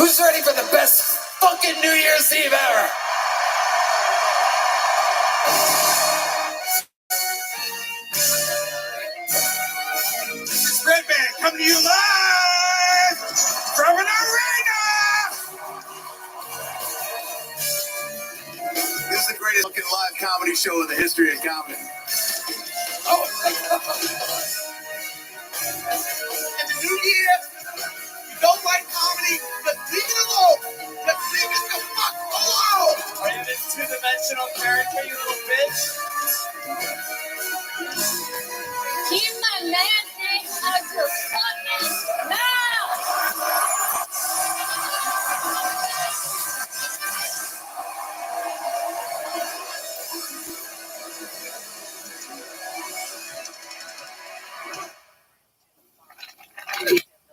Who's ready for the best fucking New Year's Eve ever? This is Red Band coming to you live from an arena! This is the greatest fucking live comedy show in the history of comedy. Oh, in the new year, you don't like comedy, just leave it alone. Just leave it the fuck alone. Are you this two-dimensional character, you little bitch? Keep my nasty out your fucking mouth!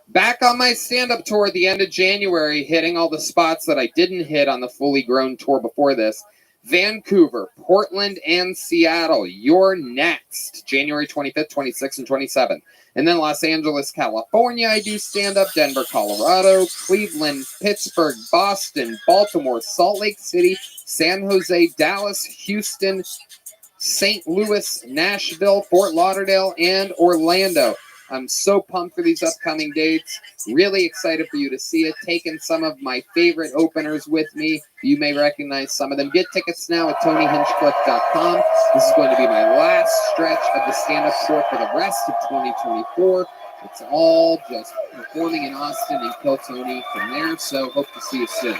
Back on my stand-up tour at the end of January, hitting all the spots that I didn't hit on the fully grown tour before this. Vancouver, Portland, and Seattle. You're next. January 25th, 26th, and 27th. And then Los Angeles, California, I do stand-up. Denver, Colorado, Cleveland, Pittsburgh, Boston, Baltimore, Salt Lake City, San Jose, Dallas, Houston, St. Louis, Nashville, Fort Lauderdale, and Orlando. I'm so pumped for these upcoming dates. Really excited for you to see it. Taking some of my favorite openers with me. You may recognize some of them. Get tickets now at TonyHinchcliffe.com. This is going to be my last stretch of the stand-up tour for the rest of 2024. It's all just performing in Austin and Kill Tony from there. So hope to see you soon.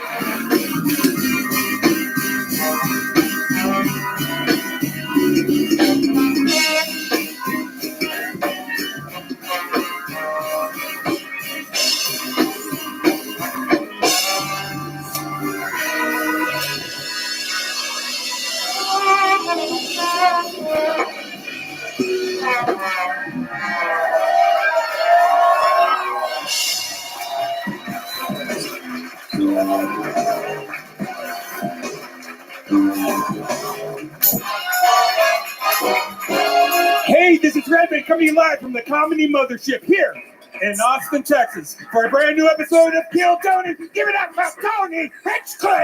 Hey, this is Redman coming live from the Comedy Mothership here in Austin, Texas, for a brand new episode of Kill Tony. Give it up for Tony Hinchcliffe!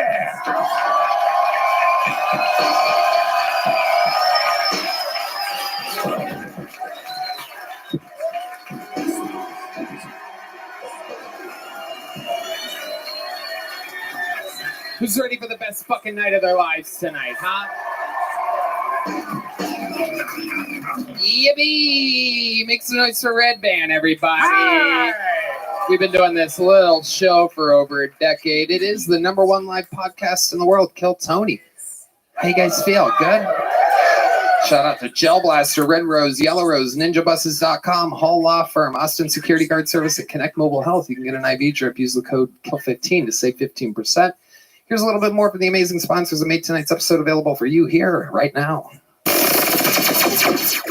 Who's ready for the best fucking night of their lives tonight, huh? Yippee! Make some noise for Red Band, everybody. Hi. We've been doing this little show for over a decade. It is the #1 live podcast in the world, Kill Tony. How you guys feel? Good? Shout out to Gel Blaster, Red Rose, Yellow Rose, NinjaBuses.com, Hall Law Firm, Austin Security Guard Service, at Connect Mobile Health. You can get an IV drip. Use the code KILL15 to save 15%. Here's a little bit more for the amazing sponsors that made tonight's episode available for you here right now.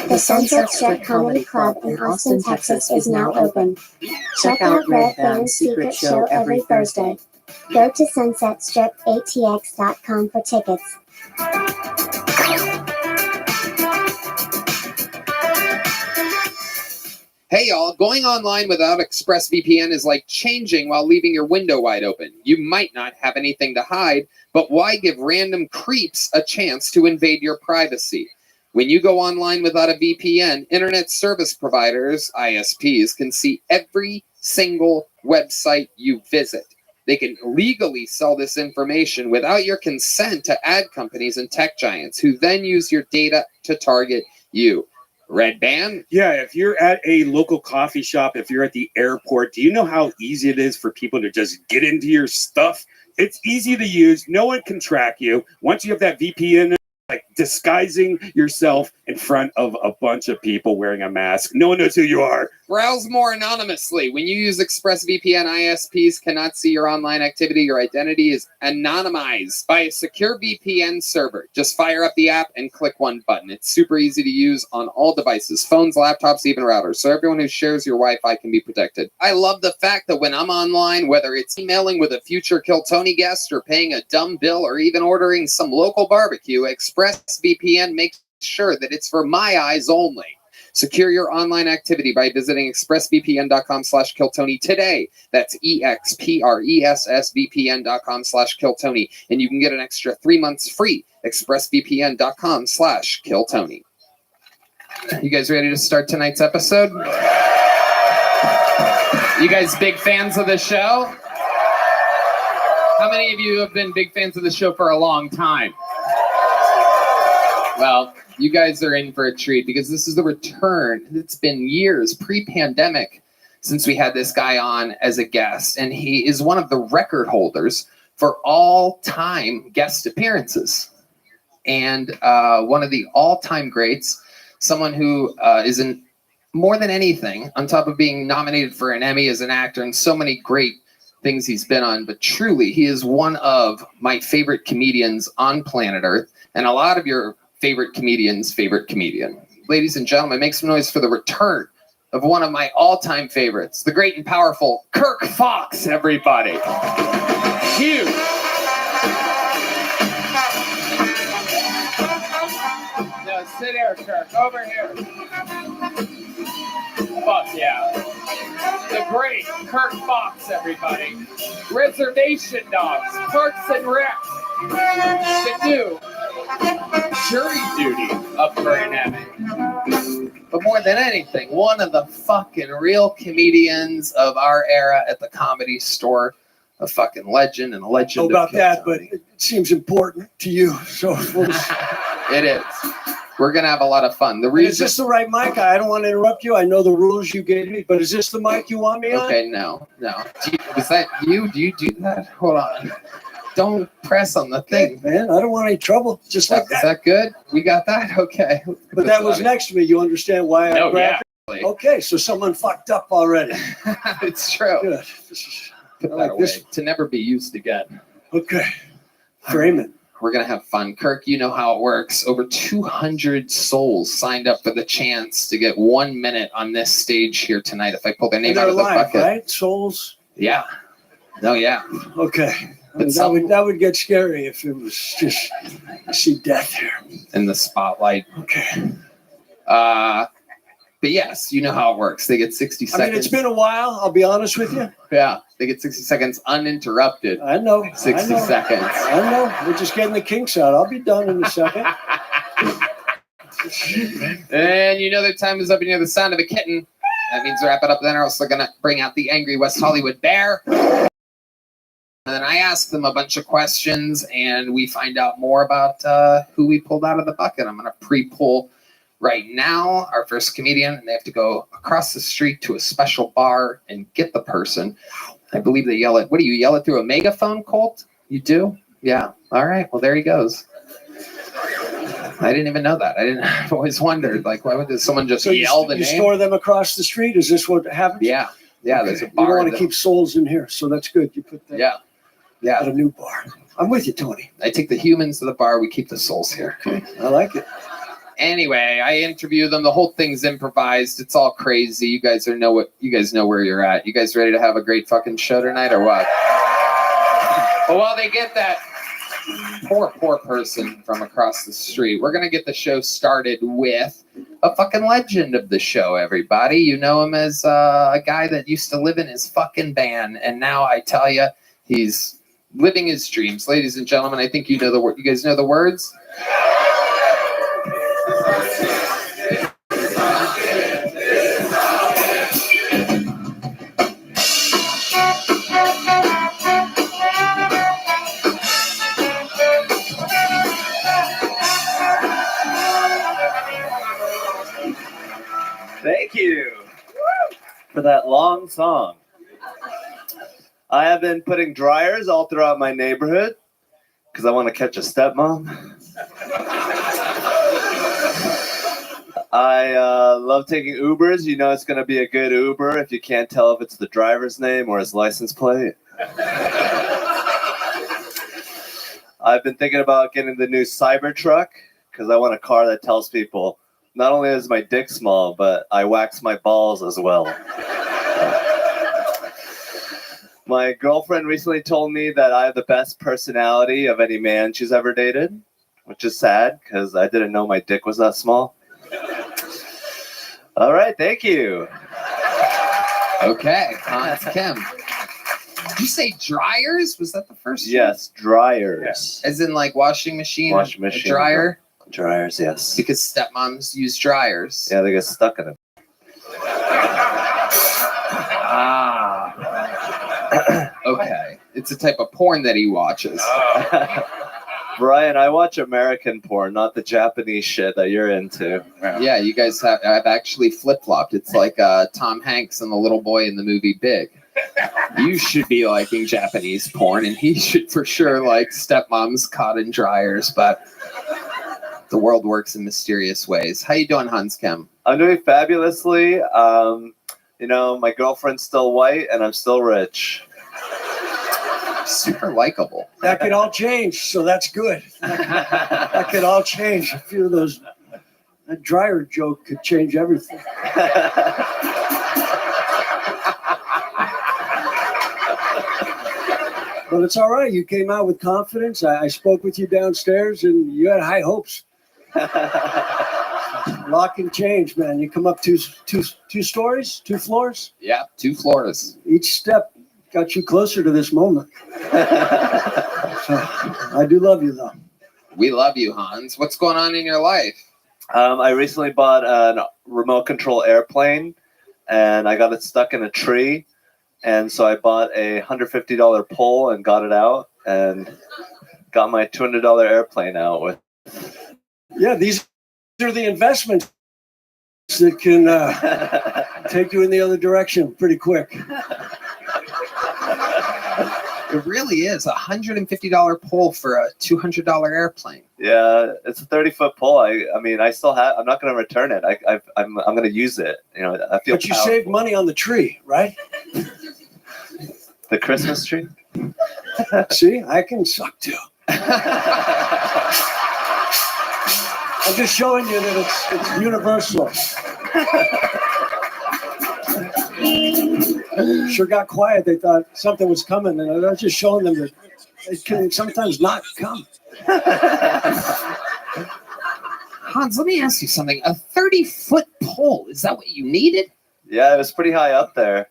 The Sunset Strip Comedy Club in Austin, Texas is now open. Check out Red Band's secret show every Thursday. Go to sunsetstripatx.com for tickets. Hey y'all, going online without ExpressVPN is like changing while leaving your window wide open. You might not have anything to hide, but why give random creeps a chance to invade your privacy? When you go online without a VPN, internet service providers, ISPs, can see every single website you visit. They can legally sell this information without your consent to ad companies and tech giants, who then use your data to target you. Red Band? Yeah, if you're at a local coffee shop, if you're at the airport, do you know how easy it is for people to just get into your stuff? It's easy to use. No one can track you. Once you have that VPN, like disguising yourself in front of a bunch of people wearing a mask. No one knows who you are. Browse more anonymously. When you use ExpressVPN, ISPs cannot see your online activity. Your identity is anonymized by a secure VPN server. Just fire up the app and click one button. It's super easy to use on all devices, phones, laptops, even routers. So everyone who shares your Wi-Fi can be protected. I love the fact that when I'm online, whether it's emailing with a future Kill Tony guest or paying a dumb bill or even ordering some local barbecue, ExpressVPN makes sure that it's for my eyes only. Secure your online activity by visiting expressvpn.com/killtony today. That's expressvpn.com/killtony. And you can get an extra 3 months free. expressvpn.com/killtony. You guys ready to start tonight's episode? You guys big fans of the show? How many of you have been big fans of the show for a long time? Well, you guys are in for a treat because this is the return. It's been years, pre-pandemic, since we had this guy on as a guest, and he is one of the record holders for all-time guest appearances. And one of the all-time greats, someone who is more than anything, on top of being nominated for an Emmy as an actor and so many great things he's been on, but truly, he is one of my favorite comedians on planet Earth, and a lot of your favorite comedians' favorite comedian. Ladies and gentlemen, make some noise for the return of one of my all-time favorites, the great and powerful Kirk Fox, everybody. Huge. No, sit here, Kirk. Over here. Fuck yeah. The great Kirk Fox, everybody. Reservation Dogs, Parks and Rec. The new jury duty up for an Emmy. But more than anything, one of the fucking real comedians of our era at the Comedy Store. A fucking legend and a legend. Know about that, but it seems important to you. So we'll just... It is. We're gonna have a lot of fun. The reason is this the right mic? I don't want to interrupt you. I know the rules you gave me, but is this the mic you want me on? Okay, no. Was that you? Do you do that? Hold on. Don't press on the thing. Okay, man, I don't want any trouble. Just like Is that. that good? We got that? Okay. But that was next to me. You understand why I No, grabbed yeah. it? Okay, so someone fucked up already. It's true. Good. Put I that like away this. to never be used again. Okay. Frame it. We're going to have fun. Kirk, you know how it works. Over 200 souls signed up for the chance to get 1 minute on this stage here tonight. If I pull their name And out they're of the live, bucket. right? Souls? Yeah. No, yeah. Okay. I mean, that would get scary if it was just I see death here. In the spotlight. Okay. But yes, you know how it works. They get 60 seconds. I mean, it's been a while. I'll be honest with you. Yeah. They get 60 seconds uninterrupted. I know. 60 seconds. I know. We're just getting the kinks out. I'll be done in a second. And you know their time is up and you hear the sound of a kitten. That means wrap it up then or else they're going to bring out the angry West Hollywood bear. And then I ask them a bunch of questions and we find out more about who we pulled out of the bucket. I'm going to pre-pull right now our first comedian, and they have to go across the street to a special bar and get the person. I believe they yell it. What do you yell it through a megaphone, Colt? You do? Yeah. All right. Well, there he goes. I didn't even know that. I've always wondered, like, why would someone just yell the you name? store them across the street? Is this what happens? Yeah. Yeah. Okay. There's a You bar. don't want to keep souls in here, so that's good. You put that Yeah. Yeah. at a new bar. I'm with you, Tony. I take the humans to the bar. We keep the souls here. Okay. I like it. Anyway, I interview them. The whole thing's improvised. It's all crazy. You guys know where you're at. You guys ready to have a great fucking show tonight or what? But while they get that poor person from across the street, we're gonna get the show started with a fucking legend of the show, everybody. You know him as a guy that used to live in his fucking van, and now I tell you, he's living his dreams. Ladies and gentlemen, I think you know the word. You guys know the words? Thank you for that long song. I have been putting dryers all throughout my neighborhood because I want to catch a stepmom. I love taking Ubers. You know it's going to be a good Uber if you can't tell if it's the driver's name or his license plate. I've been thinking about getting the new Cybertruck because I want a car that tells people not only is my dick small, but I wax my balls as well. My girlfriend recently told me that I have the best personality of any man she's ever dated, which is sad because I didn't know my dick was that small. All right, thank you. Okay, Hans Kim. Did you say dryers? Was that the first? Yes, dryers. As in like washing machine? Washing a machine. dryer? Dryers, yes. Because stepmoms use dryers. Yeah, they get stuck in it. Okay. It's a type of porn that he watches. Brian, I watch American porn, not the Japanese shit that you're into. Yeah, you guys have actually flip-flopped. It's like Tom Hanks and the little boy in the movie Big. You should be liking Japanese porn, and he should for sure like stepmoms caught in dryers, but the world works in mysterious ways. How you doing, Hans Kim? I'm doing fabulously. You know, my girlfriend's still white, and I'm still rich. Super likable. That could all change, so that's good. That could all change. A few of those. That dryer joke could change everything. But it's all right. You came out with confidence. I spoke with you downstairs, and you had high hopes. Lock and change, man. You come up two stories, 2 floors. Yeah, 2 floors. Each step got you closer to this moment. So, I do love you, though. We love you, Hans. What's going on in your life? I recently bought a remote control airplane, and I got it stuck in a tree. And so I bought a $150 pole and got it out and got my $200 airplane out with. Yeah, these are the investments that can take you in the other direction pretty quick. It really is a $150 pole for a $200 airplane. Yeah, it's a 30-foot pole. I mean, I still have. I'm not going to return it. I'm going to use it. You know, I feel. But you saved money on the tree, right? The Christmas tree. See, I can suck too. I'm just showing you that it's universal. Sure got quiet. They thought something was coming, and I was just showing them that it can sometimes not come. Hans, let me ask you something. A 30-foot pole, is that what you needed? Yeah, it was pretty high up there.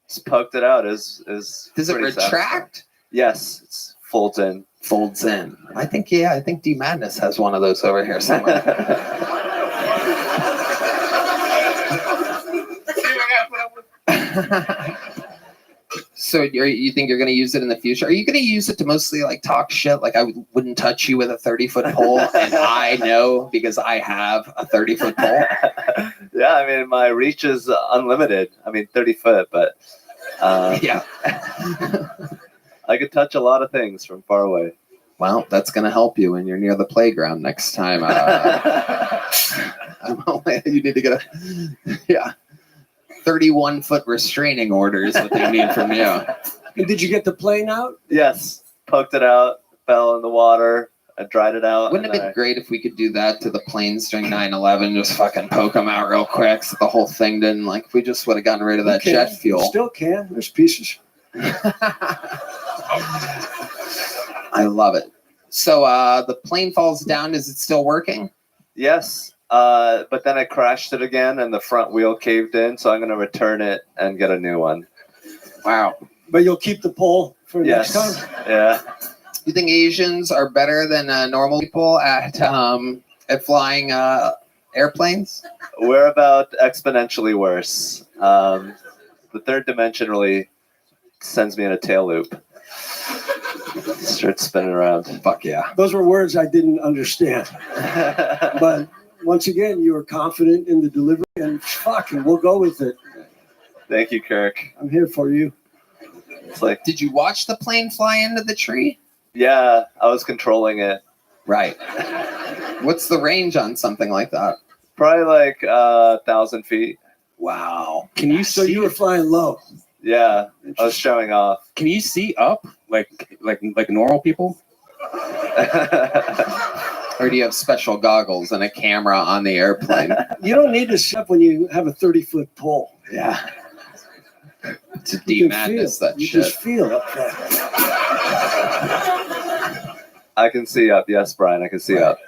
Just poked it out. Does it retract? Yes, it's folds in. Folds in. I think D Madness has one of those over here somewhere. So you think you're going to use it in the future? Are you going to use it to mostly like talk shit? Like I wouldn't touch you with a 30-foot pole, and I know because I have a 30-foot pole. Yeah, I mean my reach is unlimited. I mean 30 foot, but yeah, I could touch a lot of things from far away. Well, that's going to help you when you're near the playground next time. You need to get 31-foot restraining order is what they need from you. And did you get the plane out? Yes, poked it out, fell in the water, I dried it out. Wouldn't it have been great if we could do that to the planes during 9/11? Just fucking poke them out real quick so the whole thing didn't, like, if we just would have gotten rid of that jet fuel. You still can. There's pieces. I love it. So the plane falls down. Is it still working? Yes. But then I crashed it again and the front wheel caved in. So I'm going to return it and get a new one. Wow. But you'll keep the pole for Yes. next time? Yeah. You think Asians are better than normal people at flying airplanes? We're about exponentially worse. The third dimension really sends me in a tail loop. Starts spinning around. Fuck yeah. Those were words I didn't understand. But once again, you were confident in the delivery, and fucking, we'll go with it. Thank you, Kirk. I'm here for you. It's like, Did you watch the plane fly into the tree? yeah, I was controlling it. Right. What's the range on something like that? Probably like 1,000 feet. Wow. Can you So see? you were flying low. Yeah, I was showing off. Can you see up like normal people? Or do you have special goggles and a camera on the airplane? You don't need to step when you have a 30-foot pole. Yeah. It's a You deep can madness, feel. that You shit. just feel up there. I can see up. Yes, Brian, I can see Right. up.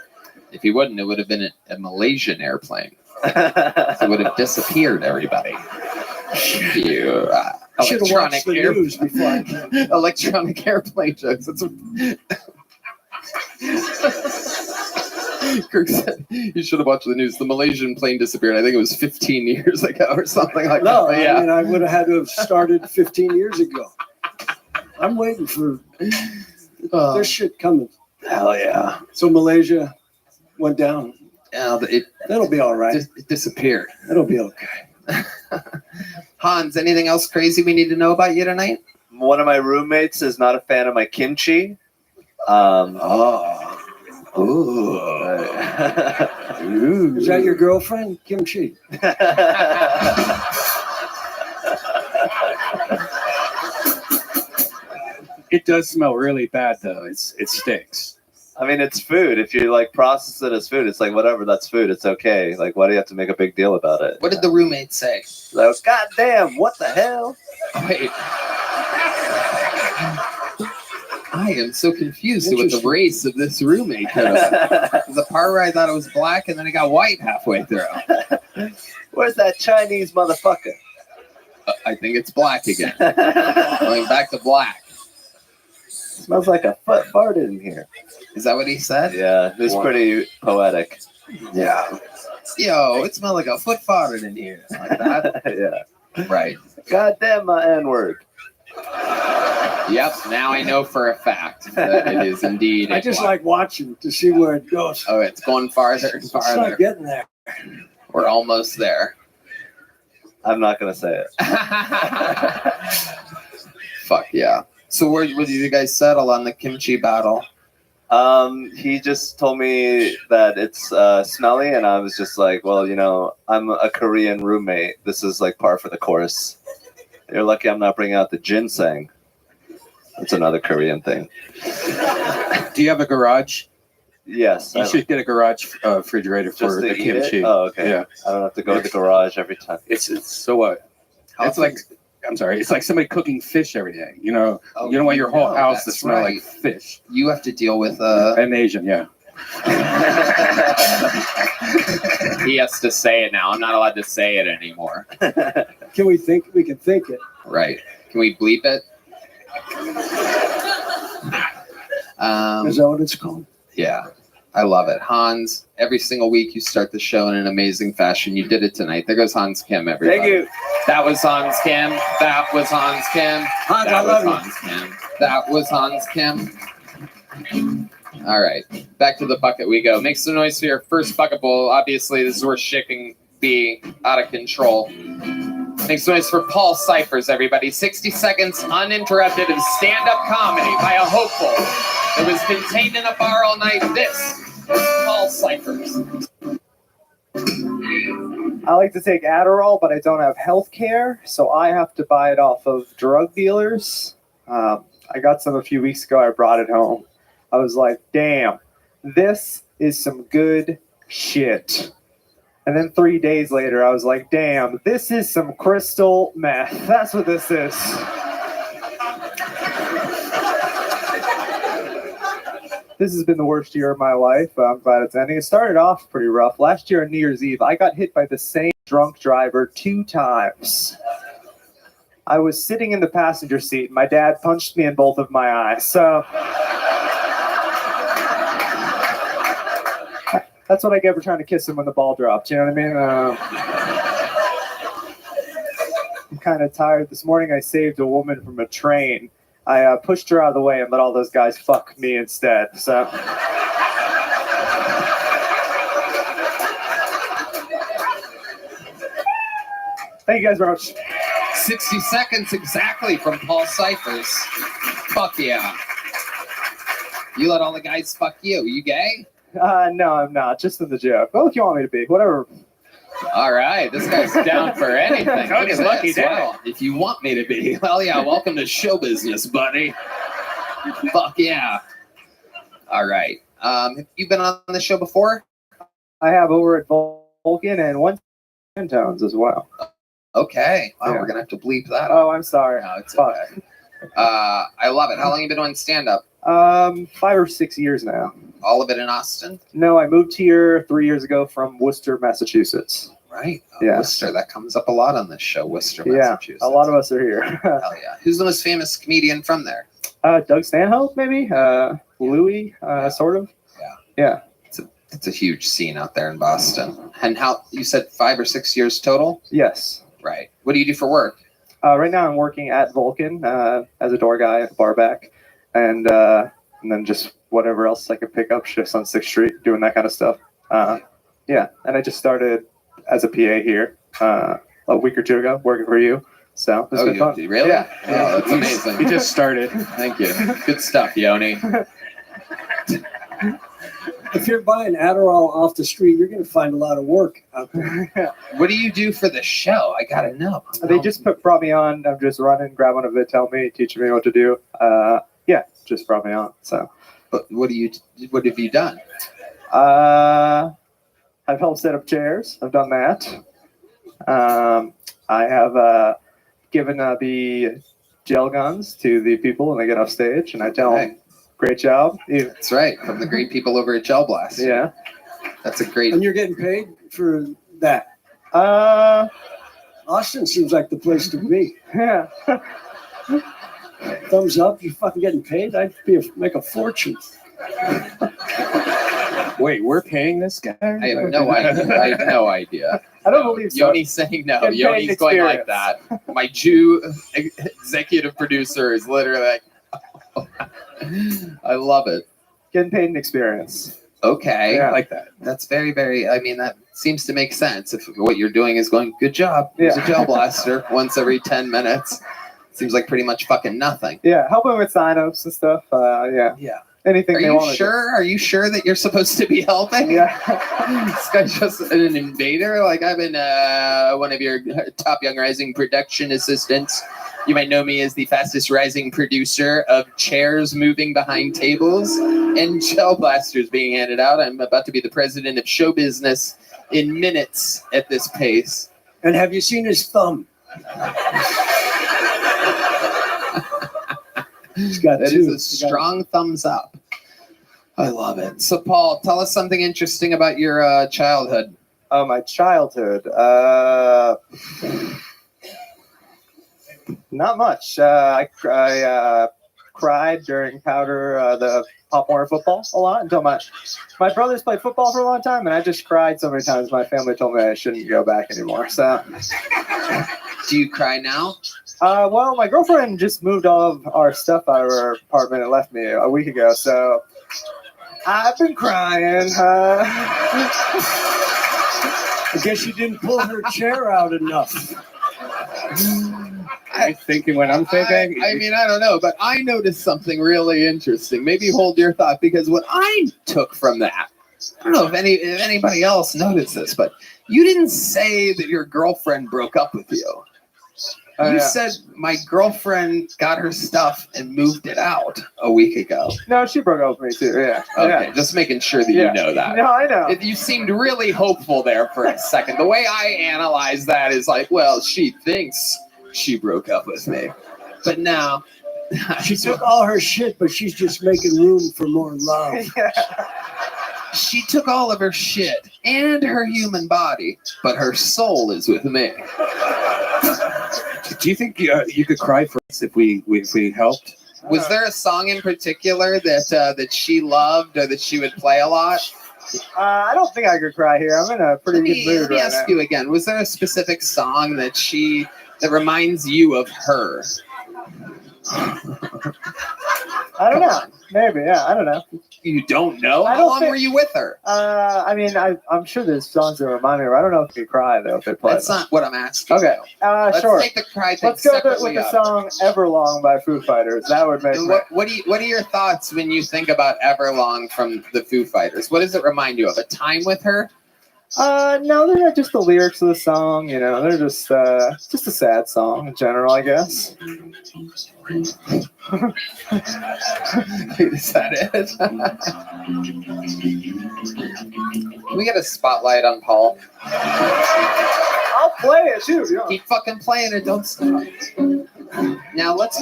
If you wouldn't, it would have been a Malaysian airplane. It would have disappeared, everybody. You, Should have watched the news before I came. electronic airplane jokes. That's Kirk said you should have watched the news. The Malaysian plane disappeared. I think it was 15 years ago or something like No, that. But yeah. I mean, I would have had to have started 15 years ago. I'm waiting for there's shit coming. Hell yeah. So Malaysia went down. It That'll be all right. it disappeared. That'll be okay. Hans, anything else crazy we need to know about you tonight? One of my roommates is not a fan of my kimchi. Ooh. Is that your girlfriend, Kimchi? It does smell really bad though. It stinks. I mean, it's food. If you like process it as food, it's like whatever. That's food. It's okay. Like, why do you have to make a big deal about it? What did the roommate say? Like, God damn! What the hell? Wait. I am so confused with the Interesting. race of this roommate. There's a part where I thought it was black and then it got white halfway through. Where's that Chinese motherfucker? I think it's black again. Going back to black. Smells like a foot farted in here. Is that what he said? Yeah, it was pretty poetic. Yeah. Yo, it smelled like a foot farted in here. Like that. Yeah. Right. God damn my N-word. Yep. Now I know for a fact that it is indeed. I a just black. like watching to see where it goes. Oh, it's going farther and It's farther. not getting there. We're almost there. I'm not gonna say it. Fuck yeah. So where did you guys settle on the kimchi battle? He just told me that it's smelly, and I was just like, well, you know, I'm a Korean roommate. This is like par for the course. You're lucky I'm not bringing out the ginseng. That's another Korean thing. Do you have a garage? Yes. You should get a garage refrigerator just for to the eat kimchi. it? Oh, okay. Yeah. I don't have to go to the garage every time. It's so it's like I'm sorry. It's like somebody cooking fish every day. You know, Oh, you don't want your whole no, house to that's smell right. like fish. You have to deal with An Asian, yeah. He has to say it now. I'm not allowed to say it anymore. Can we think? We can think it. Right. Can we bleep it? Is that what it's called? Yeah. I love it. Hans, every single week you start the show in an amazing fashion. You did it tonight. There goes Hans Kim, everybody. Thank you. That was Hans Kim. That was Hans Kim. Hans, I That love was you. Hans Kim. That was Hans Kim. All right. Back to the bucket we go. Make some noise for your first bucket bowl. Obviously, this is where shit can be out of control. Make some noise for Paul Cyphers, everybody. 60 seconds uninterrupted of stand-up comedy by a hopeful that was contained in a bar all night. This is Paul Cyphers. I like to take Adderall, but I don't have health care, so I have to buy it off of drug dealers. I got some a few weeks ago. I brought it home. I was like, damn, this is some good shit. And then 3 days later, I was like, damn, this is some crystal meth. That's what this is. This has been the worst year of my life. I'm glad it's ending. It started off pretty rough. Last year on New Year's Eve, I got hit by the same drunk driver 2 times. I was sitting in the passenger seat. And my dad punched me in both of my eyes. So that's what I get for trying to kiss him when the ball dropped. You know what I mean? I'm kind of tired. This morning I saved a woman from a train. I pushed her out of the way and let all those guys fuck me instead. So thank you guys very much. 60 seconds exactly from Paul Cyphers. Fuck yeah. You let all the guys fuck you. You gay? No, I'm not. Just in the joke. Well, if you want me to be, whatever. All right, this guy's down for anything. Look at Look at lucky this. day. Well, if you want me to be, well, yeah, welcome to show business, buddy. Fuck yeah. All right. Have you been on the show before? I have over at Vulcan and one tones as well. Okay. Wow, Yeah. we're gonna have to bleep that. Oh, I'm sorry. No, it's Fuck. okay. I love it. How long have you been doing stand-up? 5 or 6 years now. All of it in Austin? No, I moved here 3 years ago from Worcester, Massachusetts. Right. Yeah. Worcester. That comes up a lot on this show, Worcester, Yeah, Massachusetts. a lot of us are here. Hell yeah. Who's the most famous comedian from there? Doug Stanhope, maybe? Louis, sort of. Yeah. It's a huge scene out there in Boston. And how, you said 5 or 6 years total? Yes. Right. What do you do for work? Right now I'm working at Vulcan as a door guy at the bar back. And then just whatever else I could pick up, shifts on 6th Street, doing that kind of stuff. Yeah. And I just started as a PA here a week or two ago, working for you. So it's been fun. Really? Yeah. Oh, that's amazing. He just started. Thank you. Good stuff, Yoni. If you're buying Adderall off the street, you're going to find a lot of work out there. What do you do for the show? I gotta know. They just brought me on. I'm just running, grab one of it, tell me, teaching me what to do. Yeah, just brought me on. So, But what have you done? I've helped set up chairs. I've done that. I have given the gel guns to the people when they get off stage, and I tell them, "Great job." That's right. From the great people over at Gel Blast. Yeah. That's a great. And you're getting paid for that. Austin seems like the place to be. Yeah. Thumbs up, you fucking getting paid? I'd make a fortune. Wait, we're paying this guy? I have no idea. I have no idea. I don't believe so. Yoni's saying no. Getting paid Yoni's going like experience. that. My Jew executive producer is literally like, I love it. Getting paid in experience. Okay. Yeah. I like that. That's very, very, I mean, that seems to make sense. If what you're doing is going, good job. Here's a gel blaster once every 10 minutes. Seems like pretty much fucking nothing. Yeah, helping with sign-ups and stuff. Yeah. Yeah. Anything Are they you want. sure? Are you sure that you're supposed to be helping? Yeah. This guy's just an invader. Like, I've been one of your top Young Rising production assistants. You might know me as the fastest rising producer of chairs moving behind tables and gel blasters being handed out. I'm about to be the president of show business in minutes at this pace. And have you seen his thumb? He's got That two. is a strong thumbs up. I love it. So, Paul, tell us something interesting about your childhood. Oh, my childhood. Not much. I cried during Powder, the Pop Warner football a lot until my brothers played football for a long time, and I just cried so many times. My family told me I shouldn't go back anymore. So, Do you cry now? well, my girlfriend just moved all of our stuff out of her apartment and left me a week ago. So, I've been crying. I guess you didn't pull her chair out enough. I'm thinking what I'm thinking. I mean, I don't know, but I noticed something really interesting. Maybe hold your thought, because what I took from that, I don't know if anybody else noticed this, but you didn't say that your girlfriend broke up with you. You said my girlfriend got her stuff and moved it out a week ago. No, she broke up with me too. Yeah. Okay, Yeah. just making sure that you know that. No, I know. You seemed really hopeful there for a second. The way I analyze that is like, well, she thinks she broke up with me, but now She took all her shit, but she's just making room for more love. she took all of her shit and her human body, but her soul is with me. Do you think you could cry for us if we helped? Was there a song in particular that she loved or that she would play a lot? I don't think I could cry here. I'm in a pretty good mood Let me right ask now. you again. Was there a specific song that reminds you of her? I don't know. Maybe, yeah. I don't know. You don't know? I How don't long think- were you with her? I mean, I'm sure there's songs that remind me of her. I don't know if you cry though if they play. That's not what I'm asking. Okay. you. Let's Sure. take the cry thing Let's go separately with the up. song "Everlong" by Foo Fighters. That would make. And Me. what are your thoughts when you think about Everlong from the Foo Fighters? What does it remind you of? A time with her? No, they're not just the lyrics of the song. You know, they're just a sad song in general, I guess. Is that it? Can we get a spotlight on Paul? I'll play it too. Yeah. Keep fucking playing it. Don't stop. Now let's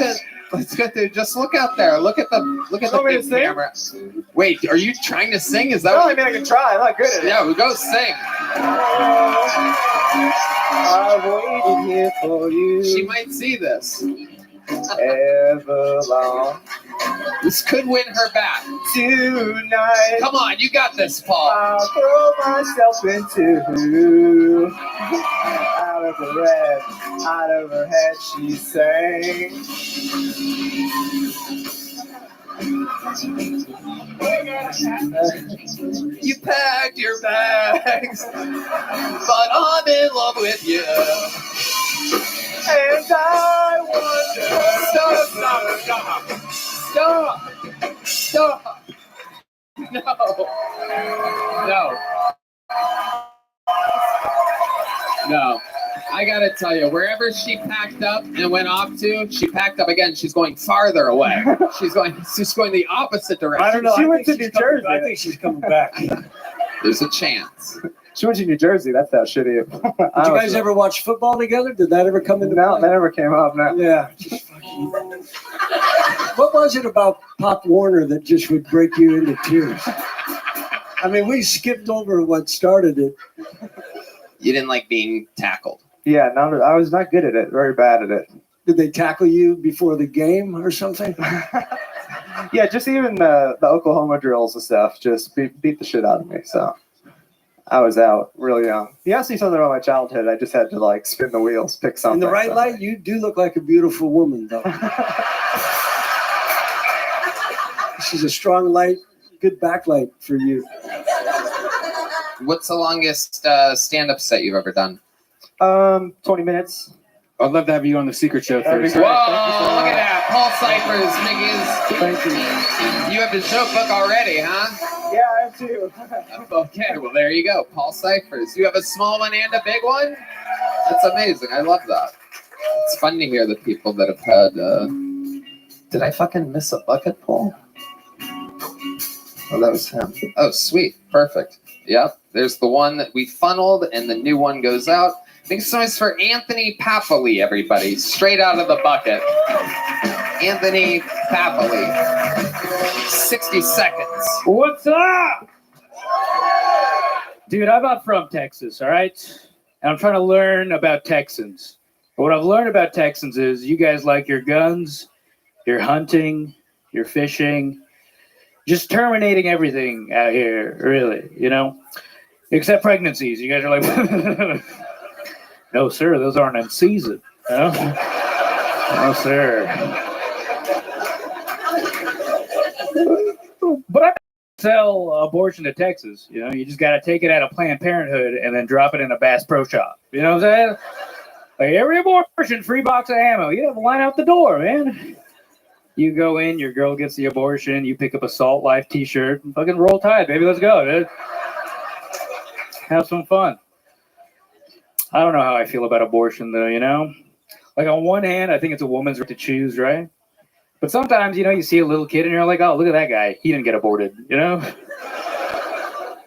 Let's get there. Just look out there. Look at the Want me to big sing? camera. Wait, are you trying to sing? Is that No, I what mean I can try. I'm not good at it. Yeah, we go sing. I've waited here for you. She might see this. Ever long. This could win her back. Tonight, Come on, you got this, Paul. I'll throw myself into. Out of her head, she sang. You packed your bags, but I'm in love with you. And I wonder. Stop. No. I gotta tell you, wherever she packed up and went off to, she packed up again. She's going farther away. She's going the opposite direction. I don't know. She I went think to she's New coming- Jersey. I think she's coming back. Did There's a chance. She went to New Jersey. That's how shitty. you guys ever watch football together? Did that ever come into No, play? that never came up. No. Yeah. What was it about Pop Warner that just would break you into tears? I mean, we skipped over what started it. You didn't like being tackled. Yeah, no, I was not good at it. Very bad at it. Did they tackle you before the game or something? Yeah, just even the Oklahoma drills and stuff just beat the shit out of me. So I was out really young. You asked me something about my childhood. I just had to like spin the wheels, pick something. In the right light, you do look like a beautiful woman, though. She's a strong light, good backlight for you. What's the longest stand-up set you've ever done? 20 minutes. I'd love to have you on the Secret Show That'd be Thursday. great. Whoa, Thank you so look at much. that. Paul Cyphers, Miggies. Thank you. You have the joke book already, huh? Yeah, I have too. Okay, well, there you go. Paul Cyphers. You have a small one and a big one? That's amazing. I love that. It's fun to hear the people that have had. Did I fucking miss a bucket, Paul? Oh, that was him. Oh, sweet. Perfect. Yep. There's the one that we funneled, and the new one goes out. Make some noise for Anthony Papali, everybody. Straight out of the bucket. Anthony Papali. 60 seconds. What's up? Dude, I'm not from Texas, all right? And I'm trying to learn about Texans. But what I've learned about Texans is you guys like your guns, your hunting, your fishing, just terminating everything out here, really, you know? Except pregnancies. You guys are like, no, sir, those aren't in season. You know? No, sir. But I sell abortion to Texas. You know, you just got to take it out of Planned Parenthood and then drop it in a Bass Pro Shop. You know what I'm saying? Like every abortion, free box of ammo. You have a line out the door, man. You go in, your girl gets the abortion, you pick up a Salt Life t-shirt, and fucking roll tide, baby. Let's go, dude. Have some fun. I don't know how I feel about abortion, though, you know? Like, on one hand, I think it's a woman's right to choose, right? But sometimes, you know, you see a little kid and you're like, oh, look at that guy. He didn't get aborted, you know?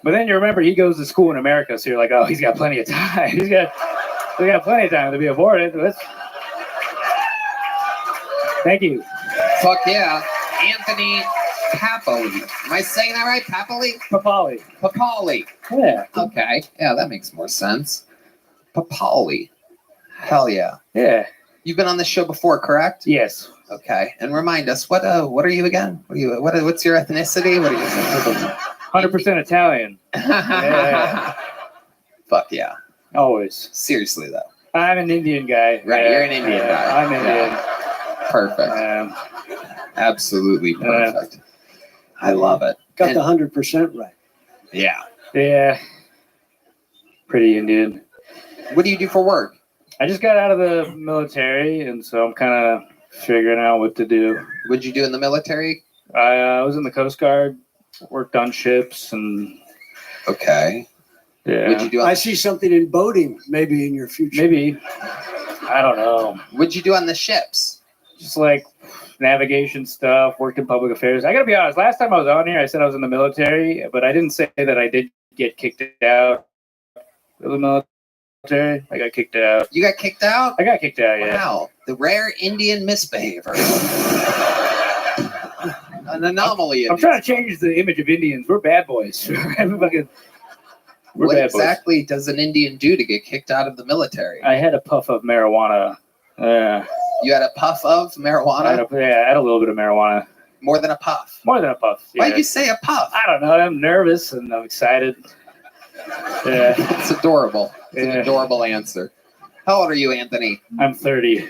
But then you remember he goes to school in America, so you're like, oh, he's got plenty of time. He's got plenty of time to be aborted. Thank you. Fuck yeah. Anthony Papali. Am I saying that right? Papali? Papali. Papali. Yeah. Okay. Yeah, that makes more sense. Papali. Hell yeah. Yeah. You've been on this show before, correct? Yes. Okay. And remind us, what are you again? What's your ethnicity? What are you? 100% Italian. Yeah. Fuck yeah. Always. Seriously though. I'm an Indian guy. Right, you're an Indian guy. I'm Indian. Perfect. Absolutely perfect. I love it. Got And- the 100% right. Yeah. Yeah. Pretty Indian. What do you do for work? I just got out of the military, and so I'm kind of figuring out what to do. What'd you do in the military? I was in the Coast Guard, worked on ships, and Okay. yeah, What'd you do? I see something in boating maybe in your future. maybe. I don't know. What'd you do on the ships? Just like navigation stuff, worked in public affairs. I gotta be honest, last time I was on here, I said I was in the military, but I didn't say that I did get kicked out of the military. military. I got kicked out. You got kicked out? I got kicked out, yeah. Wow. The rare Indian misbehavior. An anomaly. I'm trying to change the image of Indians. We're bad boys. We're What bad boys. exactly does an Indian do to get kicked out of the military? I had a puff of marijuana. You had a puff of marijuana? I had a little bit of marijuana. More than a puff? More than a puff. Yeah. Why'd you say a puff? I don't know. I'm nervous and I'm excited. Yeah. It's adorable. It's an Yeah. adorable answer. How old are you, Anthony? I'm 30.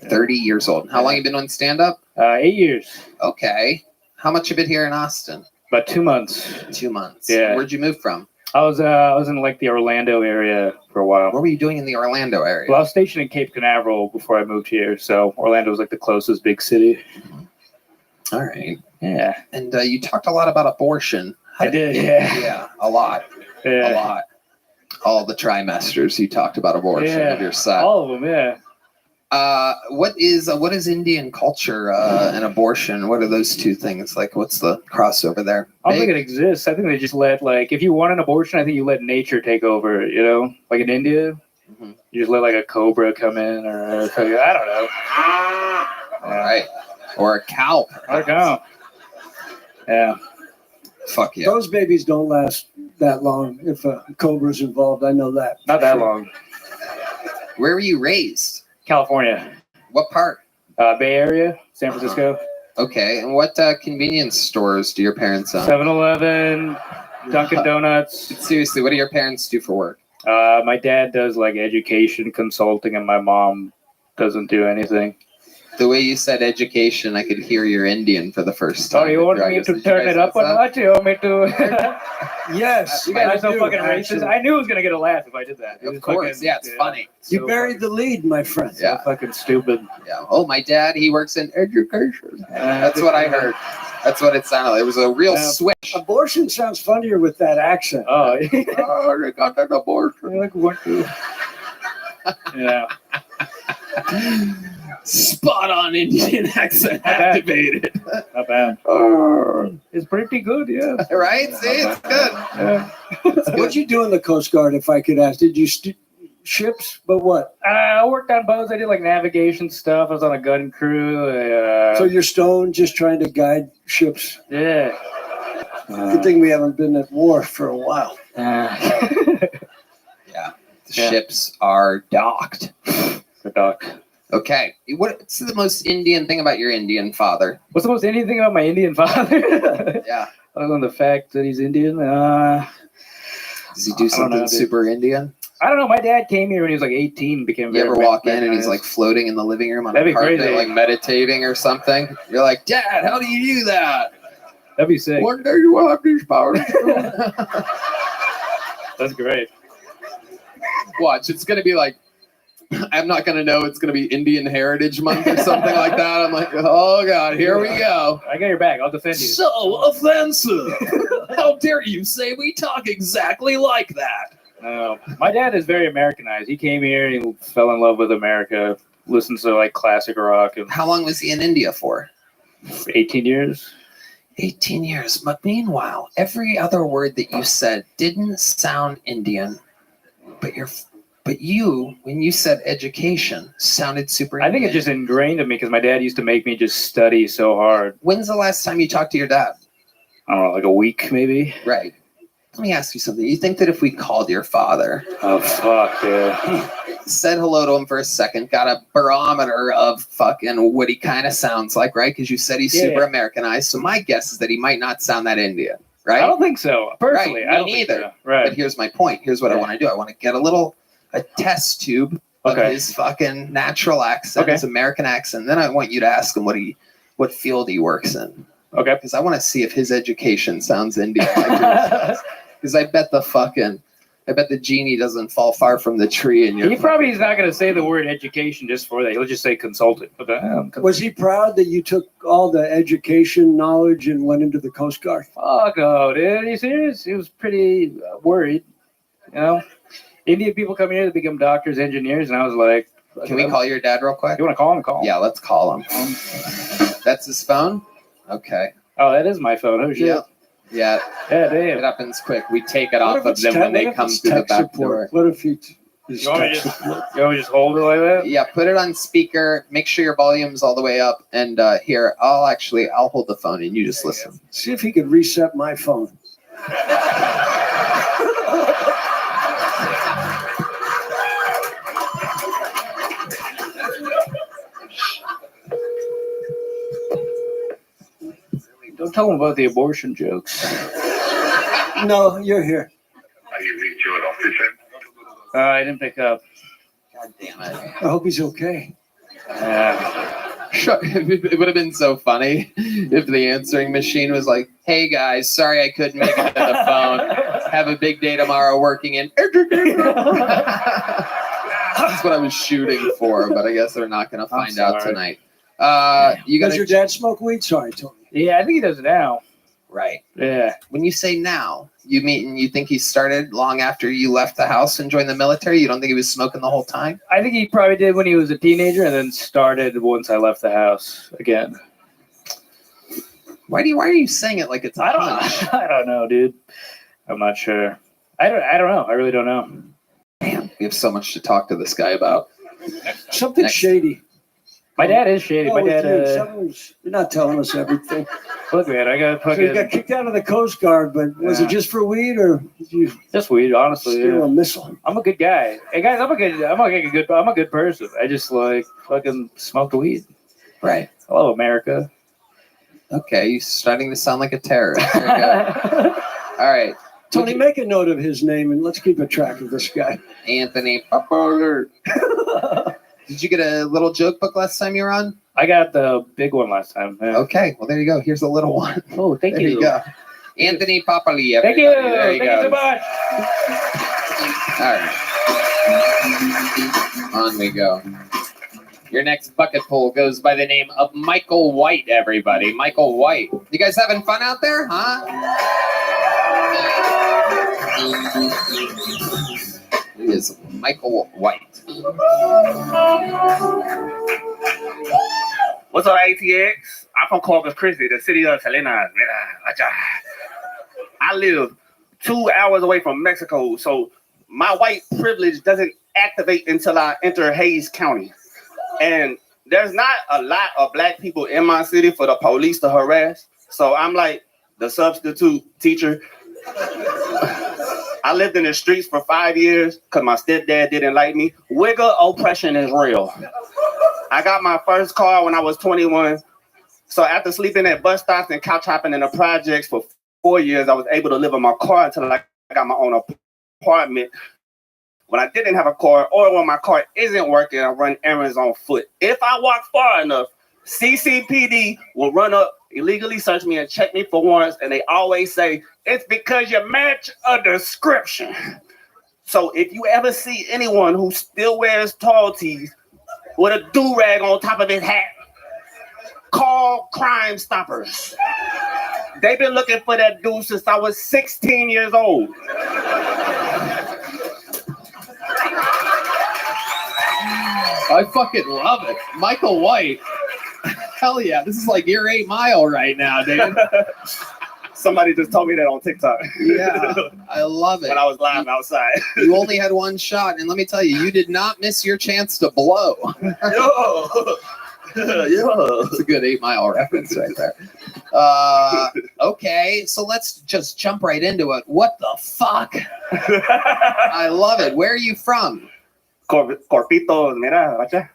30 years old. How long you been doing stand-up? 8 years. Okay. How much of it here in Austin? About 2 months. 2 months. Yeah. Where'd you move from? I was in like the Orlando area for a while. What were you doing in the Orlando area? Well, I was stationed in Cape Canaveral before I moved here, so Orlando was like the closest big city. All right. Yeah. And you talked a lot about abortion. I did, yeah. Yeah, a lot. A Yeah. lot. All the trimesters you talked about abortion Yeah. of your son. All of them, yeah. What is Indian culture and abortion? What are those two things? Like, what's the crossover there? I don't think it exists. I think they just let, like, if you want an abortion, I think you let nature take over, you know? Like in India, Mhm. you just let like a cobra come in or I don't know. All right. Or a cow. I don't know. Yeah. Fuck yeah. Those babies don't last that long if a cobra's involved. I know that. Not that long. Where were you raised? California. What part? Bay Area, San Francisco. Okay. And what convenience stores do your parents own? 7-Eleven, Dunkin' Donuts. Seriously, what do your parents do for work? My dad does like education consulting and my mom doesn't do anything. The way you said education, I could hear you're Indian for the first time. Oh, you want me to turn it up a notch? You want me to? Yes. You guys I are so do, fucking actually. racist. I knew it was gonna get a laugh if I did that. It Of was course. fucking- Yeah, it's funny. You buried the lead, my friend. So Yeah. fucking stupid. Yeah. Oh, my dad, he works in education. That's what I heard. That's what it sounded like. It was a real Yeah. switch. Abortion sounds funnier with that accent. Oh, Oh, they got that abortion. like what? Yeah. Spot on Indian accent activated. Not bad. Oh. It's pretty good, yeah. Right? See, it's good. Yeah. What'd you do in the Coast Guard, if I could ask? Did you ships? But what? I worked on boats. I did like navigation stuff. I was on a gun crew. So you're stoned, just trying to guide ships. Yeah. Good thing we haven't been at war for a while. The Yeah. ships are docked. The dock. Okay. What's the most Indian thing about your Indian father? What's the most Indian thing about my Indian father? Yeah. Other than the fact that he's Indian? Does he do I don't something know, dude. super Indian? I don't know. My dad came here when he was like 18. Became You very ever walk in and he's Mechanized. like floating in the living room on That'd a be carpet, crazy. like meditating or something? You're like, Dad, how do you do that? That'd be sick. One day you will have these powers. That's great. Watch, it's gonna be like, I'm not gonna know. It's gonna be Indian Heritage Month or something like that. I'm like, oh god, here we go. I got your back. I'll defend you. So offensive! How dare you say we talk exactly like that? My dad is very Americanized. He came here. He fell in love with America. Listens to like classic rock. And How long was he in India for? 18 years. 18 years. But meanwhile, every other word that you said didn't sound Indian. But you, when you said education, sounded super I think Indian. it's just ingrained in me because my dad used to make me just study so hard. When's the last time you talked to your dad? I don't know, like a week maybe. Right. Let me ask you something. You think that if we called your father, Oh fuck, yeah. said hello to him for a second, got a barometer of fucking what he kind of sounds like, right? Because you said he's Yeah. super Americanized. So my guess is that he might not sound that Indian, right? I don't think so. Personally, Right, I me don't think neither. so. Right. But here's my point. Here's what I Yeah. want to do. I want to get a test tube of Okay. his fucking natural accent, Okay. his American accent. Then I want you to ask him what field he works in. Okay. Because I want to see if his education sounds Indian. Because I bet the genie doesn't fall far from the tree. And He probably is not going to say the word education just for that. He'll just say consultant. But, Was he proud that you took all the education knowledge and went into the Coast Guard? fuck no, dude. Are you serious? He was pretty worried. You know, Indian people come here to become doctors, engineers, and I was like, Can we call your dad real quick? You want to call him? Call him. Yeah, let's call him. That's his phone? Okay. Oh, that is my phone. Oh shit. Yeah. Yeah. Yeah, It damn. happens quick. We take it What off if of it's them when what they if come it's through the tech back support? door. What if he His You want me to text- just hold it like that? Yeah, put it on speaker. Make sure your volume's all the way up. And here, I'll hold the phone and you just listen. See if he could reset my phone. Don't tell him about the abortion jokes. No, you're here. I didn't pick up. God damn it. I hope he's okay. Sure. It would have been so funny if the answering machine was like, "Hey guys, sorry I couldn't make it to the phone. Have a big day tomorrow working in." That's what I was shooting for, but I guess they're not going to find out sorry. tonight. You Does gonna your dad smoke weed? Sorry, Tony. Yeah, I think he does it now. right? Yeah. When you say now, you mean you think he started long after you left the house and joined the military? You don't think he was smoking the whole time? I think he probably did when he was a teenager and then started once I left the house again. Why are you saying it like it's a I hunch? don't know, dude. I'm not sure. I don't know. I really don't know. Damn, we have so much to talk to this guy about. Something Next. shady. My dad is shady. My Oh, dad, dude, something's- you're not telling us everything. look, man, I got So you got fucking kicked out of the Coast Guard, but was Yeah. it just for weed or did you just weed, honestly. steal Yeah. a missile? I'm a good guy. Hey guys, I'm a good person. I just like fucking smoke weed. Right. I love America. Okay, you're starting to sound like a terrorist. There you go. All right. Tony, make a note of his name and let's keep a track of this guy. Anthony Popper. Did you get a little joke book last time you were on? I got the big one last time. Yeah. Okay, well, there you go. Here's a little one. Oh, thank There you go. Anthony Papali. Thank you. everybody. There you Thank you so go. much. All right. On we go. Your next bucket pull goes by the name of Michael White, everybody. Michael White. You guys having fun out there, huh? It is Michael White. What's up, ATX? I'm from Corpus Christi, the city of Salinas. I live 2 hours away from Mexico, so my white privilege doesn't activate until I enter Hayes County. And there's not a lot of black people in my city for the police to harass. So I'm like the substitute teacher. I lived in the streets for 5 years because my stepdad didn't like me. Wigger oppression is real. I got my first car when I was 21. So after sleeping at bus stops and couch hopping in the projects for 4 years, I was able to live in my car until I got my own apartment. When I didn't have a car or when my car isn't working, I run errands on foot. If I walk far enough, CCPD will run up, illegally search me and check me for warrants. And they always say, it's because you match a description. So if you ever see anyone who still wears tall tees with a do-rag on top of his hat, call Crime Stoppers. They've been looking for that dude since I was 16 years old. I fucking love it. Michael White. Hell yeah. This is like your 8 Mile right now, dude. Somebody just told me that on TikTok. Yeah, I love it. When I was live outside. You only had one shot, and let me tell you, you did not miss your chance to blow. Yo. It's a good 8 Mile reference right there. Okay, so let's just jump right into it. What the fuck? I love it. Where are you from? Corpito, mira, ¿vacha?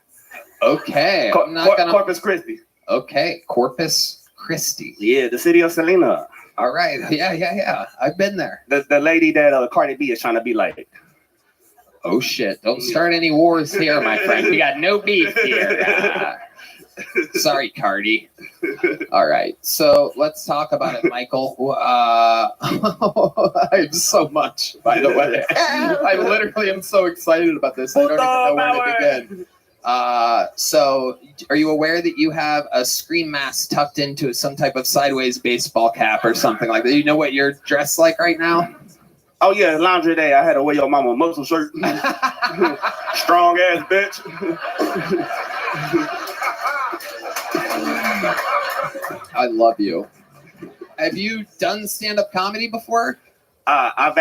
Okay, I'm not gonna. Corpus Christi. Okay, Corpus Christi. Yeah, the city of Selena. All right. Yeah. I've been there. The lady that Cardi B is trying to be like. Oh shit! Don't start any wars here, my friend. We got no beef here. Sorry, Cardi. All right, so let's talk about it, Michael. I have so much, by the way. I literally am so excited about this. I don't even know where to begin. So, are you aware that you have a scream mask tucked into some type of sideways baseball cap or something like that? You know what you're dressed like right now? Oh yeah, laundry day. I had to wear your mama muscle shirt. Strong ass bitch. I love you. Have you done stand-up comedy before? I've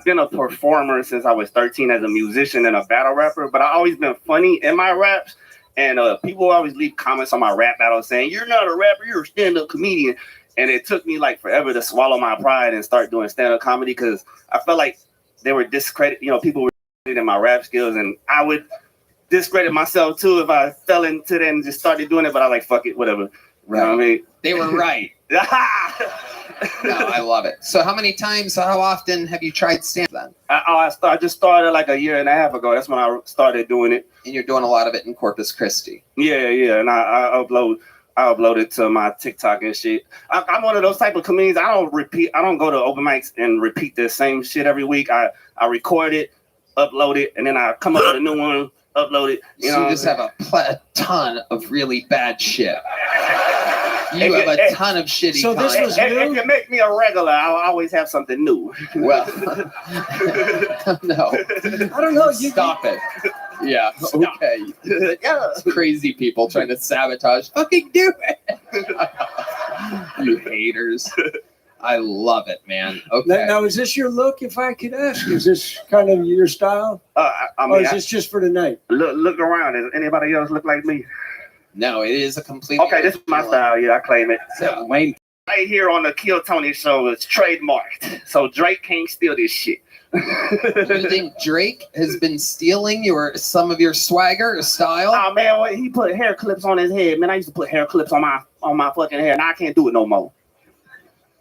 been a performer since I was 13 as a musician and a battle rapper, but I've always been funny in my raps. And people always leave comments on my rap battle saying, "You're not a rapper, you're a stand-up comedian." And it took me like forever to swallow my pride and start doing stand-up comedy because I felt like they were people were discrediting my rap skills, and I would discredit myself too if I fell into it and just started doing it. But I like, fuck it, whatever. Right. You know what I mean? They were right. No, I love it. So how often have you tried stand-up then? I just started like a year and a half ago. That's when I started doing it. And you're doing a lot of it in Corpus Christi. Yeah. And I upload it to my TikTok and shit. I'm one of those type of comedians. I don't go to open mics and repeat the same shit every week. I record it, upload it, and then I come up with a new one, upload it. You just have a ton of really bad shit. You have a ton of shitty so this content. was if you make me a regular, I'll always have something new. Well, no. I don't know. Stop it. Yeah, okay. Yeah. Crazy people trying to sabotage. Fucking do it. You haters. I love it, man. Okay. Now, is this your look, if I could ask? Is this kind of your style? Or is this just for the night? Look around. Does anybody else look like me? No, it is a completely... Okay, this is my style. Yeah, I claim it. So, Wayne. Right here on the Kill Tony show is trademarked. So Drake can't steal this shit. You think Drake has been stealing some of your swagger or style? Oh man, he put hair clips on his head. Man, I used to put hair clips on my fucking hair. Now I can't do it no more.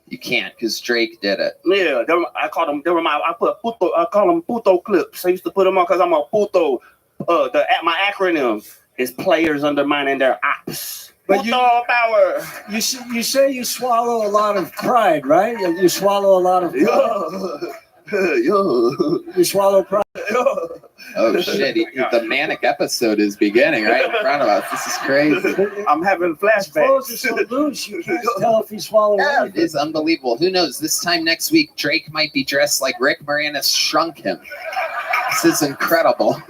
You can't because Drake did it. Yeah, I call them. I call them puto clips. I used to put them on because I'm a puto. My acronym is players undermining their ops. But puto power. You say you swallow a lot of pride, right? You swallow a lot of pride. You swallow pride. Oh shit! The manic episode is beginning right in front of us. This is crazy. I'm having flashbacks. Clothes are so loose, you can't tell if he swallowed it. It is unbelievable. Who knows? This time next week, Drake might be dressed like Rick Moranis shrunk him. This is incredible.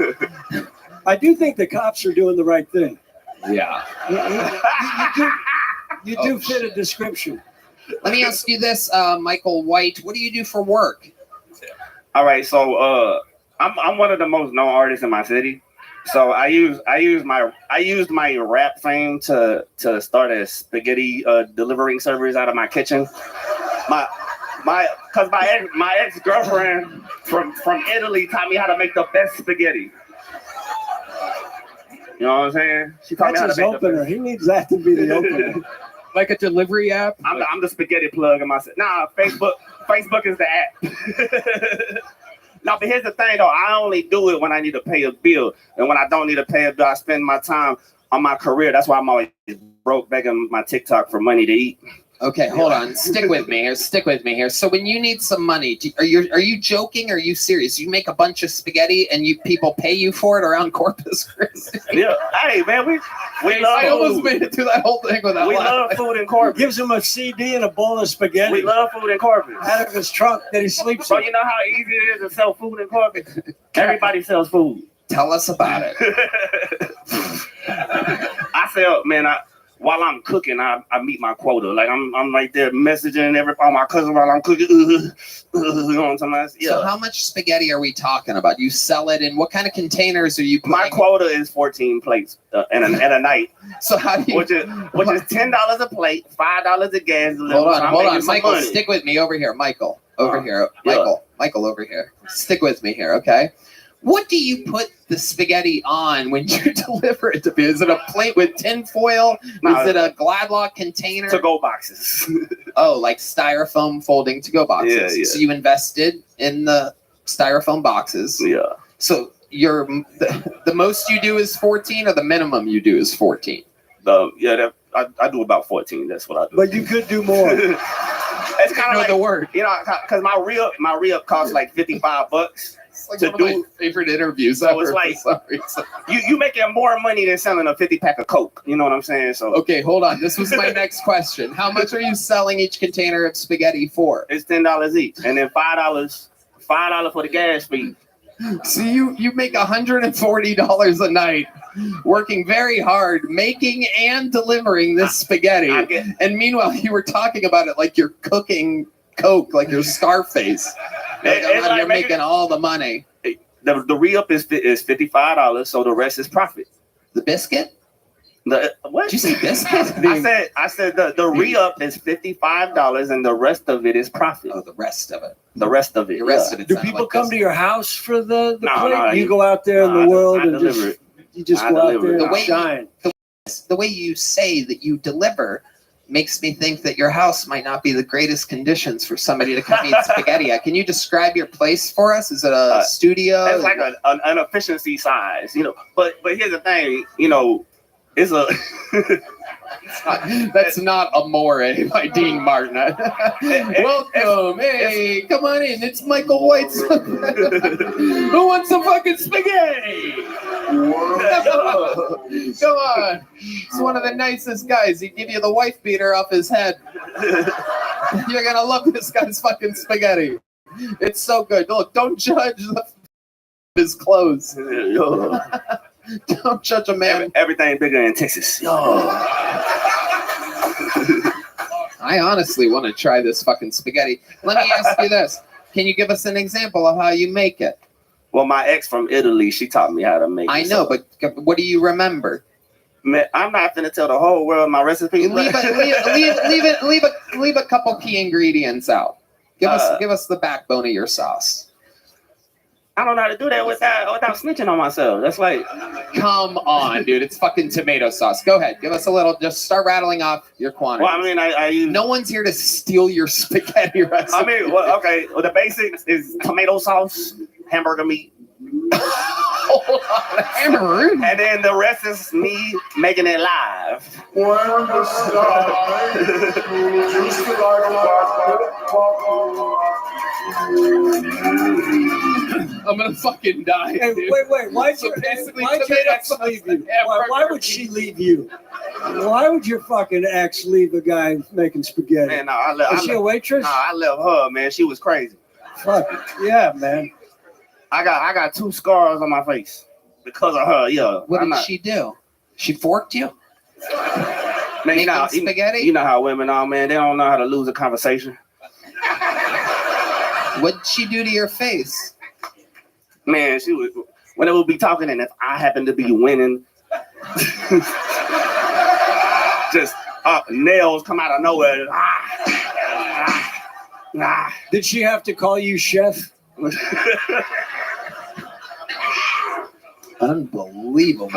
I do think the cops are doing the right thing. Yeah. You do fit a description. Let me ask you this, Michael White. What do you do for work? All right, so I'm one of the most known artists in my city. So I used my rap fame to start a spaghetti delivering service out of my kitchen. My ex-girlfriend from Italy taught me how to make the best spaghetti. You know what I'm saying? She taught me how to make opener. He needs that to be the opener. Like a delivery app? I'm the spaghetti plug in my set. Nah, Facebook is the app. No, but here's the thing though. I only do it when I need to pay a bill. And when I don't need to pay a bill, I spend my time on my career. That's why I'm always broke begging my TikTok for money to eat. Okay, hold on. Stick with me here. So when you need some money, are you joking or are you serious? You make a bunch of spaghetti and people pay you for it around Corpus Christi? Yeah. Hey, man, we love I almost made it through that whole thing without We love food in Corpus. Gives him a CD and a bowl of spaghetti. We love food in Corpus. Out of his trunk that he sleeps So in. you know how easy it is to sell food in Corpus? Everybody sells food. Tell us about it. I sell, man, while I'm cooking, I meet my quota. Like I'm right there messaging all my cousins while I'm cooking. You know what I'm talking about? Yeah. So how much spaghetti are we talking about? You sell it in what kind of containers are you putting? My quota is 14 plates in a night. So how do you? Which is $10 a plate, $5 a gas. Hold on, Michael. Stick with me over here, Michael. Over here, Michael. Over here. Stick with me here, okay? What do you put the spaghetti on when you deliver it to me? Is it a plate with tin foil? Is it a Gladlock container? To-go boxes. Oh, like styrofoam folding to-go boxes. Yeah. So you invested in the styrofoam boxes. Yeah. So the most you do is 14 or the minimum you do is 14? I do about 14. That's what I do. But you could do more. It's kind of like the word. You know, because my re-up costs like $55. It's like one of my favorite interviews. So it's like you making more money than selling a 50-pack of Coke. You know what I'm saying? So okay, hold on. This was my next question. How much are you selling each container of spaghetti for? It's $10 each, and then $5 for the gas fee. So you make $140 a night, working very hard, making and delivering this spaghetti. And meanwhile, you were talking about it like you're cooking coke like you're Scarface. Like, It's like you're making all the money. The re-up is $55, so the rest is profit. The biscuit? What? Did you say biscuit? I said the re-up is $55 and the rest of it is profit. Oh, the rest of it. The rest of it. The rest of it. Do sounded people like come this. to your house for the No, plate? no, You go out there in the world I and deliver just it. you just I go out deliver there it. and The way- shine. The way you say that you deliver makes me think that your house might not be the greatest conditions for somebody to come eat spaghetti at. Can you describe your place for us? Is it a studio? It's like an efficiency size, But here's the thing, it's a. That's not Amore by Dean Martin. Welcome. Hey, come on in. It's Michael White's. Who wants some fucking spaghetti? Come on. He's one of the nicest guys. He'd give you the wife beater off his head. You're going to love this guy's fucking spaghetti. It's so good. Look, don't judge his clothes. Don't judge a man. Everything bigger in Texas. I honestly want to try this fucking spaghetti. Let me ask you this. Can you give us an example of how you make it? Well, my ex from Italy, she taught me how to make it. I know, but what do you remember? Man, I'm not finna tell the whole world my recipe. Leave a couple key ingredients out. Give us the backbone of your sauce. I don't know how to do that without snitching on myself. That's like, come on, dude. It's fucking tomato sauce. Go ahead. Give us a little. Just start rattling off your quantity. Well, I mean, I use. No one's here to steal your spaghetti recipe. I mean, okay. Well, the basics is tomato sauce, hamburger meat. Hamburger. And then the rest is me making it live. When the sky used to I'm gonna fucking die. Hey, dude. wait. Why'd So your basically, ex leave you? Why would she leave you? Why would your fucking ex leave a guy making spaghetti? Man, no, Is she a waitress? No, I left her, man. She was crazy. Fuck yeah, man. I got 2 scars on my face because of her. Yeah. What did she do? She forked you? Man, Making spaghetti? You know how women are, man. They don't know how to lose a conversation. What'd she do to your face? Man, she would when it would be talking, and if I happen to be winning, just nails come out of nowhere. Did she have to call you chef? Unbelievable.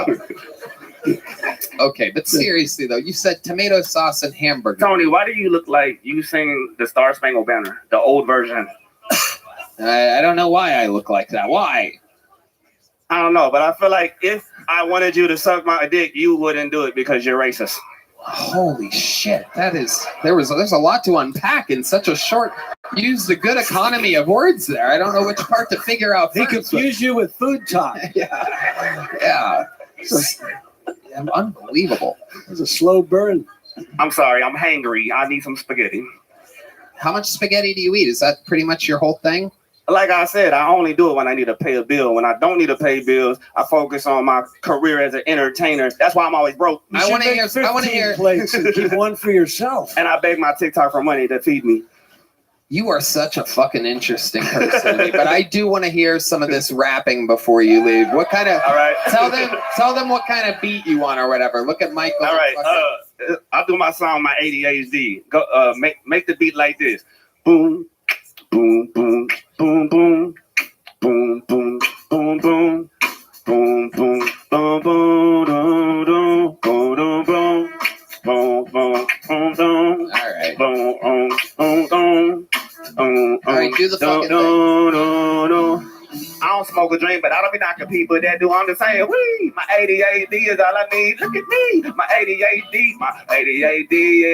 Okay, but seriously though, you said tomato sauce and hamburger. Tony, why do you look like you sing the Star Spangled Banner, the old version? I don't know why I look like that. Why? I don't know, but I feel like if I wanted you to suck my dick, you wouldn't do it because you're racist. Holy shit, there's a lot to unpack in such a short. Used a good economy of words there. I don't know which part to figure out. He first, confused you with food talk. Yeah. Unbelievable. It was a slow burn. I'm sorry, I'm hangry. I need some spaghetti. How much spaghetti do you eat? Is that pretty much your whole thing? Like I said, I only do it when I need to pay a bill. When I don't need to pay bills, I focus on my career as an entertainer. That's why I'm always broke. I want to hear plates and keep one for yourself. And I beg my TikTok for money to feed me. You are such a fucking interesting person, but I do want to hear some of this rapping before you leave. What kind of? All right. Tell them what kind of beat you want or whatever. Look at Michael. All right. I'll do my song, my ADHD. Go. Make the beat like this. Boom, boom, boom, boom, boom, boom, boom, boom, boom, boom, boom, boom, boom, boom, boom, boom, boom. Boom, boom, boom, boom. All right. Boom, boom, boom, boom. All right, do the fucking thing. I don't smoke or drink, but I don't be knocking people that do. I'm just saying, wee, my ADHD is all I need. Look at me, my ADHD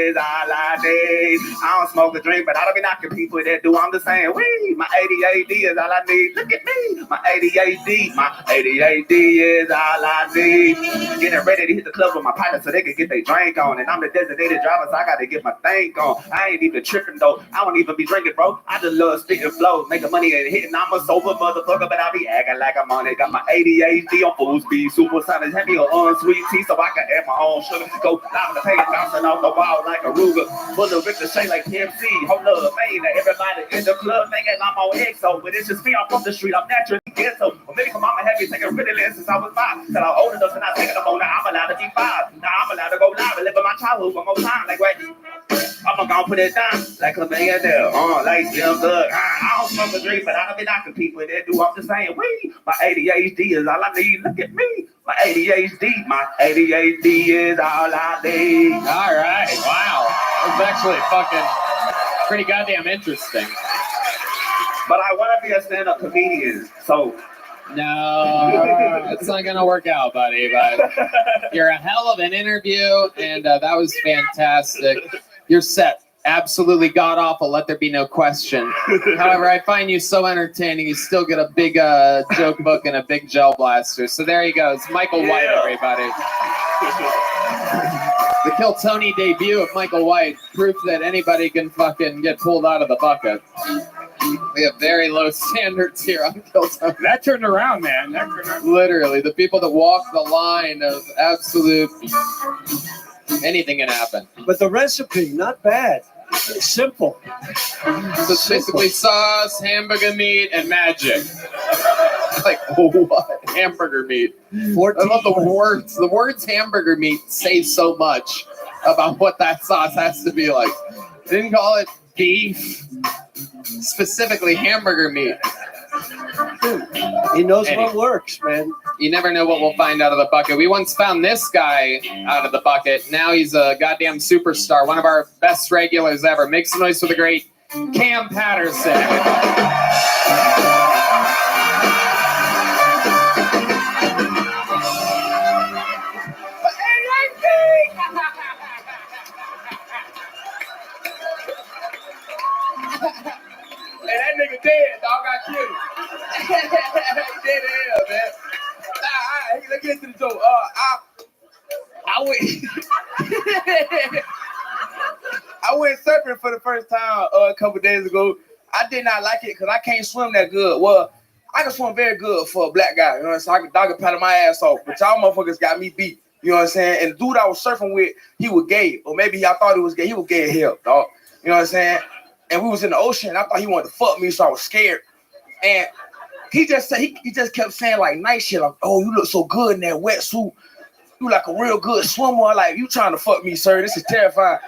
is all I need. I don't smoke or drink, but I don't be knocking people that do. I'm just saying, wee, my ADHD is all I need. Look at me, my ADHD is all I need. Getting ready to hit the club with my partner so they can get their drink on, and I'm the designated driver, so I got to get my thing on. I ain't even tripping though. I won't even be drinking, bro. I just love spitting flows, making money and hitting. I'm a sober motherfucker, but I be acting like I'm on it. Got my ADHD on full speed, supersonic, heavy on sweet tea, so I can add my own sugar. Go live in the pain, bouncing off the wall like a Ruger. Full of ricochet like PMC. Hold up, man, everybody in the club thinking I'm on EXO, but it's just me. I'm from the street. I'm naturally ghetto. Well, maybe my mama had me taking Ritalin since I was 5. Till I'm old enough to not take it up on. Now I'm allowed to be 5. Now I'm allowed to go live and live in my childhood one more time. Like, wait, I'm gonna put it down like a man there. Like Jim Thug. I don't smoke a drink, but I don't be knocking people that do. I'm just saying, my ADHD is all I need. Look at me. My ADHD is all I need. All right. Wow. That was actually fucking pretty goddamn interesting. But I want to be a stand-up comedian, so. No, it's not gonna work out, buddy. But you're a hell of an interview, and that was fantastic. Your set absolutely god awful. Let there be no question. However, I find you so entertaining. You still get a big joke book and a big gel blaster. So there you go. It's Michael White, everybody. The Kill Tony debut of Michael White, proof that anybody can fucking get pulled out of the bucket. We have very low standards here on Kill Tony. That turned around, man. That turned around. Literally, the people that walk the line of absolute anything can happen. But the recipe, not bad. It's simple. So it's basically sauce, hamburger meat, and magic. Like, what? Hamburger meat. 14 I love the words. The words hamburger meat say so much about what that sauce has to be like. They didn't call it beef. Specifically hamburger meat. He knows Anyway. what works, man. You never know what we'll find out of the bucket. We once found this guy out of the bucket. Now he's a goddamn superstar. One of our best regulars ever. Make some noise for the great Cam Patterson. Hey, that nigga dead, dog. I killed him. Dead as hell, man. Nah, let's get to the joke. I went. I went surfing for the first time a couple days ago. I did not like it because I can't swim that good. Well, I can swim very good for a black guy. You know what I'm saying? I can dog a paddle my ass off, but y'all motherfuckers got me beat. You know what I'm saying? And the dude I was surfing with, he was gay, or maybe I thought he was gay. He was gay as hell, dog. You know what I'm saying? And we was in the ocean. I thought he wanted to fuck me, so I was scared. And he just said he just kept saying like nice shit, like, "Oh, you look so good in that wetsuit. You like a real good swimmer. I'm like, you trying to fuck me, sir? This is terrifying."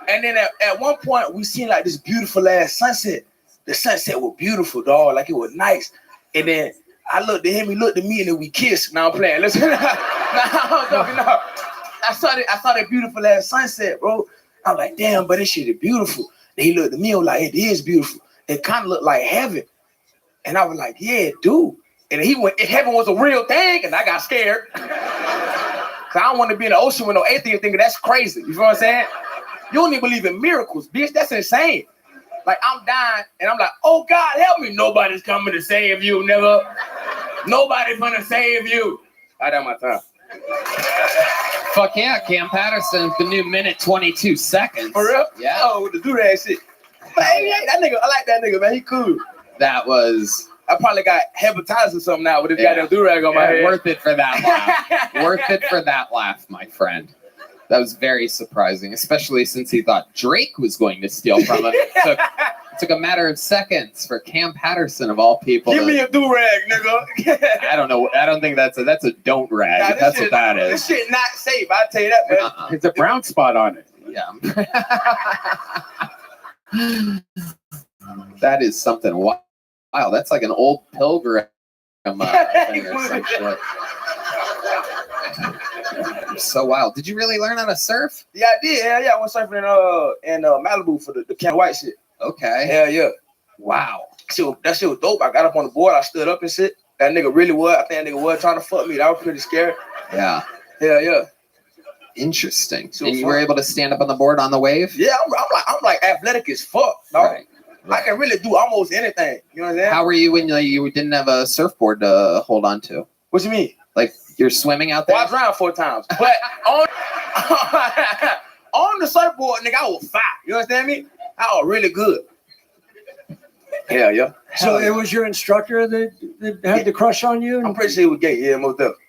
And then at one point, we seen like this beautiful ass sunset. The sunset was beautiful, dog. Like it was nice. And then I looked at him, he looked at me, and then we kissed. Now I'm playing. Listen, no. I saw that beautiful ass sunset, bro. I'm like, damn, but this shit is beautiful. And he looked at me, and was like, it is beautiful. It kind of looked like heaven. And I was like, yeah, dude. And he went, if heaven was a real thing, and I got scared. Cause I don't want to be in the ocean with no atheist thinking that's crazy. You know what I'm saying? You don't even believe in miracles, bitch. That's insane. Like I'm dying, and I'm like, oh God, help me. Nobody's coming to save you, nigga. Nobody's gonna save you. I done my time. Fuck yeah, Cam Patterson, the new minute 22 seconds. For real? Yeah. Oh, with the do-rag shit. But hey, that nigga, I like that nigga, man. He cool. That was I probably got hepatitis or something now with this goddamn do-rag on my head. worth it for that laugh. Worth it for that laugh, my friend. That was very surprising, especially since he thought Drake was going to steal from him. It took a matter of seconds for Cam Patterson, of all people. Give me a do-rag, nigga. I don't know. I don't think that's a don't rag. Nah, That's what that is. This shit not safe. I'll tell you that, man. It's a brown spot on it. Yeah. That is something wild. Wow, that's like an old pilgrim thing or some shit. So wild. Did you really learn how to surf? Yeah, I did. Hell yeah, I went surfing in Malibu for the Ken White shit. Okay. Hell yeah. Wow. That shit was dope. I got up on the board. I stood up and shit. That nigga really was. I think that nigga was trying to fuck me. That was pretty scary. Yeah. Hell yeah. Interesting. So and you fun. were able to stand up on the board on the wave? Yeah, I'm like athletic as fuck, dog. Right. I can really do almost anything. You know what I'm saying? How were you when you didn't have a surfboard to hold on to? What you mean? Like you're swimming out there? Well, I drowned 4 times. But on on the surfboard, nigga, I was fine. You understand me? I was really good. Hell yeah. So it was your instructor that had the crush on you? I'm pretty sure he was gay. Yeah, most definitely.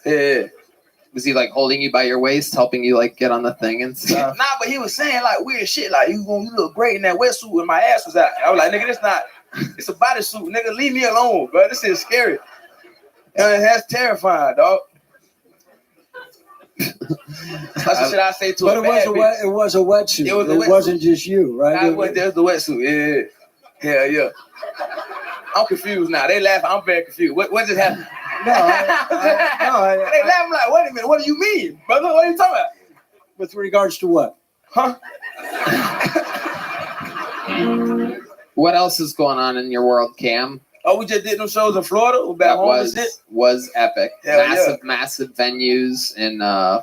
Yeah. Was he like holding you by your waist, helping you like get on the thing and stuff? Nah, but he was saying like weird shit, like you look great in that wetsuit when my ass was out. I was like, nigga, it's a bodysuit, nigga. Leave me alone, bro. This is scary. That's terrifying, dog. That's the shit I say to but a it bad was it was a wetsuit. It was a It wetsuit. wasn't just you, right? Nah, there's the wetsuit. Yeah. Hell yeah. I'm confused now. They laughing. I'm very confused. What just happened? No, I- They laughing like, wait a minute. What do you mean, brother? What are you talking about? with regards to what? Huh? What else is going on in your world, Cam? Oh, we just did them shows in Florida. We're back That home and shit. was epic. Hell Massive venues in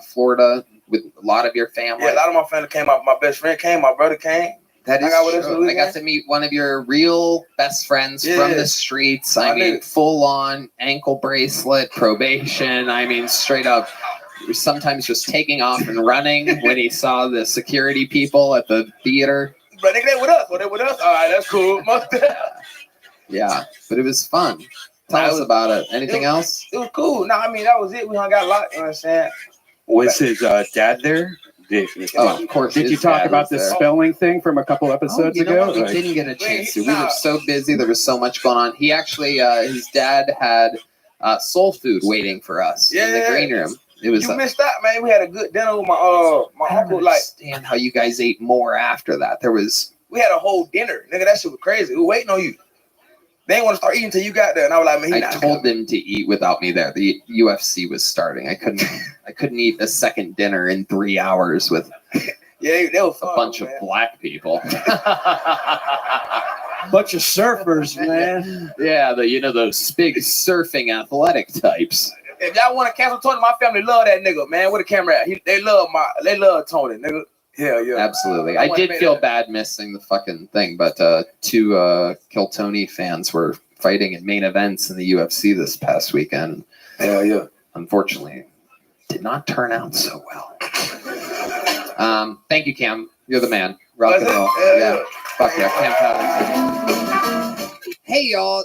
Florida with a lot of your family. Yeah, a lot of my family came out. My best friend came. My brother came. That is I got with us true. in I Louisiana. got to meet one of your real best friends Yeah. from the streets. I My mean, nigga. full on ankle bracelet, probation. I mean, straight up. He was sometimes just taking off and running when he saw the security people at the theater. But they with us. They with us. All right, that's cool. Yeah, but it was fun. Tell Nah, it us was- about it. Anything else? It was cool. No, I mean that was it. We hung out a lot. You know what I'm saying? Was his dad there? Oh, of course. Did you his talk dad about was the there. spelling thing from a couple episodes you know ago? what? We Like- didn't get a chance to. We were so busy. There was so much going on. He actually, his dad had soul food waiting for us in the Yeah. green room. It was. You missed out, man. We had a good dinner with my I don't uncle. Like understand how you guys ate more after that. There was. we had a whole dinner, nigga. That shit was crazy. We were waiting on you. They didn't want to start eating until you got there, and I was like, man, he I not told coming. them to eat without me there. The UFC was starting. I couldn't eat a second dinner in 3 hours with Yeah, they were a fun, bunch man. of black people. Bunch of surfers, man. Yeah, those big surfing athletic types. If y'all want to cancel Tony, my family love that nigga, man. Where the camera at? They love Tony, nigga. Hell yeah. Absolutely. I I wanna did make feel that. bad missing the fucking thing, but two Kill Tony fans were fighting in main events in the UFC this past weekend. Hell yeah. Unfortunately, did not turn out so well. Thank you, Cam. You're the man. Rock and roll. Hell Yeah. Fuck yeah. Cam Patterson. Hey, y'all.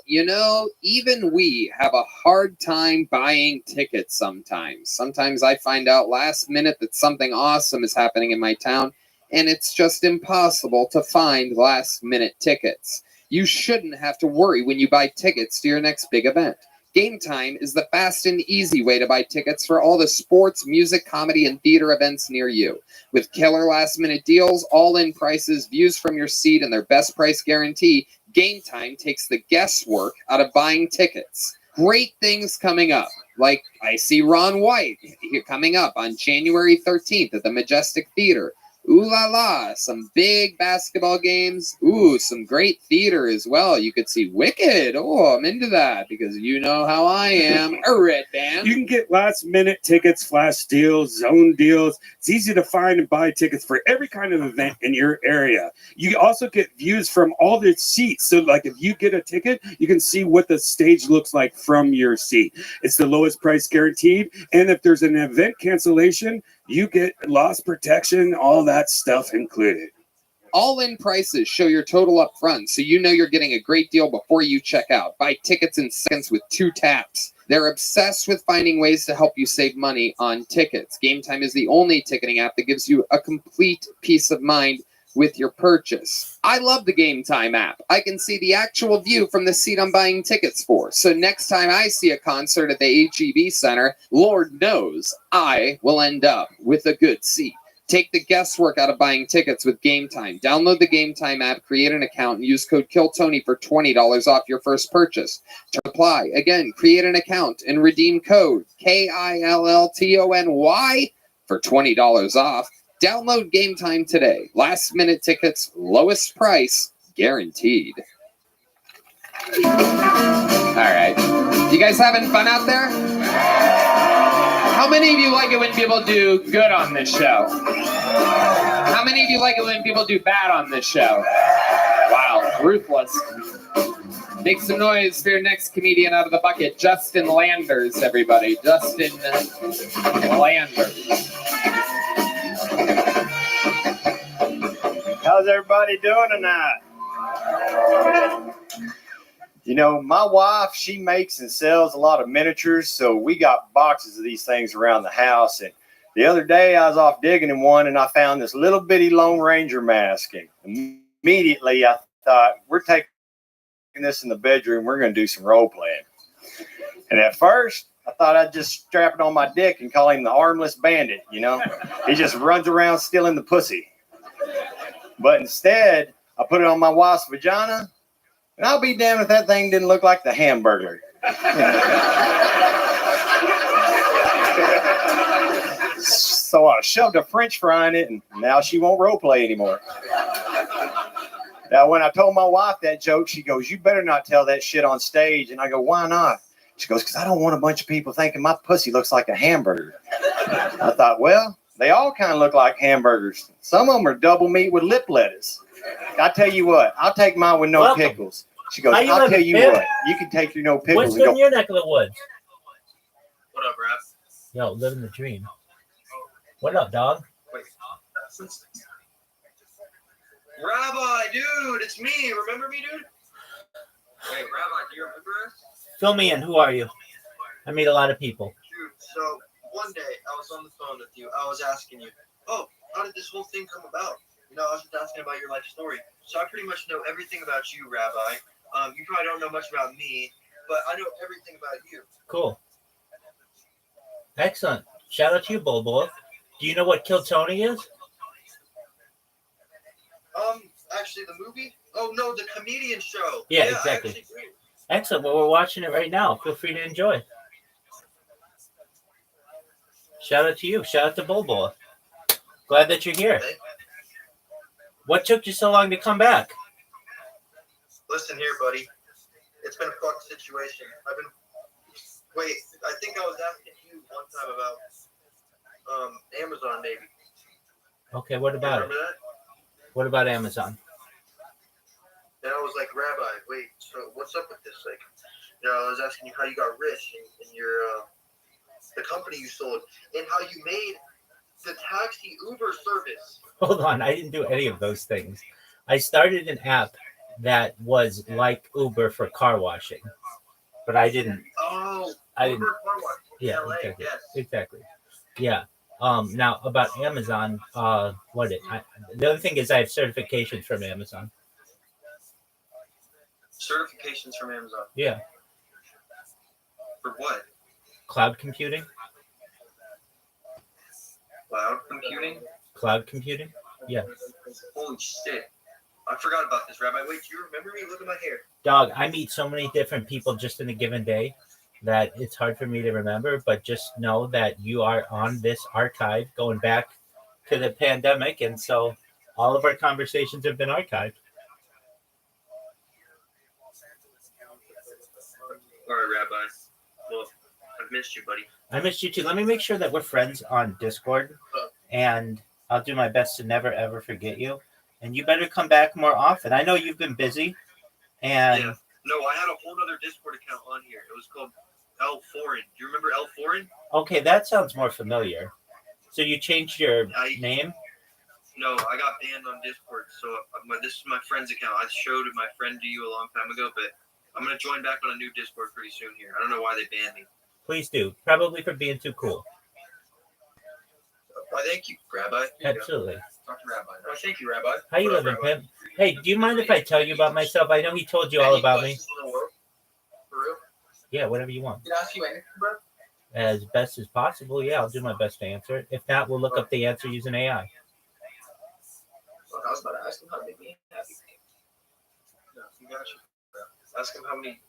Even we have a hard time buying tickets sometimes. Sometimes I find out last minute that something awesome is happening in my town, and it's just impossible to find last minute tickets. You shouldn't have to worry when you buy tickets to your next big event. Game Time is the fast and easy way to buy tickets for all the sports, music, comedy, and theater events near you. With killer last-minute deals, all-in prices, views from your seat, and their best price guarantee, Game Time takes the guesswork out of buying tickets. Great things coming up. Like, I see Ron White here coming up on January 13th at the Majestic Theater. Ooh la la, some big basketball games. Ooh, some great theater as well. You could see Wicked. Oh, I'm into that because you know how I am. A Red Band. You can get last minute tickets, flash deals, zone deals. It's easy to find and buy tickets for every kind of event in your area. You also get views from all the seats. So like if you get a ticket, you can see what the stage looks like from your seat. It's the lowest price guaranteed. And if there's an event cancellation, you get loss protection, all that stuff included. All-in prices show your total up front, so you know you're getting a great deal before you check out. Buy tickets in seconds with 2 taps. They're obsessed with finding ways to help you save money on tickets. Game Time is the only ticketing app that gives you a complete peace of mind with your purchase. I love the Game Time app. I can see the actual view from the seat I'm buying tickets for. So next time I see a concert at the HEB Center, Lord knows I will end up with a good seat. Take the guesswork out of buying tickets with Game Time. Download the Game Time app, create an account, and use code KILLTONY for $20 off your first purchase. To apply, again, create an account and redeem code KILLTONY for $20 off. Download Game Time today. Last minute tickets, lowest price, guaranteed. All right. You guys having fun out there? How many of you like it when people do good on this show? How many of you like it when people do bad on this show? Wow, ruthless. Make some noise for your next comedian out of the bucket, Justin Landers, everybody. Justin Landers. How's everybody doing tonight? You know, my wife, she makes and sells a lot of miniatures, so we got boxes of these things around the house. And the other day I was off digging in one and I found this little bitty Lone Ranger mask. And immediately I thought, we're taking this in the bedroom. We're going to do some role playing. And at first, I thought I'd just strap it on my dick and call him the armless bandit, you know? He just runs around stealing the pussy. But instead, I put it on my wife's vagina, and I'll be damned if that thing didn't look like the Hamburglar. So I shoved a French fry in it, and now she won't role play anymore. Now, when I told my wife that joke, she goes, "You better not tell that shit on stage." And I go, "Why not?" She goes, "Because I don't want a bunch of people thinking my pussy looks like a hamburger." I thought, well, they all kind of look like hamburgers. Some of them are double meat with lip lettuce. I tell you what, I'll take mine with no pickles. She goes, "I'll tell you what, you can take your no pickles." What's good in your neck of the woods? What up, Rap? Yo, living the dream. What up, dog? Wait. Rabbi, dude, it's me. Remember me, dude? Hey, Rabbi, do you remember us? Fill me in. Who are you? I meet a lot of people. Dude, so one day I was on the phone with you. I was asking you, oh, how did this whole thing come about? You know, I was just asking about your life story. So I pretty much know everything about you, Rabbi. You probably don't know much about me, but I know everything about you. Cool. Excellent. Shout out to you, Bulbul. Do you know what Kill Tony is? Actually, the movie? Oh, no, the comedian show. Yeah, exactly. Excellent. Well, we're watching it right now. Feel free to enjoy. Shout out to you. Shout out to Bulbul. Glad that you're here. What took you so long to come back? Listen here, buddy. It's been a fucked situation. Wait, I think I was asking you one time about Amazon, maybe. Okay, what about it? Remember that? What about Amazon? And I was like, Rabbi, wait, so what's up with this? Like, you know, I was asking you how you got rich in your, the company you sold, and how you made the taxi Uber service. Hold on, I didn't do any of those things. I started an app that was like Uber for car washing, but I didn't. Oh, I Uber didn't. car wash. Yeah, LA, exactly. yes. Exactly. Yeah. Now about Amazon, the other thing is I have certifications from Amazon. Certifications from Amazon. Yeah. For what? Cloud computing. Cloud computing? Cloud computing. Yeah. Holy shit. I forgot about this, Rabbi. Wait, do you remember me? Look at my hair. Dog, I meet so many different people just in a given day that it's hard for me to remember, but just know that you are on this archive going back to the pandemic, and so all of our conversations have been archived. All right, Rabbi. Well, I've missed you, buddy. I missed you too. Let me make sure that we're friends on Discord, and I'll do my best to never ever forget you. And you better come back more often. I know you've been busy, and Yeah. No, I had a whole other Discord account on here. It was called L Foreign. Do you remember L Foreign? okay, that sounds more familiar. So you changed your name? No, I got banned on Discord. So this is my friend's account. I showed my friend to you a long time ago, but I'm going to join back on a new Discord pretty soon here. I don't know why they banned me. Please do. Probably for being too cool. Why, thank you, Rabbi. Here you Absolutely. go. Talk to Rabbi. Why, thank you, Rabbi. How you What up, living, Rabbi? Pimp? Hey, do you mind if I tell you about myself? I know he told you all Any about me. questions in the world? For real? Yeah, whatever you want. Can I ask you anything, bro? As best as possible, yeah, I'll do my best to answer it. If not, we'll look up the answer using AI. Look, I was about to ask him how to make me happy. No, you got you. Bro. Ask him how many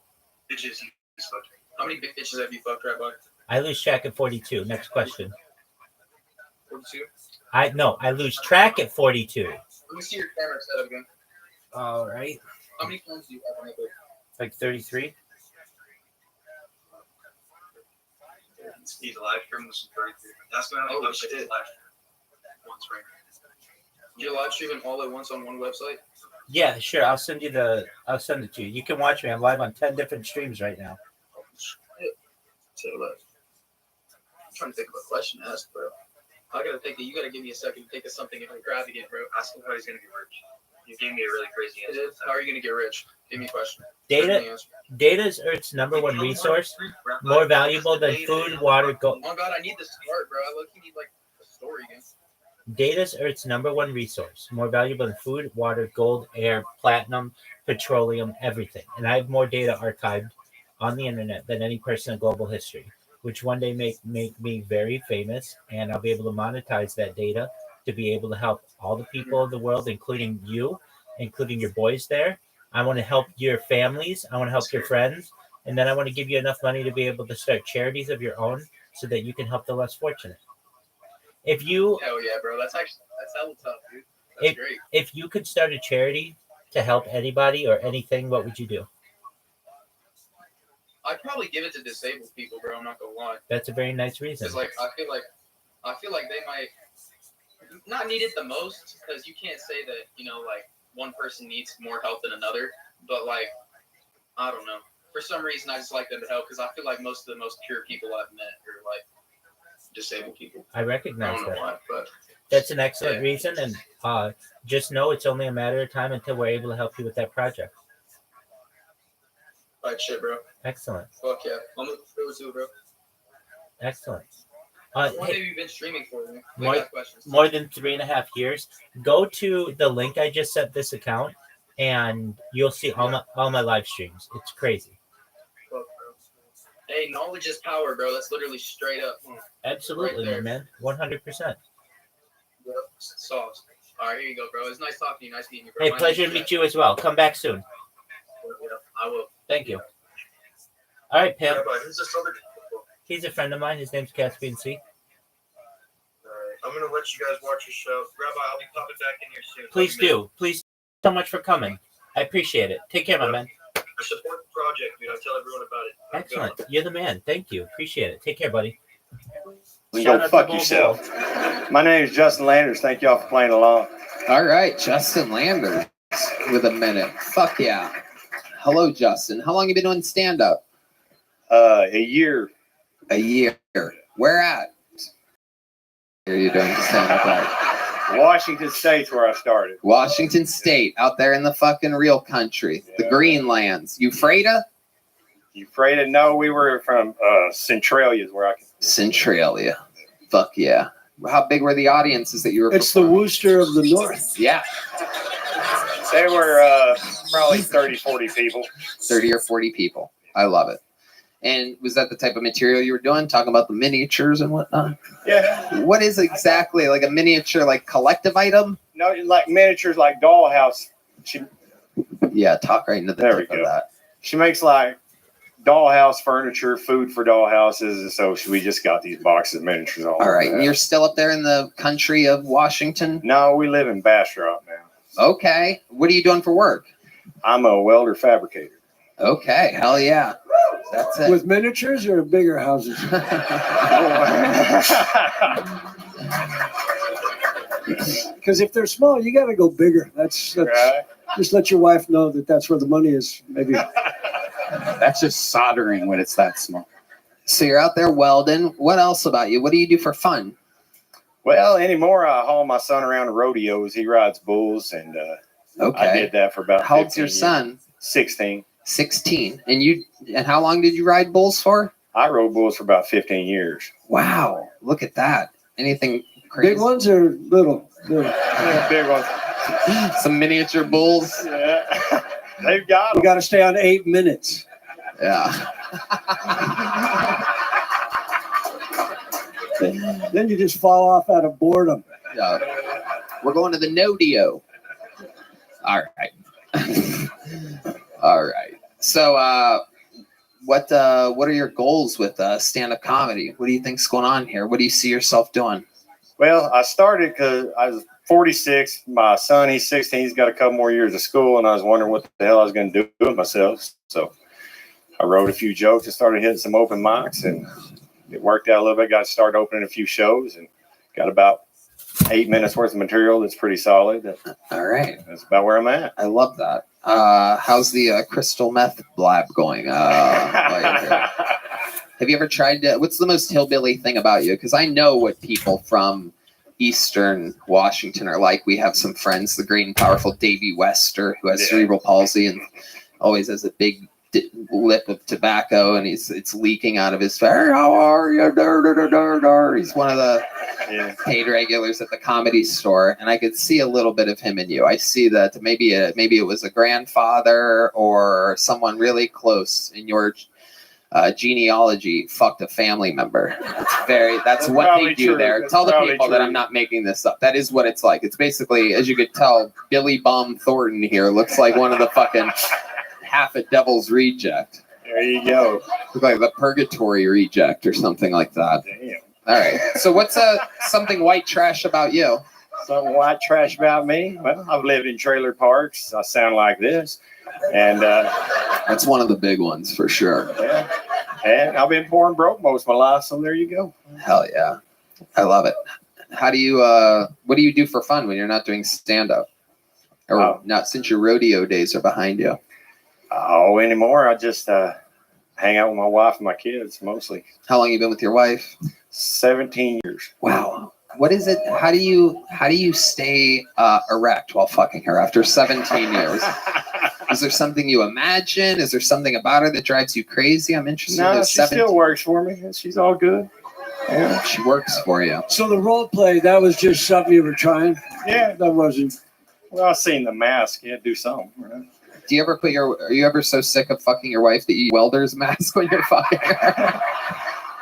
bitches he's fucked. How many bitches have you fucked, Rabbi? I lose track at 42. Next question. 42? I lose track at 42. Let me see your camera setup again. All right. How many phones do you have on it? Like 33. He's a live stream with some 33. Ask him how many websites he's live stream once, right? You're live streaming all at once on one website? Yeah, sure. I'll send it to you. You can watch me. I'm live on 10 different streams right now. So look, I'm trying to think of a question to ask, bro. I gotta think that you gotta give me a second to think of something if I'm grabbing it, bro. Ask him how he's gonna get rich. You gave me a really crazy It answer. is. How are you gonna get rich? Give me a question. Data is Earth's number one resource, more valuable than food, water, gold. Oh God, I need the start, bro. I look, you need like a story again. Data is Earth's number one resource, more valuable than food, water, gold, air, platinum, petroleum, everything. And I have more data archived on the internet than any person in global history, which one day make me very famous, and I'll be able to monetize that data to be able to help all the people of the world, including you, including your boys there. I want to help your families. I want to help your friends. And then I want to give you enough money to be able to start charities of your own so that you can help the less fortunate. If you Hell yeah, bro. That's hella tough, dude. That's great. if you could start a charity to help anybody or anything, what would you do? I'd probably give it to disabled people, bro. I'm not gonna lie. That's a very nice reason. Because like I feel like they might not need it the most, because you can't say that, you know, like one person needs more help than another. But like, I don't know. For some reason, I just like them to help, because I feel like most of the most pure people I've met are like disabled people. I recognize I don't know that. why, but That's an excellent reason, and just know it's only a matter of time until we're able to help you with that project. alright, shit, bro. Excellent. Fuck yeah. I'm looking forward to it, bro. Excellent. What Hey, have you been streaming for? Man? I more, got questions. more than 3.5 years. Go to the link I just sent this account, and you'll see all my live streams. It's crazy. Fuck, bro. Hey, knowledge is power, bro. That's literally straight up. Absolutely, Right my there. man. 100%. Yep. Sauce. All right, here you go, bro. It's nice talking to you. Nice meeting you, bro. Hey, My pleasure name's to Jack. meet you as well. Come back soon. Yeah, I will. Thank you. All right, Pam. Rabbi, who's this other guy? He's a friend of mine. His name's Caspian C. Alright, I'm gonna let you guys watch your show. Rabbi, I'll be popping back in here soon. Please do. Please so much for coming. I appreciate it. Take care, my man. I support the project, dude. I tell everyone about it. Have a good one. Excellent. You're the man. Thank you. Appreciate it. Take care, buddy. You Shout go out fuck to Bull yourself. My name is Justin Landers. Thank y'all for playing along. All right, Justin Landers with a minute. Fuck yeah. Hello, Justin. How long you been doing stand up? A year. A year. Where at? Where are you doing stand up at? Washington State's where I started. Washington State, out there in the fucking real country, the Greenlands. Euphrates? Euphrates? No, we were from Centralia is where I can. Centralia. Fuck yeah. How big were the audiences that you were It's the Worcester of the North. Yeah. They were probably 30, 40 people. 30 or 40 people. I love it. And was that the type of material you were doing? Talking about the miniatures and whatnot? Yeah. What is exactly like a miniature, like collective item? No, like miniatures, like dollhouse. Yeah, talk right into the There tip we of go. that. She makes like dollhouse furniture, food for dollhouses, and so we just got these boxes of miniatures all. All right. over And that. you're still up there in the country of Washington? No, we live in Bastrop now. Okay. What are you doing for work? I'm a welder fabricator. Okay. Hell yeah. That's it. With miniatures or bigger houses? Because if they're small, you got to go bigger. That's Right. just let your wife know that that's where the money is. Maybe. That's just soldering when it's that small. So you're out there welding. What else about you? What do you do for fun? Well, anymore, I haul my son around the rodeos. He rides bulls, and Okay. I did that for about. How old's your 15 son? years. 16. 16. And how long did you ride bulls for? I rode bulls for about 15 years. Wow. Look at that. Anything crazy? Big ones or little? Yeah, big ones. Some miniature bulls. Yeah. They've got You got to stay on 8 minutes. Yeah. Then you just fall off out of boredom. Yeah. We're going to the Nodio. All right. All right. So, what are your goals with stand-up comedy? What do you think's going on here? What do you see yourself doing? Well, I started because I was 46. My son, he's 16. He's got a couple more years of school, and I was wondering what the hell I was going to do with myself. So I wrote a few jokes and started hitting some open mics, and it worked out a little bit. Got started opening a few shows and got about 8 minutes worth of material that's pretty solid. All right. That's about where I'm at. I love that. How's the crystal meth lab going? While you're here? Have you ever tried to, what's the most hillbilly thing about you? Because I know what people from Eastern Washington are like. We have some friends, the great and powerful Davey Wester, who has cerebral palsy and always has a big lip of tobacco, and it's leaking out of his face. Hey, how are you? He's one of the paid regulars at the Comedy Store, and I could see a little bit of him in you. I see that maybe it was a grandfather or someone really close in your genealogy fucked a family member. That's what they do true. there. That's Tell the probably people that true. I'm not making this up. That is what it's like. It's basically, as you could tell, Billy Bum Thornton here looks like one of the fucking half a Devil's Reject. There you go. Look like the Purgatory Reject or something like that. Damn. All right. So what's something white trash about you? Something white trash about me? Well, I've lived in trailer parks. I sound like this. And that's one of the big ones for sure. Yeah. And I've been poor and broke most of my life, so there you go. Hell yeah. I love it. How do you what do you do for fun when you're not doing stand-up? Or not, since your rodeo days are behind you? Oh, anymore. I just hang out with my wife and my kids mostly. How long you been with your wife? 17 years. Wow. What is it? How do you stay erect while fucking her after 17 years? Is there something you imagine? Is there something about her that drives you crazy? I'm interested. No, she still works for me. She's all good. Yeah, she works for you. So the role play, that was just something you were trying? Yeah. That wasn't. Well, I seen The Mask. Yeah, do something. Right? Do you ever are you ever so sick of fucking your wife that you welder's mask when you're fucking her?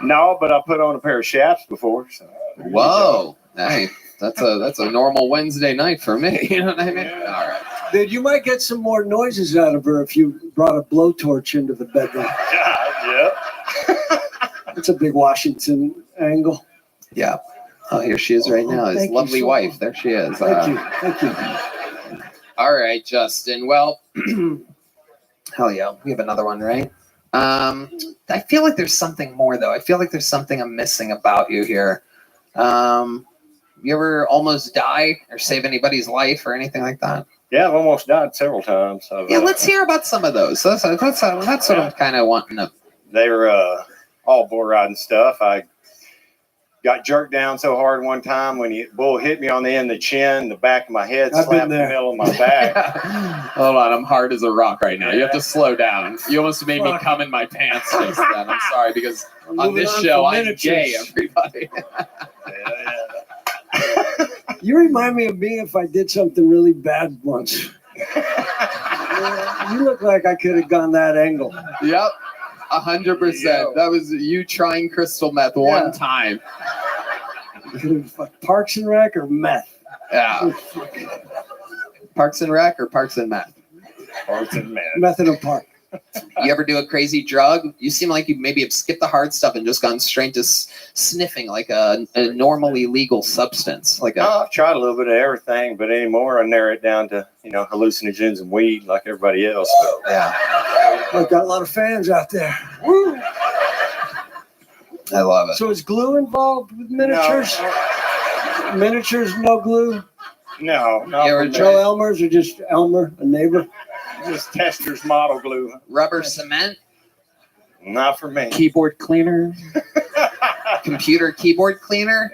No, but I put on a pair of chaps before. So. Whoa. Hey, that's a normal Wednesday night for me. You know what I mean? All right. Dude, you might get some more noises out of her if you brought a blowtorch into the bedroom. Yeah. That's a big Washington angle. Yeah. Oh, here she is right now. His Thank you lovely so wife. much. There she is. Thank you. All right, Justin. Well, hell yeah. We have another one, right? I feel like there's something more, though. I feel like there's something I'm missing about you here. You ever almost die or save anybody's life or anything like that? Yeah, I've almost died several times. Yeah, let's hear about some of those. That's what I'm kind of wanting to. They were all bull riding stuff. I got jerked down so hard one time when the bull hit me on the end of the chin, the back of my head I've slapped been the there. middle of my back. Hold on, I'm hard as a rock right now. You have to slow down. You almost made me come in my pants just then. I'm sorry because on this show I'm gay, everybody. You remind me of me if I did something really bad once. You look like I could have gone that angle. Yep, 100%. That was you trying crystal meth one time. Could have Parks and Rec or meth. Yeah. Parks and Rec or Parks and Meth? Parks and Meth. Meth in a park. You ever do a crazy drug? You seem like you maybe have skipped the hard stuff and just gone straight to sniffing like a normally legal substance. Like I've tried a little bit of everything, but anymore I narrow it down to hallucinogens and weed like everybody else. But, yeah, I've got a lot of fans out there. Woo. I love it. So is glue involved with miniatures? Miniatures, no glue? No. Joe Elmer's or just Elmer, a neighbor? Just Tester's model glue. Rubber cement? Not for me. Keyboard cleaner? Computer keyboard cleaner?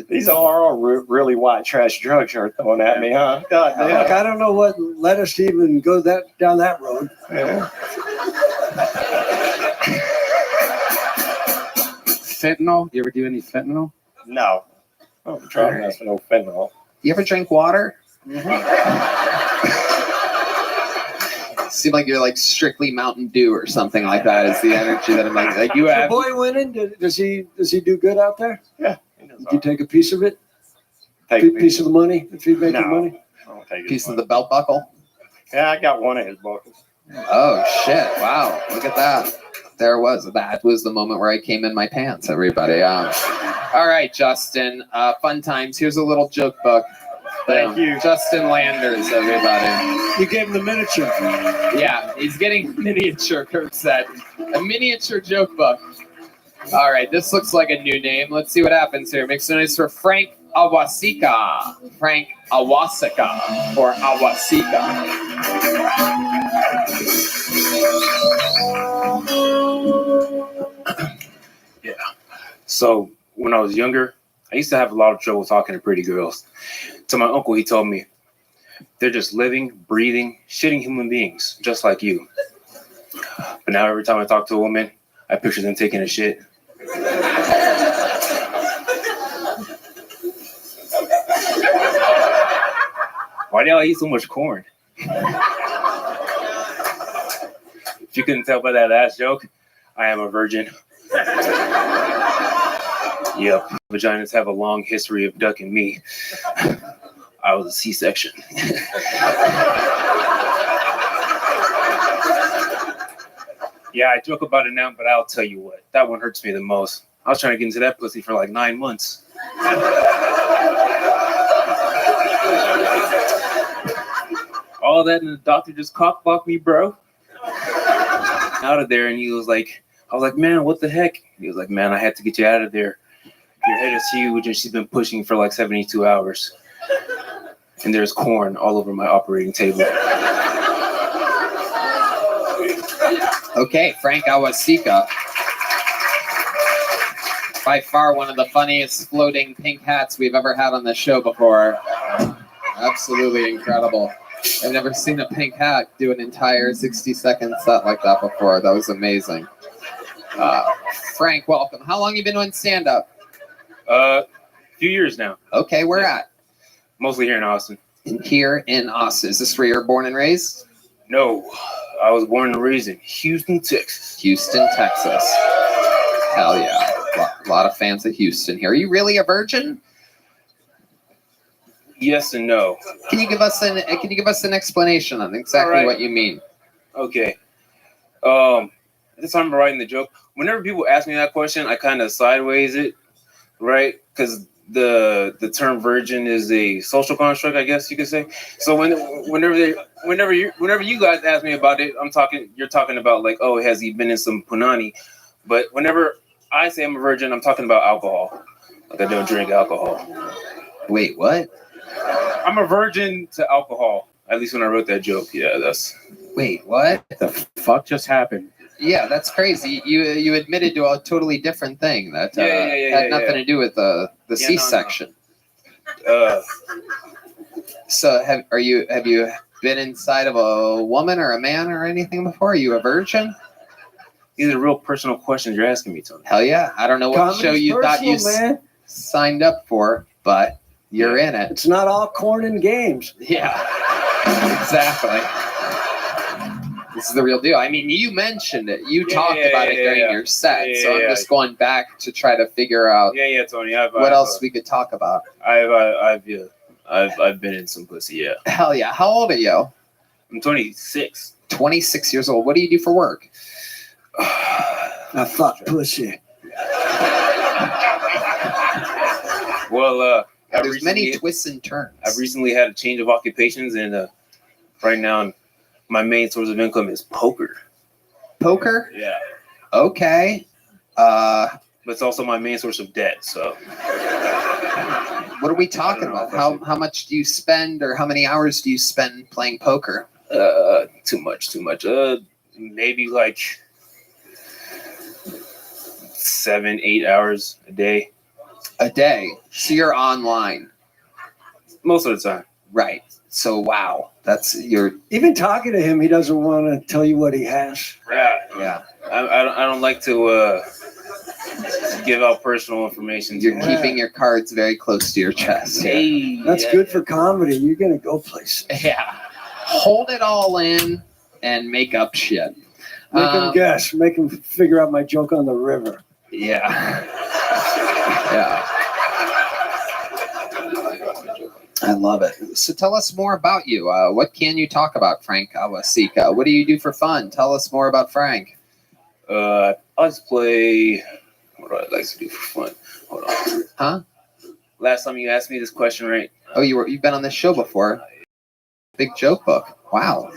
These are all really white trash drugs you're throwing at me, huh? God damn. Look, I don't know what led us to even go down that road. Yeah. Fentanyl? You ever do any fentanyl? No. I'm trying to no fentanyl. You ever drink water? Seem like you're like strictly Mountain Dew or something like that is the energy that I'm like you have. The boy winning, does he do good out there? Yeah. Did you take a piece of it? Take a piece of the money if he's making money? I don't take Piece of the belt buckle? Yeah, I got one of his buckles. Oh shit! Wow, look at that. There it was. That was the moment where I came in my pants, everybody. All right, Justin. Fun times. Here's a little joke book. Thank you. Justin Landers, everybody. You gave him the miniature. Yeah, he's getting miniature, Kirk said. A miniature joke book. All right, this looks like a new name. Let's see what happens here. Make some noise for Frank Awasika. Frank Awasika or Awasika. Yeah. So when I was younger, I used to have a lot of trouble talking to pretty girls. To my uncle, he told me, they're just living, breathing, shitting human beings, just like you. But now every time I talk to a woman, I picture them taking a shit. Why do y'all eat so much corn? If you couldn't tell by that last joke, I am a virgin. Yep, vaginas have a long history of ducking me. I was a C-section. Yeah, I joke about it now, but I'll tell you what, that one hurts me the most. I was trying to get into that pussy for like 9 months. All that, and the doctor just cock-blocked me, bro. Out of there, and he was like, I was like, man, what the heck? He was like, man, I had to get you out of there. Your head is huge, and she's been pushing for like 72 hours. And there's corn all over my operating table. Okay, Frank Awasika. By far one of the funniest floating pink hats we've ever had on the show before. Absolutely incredible. I've never seen a pink hat do an entire 60-second set like that before. That was amazing. Frank, welcome. How long have you been doing stand-up? A few years now. Okay, where at? Mostly here in Austin. Here in Austin. Is this where you're born and raised? No, I was born and raised in Houston, Texas. Houston, Texas. Hell yeah. A lot of fans of Houston here. Are you really a virgin? Yes and no. Can you give us an explanation on exactly what you mean? Okay. This time I'm writing the joke. Whenever people ask me that question, I kind of sideways it, right? Because the term virgin is a social construct, I guess you could say. So whenever you guys ask me about it, you're talking about like, oh, has he been in some punani? But whenever I say I'm a virgin, I'm talking about alcohol. Like I don't drink alcohol. Wait, what? I'm a virgin to alcohol. At least when I wrote that joke. Yeah, that's. Wait, what? The fuck just happened? Yeah, that's crazy. You admitted to a totally different thing that had nothing to do with the C-section. No. So have you been inside of a woman or a man or anything before? Are you a virgin? These are real personal questions you're asking me, Tony. Hell yeah. I don't know what show you thought you signed up for, but you're in it. It's not all corn and games. Yeah, exactly. This is the real deal. I mean, you mentioned it. You talked about it during your set. So I'm just going back to try to figure out Tony. what else we could talk about. I've been in some pussy, yeah. Hell yeah. How old are you? I'm 26. 26 years old. What do you do for work? I fuck pussy. Well, there's many twists and turns. I've recently had a change of occupations, and right now my main source of income is poker. Poker? Yeah. Okay. But it's also my main source of debt. So. What are we talking about? How much do you spend, or how many hours do you spend playing poker? Too much. Maybe like 7-8 hours a day. A day. So you're online. Most of the time. Right. So wow, even talking to him, he doesn't want to tell you what he has. Yeah. I don't like to give out personal information. You're keeping your cards very close to your chest. Hey, that's good for comedy. You're gonna go places. Yeah. Hold it all in and make up shit. Make him guess. Make him figure out my joke on the river. Yeah. Yeah. I love it. So tell us more about you. What can you talk about, Frank Awasika? What do you do for fun? Tell us more about Frank. I just play. What do I like to do for fun? Hold on. Huh? Last time you asked me this question, right? Oh, you've been on this show before. Big Joke Book. Wow.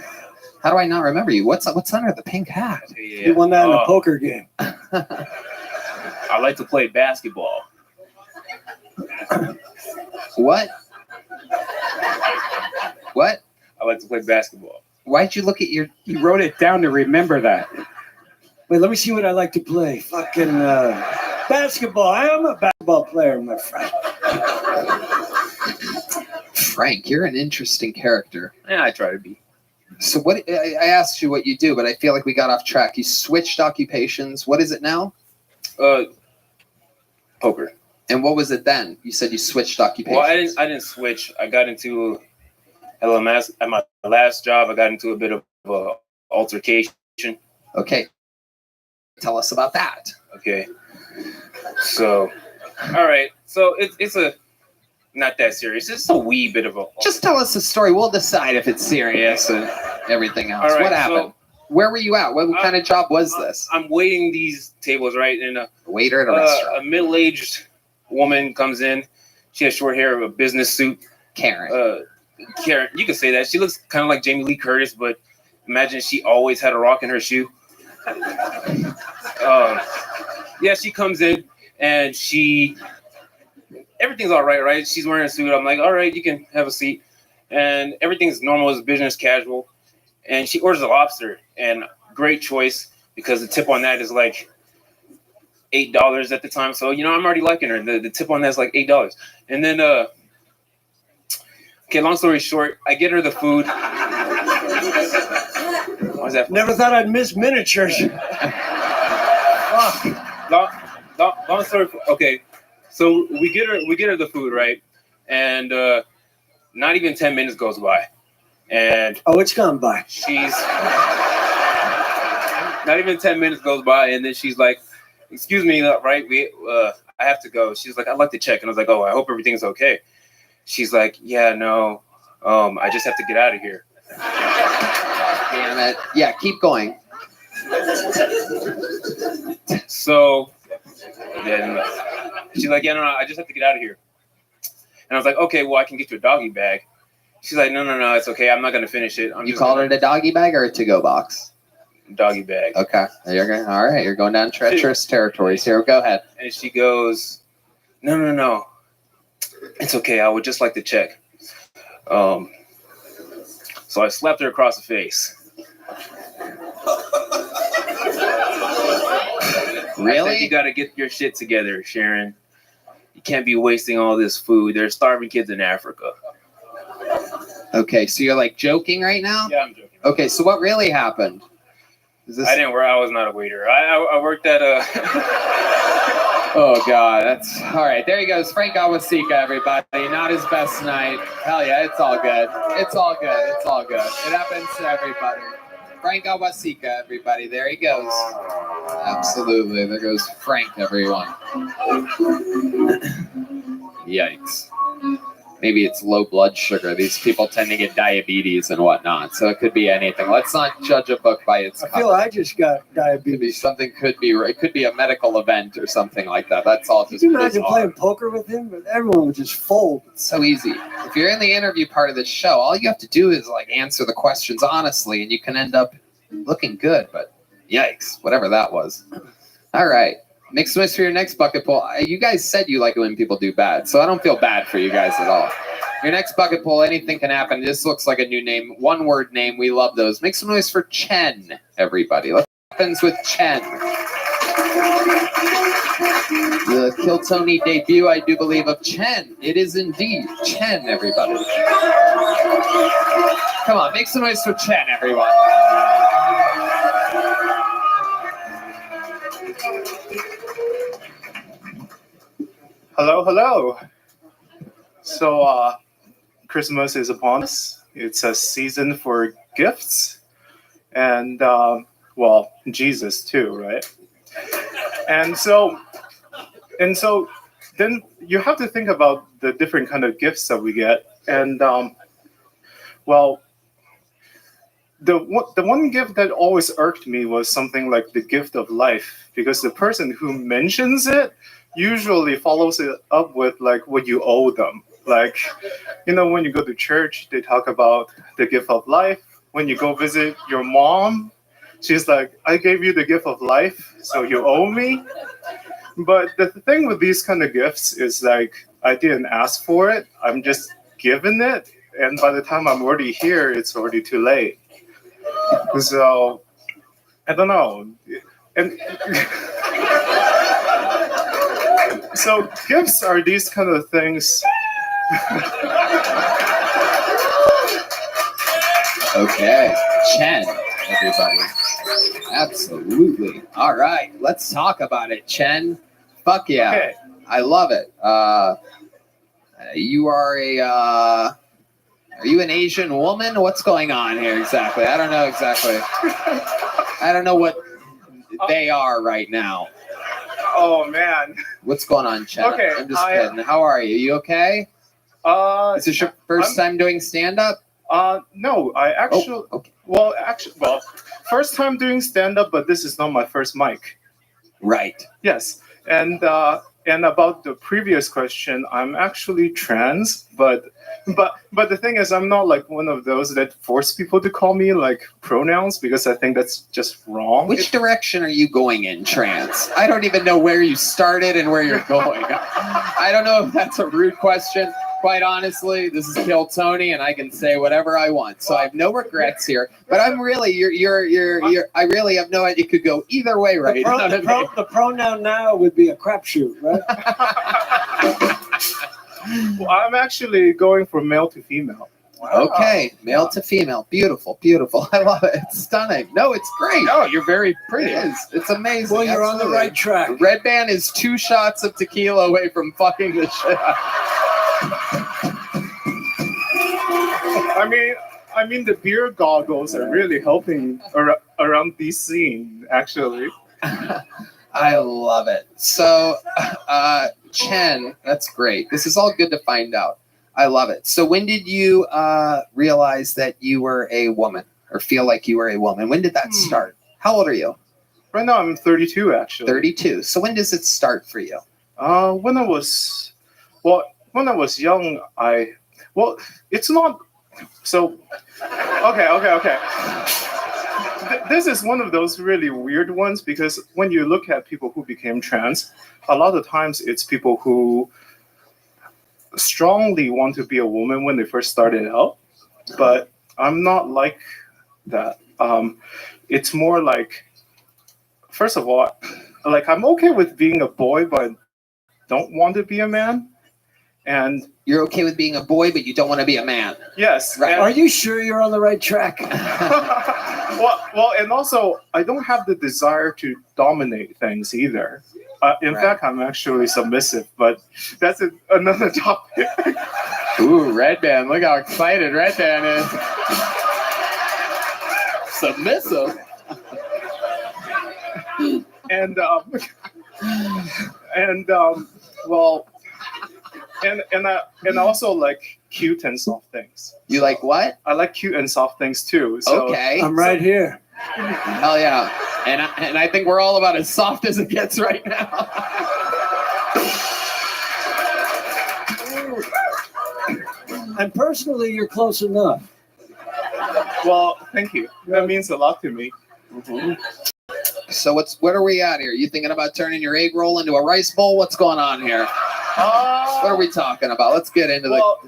How do I not remember you? What's under the pink hat? Yeah. You won that in a poker game. I like to play basketball. What? What? I like to play basketball. Why'd you look at your... You wrote it down to remember that. Wait, let me see what I like to play. Fucking basketball. I am a basketball basketball player, my friend. Frank, you're an interesting character. Yeah, I try to be. So what? I asked you what you do, but I feel like we got off track. You switched occupations. What is it now? Poker. And what was it then? You said you switched occupations. Well, I didn't switch. I got into LMS at my last job. I got into a bit of altercation. Okay. Tell us about that. Okay. So, all right. So it's a not that serious. It's a wee bit of a. Just tell us the story. We'll decide if it's serious and everything else. All right, what happened? so- Where were you at? What kind of job was this? I'm waiting these tables, right? And a waiter at a restaurant. A middle-aged woman comes in. She has short hair, a business suit. Karen. Karen, you can say that. She looks kind of like Jamie Lee Curtis, but imagine she always had a rock in her shoe. Yeah, she comes in and everything's all right, right? She's wearing a suit. I'm like, all right, you can have a seat. And everything's normal, it's business casual. And she orders a lobster, and great choice because the tip on that is like $8 at the time. So, I'm already liking her. The tip on that is like $8. And then, okay, long story short, I get her the food. What was that? Never thought I'd miss miniatures. Long story. Okay, so we get her the food, right? And not even 10 minutes goes by. And it's gone by. She's not even 10 minutes goes by, and then she's like, "Excuse me, right? I have to go." She's like, "I'd like to check," and I was like, "Oh, I hope everything's okay." She's like, "Yeah, no, I just have to get out of here." Damn it! Yeah, keep going. So then she's like, "Yeah, no, I just have to get out of here." And I was like, "Okay, well, I can get you a doggy bag." She's like, no, it's okay. I'm not going to finish it. You called it a doggy bag or a to-go box? Doggy bag. Okay. All right. You're going down treacherous territories here. Go ahead. And she goes, no. It's okay. I would just like to check. So I slapped her across the face. Really? I said, you got to get your shit together, Sharon. You can't be wasting all this food. There's starving kids in Africa. Okay, so you're like joking right now? Yeah, I'm joking. Okay, so what really happened? I was not a waiter. I worked at a. Oh God, that's all right. There he goes, Frank Awasika, everybody. Not his best night. Hell yeah, it's all good. It's all good. It's all good. It happens to everybody. Frank Awasika, everybody. There he goes. Absolutely. There goes Frank, everyone. Yikes. Maybe it's low blood sugar. These people tend to get diabetes and whatnot, so it could be anything. Let's not judge a book by its cover. I feel I just got diabetes. Something could be. It could be a medical event or something like that. That's all. Could you imagine playing poker with him? But everyone would just fold. It's so easy. If you're in the interview part of the show, all you have to do is answer the questions honestly, and you can end up looking good. But yikes, whatever that was. All right. Make some noise for your next bucket pull. You guys said you like it when people do bad, so I don't feel bad for you guys at all. Your next bucket pull, anything can happen. This looks like a new name, one-word name. We love those. Make some noise for Chen, everybody. What happens with Chen? The Kill Tony debut, I do believe, of Chen. It is indeed Chen, everybody. Come on, make some noise for Chen, everyone. Hello. So, Christmas is upon us. It's a season for gifts. And, Jesus too, right? And so then you have to think about the different kind of gifts that we get. And, the one gift that always irked me was something like the gift of life, because the person who mentions it usually follows it up with what you owe them. When you go to church, they talk about the gift of life. When you go visit your mom, she's like, I gave you the gift of life, so you owe me. But the thing with these kind of gifts is I didn't ask for it. I'm just given it. And by the time I'm already here, it's already too late. So, I don't know. And So gifts are these kind of things. Okay, Chen, everybody. Absolutely. All right, let's talk about it, Chen. Fuck yeah. Okay. I love it. You are are you an Asian woman? What's going on here exactly? I don't know exactly. I don't know what they are right now. Oh man. What's going on, Chen? Okay, I'm just kidding. How are you? You okay? Is this your 1st time doing stand-up? No, I actually. okay. Well, first time doing stand up, but this is not my first mic. Right. Yes, and about the previous question, I'm actually trans, but the thing is, I'm not like one of those that force people to call me like pronouns because I think that's just wrong. Which direction are you going in, trans? I don't even know where you started and where you're going. I don't know if that's a rude question. Quite honestly, this is Kill Tony, and I can say whatever I want, so I have no regrets here. But I'm really, I really have no idea. It could go either way, right? The pronoun now would be a crapshoot, right? Well, I'm actually going from male to female. Okay, male to female, beautiful, beautiful. I love it. It's stunning. No, it's great. No, you're very pretty. It is. It's amazing. Well, you're on the right track. Red Band is 2 shots of tequila away from fucking the shit out. I mean, the beer goggles are really helping around this scene, actually. I love it. So, Chen, that's great. This is all good to find out. I love it. So, when did you realize that you were a woman, or feel like you were a woman? When did that start? How old are you? Right now, I'm 32, actually. 32. So, when does it start for you? When I was young, it's not. So, okay. This is one of those really weird ones because when you look at people who became trans, a lot of times it's people who strongly want to be a woman when they first started out. But I'm not like that. It's more like, first of all, like I'm okay with being a boy, but don't want to be a man. And you're okay with being a boy, but you don't want to be a man. Yes. Right. Are you sure you're on the right track? well, and also I don't have the desire to dominate things either. In fact, I'm actually submissive, but that's another topic. Ooh, Red Band! Look how excited Red Band is. Submissive. And I also like cute and soft things. You like what? I like cute and soft things too. So, okay. I'm right here. Hell yeah. And I think we're all about as soft as it gets right now. And personally, you're close enough. Well, thank you. That means a lot to me. Mm-hmm. So what are we at here? You thinking about turning your egg roll into a rice bowl? What's going on here? What are we talking about? Let's get into look.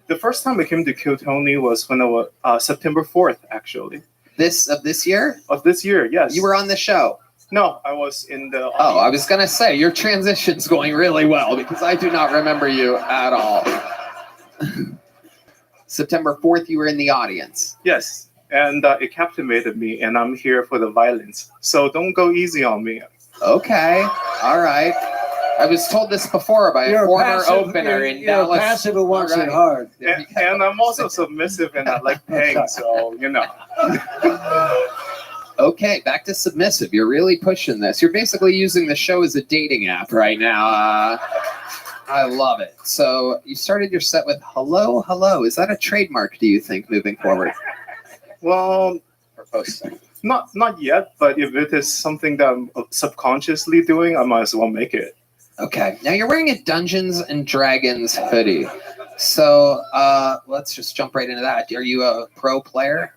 The first time I came to Kill Tony was when I was September 4th, actually. This year? Of this year, yes. You were on the show. No, I was in the. Oh, I was gonna say your transition's going really well because I do not remember you at all. September 4th, you were in the audience. Yes, and it captivated me, and I'm here for the violence. So don't go easy on me. Okay, all right. I was told this before by a former opener in Dallas. Passive who wants it hard. And I'm also submissive and I like paying, so, you know. Okay, back to submissive. You're really pushing this. You're basically using the show as a dating app right now. I love it. So you started your set with hello, hello. Is that a trademark, do you think, moving forward? Well, not yet, but if it is something that I'm subconsciously doing, I might as well make it. Okay. Now you're wearing a Dungeons and Dragons hoodie. So let's just jump right into that. Are you a pro player?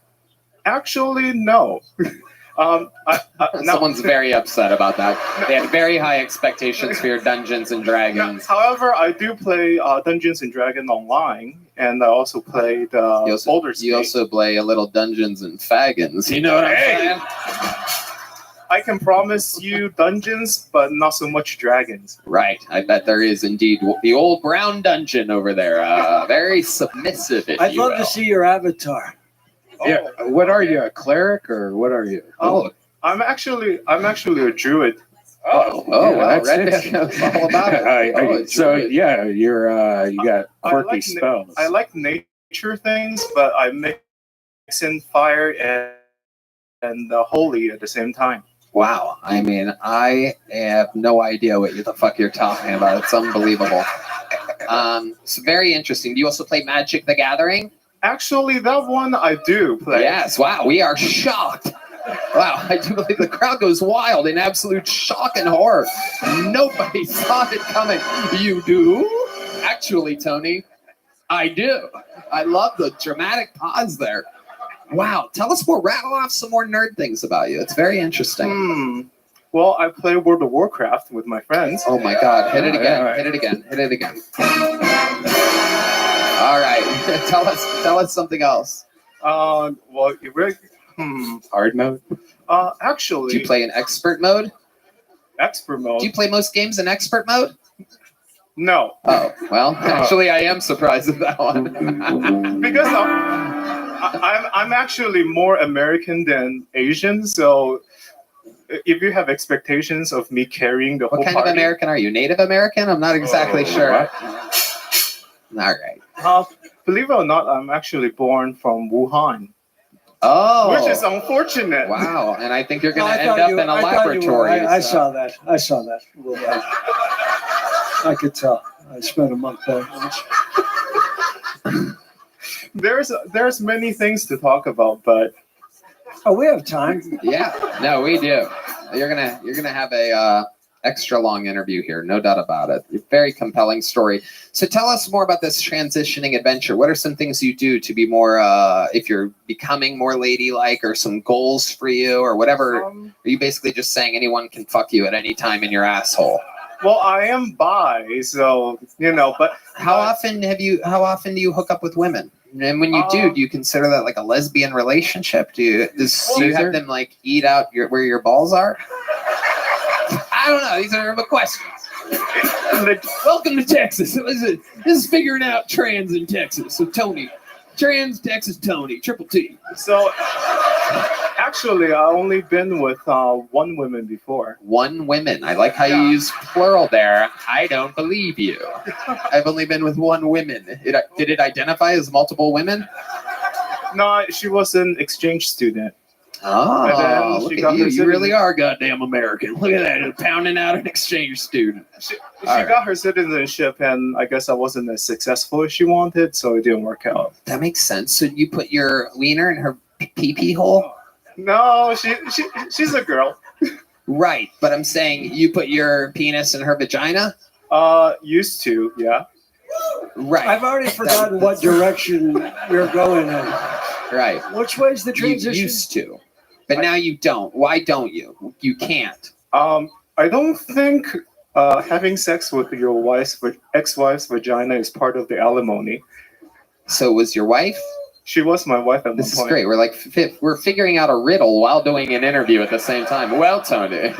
Actually, no. Someone's very upset about that. They had very high expectations for your Dungeons and Dragons. However, I do play Dungeons and Dragons online, and I also play the Baldur's Gate. You also play a little Dungeons and Fagons. You know what I'm saying? I can promise you dungeons, but not so much dragons. Right. I bet there is indeed the old brown dungeon over there. Very submissive. If I'd you love will. to see your avatar. Yeah. What are you, a cleric or what are you? Oh, I'm actually a druid. Oh, yeah, wow. that's Red it. knows all about it. So yeah, you're you got quirky spells. I like nature things, but I mix in fire and the holy at the same time. Wow. I mean, I have no idea what the fuck you're talking about. It's unbelievable. It's very interesting. Do you also play Magic the Gathering? Actually, that one I do play. Yes. Wow. We are shocked. Wow. I do believe the crowd goes wild in absolute shock and horror. Nobody saw it coming. You do? Actually, Tony, I do. I love the dramatic pause there. Wow. Tell us more. Rattle off some more nerd things about you. It's very interesting. Well, I play World of Warcraft with my friends. Oh my God. Hit it again. Hit it again. Hit it again. All right. Tell us something else. Well, hard mode. Actually, do you play in expert mode? Expert mode. Do you play most games in expert mode? No. Oh well, actually, I am surprised at that one. Because I'm actually more American than Asian, so if you have expectations of me carrying the whole What kind party, of American are you? Native American? I'm not exactly sure. All right. Believe it or not, I'm actually born from Wuhan. Oh. Which is unfortunate. Wow. And I think you're going to I end thought up you- in a I thought you were. laboratory. I saw that. I saw that. I could tell. I spent a month there. There's many things to talk about, but we have time. Yeah. No, we do. You're gonna have a extra long interview here, no doubt about it. Very compelling story. So tell us more about this transitioning adventure. What are some things you do to be more, if you're becoming more ladylike, or some goals for you, or whatever? Are you basically just saying anyone can fuck you at any time in your asshole? well, I am bi, so but How often do you hook up with women? And when you do you consider that like a lesbian relationship? Do you have them like eat out where your balls are? I don't know. These are my questions. Welcome to Texas. This is figuring out trans in Texas. So Tony, trans Texas Tony, Triple T. So actually, I only been with one woman before. One woman. I like how you use plural there. I don't believe you. I've only been with one woman. Did it identify as multiple women? No, she was an exchange student. Oh, look she at got you. her You really citizen- are goddamn American. Look at that. Pounding out an exchange student. She got her citizenship, and I guess I wasn't as successful as she wanted, so it didn't work out. That makes sense. So you put your wiener in her pee-pee hole? No, she's a girl. Right, but I'm saying you put your penis in her vagina? Used to, yeah. Right. I've already forgotten what direction you're going in. Right. Which way's the You transition? used to, but now you don't. Why don't you? You can't. I don't think having sex with your ex-wife's vagina is part of the alimony. So was your wife? She was my wife at This is one point. great. We're like we're figuring out a riddle while doing an interview at the same time. Well, Tony,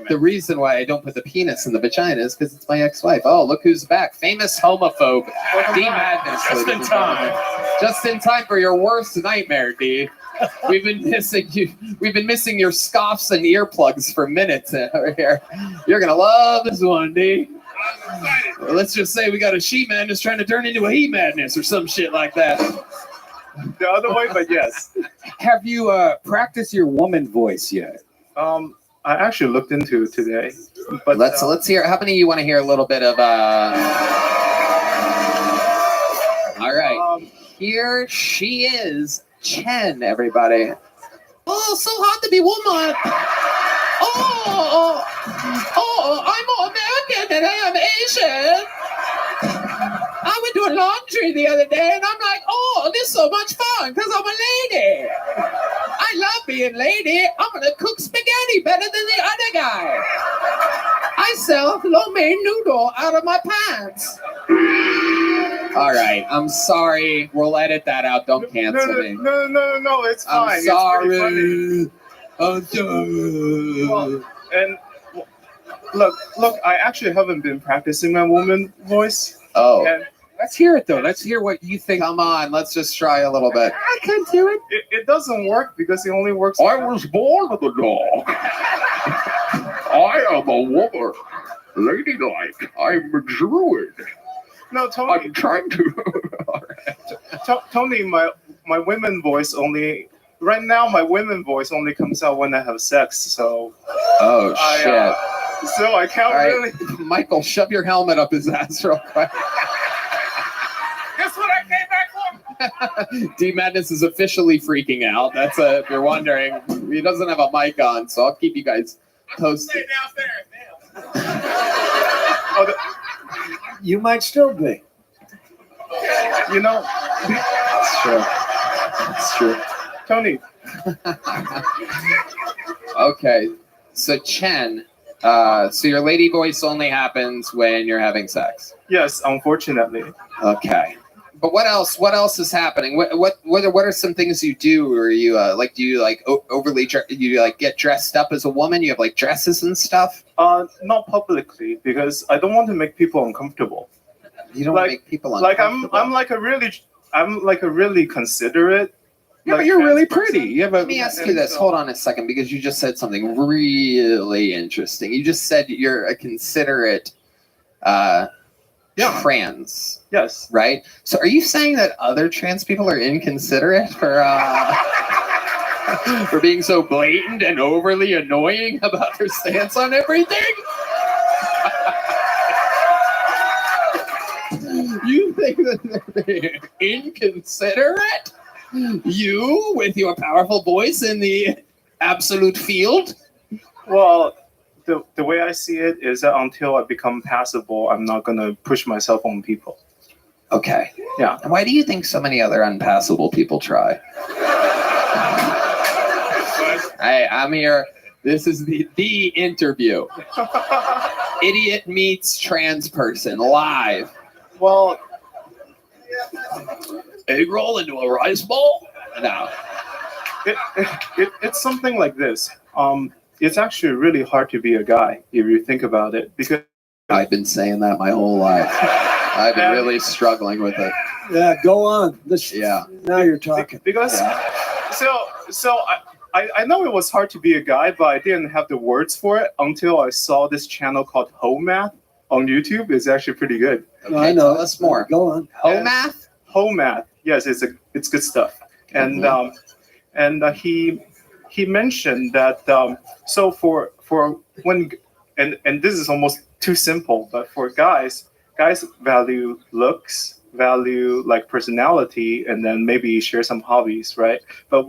the reason why I don't put the penis in the vagina is because it's my ex-wife. Oh, look who's back! Famous homophobe, D Madness. Just in ladies and time. gentlemen. Just in time for your worst nightmare, D. We've been missing you. We've been missing your scoffs and earplugs for minutes over here. You're gonna love this one, D. Well, let's just say we got a she madness trying to turn into a he madness or some shit like that. The other way, but yes. Have you practiced your woman voice yet? I actually looked into it today. But Let's hear. How many of you want to hear a little bit of? All right, here she is, Chen. Everybody. Oh, so hard to be woman. I'm more American than I am Asian. I went doing laundry the other day, and I'm like, oh, this is so much fun because I'm a lady. I love being lady. I'm gonna cook spaghetti better than the other guy. I sell lo mein noodle out of my pants. All right, I'm sorry. We'll edit that out. Don't cancel me. No, it's fine. I'm It's sorry. pretty funny. Well, and look, I actually haven't been practicing my woman voice. Oh. And Let's hear it though. Let's hear what you think. Come on, let's just try a little bit. I can't do it. It doesn't work because it only works. I was born with a dog. I am a woman. Ladylike. I'm a druid. No, Tony. I'm trying to. Tony, my women voice only. Right now, my women voice only comes out when I have sex. So. Oh shit. So I can't All right, really. Michael, shove your helmet up his ass real quick. Guess what I came back for? D Madness is officially freaking out. That's if you're wondering. He doesn't have a mic on, so I'll keep you guys posted. You might still be. You know. It's true. It's true. Tony. Okay, so Chen, so your lady voice only happens when you're having sex. Yes, unfortunately. Okay. But what else? What else is happening? What are some things you do? Or you do you overly you get dressed up as a woman? You have like dresses and stuff? Not publicly because I don't want to make people uncomfortable. You don't make people uncomfortable. I'm like a really considerate. Yeah, but you're really pretty. Let me ask you this. Hold on a second, because you just said something really interesting. You just said you're a considerate trans. Yes. Right? So are you saying that other trans people are inconsiderate for being so blatant and overly annoying about their stance on everything? You think that they're being inconsiderate? You, with your powerful voice in the absolute field? Well, the way I see it is that until I become passable, I'm not going to push myself on people. Okay. Yeah. And why do you think so many other unpassable people try? Hey, I'm here. This is the interview. Idiot meets trans person live. Well, egg roll into a rice bowl? No. It's something like this. It's actually really hard to be a guy if you think about it, because I've been saying that my whole life. I've been really struggling with it. Yeah, go on. Yeah. Now you're talking. Because so I know it was hard to be a guy, but I didn't have the words for it until I saw this channel called Homath on YouTube. It's actually pretty good. Okay, I know. Tell us more. Go on. Homath? Homath. Yes, it's good stuff. And he mentioned that so for when and this is almost too simple, but for guys value looks, value like personality, and then maybe share some hobbies, right? But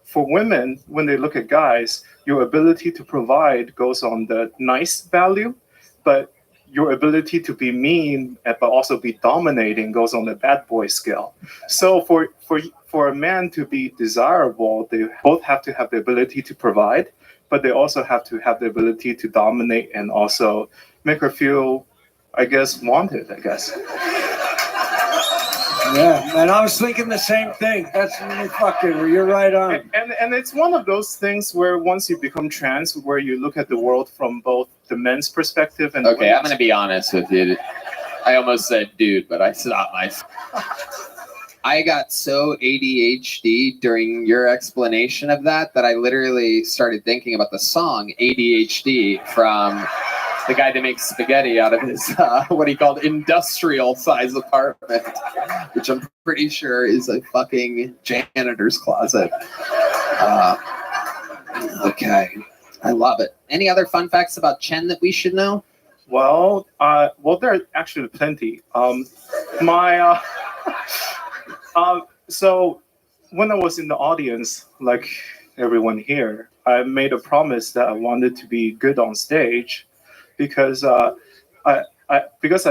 for women, when they look at guys, your ability to provide goes on the nice value, but your ability to be mean but also be dominating goes on the bad boy scale. So for a man to be desirable, they both have to have the ability to provide, but they also have to have the ability to dominate and also make her feel, I guess, wanted, I guess. Yeah, and I was thinking the same thing. That's you're right on. And it's one of those things where once you become trans, where you look at the world from both the men's perspective and okay, I'm gonna be honest with you. I almost said dude, but I stopped myself. I got so ADHD during your explanation of that I literally started thinking about the song ADHD from the guy that makes spaghetti out of his, what he called industrial size apartment, which I'm pretty sure is a fucking janitor's closet. Okay. I love it. Any other fun facts about Chen that we should know? Well, there are actually plenty. So when I was in the audience, like everyone here, I made a promise that I wanted to be good on stage, because I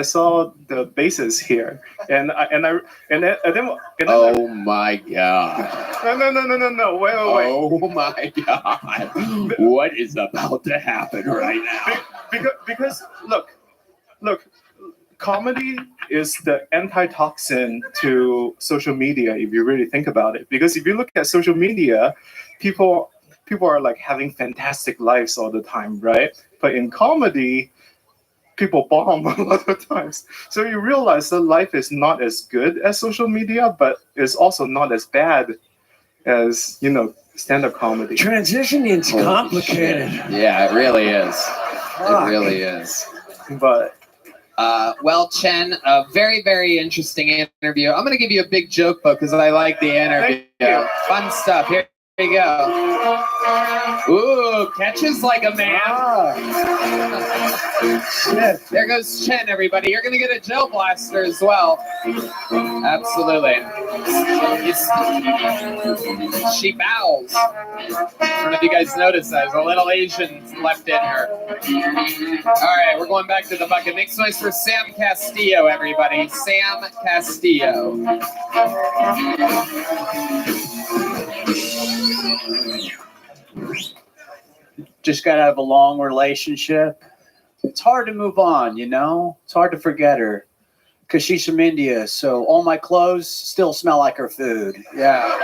saw the bases here, and then oh my god! No! Wait! Oh my god! What is about to happen right now? Because look, comedy is the antitoxin to social media if you really think about it. Because if you look at social media, people people are like having fantastic lives all the time, right? But in comedy, people bomb a lot of times. So you realize that life is not as good as social media, but it's also not as bad as, stand-up comedy. Transitioning's complicated. Yeah, it really is. It really is. But well, Chen, a very, very interesting interview. I'm going to give you a big joke book because I like the interview. Fun stuff. Here you go. Ooh, catches like a man. There goes Chen, everybody. You're going to get a gel blaster as well. Absolutely. She bows. I don't know if you guys noticed that. There's a little Asian left in her. All right, we're going back to the bucket. Make some noise for Sam Castillo, everybody. Sam Castillo. Just got out of a long relationship. It's hard to move on, It's hard to forget her because she's from India, so all my clothes still smell like her food. Yeah.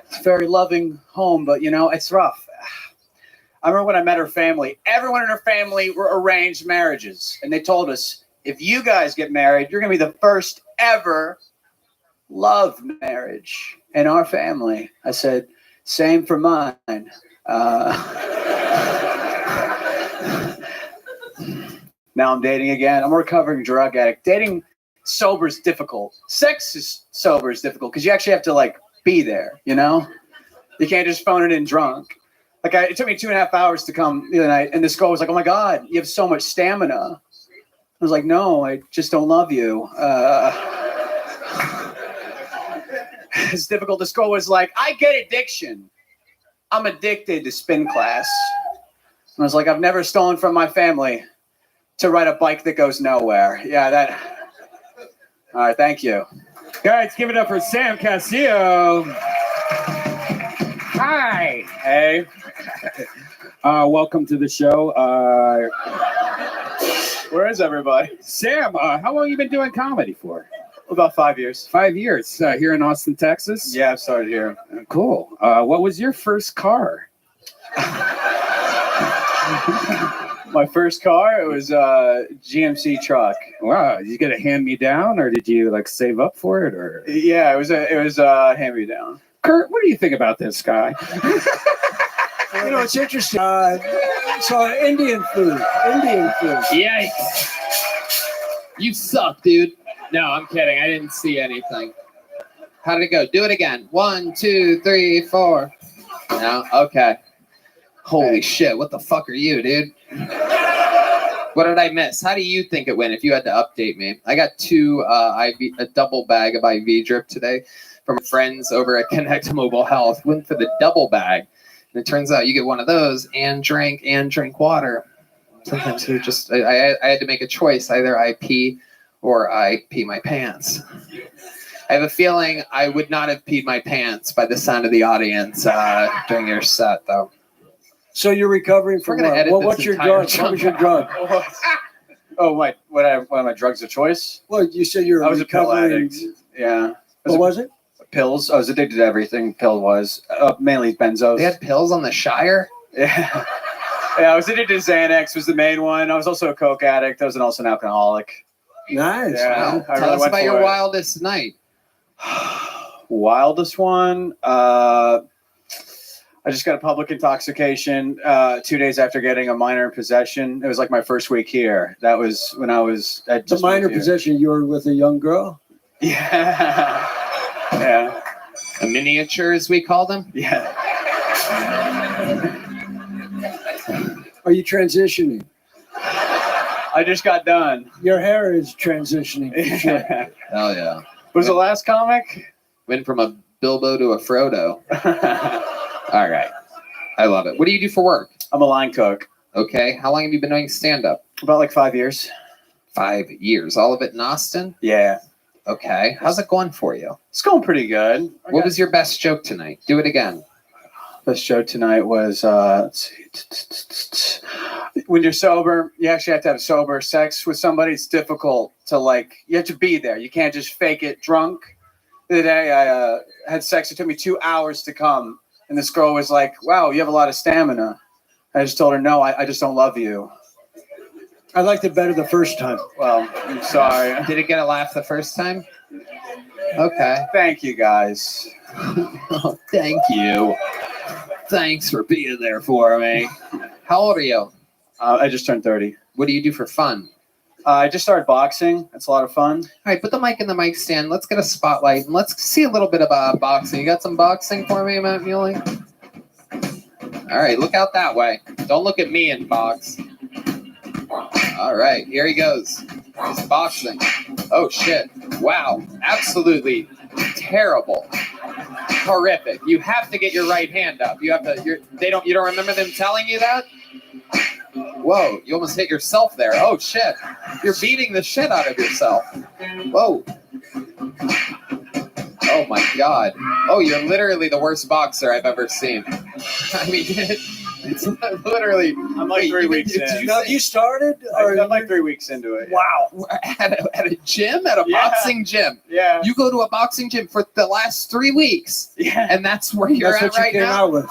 It's a very loving home, but, it's rough. I remember when I met her family, everyone in her family were arranged marriages, and they told us, if you guys get married, you're going to be the first ever love marriage in our family. I said, same for mine. Now I'm dating again. I'm a recovering drug addict. Dating sober is difficult. Sex is sober is difficult because you actually have to be there, You can't just phone it in drunk. It took me 2.5 hours to come the other night, and this girl was like, "Oh my God, you have so much stamina." I was like, "No, I just don't love you." It's difficult. This girl was like, "I get addiction. I'm addicted to spin class." And I was like, "I've never stolen from my family to ride a bike that goes nowhere." Yeah, that. All right, thank you. Guys, give it up for Sam Castillo. Hi. Hey. Welcome to the show. Where is everybody? Sam, how long have you been doing comedy for? About 5 years. 5 years. Here in Austin, Texas? Yeah, I've started here. Cool. What was your first car? My first car, it was a GMC truck. Wow, did you get a hand-me-down, or did you save up for it, or? Yeah, it was a hand-me-down. Kurt, what do you think about this guy? It's interesting. So Indian food. Yikes. You suck, dude. No, I'm kidding. I didn't see anything. How did it go? Do it again. 1, 2, 3, 4. No? Okay. Holy shit. What the fuck are you, dude? What did I miss? How do you think it went if you had to update me? I got a double bag of IV drip today from friends over at Connect Mobile Health. Went for the double bag. And it turns out you get one of those and drink water. Sometimes you just, I had to make a choice. Either I pee or I pee my pants. I have a feeling I would not have peed my pants by the sound of the audience during your set, though. So you're recovering from what? What's your drug? What was your drug? Oh, what are my drugs of choice? Well, you said you're I was a pill addict. Yeah. What was it? Pills. I was addicted to everything. Pill was mainly benzos. They had pills on the Shire? Yeah. Yeah, I was addicted to Xanax was the main one. I was also a coke addict. I was also an alcoholic. Nice. Yeah. Wow. Tell us about your wildest night. Wildest one. I just got a public intoxication 2 days after getting a minor in possession. It was like my first week here. That was when I was at the minor possession. You were with a young girl. Yeah. Yeah. A miniature, as we call them. Yeah. Are you transitioning? I just got done. Your hair is transitioning. For sure. Hell yeah. Was the last comic? Went from a Bilbo to a Frodo. All right. I love it. What do you do for work? I'm a line cook. Okay. How long have you been doing stand-up? About 5 years. 5 years. All of it in Austin? Yeah. Okay. How's it going for you? It's going pretty good. What was your best joke tonight? Do it again. Best joke tonight was, let's see. When you're sober, you actually have to have sober sex with somebody. It's difficult to you have to be there. You can't just fake it drunk. The other day I had sex. It took me 2 hours to come. And this girl was like, wow, you have a lot of stamina. I just told her, no, I just don't love you. I liked it better the first time. Well, I'm sorry. Did it get a laugh the first time? Okay. Thank you, guys. Oh, thank you. Thanks for being there for me. How old are you? I just turned 30. What do you do for fun? I just started boxing. It's a lot of fun. All right, put the mic in the mic stand. Let's get a spotlight and let's see a little bit about boxing. You got some boxing for me, Matt Muley? All right, look out that way. Don't look at me and box. All right, here he goes. He's boxing. Oh shit! Wow, absolutely terrible, horrific. You have to get your right hand up. You have to. You don't remember them telling you that? Whoa! You almost hit yourself there. Oh shit! You're beating the shit out of yourself. Whoa! Oh my god! Oh, you're literally the worst boxer I've ever seen. I mean, it's literally. I'm like 3 weeks in. You started? I'm like 3 weeks into it. Wow! At a gym, at a boxing gym. Yeah. You go to a boxing gym for the last 3 weeks. Yeah. And that's where you're That's at what you right came now. out with.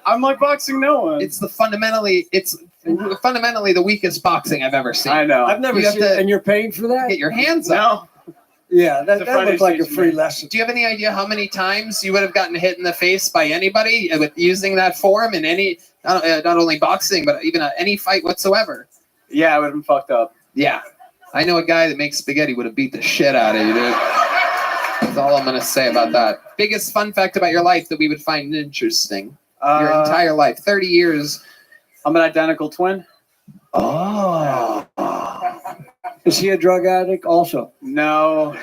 I'm like boxing no one. It's fundamentally the weakest boxing I've ever seen. I know. I've never You have seen to and you're paying for that? get your hands up. No. Yeah, that The Friday looked like a station, free man. lesson. Do you have any idea how many times you would have gotten hit in the face by anybody with using that form in any, not only boxing, but even any fight whatsoever? Yeah, I would have been fucked up. Yeah. I know a guy that makes spaghetti would have beat the shit out of you, dude. That's all I'm going to say about that. Biggest fun fact about your life that we would find interesting. Your entire life. 30 years. I'm an identical twin. Oh. Is he a drug addict also? No,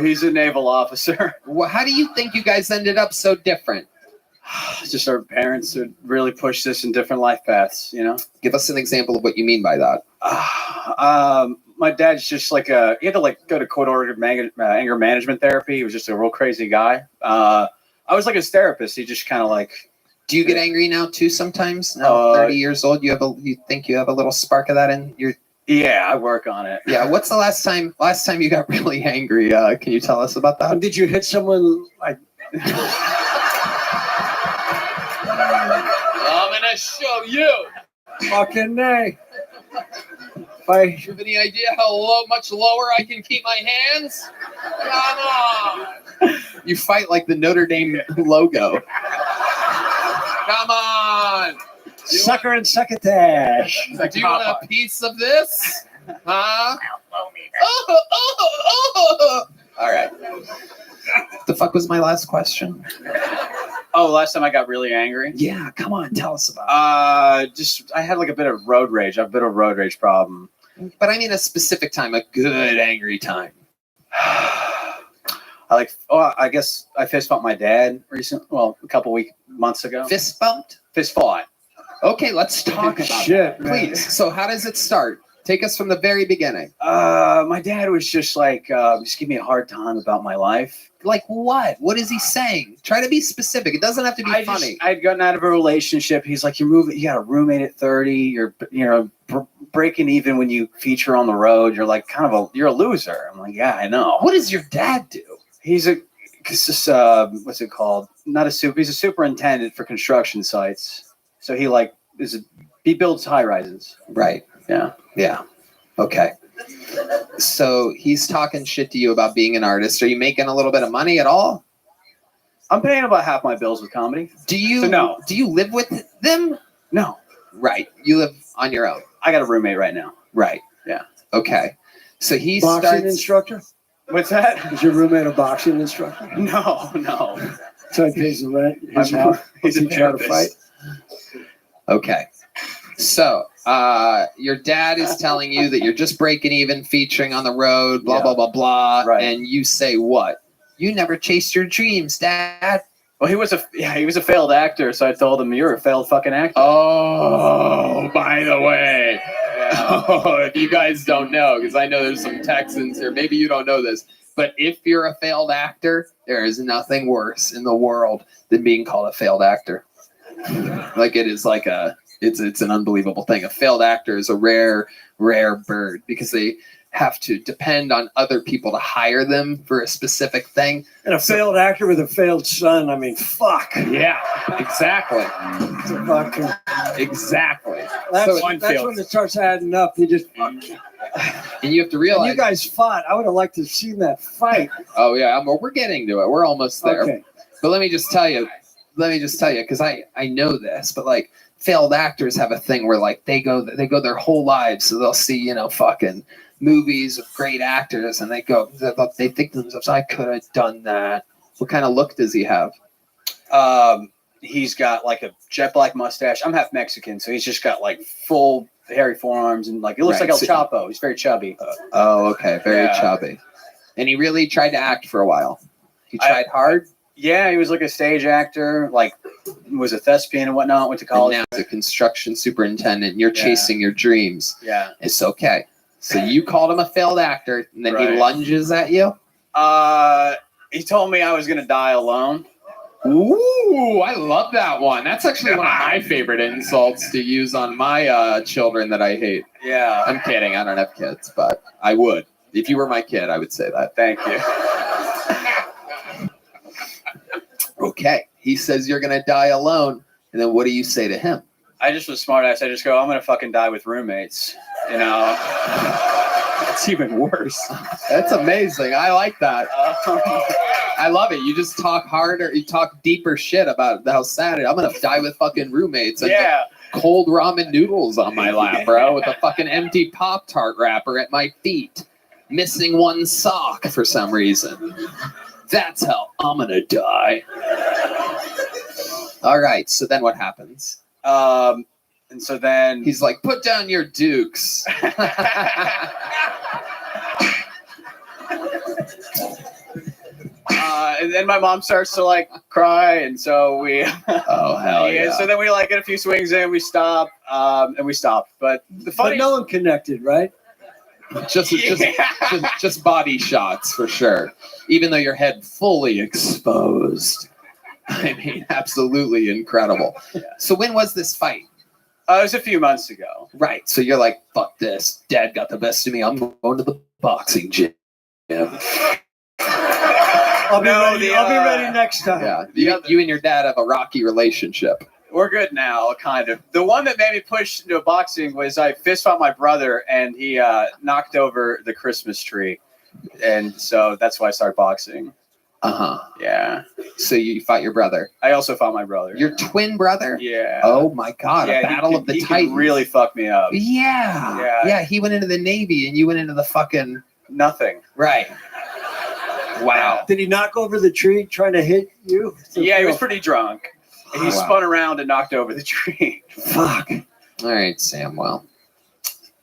he's a naval officer. Well, how do you think you guys ended up so different? Just our parents would really push this in different life paths, you know? Give us an example of what you mean by that. My dad's just like he had to like go to court-ordered anger management therapy. He was just a real crazy guy. I was like his therapist. He just kind of like. Do you get angry now too sometimes? Now, 30 years old, you think you have a little spark of that in your. Yeah, I work on it. Yeah. What's the last time you got really angry? Can you tell us about that? Did you hit someone like? I'm gonna show you. Fucking nay. Do you have any idea how much lower I can keep my hands? Come on. You fight like the Notre Dame logo. Come on. Sucker and succotash. Do you want a piece of this? Huh? All right. The fuck was my last question? Oh, last time I got really angry. Yeah, come on, tell us about it. I had like a bit of road rage. I have a bit of road rage problem. But I mean a specific time, a good angry time. I guess I fist bumped my dad a couple months ago. Fist bumped? Fist fought. Okay, let's talk about Shit, that, please. So how does it start? Take us from the very beginning. My dad was just like, just give me a hard time about my life. Like what? What is he saying? Try to be specific. It doesn't have to be funny. I'd gotten out of a relationship. He's like, you got a roommate at 30. You're, breaking even when you feature on the road. You're like you're a loser. I'm like, yeah, I know. What does your dad do? He's what's it called? He's a superintendent for construction sites. So he builds high rises. Right. Yeah. Yeah. Okay. So he's talking shit to you about being an artist. Are you making a little bit of money at all? I'm paying about half my bills with comedy. Do you live with them? No. Right. You live on your own. I got a roommate right now. Right. Yeah. Okay. So he boxing instructor? What's that? Is your roommate a boxing instructor? No. So he pays the rent. He's a trying to fight. Okay. So your dad is telling you that you're just breaking even, featuring on the road, blah, blah, blah, blah. Right. And you say what? You never chased your dreams, Dad. Well, he was a failed actor, so I told him, you're a failed fucking actor. Oh, by the way. If you guys don't know, because I know there's some Texans here, maybe you don't know this, but if you're a failed actor, there is nothing worse in the world than being called a failed actor. Like it is it's an unbelievable thing. A failed actor is a rare bird because they have to depend on other people to hire them for a specific thing. And a failed actor with a failed son. I mean, fuck. Yeah, exactly. Exactly. That's, So that's when it starts adding up. You just fuck. And you have to realize. And you guys fought. I would have liked to have seen that fight. Oh yeah, we're getting to it. We're almost there. Okay. But let me just tell you, because I know this, but like failed actors have a thing where like they go their whole lives, so they'll see fucking movies of great actors, and they think to themselves, I could have done that. What kind of look does he have? He's got like a jet black mustache. I'm half Mexican, so he's just got like full hairy forearms and like it looks Right, like El so- Chapo. He's very chubby. Oh, okay, very Yeah. chubby. And he really tried to act for a while. He tried hard. Yeah, he was like a stage actor, like was a thespian and whatnot. Went to And college. now as a construction superintendent, and you're Yeah. chasing your dreams. Yeah. It's okay. So you called him a failed actor, and then he Right. lunges at you. He told me I was gonna die alone. Ooh, I love that one. That's actually one of my favorite insults to use on my children that I hate. Yeah. I'm kidding. I don't have kids, but I would. If you were my kid, I would say that. Thank you. Okay. He says you're going to die alone. And then what do you say to him? I just was smart ass. I just go, I'm gonna fucking die with roommates. You know. It's even worse. That's amazing. I like that. I love it. You just talk harder. You talk deeper shit about how sad it is. I'm going to die with fucking roommates. And Yeah. cold ramen noodles on my lap, bro, with a fucking empty Pop-Tart wrapper at my feet, missing one sock for some reason. That's how I'm gonna die. All right, so then what happens? And so then He's like, put down your dukes. and then my mom starts to like cry, and so we. Oh hell yeah! So then we like get a few swings in, we stop, and we stop. But the But funny, no one connected, right? Just body shots for sure. Even though your head fully exposed. I mean, absolutely incredible. So when was this fight? it was a few months ago. Right. So you're like, fuck this. Dad got the best of me. I'm going to the boxing gym. I'll be ready next time. Yeah. You and your dad have a rocky relationship. We're good now, kind of. The one that made me push into boxing was I fist fought my brother, and he knocked over the Christmas tree, and so that's why I started boxing. Yeah. So you fought your brother. I also fought my brother. Your twin brother? Yeah. Oh my God! Yeah, a battle of the he could Titans. really fucked me up. Yeah. He went into the Navy, and you went into the fucking nothing. Right. Wow. Did he knock over the tree trying to hit you? Yeah, he was pretty drunk. And he Wow. spun around and knocked over the tree. Fuck. All right, Sam. Well,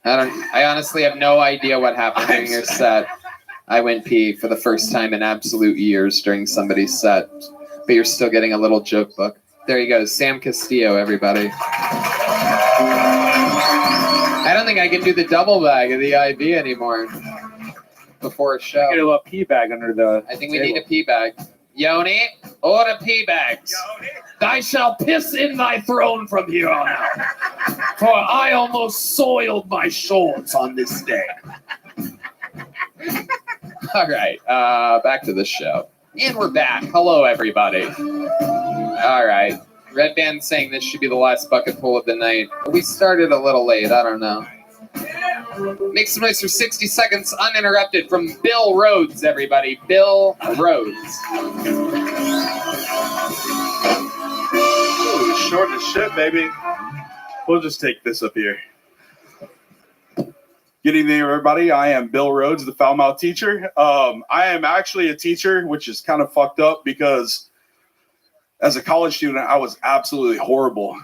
I honestly have no idea what happened during your set. I went pee for the first time in absolute years during somebody's set, but you're still getting a little joke book. There you go, Sam Castillo, everybody. I don't think I can do the double bag of the IV anymore before a show. Get a little pee bag under the. I think we need a pee bag. Yoni, order pee bags. Thy shall piss in thy throne from here on out. For I almost soiled my shorts on this day. All right, back to the show. And we're back. Hello, everybody. All right. Red Band saying this should be the last bucket pull of the night. We started a little late. I don't know. Make some noise for 60 seconds uninterrupted from Bill Rhodes, everybody. Bill Rhodes. Ooh, short as shit, baby. We'll just take this up here. Good evening, everybody. I am Bill Rhodes, the foul mouth teacher. I am actually a teacher, which is kind of fucked up because as a college student, I was absolutely horrible.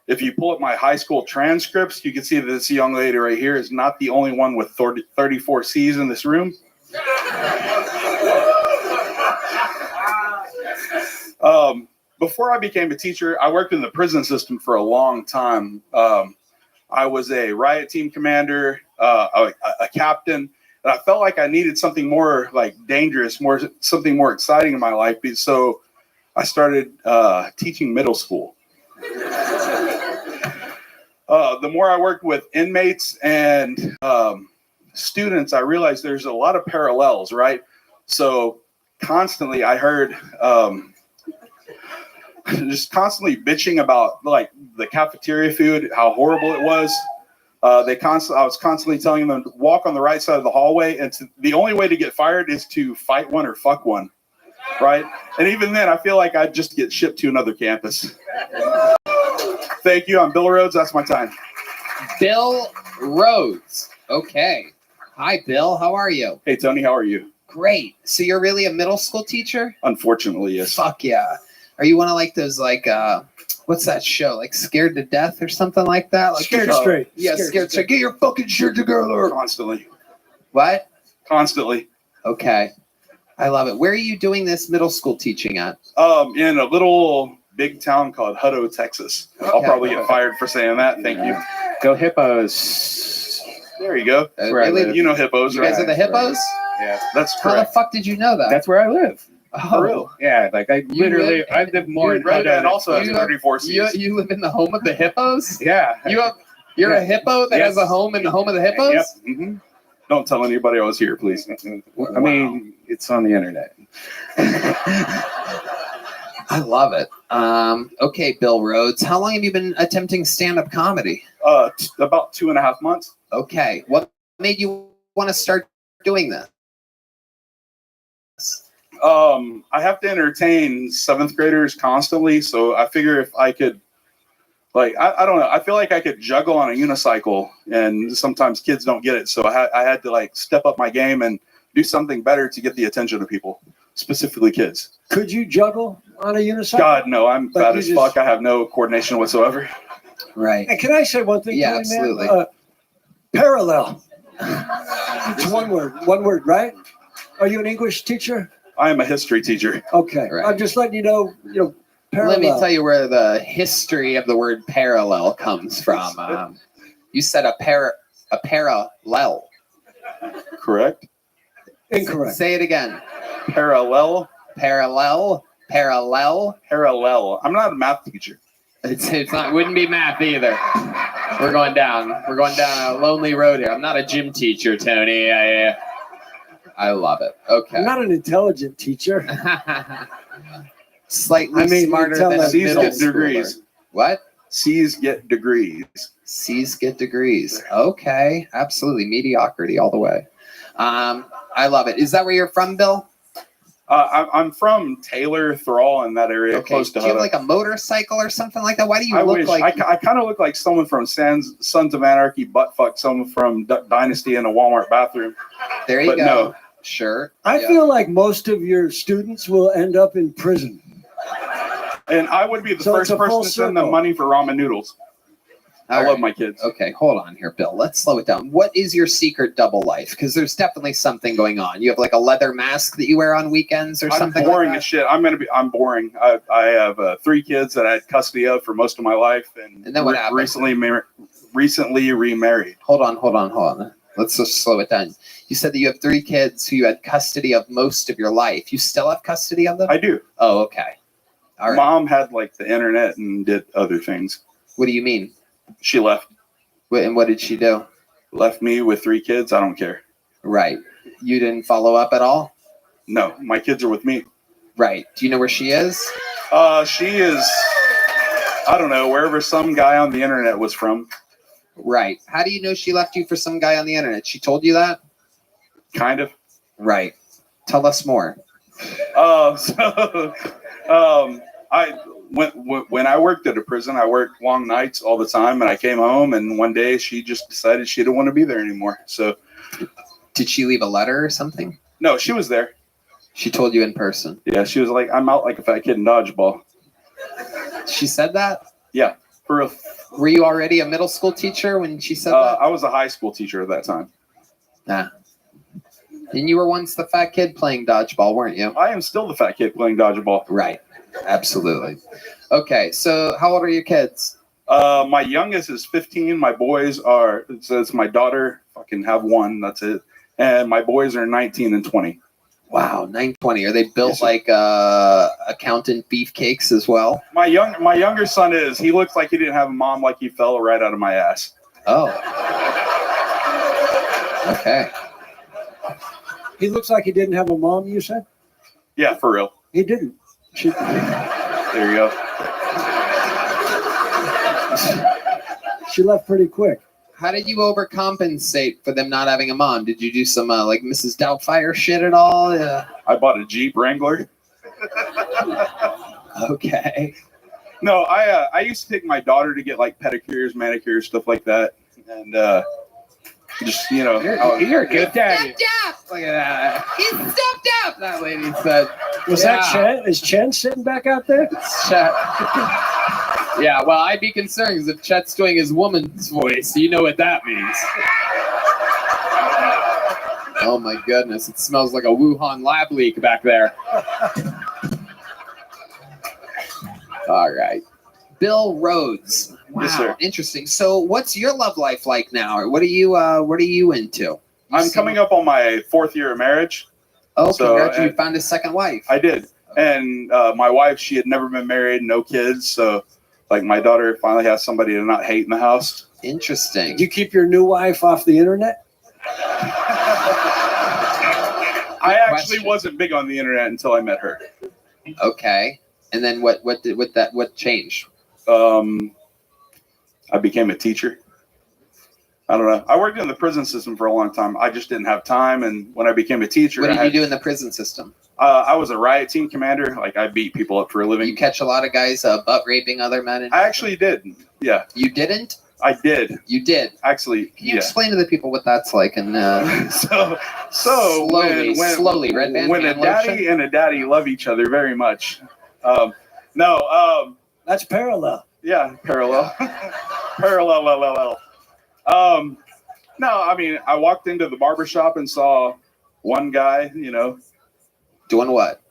If you pull up my high school transcripts, you can see that this young lady right here is not the only one with 34 C's in this room. Before I became a teacher, I worked in the prison system for a long time. I was a riot team commander, a captain, and I felt like I needed something more like dangerous, something more exciting in my life. So I started teaching middle school. The more I worked with inmates and students, I realized there's a lot of parallels, right? So constantly I heard just constantly bitching about like the cafeteria food, how horrible it was. I was constantly telling them to walk on the right side of the hallway, and the only way to get fired is to fight one or fuck one, right? And even then, I feel like I'd just get shipped to another campus. Thank you. I'm Bill Rhodes. That's my time. Bill Rhodes. Okay. Hi, Bill. How are you? Hey, Tony. How are you? Great. So you're really a middle school teacher? Unfortunately, yes. Fuck yeah. Are you one of like those like what's that show? Like Scared to Death or something like that? Like Scared Straight. Yeah, Scared Straight. Get your fucking shit together. Constantly. What? Constantly. Okay. I love it. Where are you doing this middle school teaching at? In a little big town called Hutto, Texas. I'll Okay. probably get fired for saying that. Thank you. Go Hippos. There you go. Where I live. You know Hippos, You right? guys are the Hippos? Yeah. That's How the correct. fuck did you know that? That's where I live. Oh, real? Yeah, like I You literally, live- I live more in Red Man Hutto. also has You- 34 C's. you live in the home of the hippos? Yeah. You're a hippo that has Yes. a home in the home of the hippos? Yep. Mm-hmm. Don't tell anybody I was here, please. I mean, it's on the internet. I love it. Okay, Bill Rhodes, how long have you been attempting stand-up comedy? About 2.5 months. Okay, what made you want to start doing this? I have to entertain 7th graders constantly, so I figure if I could, like, I don't know, I feel like I could juggle on a unicycle, and sometimes kids don't get it, so I had to like step up my game and do something better to get the attention of people, specifically kids. Could you juggle on a unicycle? God, no, I'm Like bad you as just- fuck. I have no coordination whatsoever. Right. And can I say one thing? Yeah, Tony, absolutely. Man? Parallel. It's one word, right? Are you an English teacher? I am a history teacher. Okay. Right. I'm just letting you know, parallel. Let me tell you where the history of the word parallel comes from. You said a parallel. Correct? Incorrect. Say it again. Parallel. Parallel. Parallel. I'm not a math teacher. It's not. Wouldn't be math either. We're going down a lonely road here. I'm not a gym teacher, Tony. I love it. Okay. I'm not an intelligent teacher. Slightly I mean, smarter tell than that- a C's middle get degrees. schooler. What? C's get degrees. C's get degrees. Okay, absolutely. Mediocrity all the way. I love it. Is that where you're from, Bill? I'm from Taylor, Thrall, in that area, Okay. close Do to you have Hutto. like a motorcycle or something like that? Why do you I look wish. like? I kind of look like someone from Sons of Anarchy, buttfuck someone from Duck Dynasty in a Walmart bathroom. There you But go. no. Sure. I Yeah. feel like most of your students will end up in prison. And I would be the So first it's a full person to send them circle. money for ramen noodles. I All love right. my kids. Okay, hold on here, Bill. Let's slow it down. What is your secret double life? Because there's definitely something going on. You have like a leather mask that you wear on weekends or I'm something. boring like as shit. I'm boring. I have 3 kids that I had custody of for most of my life, and And then what happened? recently remarried. Hold on. Let's just slow it down. You said that you have 3 kids who you had custody of most of your life. You still have custody of them? I do. Oh, okay. All right. Mom had like the internet and did other things. What do you mean? She left. And what did she do? Left me with 3 kids. I don't care. Right. You didn't follow up at all? No, my kids are with me. Right. Do you know where she is? She is, I don't know, wherever some guy on the internet was from. Right. How do you know she left you for some guy on the internet? She told you that? Kind of. Right. Tell us more. When I worked at a prison, I worked long nights all the time, and I came home, and one day she just decided she didn't want to be there anymore. So, did she leave a letter or something? No, she was there. She told you in person. Yeah, she was like, "I'm out like a fat kid in dodgeball." She said that? Yeah, for real. Were you already a middle school teacher when she said that? I was a high school teacher at that time. Nah. And you were once the fat kid playing dodgeball, weren't you? I am still the fat kid playing dodgeball. Right. Absolutely. Okay, so how old are your kids? My youngest is 15. My boys are, it says my daughter, fucking have 1, that's it. And my boys are 19 and 20. Wow, 920. Are they built Yes, sir. like accountant beefcakes as well? My younger son is, he looks like he didn't have a mom, like he fell right out of my ass. Oh. Okay. He looks like he didn't have a mom, you said? Yeah, for real. He didn't. There you go. She left pretty quick. How did you overcompensate for them not having a mom? Did you do some like Mrs. Doubtfire shit at all? I bought a Jeep Wrangler. Okay. No, I used to take my daughter to get like pedicures, manicures, stuff like that, and just You're a good daddy. Look at that. He stepped up. That lady said. Was that Chen? Is Chen sitting back out there? Chet. Yeah, well, I'd be concerned because if Chet's doing his woman's voice, you know what that means. Oh my goodness, it smells like a Wuhan lab leak back there. All right. Bill Rhodes. Wow, Yes, sir. interesting. So what's your love life like now? Or what are you into? I'm coming up on my 4th year of marriage. Oh, So, congratulations, you found a second wife. I did. And my wife, she had never been married, no kids. So, like, my daughter finally has somebody to not hate in the house. Interesting. Did you keep your new wife off the internet? I actually wasn't big on the internet until I met her. Okay. And then what changed? I became a teacher. I don't know. I worked in the prison system for a long time. I just didn't have time. And when I became a teacher, What did you do in the prison system? I was a riot team commander. Like, I beat people up for a living. You catch a lot of guys butt raping other men? I actually did. Yeah. You didn't? I did. You did? Actually, Can you explain to the people what that's like? And so slowly, Red Band when a fan daddy lotion? and a daddy love each other very much. That's parallel. Yeah, parallel. Parallel. No, I mean, I walked into the barbershop and saw one guy, doing what?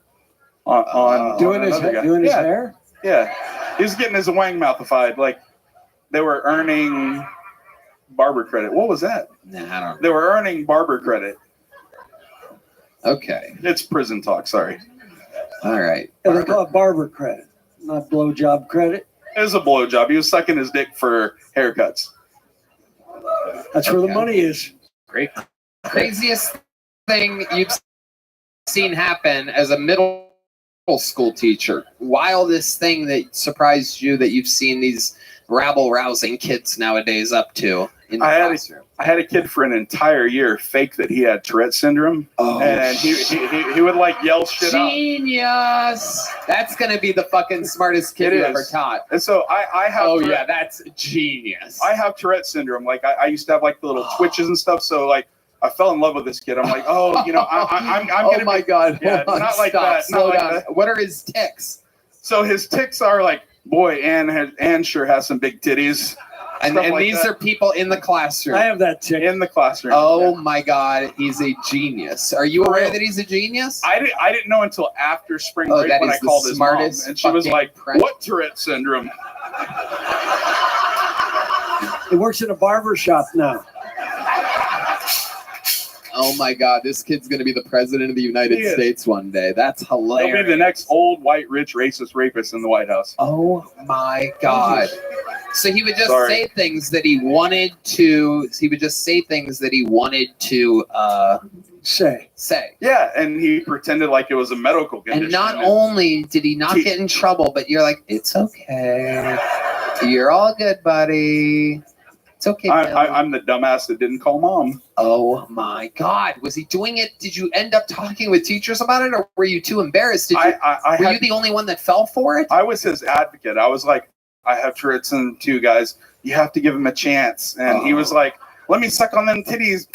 Doing his hair? Yeah. He was getting his wang mouthified. Like, they were earning barber credit. What was that? Nah, I don't. They were earning barber credit. Okay. It's prison talk, sorry. All right. Yeah, they call it barber credit, not blowjob credit. It was a blowjob. He was sucking his dick for haircuts. That's where the money is. Great. Craziest thing you've seen happen as a middle school teacher? Wildest thing that surprised you that you've seen these rabble-rousing kids nowadays up to in the classroom? I had a kid for an entire year fake that he had Tourette syndrome, and he would like yell shit out. Genius! That's gonna be the fucking smartest kid It you is. ever taught. And so I have. Oh Tourette- yeah, that's genius. I have Tourette syndrome. Like I used to have like the little twitches and stuff. So like I fell in love with this kid. I'm like, I'm oh gonna my be, god! yeah, Hold on, not like stop. that. Slow not down. like that. What are his tics? So his tics are like, boy, Anne sure has some big titties. And Stuff like these that. are people in the classroom. I have that tick. In the classroom. Oh my god, he's a genius. Are you For aware real. that he's a genius? I didn't know until after spring Oh, break that when is I the called his mom, smartest and she was fucking like, prank. "What Tourette syndrome?" He works in a barber shop now. Oh my god, this kid's gonna be the president of the United He is. States one day. That's He'll hilarious. be the next old white rich racist rapist in the White House. Oh my god. So he would just Sorry. say things that he wanted to. He would just say things that he wanted to Say. Yeah, and he pretended like it was a medical condition. And not only did he not get in trouble, but you're like, it's okay. You're all good, buddy. It's okay. Bill." I'm the dumbass that didn't call mom. Oh my god. Was he doing it? Did you end up talking with teachers about it, or were you too embarrassed? Did you, were you the only one that fell for it? I was his advocate. I was like, I have Tourette syndrome too, guys. You have to give him a chance. And he was like, let me suck on them titties.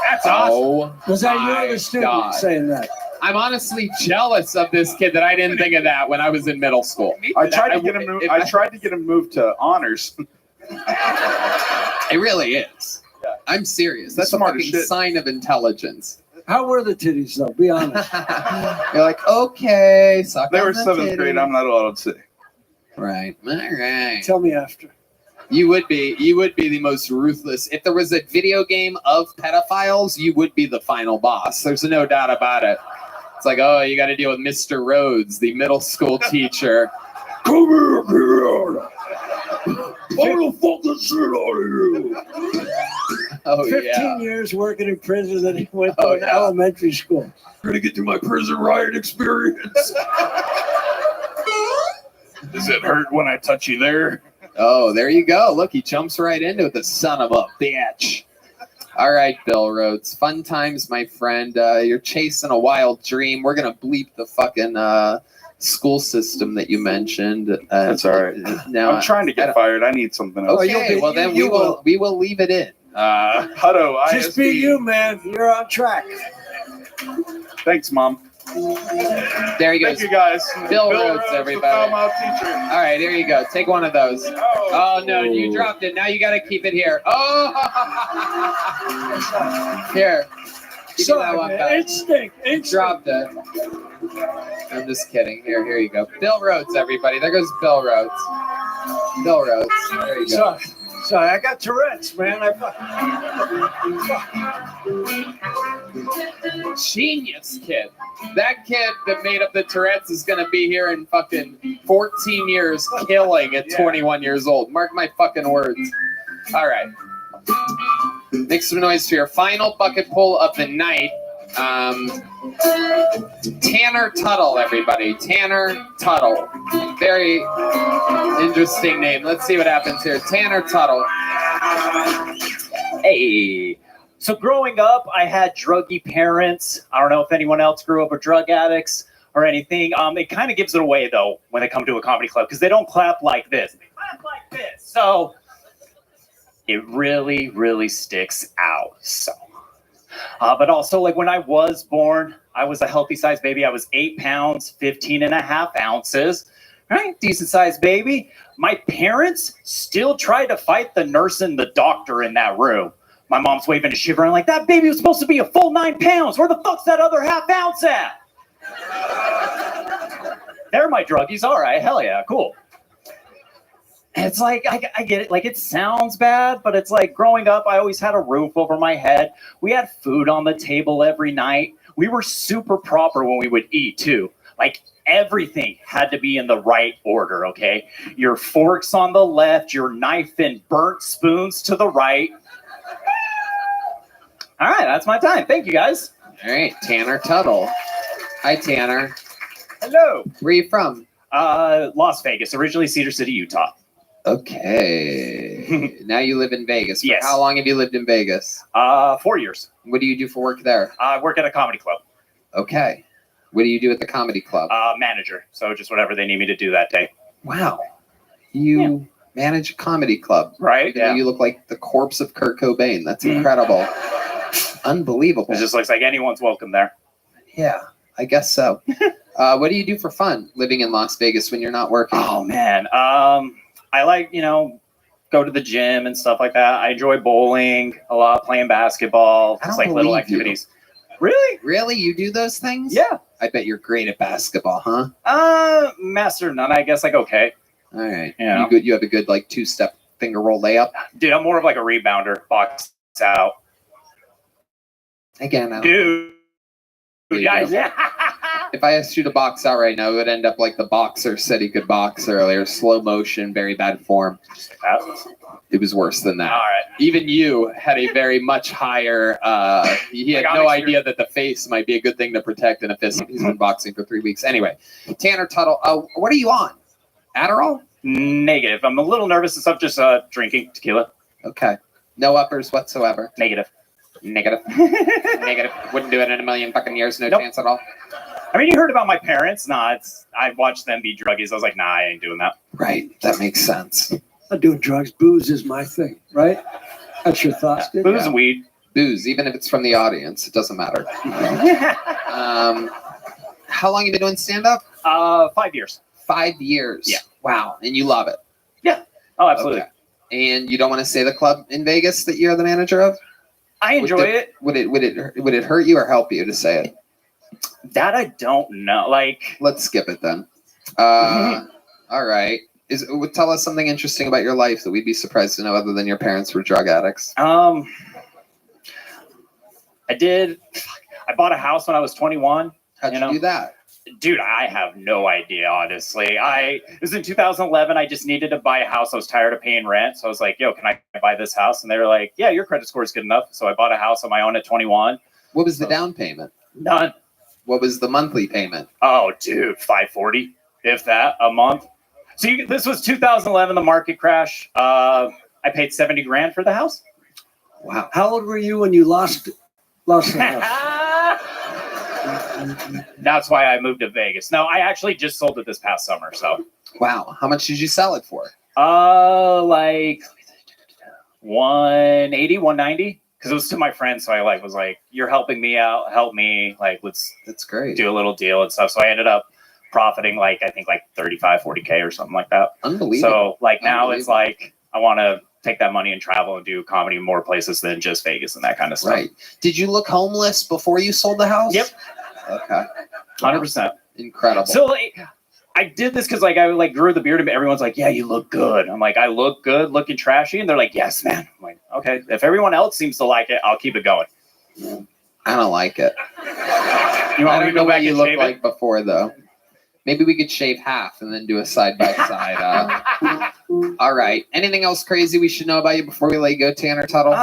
That's awesome. Oh, Was that you my or the student God. saying that? I'm honestly jealous of this kid that I didn't think of that when I was in middle school. I tried to get him moved to honors. It really is. I'm serious. That's a Smart as fucking shit. sign of intelligence. How were the titties though? Be honest. You're like, okay, suck They on were the 7th grade. titty. I'm not allowed to say. Right. All right. Tell me after. You would be the most ruthless. If there was a video game of pedophiles, you would be the final boss. There's no doubt about it. It's like, oh, you got to deal with Mr. Rhodes, the middle school teacher. Come here, kid. I'm gonna fuck the shit out of you. Oh 15 yeah. years working in prison, then he went to Oh, an yeah. elementary school. Trying to get through my prison riot experience. Does it hurt when I touch you there? Oh, there you go. Look, he jumps right into it. The son of a bitch. All right, Bill Rhodes. Fun times, my friend. You're chasing a wild dream. We're gonna bleep the fucking school system that you mentioned. That's all right. Now I'm trying to get fired. I need something else. Okay, well then we will leave it in. Hutto, Just be you, man. You're on track. Thanks, Mom. There you go. Thank you, guys. Bill Rhodes, the everybody. Falmouth teacher. All right, here you go. Take one of those. Oh no, you dropped it. Now you got to keep it here. Oh, here. Give me that one back. Instinct. Dropped it. I'm just kidding. Here you go. Bill Rhodes, everybody. There goes Bill Rhodes. Bill Rhodes. There you go. Sorry, I got Tourette's, man. Genius kid. That kid that made up the Tourette's is going to be here in fucking 14 years killing at 21 years old. Mark my fucking words. All right. Make some noise for your final bucket pull of the night. Tanner Tuttle, everybody. Tanner Tuttle. Very interesting name. Let's see what happens here. Tanner Tuttle. Hey. So growing up, I had druggy parents. I don't know if anyone else grew up with drug addicts or anything. It kind of gives it away, though, when they come to a comedy club, because they don't clap like this. They clap like this. So it really, really sticks out. So, but also, like when I was born, I was a healthy sized baby. I was 8 pounds, 15.5 ounces. Right? Decent sized baby. My parents still tried to fight the nurse and the doctor in that room. My mom's waving and shivering like, that baby was supposed to be a full 9 pounds. Where the fuck's that other half ounce at? They're my druggies. All right. Hell yeah. Cool. It's like, I get it. Like, it sounds bad, but it's like growing up, I always had a roof over my head. We had food on the table every night. We were super proper when we would eat, too. Like, everything had to be in the right order, okay? Your forks on the left, your knife and burnt spoons to the right. All right, that's my time. Thank you, guys. All right, Tanner Tuttle. Hi, Tanner. Hello. Where are you from? Las Vegas, originally Cedar City, Utah. Okay. Now you live in Vegas. For Yes. How long have you lived in Vegas? 4 years. What do you do for work there? I work at a comedy club. Okay. What do you do at the comedy club? Manager. So just whatever they need me to do that day. Wow. You manage a comedy club. Right, Even though yeah. you look like the corpse of Kurt Cobain. That's incredible. Unbelievable. It just looks like anyone's welcome there. Yeah, I guess so. What do you do for fun living in Las Vegas when you're not working? Oh, man. I like, go to the gym and stuff like that. I enjoy bowling a lot, playing basketball, I just don't like little believe you. activities. Really? Really? You do those things? Yeah. I bet you're great at basketball, huh? Master of none, I guess, like, okay. All right. Yeah. You good? You have a good like 2-step finger roll layup. Dude, I'm more of like a rebounder, box out. Again, I don't Dude. believe Guys, you. yeah. If I asked you to box out right now, it would end up like the boxer said he could box earlier. Slow motion, very bad form. It was worse than that. All right. Even you had a very much higher. He had Like, no obviously idea that the face might be a good thing to protect in a fist. He's been boxing for 3 weeks. Anyway, Tanner Tuttle, what are you on? Adderall? Negative. I'm a little nervous and stuff, just drinking tequila. Okay. No uppers whatsoever. Negative. Negative. Negative. Wouldn't do it in a million fucking years. No Nope. chance at all. I mean, you heard about my parents. Nah, I watched them be druggies. I was like, nah, I ain't doing that. Right. That makes sense. Not doing drugs. Booze is my thing, right? That's your thoughts, dude? Booze and weed. Booze, even if it's from the audience, it doesn't matter. How long have you been doing stand-up? 5 years. 5 years. Yeah. Wow. And you love it. Yeah. Oh, absolutely. Okay. And you don't want to say the club in Vegas that you're the manager of? I enjoy it. Would it hurt you or help you to say it? That I don't know. Like, let's skip it then. All right. Tell us something interesting about your life that we'd be surprised to know, other than your parents were drug addicts. I bought a house when I was 21. How'd you do that? Dude, I have no idea, honestly. It was in 2011. I just needed to buy a house. I was tired of paying rent. So I was like, yo, can I buy this house? And they were like, yeah, your credit score is good enough. So I bought a house on my own at 21. What was the down payment? None. What was the monthly payment? Oh, dude, $540, if that, a month. So this was 2011, the market crash. I paid 70 grand for the house. Wow. How old were you when you lost the house? That's why I moved to Vegas. No, I actually just sold it this past summer. So. Wow. How much did you sell it for? Like 180, 190. Because it was to my friend, so I was like, "You're helping me out. Help me. That's great. Do a little deal and stuff." So I ended up profiting I think 35, 40K or something like that. Unbelievable. So now it's like I want to take that money and travel and do comedy in more places than just Vegas and that kind of stuff. Right. Did you look homeless before you sold the house? Yep. Okay. 100%. Incredible. So I did this because I grew the beard and everyone's like, yeah, you look good. I'm like, I look good, looking trashy. And they're like, yes, man. I'm like, okay, if everyone else seems to like it, I'll keep it going. I don't like it. You want I me don't to know go what back you and look shave like it? before, though. Maybe we could shave half and then do a side by side. All right. Anything else crazy we should know about you before we let you go, Tanner Tuttle?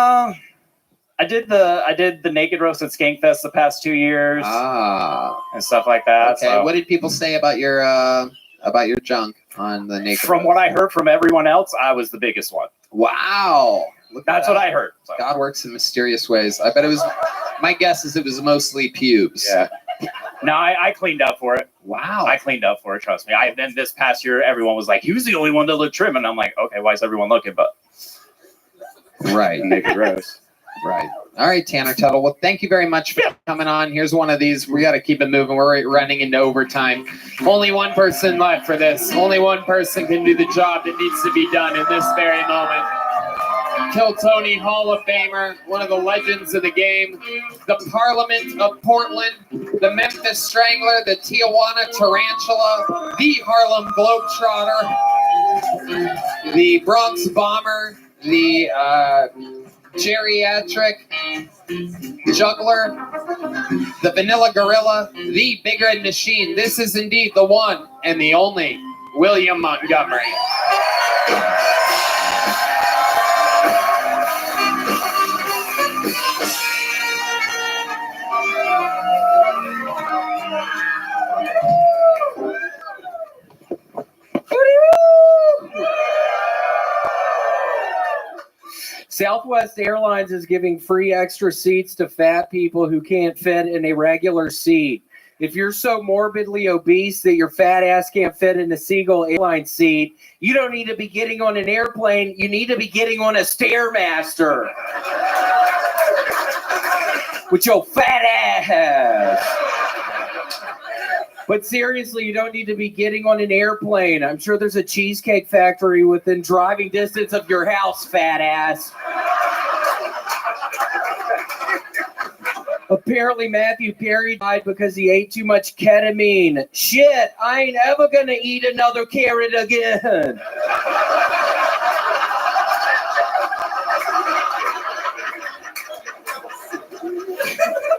I did the naked roast at Skankfest the past 2 years. And stuff like that. Okay. So. What did people say about your junk on the naked? From what I heard from everyone else, I was the biggest one. Wow. That's what I heard. So. God works in mysterious ways. I bet it was. My guess is it was mostly pubes. Yeah. No, I cleaned up for it. Wow. I cleaned up for it. Trust me. Then this past year, everyone was like, he was the only one that looked trim, and I'm like, okay, why is everyone looking? But right, naked roast. Right. All right, Tanner Tuttle. Well, thank you very much for coming on. Here's one of these. We got to keep it moving. We're running into overtime. Only one person left for this. Only one person can do the job that needs to be done in this very moment. Kill Tony Hall of Famer, one of the legends of the game, the Parliament of Portland, the Memphis Strangler, the Tijuana Tarantula, the Harlem Globetrotter, the Bronx Bomber, the geriatric juggler, the Vanilla Gorilla, the Big Red Machine. This is indeed the one and the only William Montgomery. Southwest Airlines is giving free extra seats to fat people who can't fit in a regular seat. If you're so morbidly obese that your fat ass can't fit in a Seagull Airlines seat, you don't need to be getting on an airplane. You need to be getting on a Stairmaster with your fat ass. But seriously, you don't need to be getting on an airplane. I'm sure there's a cheesecake factory within driving distance of your house, fat ass. Apparently, Matthew Perry died because he ate too much ketamine. Shit, I ain't ever gonna eat another carrot again.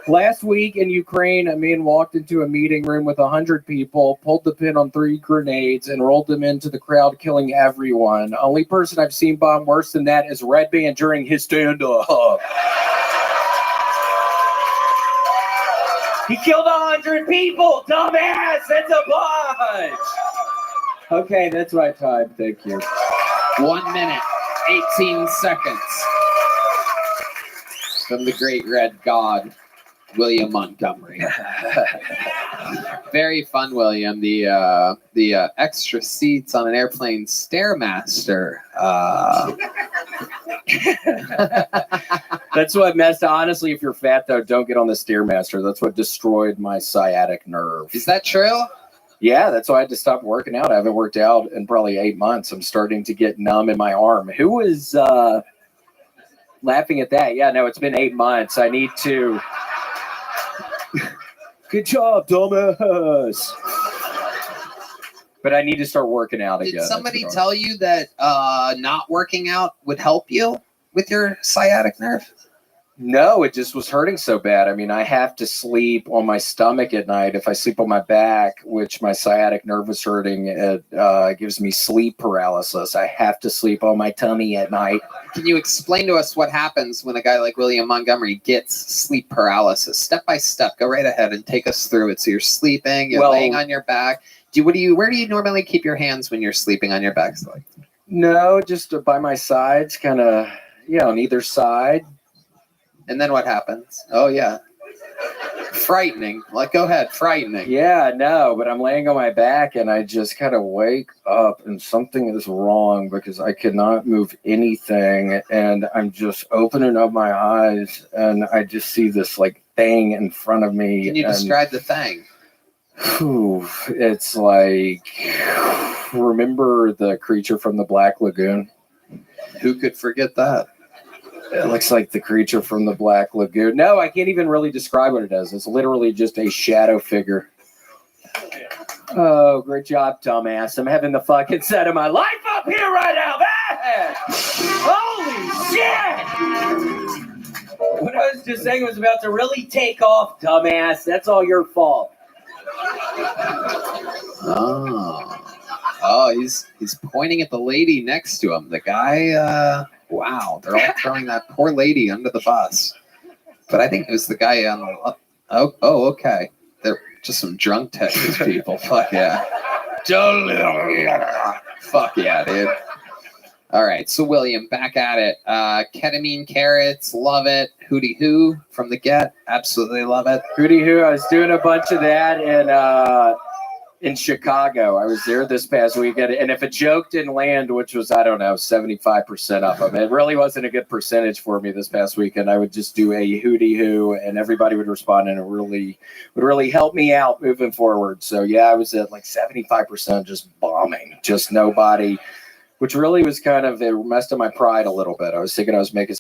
Last week in Ukraine, a man walked into a meeting room with 100 people, pulled the pin on 3 grenades, and rolled them into the crowd, killing everyone. Only person I've seen bomb worse than that is Red Band during his stand-up. He killed 100 people, dumbass! That's a bunch! Okay, that's my time. Thank you. 1 minute, 18 seconds. From the great red god, William Montgomery. Very fun, William. The extra seats on an airplane Stairmaster. That's what messed. Honestly, if you're fat, though, don't get on the Stairmaster. That's what destroyed my sciatic nerve. Is that true? Yeah, that's why I had to stop working out. I haven't worked out in probably 8 months. I'm starting to get numb in my arm. Who was laughing at that? Yeah, no, it's been 8 months. I need to. Good job, dumbass. But I need to start working out again. Did somebody tell you that not working out would help you with your sciatic nerve? No, it just was hurting so bad. I mean, I have to sleep on my stomach at night. If I sleep on my back, which my sciatic nerve was hurting, it gives me sleep paralysis. I have to sleep on my tummy at night. Can you explain to us what happens when a guy like William Montgomery gets sleep paralysis? Step by step, go right ahead and take us through it. So you're sleeping, you're laying on your back. Where do you normally keep your hands when you're sleeping on your back? No, just by my sides, kind of, on either side. And then what happens? Oh, yeah. Frightening. Go ahead. Frightening. Yeah, no, but I'm laying on my back and I just kind of wake up and something is wrong because I cannot move anything. And I'm just opening up my eyes and I just see this thing in front of me. Can you describe the thing? It's remember the creature from the Black Lagoon? Who could forget that? It looks like the creature from the Black Lagoon. No, I can't even really describe what it is. It's literally just a shadow figure. Oh, great job, dumbass. I'm having the fucking set of my life up here right now. Man! Holy shit! What I was just saying was about to really take off, dumbass. That's all your fault. Oh, he's pointing at the lady next to him. The guy, wow, they're all throwing that poor lady under the bus. But I think it was the guy on the, okay. They're just some drunk Texas people. Fuck yeah. Fuck yeah, dude. All right, so William, back at it. Ketamine carrots, love it. Hootie Hoo from the Get, absolutely love it. Hootie Hoo, I was doing a bunch of that in Chicago. I was there this past weekend, and if a joke didn't land, which was, 75% of them, it really wasn't a good percentage for me this past weekend. I would just do a Hootie Hoo, and everybody would respond, and it would really help me out moving forward. So yeah, I was at 75% just bombing, just nobody, which really was it messed up my pride a little bit. I was thinking I was making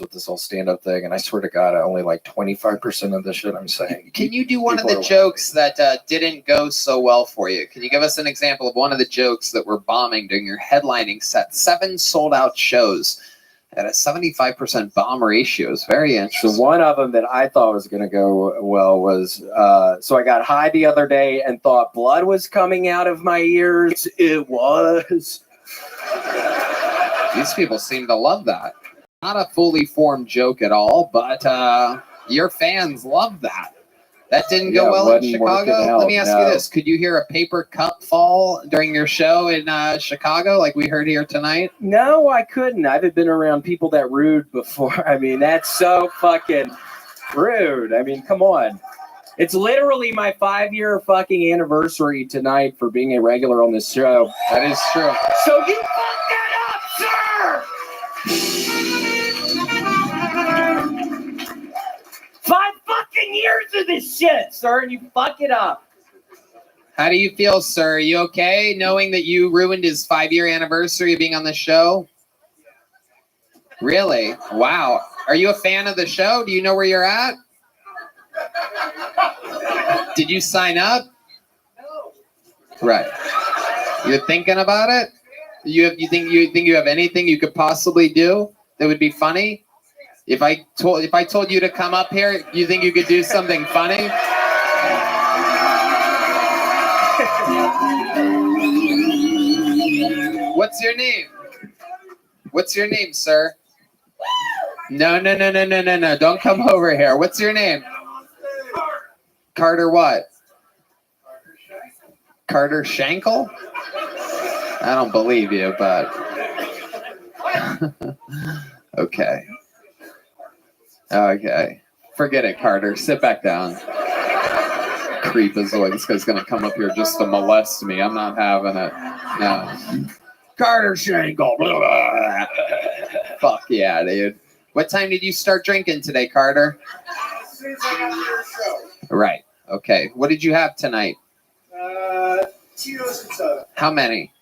with this whole stand-up thing, and I swear to God, I only 25% of the shit I'm saying. Can you do one of the jokes that didn't go so well for you? Can you give us an example of one of the jokes that were bombing during your headlining set? 7 sold-out shows at a 75% bomb ratio. Is very interesting. So one of them that I thought was going to go well was, so I got high the other day and thought blood was coming out of my ears. It was. These people seem to love that. Not a fully formed joke at all, but your fans love that. That didn't go well in Chicago. Let me ask you this. Could you hear a paper cup fall during your show in Chicago like we heard here tonight? No, I couldn't. I haven't been around people that rude before. I mean, that's so fucking rude. I mean, come on. It's literally my 5-year fucking anniversary tonight for being a regular on this show. That is true. So you fucked that up, sir! 5 fucking years of this shit, sir, and you fuck it up. How do you feel, sir? Are you okay knowing that you ruined his 5-year anniversary of being on the show? Really? Wow. Are you a fan of the show? Do you know where you're at? Did you sign up? No. Right. You're thinking about it? You think you have anything you could possibly do that would be funny? If I told you to come up here, you think you could do something funny? What's your name? What's your name, sir? No. Don't come over here. What's your name? Carter what? Carter Schenkel? I don't believe you, but okay. Okay. Forget it, Carter. Sit back down. Creepazoid. This guy's gonna come up here just to molest me. I'm not having it. No. Carter Schenkel. Fuck yeah, dude. What time did you start drinking today, Carter? Right. Okay. What did you have tonight? Tito's and soda. How many?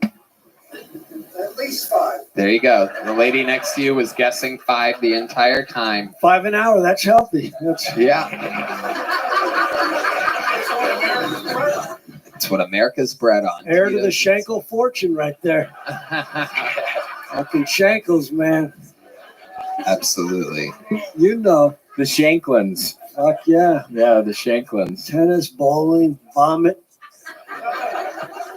At least 5. There you go. The lady next to you was guessing 5 the entire time. 5 an hour. That's healthy. Yeah. That's what America's bred on. Heir to the Schenkel fortune right there. Fucking Schenkels, man. Absolutely. You know. The Shanklins. Fuck yeah. Yeah, the Shanklins. Tennis, bowling, vomit.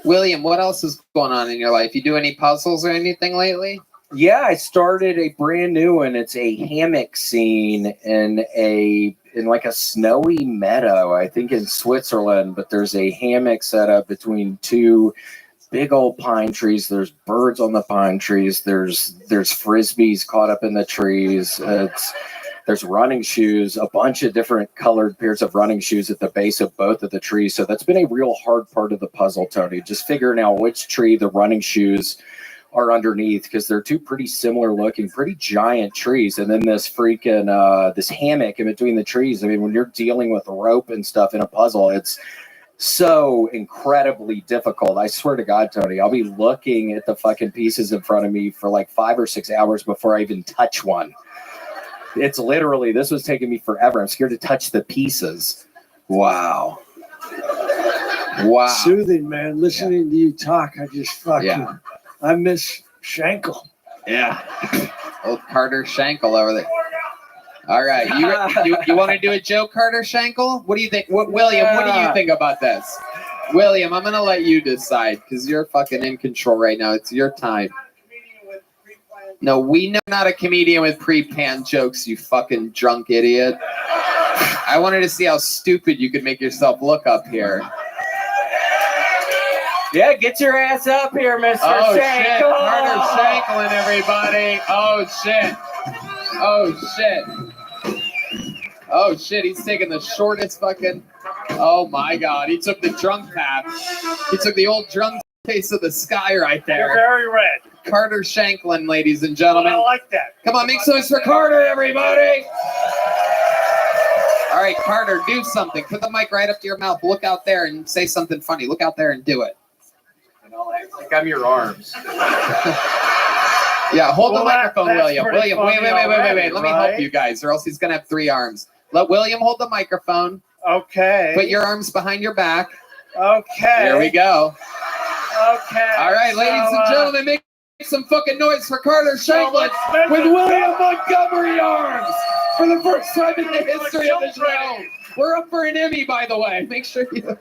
William, what else is going on in your life? You do any puzzles or anything lately? Yeah, I started a brand new one. It's a hammock scene in like a snowy meadow, I think in Switzerland, but there's a hammock set up between two big old pine trees. There's birds on the pine trees. There's frisbees caught up in the trees. There's running shoes, a bunch of different colored pairs of running shoes at the base of both of the trees. So that's been a real hard part of the puzzle, Tony, just figuring out which tree the running shoes are underneath, because they're two pretty similar looking, pretty giant trees. And then this freaking, this hammock in between the trees. I mean, when you're dealing with rope and stuff in a puzzle, it's so incredibly difficult. I swear to God, Tony, I'll be looking at the fucking pieces in front of me for like 5 or 6 hours before I even touch one. It's literally, this was taking me forever. I'm scared to touch the pieces. Wow. Wow. Soothing, man. Listening to you talk, I just fucking, I miss Shankle. Yeah. Old Carter Shankle over there. All right. You want to do a joke, Carter Shankle? What do you think? William, what do you think about this? William, I'm going to let you decide because you're fucking in control right now. It's your time. No, we know not a comedian with pre-planned jokes, you fucking drunk idiot. I wanted to see how stupid you could make yourself look up here. Yeah, get your ass up here, Mr. Oh, Shankle. shit. Carter Shanklin, everybody. Oh, shit. Oh, shit. Oh, shit. He's taking the shortest fucking... Oh, my God. He took the drunk path. He took the old drunk face of the sky right there. You're very red. Carter Shanklin, ladies and gentlemen. I like that. Come on, make some noise for Carter, everybody. All right, Carter, do something. Put the mic right up to your mouth. Look out there and say something funny. Look out there and do it. And I'll act like I'm your arms. Yeah, hold the microphone, that's William. pretty William, wait. funny Let me already, help right? you guys, or else he's gonna have 3 arms. Let William hold the microphone. Okay. Put your arms behind your back. Okay. There we go. Okay. All right, ladies and gentlemen, make some fucking noise for Carter Shanklin with it. William Montgomery arms for the first time in the history of the show. We're up for an Emmy, by the way. Make sure you.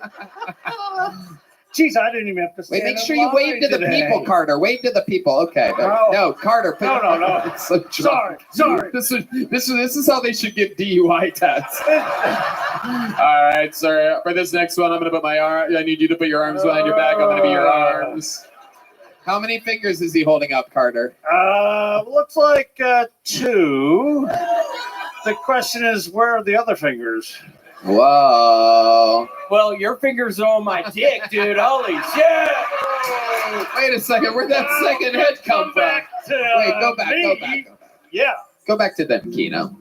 Jeez, I didn't even have to. Wait, make sure you wave to the people, Carter. Wave to the people. Okay. No, Carter. No. It's so drunk. Sorry. This is how they should get DUI tests. All right, sir. For this next one, I'm gonna put my arm. I need you to put your arms behind your back. I'm gonna be your arms. How many fingers is he holding up, Carter? Looks like 2. The question is, where are the other fingers? Whoa. Well, your fingers are on my dick, dude. Holy shit. Wait a second. Where'd that second head come from? Wait, go back. Yeah. Go back to them, Keno.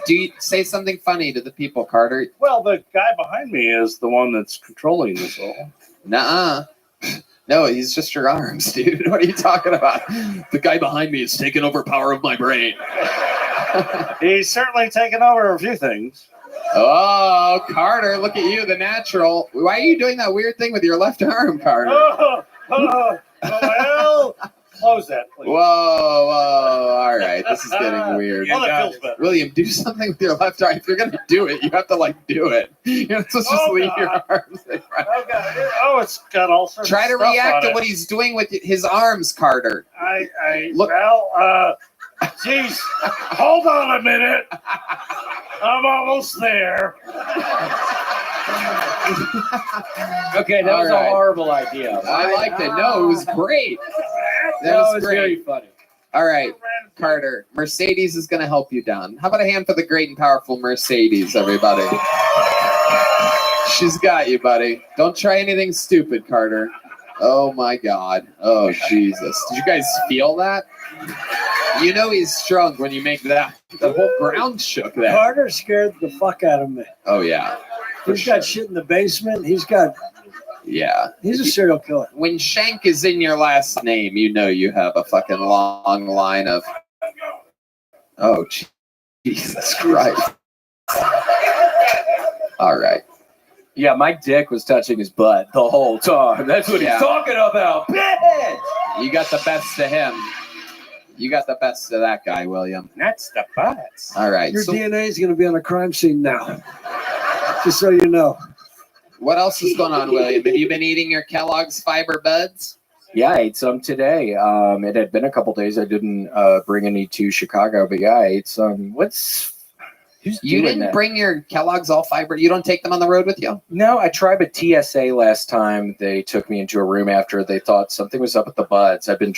Do you say something funny to the people, Carter? Well, the guy behind me is the one that's controlling this all. Nuh-uh. No, he's just your arms, dude. What are you talking about? The guy behind me is taking over power of my brain. He's certainly taken over a few things. Oh, Carter, look at you, the natural. Why are you doing that weird thing with your left arm, Carter? Well, close that, please. Whoa. All right, this is getting weird. Well, that feels better. William, do something with your left arm. If you're going to do it, you have to, do it. You're not supposed to just leave your arms. Oh, it's got all sorts Try of to stuff react on to it. what he's doing with his arms, Carter. Geez, hold on a minute. I'm almost there. Okay, that was a horrible idea. I liked it. No, it was great. That was great. Very funny. All right, Carter. Mercedes is going to help you down. How about a hand for the great and powerful Mercedes, everybody? She's got you, buddy. Don't try anything stupid, Carter. Oh, my God. Oh, Jesus. Did you guys feel that? You know he's drunk when you make that. The whole ground shook there. Carter scared the fuck out of me. Oh, yeah. He's got shit in the basement. He's a serial killer. When Shank is in your last name, you know you have a fucking long line of... Oh, Jesus Christ. All right. Yeah, my dick was touching his butt the whole time. That's what he's talking about. Bitch! You got the best of him. You got the best of that guy, William. That's the butts. All right. Your So DNA is going to be on the crime scene now. Just so you know. what else is going on, William? Have you been eating your Kellogg's Fiber Buds? Yeah, I ate some today. It had been a couple days. I didn't bring any to Chicago, but yeah, I ate some. Who's You doing didn't that? bring your Kellogg's All Fiber. You don't take them on the road with you? No, I tried a TSA last time. They took me into a room after they thought something was up with the buds. I've been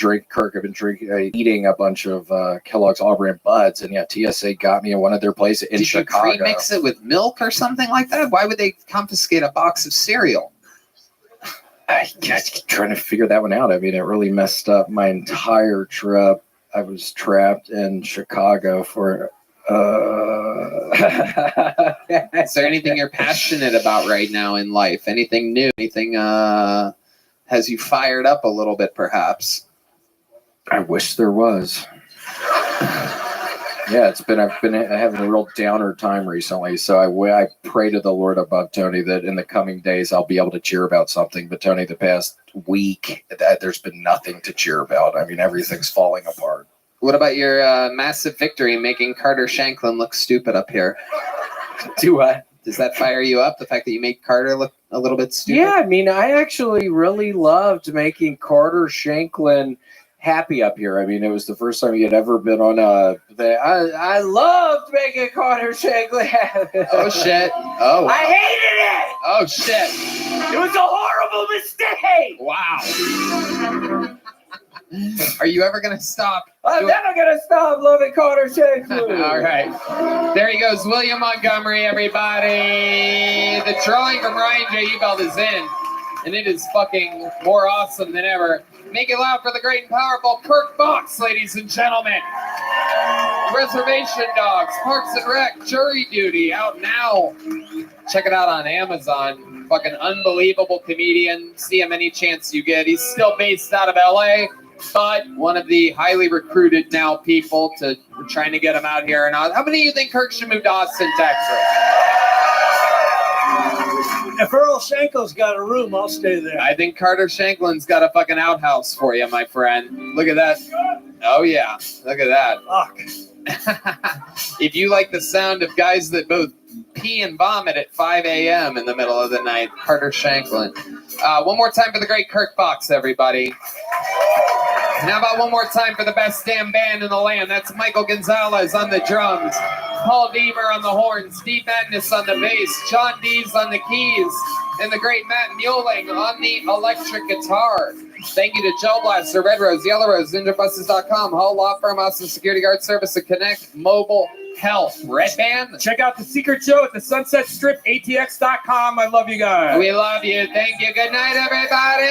eating a bunch of Kellogg's All Brand buds, and yeah, TSA got me in one of their places in Did Chicago. you pre-mix it with milk or something like that? Why would they confiscate a box of cereal? I keep trying to figure that one out. I mean, it really messed up my entire trip. I was trapped in Chicago for. Is there anything you're passionate about right now in life? Anything new? Anything has you fired up a little bit, perhaps? I wish there was. Yeah, I've been having a real downer time recently. So I pray to the Lord above, Tony, that in the coming days I'll be able to cheer about something. But Tony, the past week, there's been nothing to cheer about. I mean, everything's falling apart. What about your massive victory in making Carter Shanklin look stupid up here? Do what? Does that fire you up? The fact that you made Carter look a little bit stupid? Yeah, I mean, I actually really loved making Carter Shanklin happy up here. I mean, it was the first time he had ever been on I loved making Carter Shanklin happy. Oh, shit. Oh. I hated it! Oh, shit. It was a horrible mistake! Wow. Are you ever going to stop? I'm never going to stop loving Carter Shanklin. All right. There he goes, William Montgomery, everybody. The drawing from Ryan J. Ebelt is in, and it is fucking more awesome than ever. Make it loud for the great and powerful Kirk Box, ladies and gentlemen. Reservation Dogs, Parks and Rec, Jury Duty, out now. Check it out on Amazon. Fucking unbelievable comedian. See him any chance you get. He's still based out of LA, but one of the highly recruited now people we're trying to get him out here. And how many of you think Kirk should move to Austin, Texas? If Earl Shanko's got a room, I'll stay there. I think Carter Shanklin's got a fucking outhouse for you, my friend. Look at that. Oh, yeah. Look at that. Fuck. If you like the sound of guys that both pee and vomit at 5 a.m. in the middle of the night, Carter Shanklin. One more time for the great Kirk Box, everybody. And how about one more time for the best damn band in the land? That's Michael Gonzalez on the drums, Paul Deaver on the horns, Steve Madness on the bass, John Dees on the keys, and the great Matt Mueling on the electric guitar. Thank you to Gel Blaster, Red Rose, Yellow Rose, NinjaBuses.com, Hull Law Firm, Austin Security Guard Service, and Connect Mobile Health. Red Band? Check out The Secret Show at the Sunset Strip, ATX.com. I love you guys. We love you. Thank you. Good night, everybody.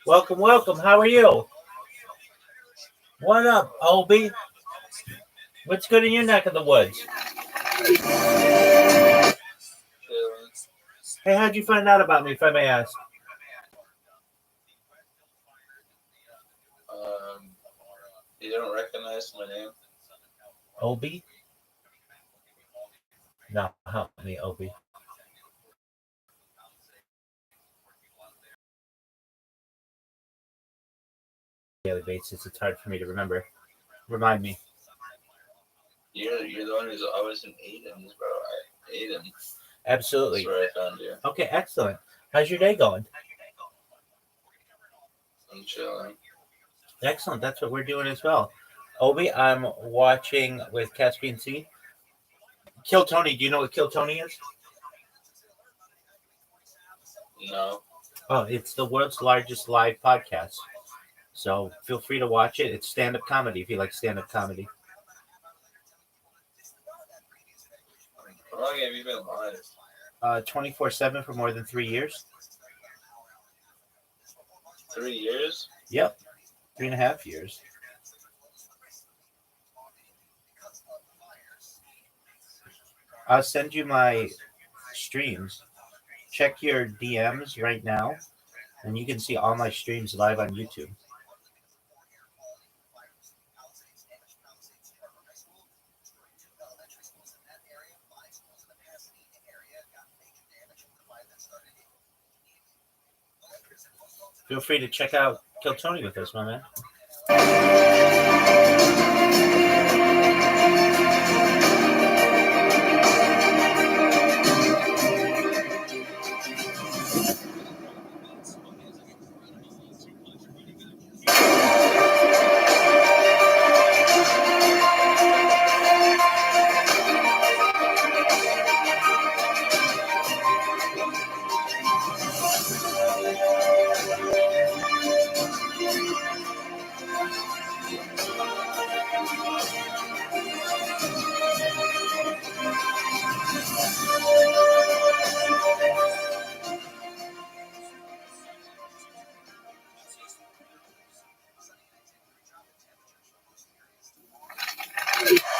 Welcome, welcome. How are you? What up, Obi? What's good in your neck of the woods? Hey, how'd you find out about me, if I may ask? You don't recognize my name? Obi? No, help me, Obi. Daily basis, it's hard for me to remember. Remind me. You're the one who's always in Aiden's, bro. Aiden. Absolutely. That's where I found you. Okay, excellent. How's your day going? I'm chilling. Excellent. That's what we're doing as well. Obi, I'm watching with Caspian Sea. Kill Tony. Do you know what Kill Tony is? No. Oh, it's the world's largest live podcast. So feel free to watch it. It's stand-up comedy if you like stand-up comedy. How long have you been live? 24/7 for more than 3 years. 3 years? Yep. 3.5 years. I'll send you my streams. Check your DMs right now, and you can see all my streams live on YouTube. Feel free to check out Kill Tony with us, my man.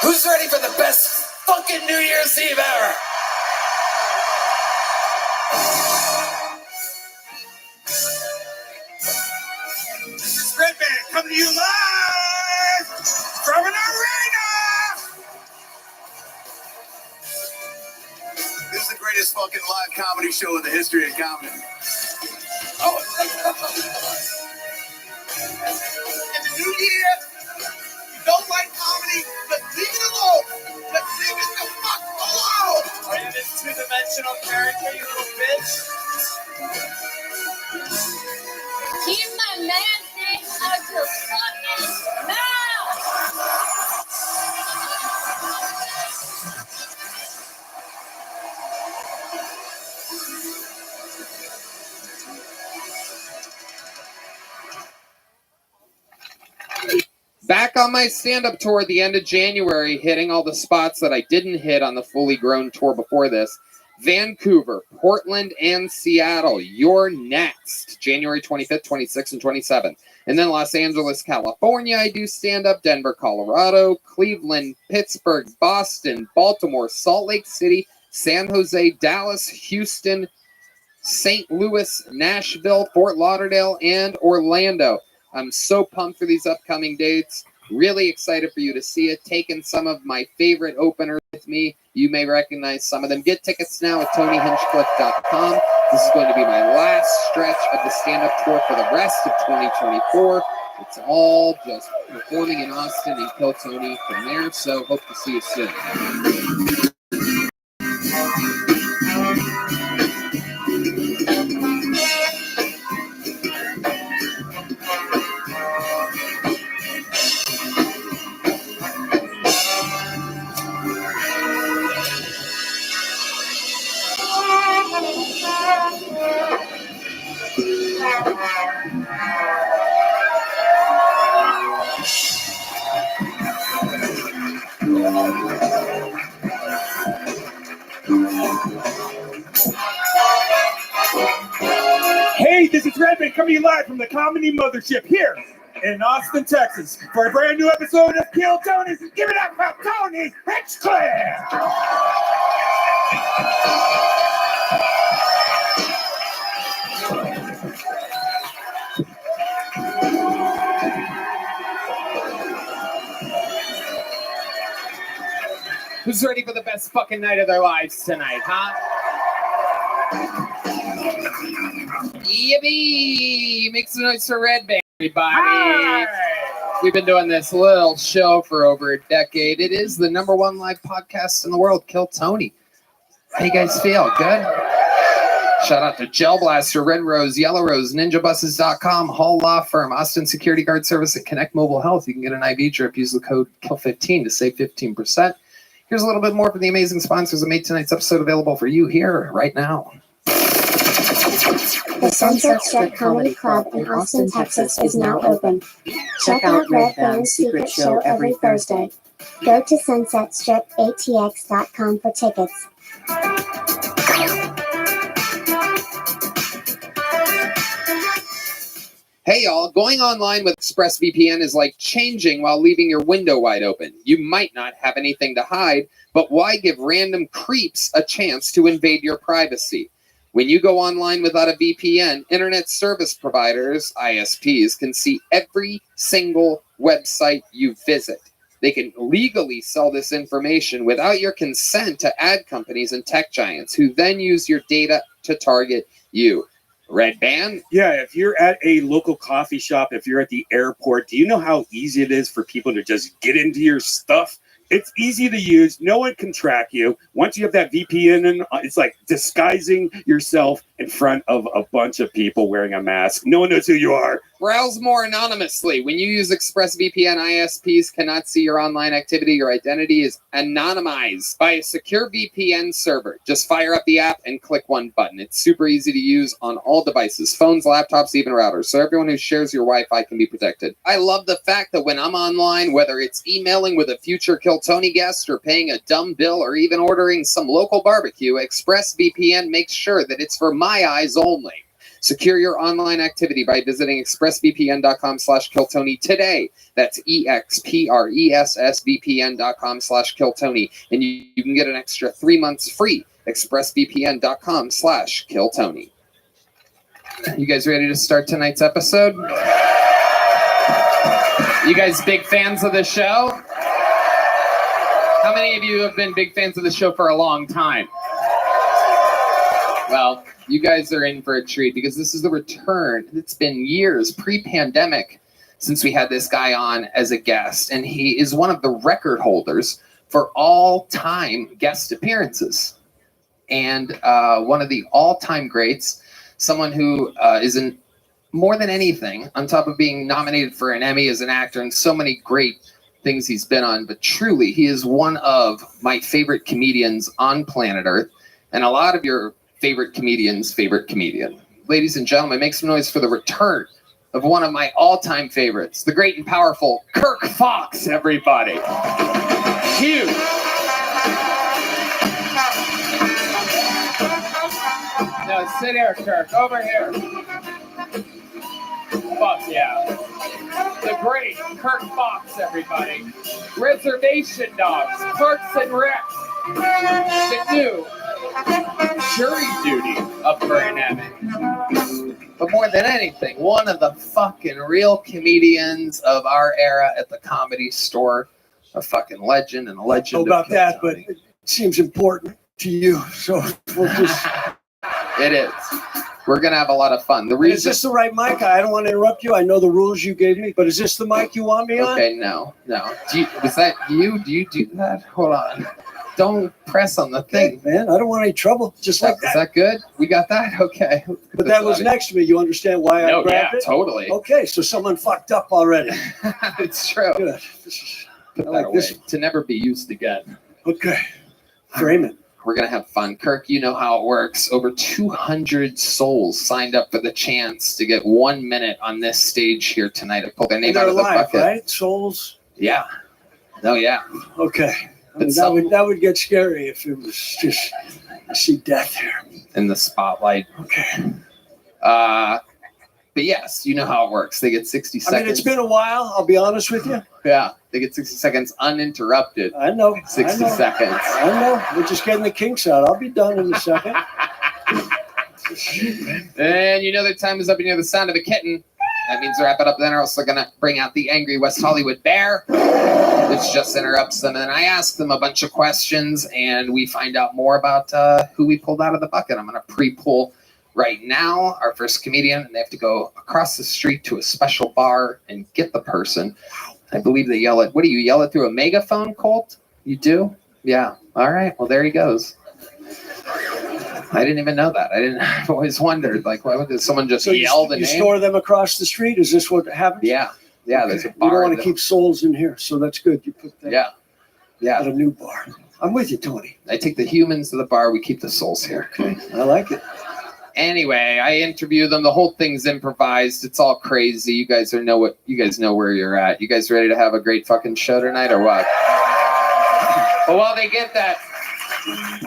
Who's ready for the best fucking New Year's Eve ever? This is Red Band coming to you live from an arena. This is the greatest fucking live comedy show in the history of comedy. Oh, in the new year, you don't like comedy, but leave it alone. But leave it the fuck alone. Are you this two-dimensional character, you little bitch? Keep my man thing out your fucking mouth! Back on my stand-up tour at the end of January, hitting all the spots that I didn't hit on the fully grown tour before this. Vancouver, Portland, and Seattle. You're next. January 25th, 26th, and 27th. And then Los Angeles, California, I do stand-up. Denver, Colorado. Cleveland, Pittsburgh, Boston, Baltimore, Salt Lake City, San Jose, Dallas, Houston, St. Louis, Nashville, Fort Lauderdale, and Orlando. I'm so pumped for these upcoming dates. Really excited for you to see it. Taking some of my favorite openers with me. You may recognize some of them. Get tickets now at TonyHinchcliffe.com. This is going to be my last stretch of the stand-up tour for the rest of 2024. It's all just performing in Austin and Kill Tony from there. So hope to see you soon. Hey, this is Redman coming to you live from the Comedy Mothership here in Austin, Texas, for a brand new episode of Kill Tony. Give it up for Tony Hinchcliffe! Who's ready for the best fucking night of their lives tonight, huh? Yippee! Make some noise for Red Band, everybody. Hi. We've been doing this little show for over a decade. It is the #1 live podcast in the world, Kill Tony. How you guys feel? Good? Shout out to Gel Blaster, Red Rose, Yellow Rose, NinjaBuses.com, Hall Law Firm, Austin Security Guard Service, and Connect Mobile Health. You can get an IV drip. Use the code KILL15 to save 15%. Here's a little bit more from the amazing sponsors that made tonight's episode available for you here right now. The Sunset Strip Comedy Club in Austin, Texas is now open. Check out Red Band's secret show every Thursday. Go to sunsetstripatx.com for tickets. Hey y'all, going online with ExpressVPN is like changing while leaving your window wide open. You might not have anything to hide, but why give random creeps a chance to invade your privacy? When you go online without a VPN, internet service providers, ISPs, can see every single website you visit. They can legally sell this information without your consent to ad companies and tech giants who then use your data to target you. Red Band? Yeah, if you're at a local coffee shop, if you're at the airport, do you know how easy it is for people to just get into your stuff? It's easy to use. No one can track you. Once you have that VPN in, it's like disguising yourself in front of a bunch of people wearing a mask. No one knows who you are. Browse more anonymously. When you use ExpressVPN, ISPs cannot see your online activity. Your identity is anonymized by a secure VPN server. Just fire up the app and click one button. It's super easy to use on all devices, phones, laptops, even routers. So everyone who shares your Wi-Fi can be protected. I love the fact that when I'm online, whether it's emailing with a future Kill Tony guest or paying a dumb bill or even ordering some local barbecue, ExpressVPN makes sure that it's for my eyes only. Secure your online activity by visiting expressvpn.com/KillTony today. That's expressvpn.com/KillTony. And you can get an extra 3 months free. expressvpn.com/KillTony. You guys ready to start tonight's episode? You guys big fans of the show? How many of you have been big fans of the show for a long time? Well, you guys are in for a treat because this is the return. It's been years, pre-pandemic, since we had this guy on as a guest, and he is one of the record holders for all-time guest appearances. And one of the all-time greats, someone who is in more than anything, on top of being nominated for an Emmy as an actor and so many great things he's been on, but truly, he is one of my favorite comedians on planet Earth, and a lot of your favorite comedian's favorite comedian. Ladies and gentlemen, make some noise for the return of one of my all-time favorites, the great and powerful Kirk Fox, everybody. Huge. Now sit here, Kirk, over here. Fuck yeah. The great Kirk Fox, everybody. Reservation Dogs, Parks and Rec. The new jury duty of Burnham. But more than anything, one of the fucking real comedians of our era at the Comedy Store. A fucking legend and a legend. Know about that, but it seems important to you, so we'll just. It is. We're gonna have a lot of fun. The reason is this the right mic? I don't want to interrupt you. I know the rules you gave me, but is this the mic you want me on? Okay, no. Was that you? Do you do that? Hold on. Don't press on the thing, man. I don't want any trouble. Just like that. Is that good? We got that? Okay. But that was next to me. You understand why I grabbed it? Totally. Okay, so someone fucked up already. It's true. Good. Put that away to never be used again. Okay. Frame it. We're going to have fun. Kirk, you know how it works. Over 200 souls signed up for the chance to get 1 minute on this stage here tonight. I pulled their name out of the bucket. Right? Souls? Yeah. Oh, yeah. Okay. I mean, that would get scary if it was just I see death here. In the spotlight. Okay. But yes, you know how it works. They get 60 seconds. I mean, it's been a while. I'll be honest with you. Yeah, they get 60 seconds uninterrupted. I know. 60 I know. seconds. I know. We're just getting the kinks out. I'll be done in a second. And you know their time is up, and you hear the sound of a kitten. That means wrap it up then, or else they're going to bring out the angry West Hollywood bear, which just interrupts them. And then I ask them a bunch of questions, and we find out more about who we pulled out of the bucket. I'm going to pre-pull right now our first comedian, and they have to go across the street to a special bar and get the person. I believe they yell it. What do you yell it through a megaphone, Colt? You do? Yeah. All right. Well, there he goes. I didn't even know that. I've always wondered, like, why would someone just yell the you name? store them across the street? Is this what happens? Yeah. Yeah, Okay. there's a You bar. don't want to keep souls in here, so that's good. You put that at a new bar. I'm with you, Tony. I take the humans to the bar. We keep the souls here. Okay. I like it. Anyway, I interview them. The whole thing's improvised. It's all crazy. You guys know where you're at. You guys ready to have a great fucking show tonight or what? But while they get that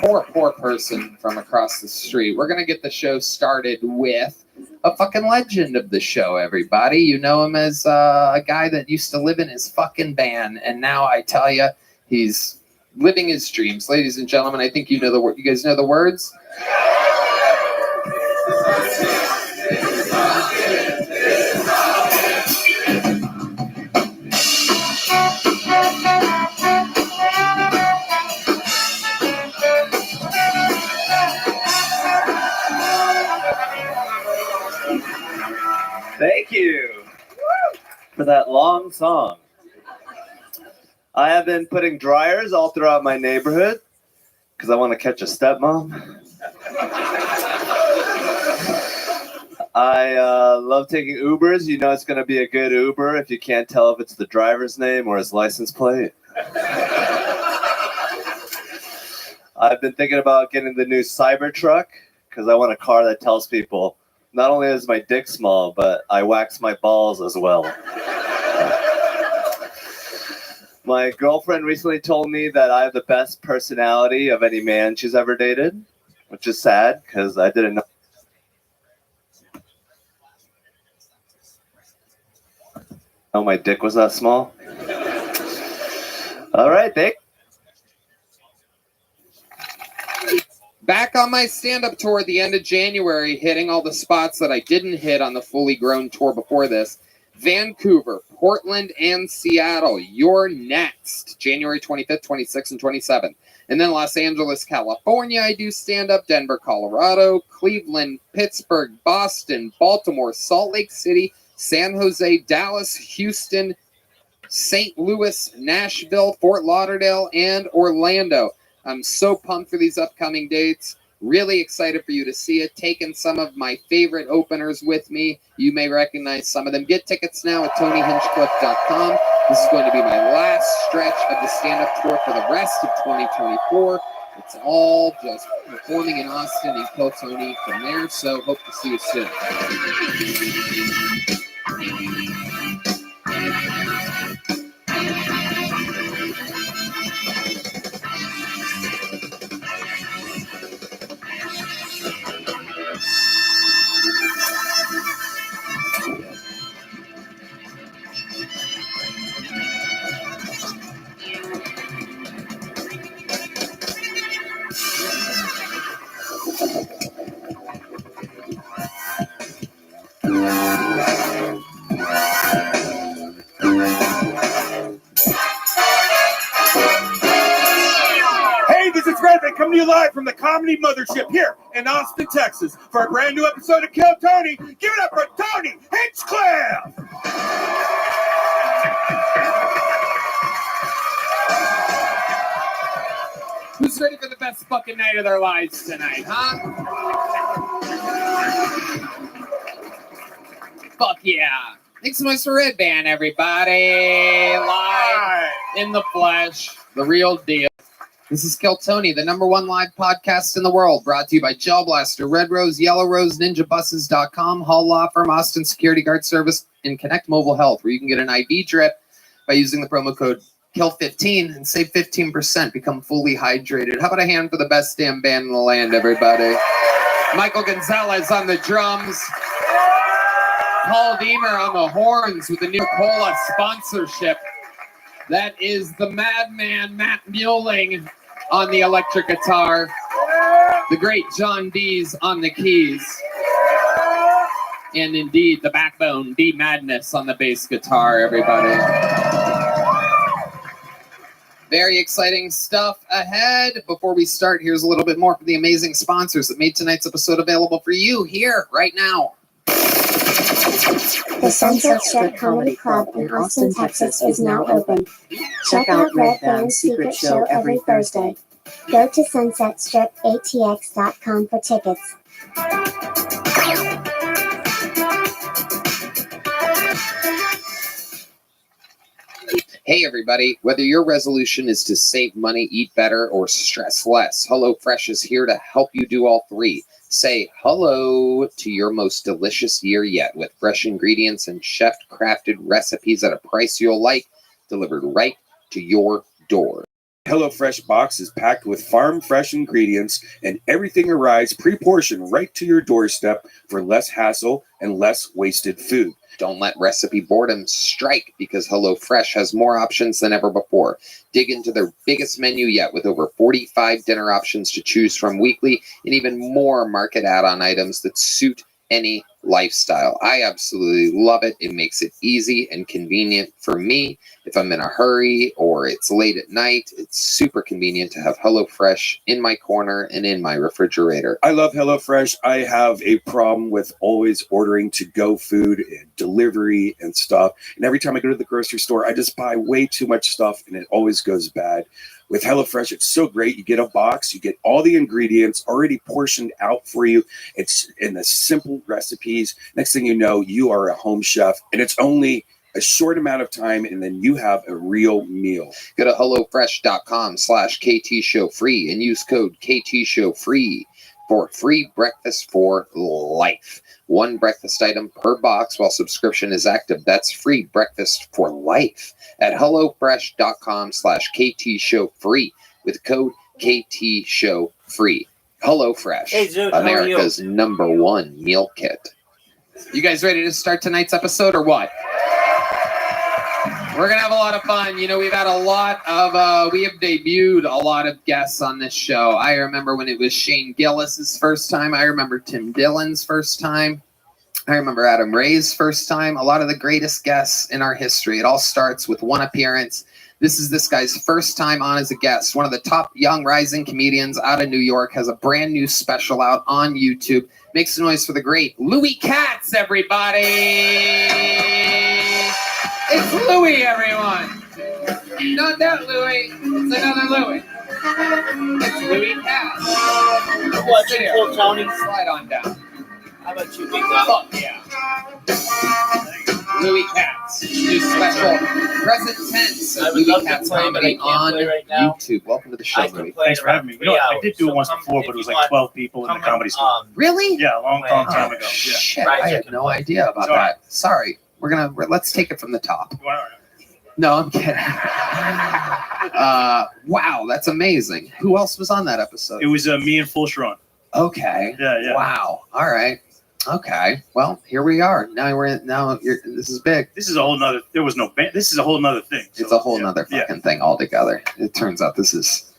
poor person from across the street, we're gonna get the show started with a fucking legend of the show, everybody. You know him as a guy that used to live in his fucking van, and now I tell you, he's living his dreams. Ladies and gentlemen, I think you know the word. You guys know the words? Thank you for that long song. I have been putting dryers all throughout my neighborhood because I want to catch a stepmom. I love taking Ubers. You know it's going to be a good Uber if you can't tell if it's the driver's name or his license plate. I've been thinking about getting the new Cybertruck because I want a car that tells people not only is my dick small, but I wax my balls as well. My girlfriend recently told me that I have the best personality of any man she's ever dated, which is sad because I didn't know. Oh, my dick was that small? All right, thanks. Back on my stand-up tour at the end of January, hitting all the spots that I didn't hit on the fully grown tour before this. Vancouver, Portland, and Seattle. You're next. January 25th, 26th, and 27th. And then Los Angeles, California, I do stand-up. Denver, Colorado, Cleveland, Pittsburgh, Boston, Baltimore, Salt Lake City, San Jose, Dallas, Houston, St. Louis, Nashville, Fort Lauderdale, and Orlando. I'm so pumped for these upcoming dates. Really excited for you to see it. Taking some of my favorite openers with me. You may recognize some of them. Get tickets now at TonyHinchcliffe.com. This is going to be my last stretch of the stand-up tour for the rest of 2024. It's all just performing in Austin and Kill Tony from there. So hope to see you soon. Hey, this is Redman coming to you live from the Comedy Mothership here in Austin, Texas for a brand new episode of Kill Tony. Give it up for Tony Hinchcliffe! Who's ready for the best fucking night of their lives tonight, huh? Fuck yeah. Thanks so much for Red Band, everybody. Live in the flesh, the real deal. This is Kill Tony, the #1 live podcast in the world, brought to you by Gel Blaster, Red Rose, Yellow Rose, NinjaBuses.com, Hall Law Firm, Austin Security Guard Service, and Connect Mobile Health, where you can get an IV drip by using the promo code KILL15 and save 15%. Become fully hydrated. How about a hand for the best damn band in the land, everybody? Michael Gonzalez on the drums. Paul Deemer on the horns with the new Cola sponsorship. That is the madman Matt Mueling on the electric guitar. The great John Dees on the keys. And indeed, the backbone, D Madness on the bass guitar, everybody. Very exciting stuff ahead. Before we start, here's a little bit more from the amazing sponsors that made tonight's episode available for you here, right now. The Sunset Strip Comedy Club in Austin, Texas is now open. Check out Red Band's secret show every Thursday. Go to sunsetstripatx.com for tickets. Hey everybody, whether your resolution is to save money, eat better, or stress less, HelloFresh is here to help you do all three. Say hello to your most delicious year yet with fresh ingredients and chef-crafted recipes at a price you'll like, delivered right to your door. HelloFresh box is packed with farm fresh ingredients and everything arrives pre-portioned right to your doorstep for less hassle and less wasted food. Don't let recipe boredom strike because HelloFresh has more options than ever before. Dig into their biggest menu yet with over 45 dinner options to choose from weekly and even more market add-on items that suit any lifestyle. I absolutely love it. It makes it easy and convenient for me. If I'm in a hurry or it's late at night, it's super convenient to have HelloFresh in my corner and in my refrigerator. I love HelloFresh. I have a problem with always ordering to-go food and delivery and stuff. And every time I go to the grocery store, I just buy way too much stuff and it always goes bad. With HelloFresh, it's so great. You get a box, you get all the ingredients already portioned out for you. It's in the simple recipes. Next thing you know, you are a home chef, and it's only a short amount of time, and then you have a real meal. Go to HelloFresh.com/KTShowFree and use code KTShowFree for free breakfast for life. One breakfast item per box while subscription is active. That's free breakfast for life at HelloFresh.com/KTShowFree with code KTShowFree. HelloFresh, Hey, Zook, how are you? America's #1 meal kit. You guys ready to start tonight's episode or what? We're going to have a lot of fun. You know, we've had we have debuted a lot of guests on this show. I remember when it was Shane Gillis's first time. I remember Tim Dillon's first time. I remember Adam Ray's first time. A lot of the greatest guests in our history. It all starts with one appearance. This is this guy's first time on as a guest. One of the top young rising comedians out of New York, has a brand new special out on YouTube. Make some noise for the great Louis Katz, everybody. It's Louis, everyone. Not that Louis. It's another Louis. It's Louis Katz. What's it, cool, Tony? Slide on down. How about you, big guy? Fuck yeah. Louis Katz. New special present tense I of would Louis love to Katz play, but I comedy can't on play right now. YouTube. Welcome to the show, I can Louis. play Thanks for having me. You know, I did do it once before, but it was like 12 people in the comedy store. Really? Yeah, a long time ago. Yeah. Shit, I had no idea about Sorry. that. Sorry. Let's take it from the top. No, I'm kidding. Wow, that's amazing. Who else was on that episode? It was me and Full Sharon. Okay. Yeah. Wow. All right. Okay. Well, here we are. This is big. This is a whole nother. There was no band. This is a whole nother thing. It's a whole nother fucking thing altogether. It turns out this is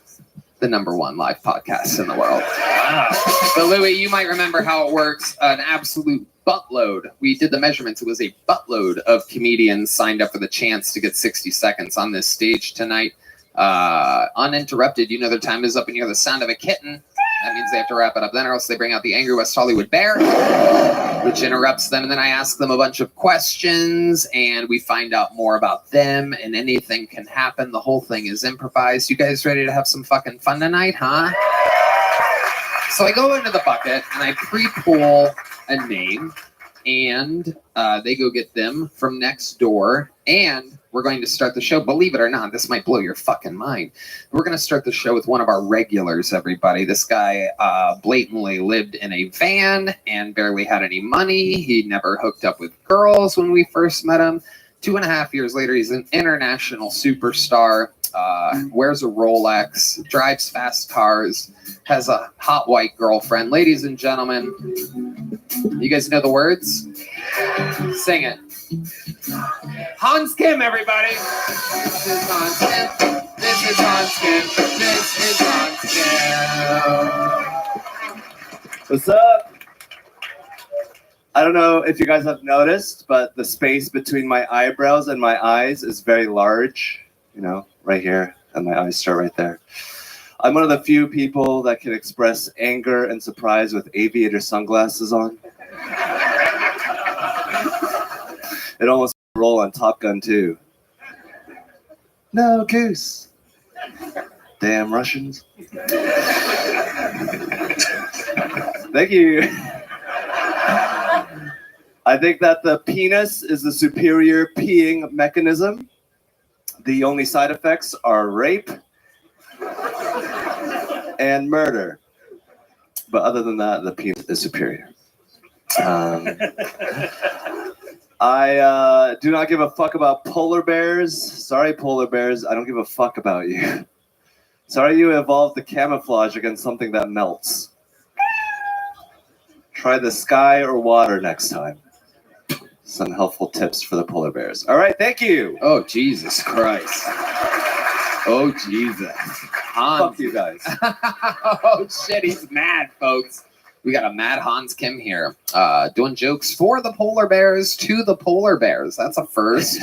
the #1 live podcast in the world. Wow. So, Louis, you might remember how it works. An absolute buttload. We did the measurements. It was a buttload of comedians signed up for the chance to get 60 seconds on this stage tonight. Uninterrupted. You know their time is up and you hear the sound of a kitten. That means they have to wrap it up then, or else they bring out the angry West Hollywood bear, which interrupts them. And then I ask them a bunch of questions, and we find out more about them, and anything can happen. The whole thing is improvised. You guys ready to have some fucking fun tonight, huh? So I go into the bucket, and I pre-pool a name, and they go get them from next door, and we're going to start the show. Believe it or not, this might blow your fucking mind. We're going to start the show with one of our regulars, everybody. This guy blatantly lived in a van and barely had any money. He never hooked up with girls when we first met him. 2.5 years later, he's an international superstar, wears a Rolex, drives fast cars, has a hot white girlfriend. Ladies and gentlemen, you guys know the words? Sing it. Hans Kim, everybody. This is Hans Kim. This is Hans Kim. This is Hans Kim. What's up? I don't know if you guys have noticed, but the space between my eyebrows and my eyes is very large. You know, right here, and my eyes start right there. I'm one of the few people that can express anger and surprise with aviator sunglasses on. It almost roll on Top Gun too. No goose. Damn Russians. Thank you. I think that the penis is the superior peeing mechanism. The only side effects are rape and murder. But other than that, the penis is superior. I do not give a fuck about polar bears. Sorry, polar bears. I don't give a fuck about you. Sorry you evolved the camouflage against something that melts. Try the sky or water next time. Some helpful tips for the polar bears. All right, thank you. Oh, Jesus Christ. Oh, Jesus. Hans. Fuck you guys. Oh, shit, he's mad, folks. We got a mad Hans Kim here, doing jokes for the polar bears to the polar bears. That's a first.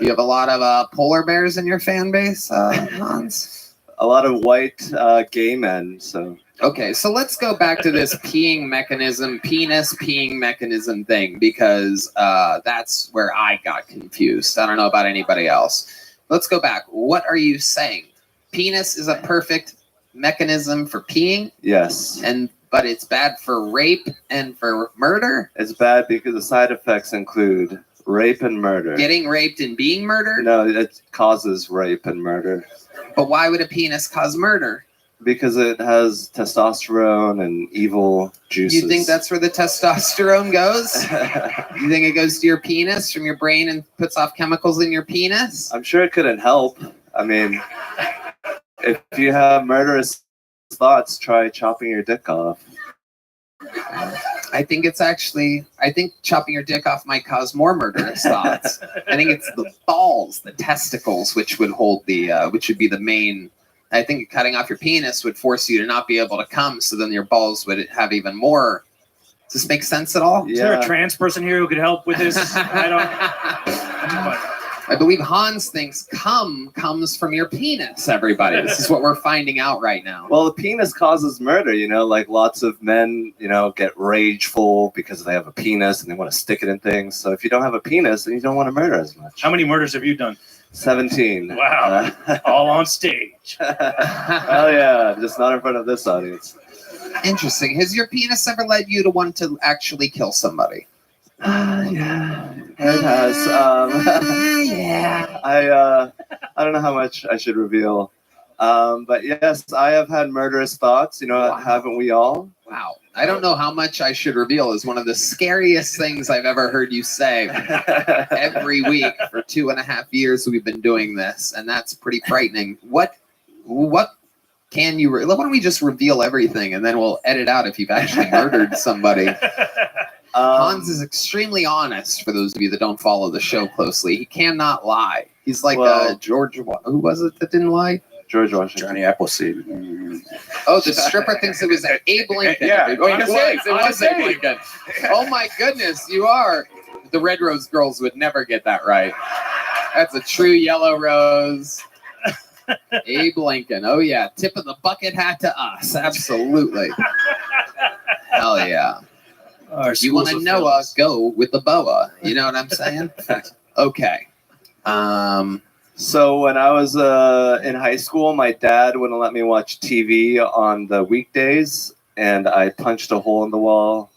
You have a lot of polar bears in your fan base, Hans? A lot of white gay men, so... Okay, so let's go back to this peeing mechanism, penis peeing mechanism thing, because that's where I got confused. I don't know about anybody else. Let's go back. What are you saying? Penis is a perfect mechanism for peeing? Yes. But it's bad for rape and for murder? It's bad because the side effects include rape and murder. Getting raped and being murdered? No, it causes rape and murder. But why would a penis cause murder? Because it has testosterone and evil juices. You think that's where the testosterone goes? You think it goes to your penis from your brain and puts off chemicals in your penis? I'm sure it couldn't help. I mean, if you have murderous thoughts, try chopping your dick off. I think chopping your dick off might cause more murderous thoughts. I think it's the balls, the testicles, which would hold which would be the main. I think cutting off your penis would force you to not be able to come, so then your balls would have even more. Does this make sense at all? Is there a trans person here who could help with this? I believe Hans thinks cum comes from your penis, everybody. This is what we're finding out right now. Well, the penis causes murder, like lots of men, get rageful because they have a penis and they want to stick it in things. So if you don't have a penis, then you don't want to murder as much. How many murders have you done? 17. Wow. All on stage. Oh, yeah. Just not in front of this audience. Interesting. Has your penis ever led you to want to actually kill somebody? Yeah, it has. Yeah. I don't know how much I should reveal. But yes, I have had murderous thoughts, Wow. Haven't we all? Wow. I don't know how much I should reveal is one of the scariest things I've ever heard you say every week for 2.5 years we've been doing this, and that's pretty frightening. What can you, why don't we just reveal everything and then we'll edit out if you've actually murdered somebody. Hans is extremely honest, for those of you that don't follow the show closely. He cannot lie. He's like George, who was it that didn't lie? George Washington. Johnny Appleseed. Oh, the stripper thinks it was Abe Lincoln. Yeah, it was Abe Lincoln. Oh my goodness, you are. The Red Rose girls would never get that right. That's a true yellow rose. Abe Lincoln. Oh yeah, tip of the bucket hat to us. Absolutely. Hell yeah. You want to know us? Go with the boa. You know what I'm saying? Okay. So when I was in high school, my dad wouldn't let me watch TV on the weekdays, and I punched a hole in the wall,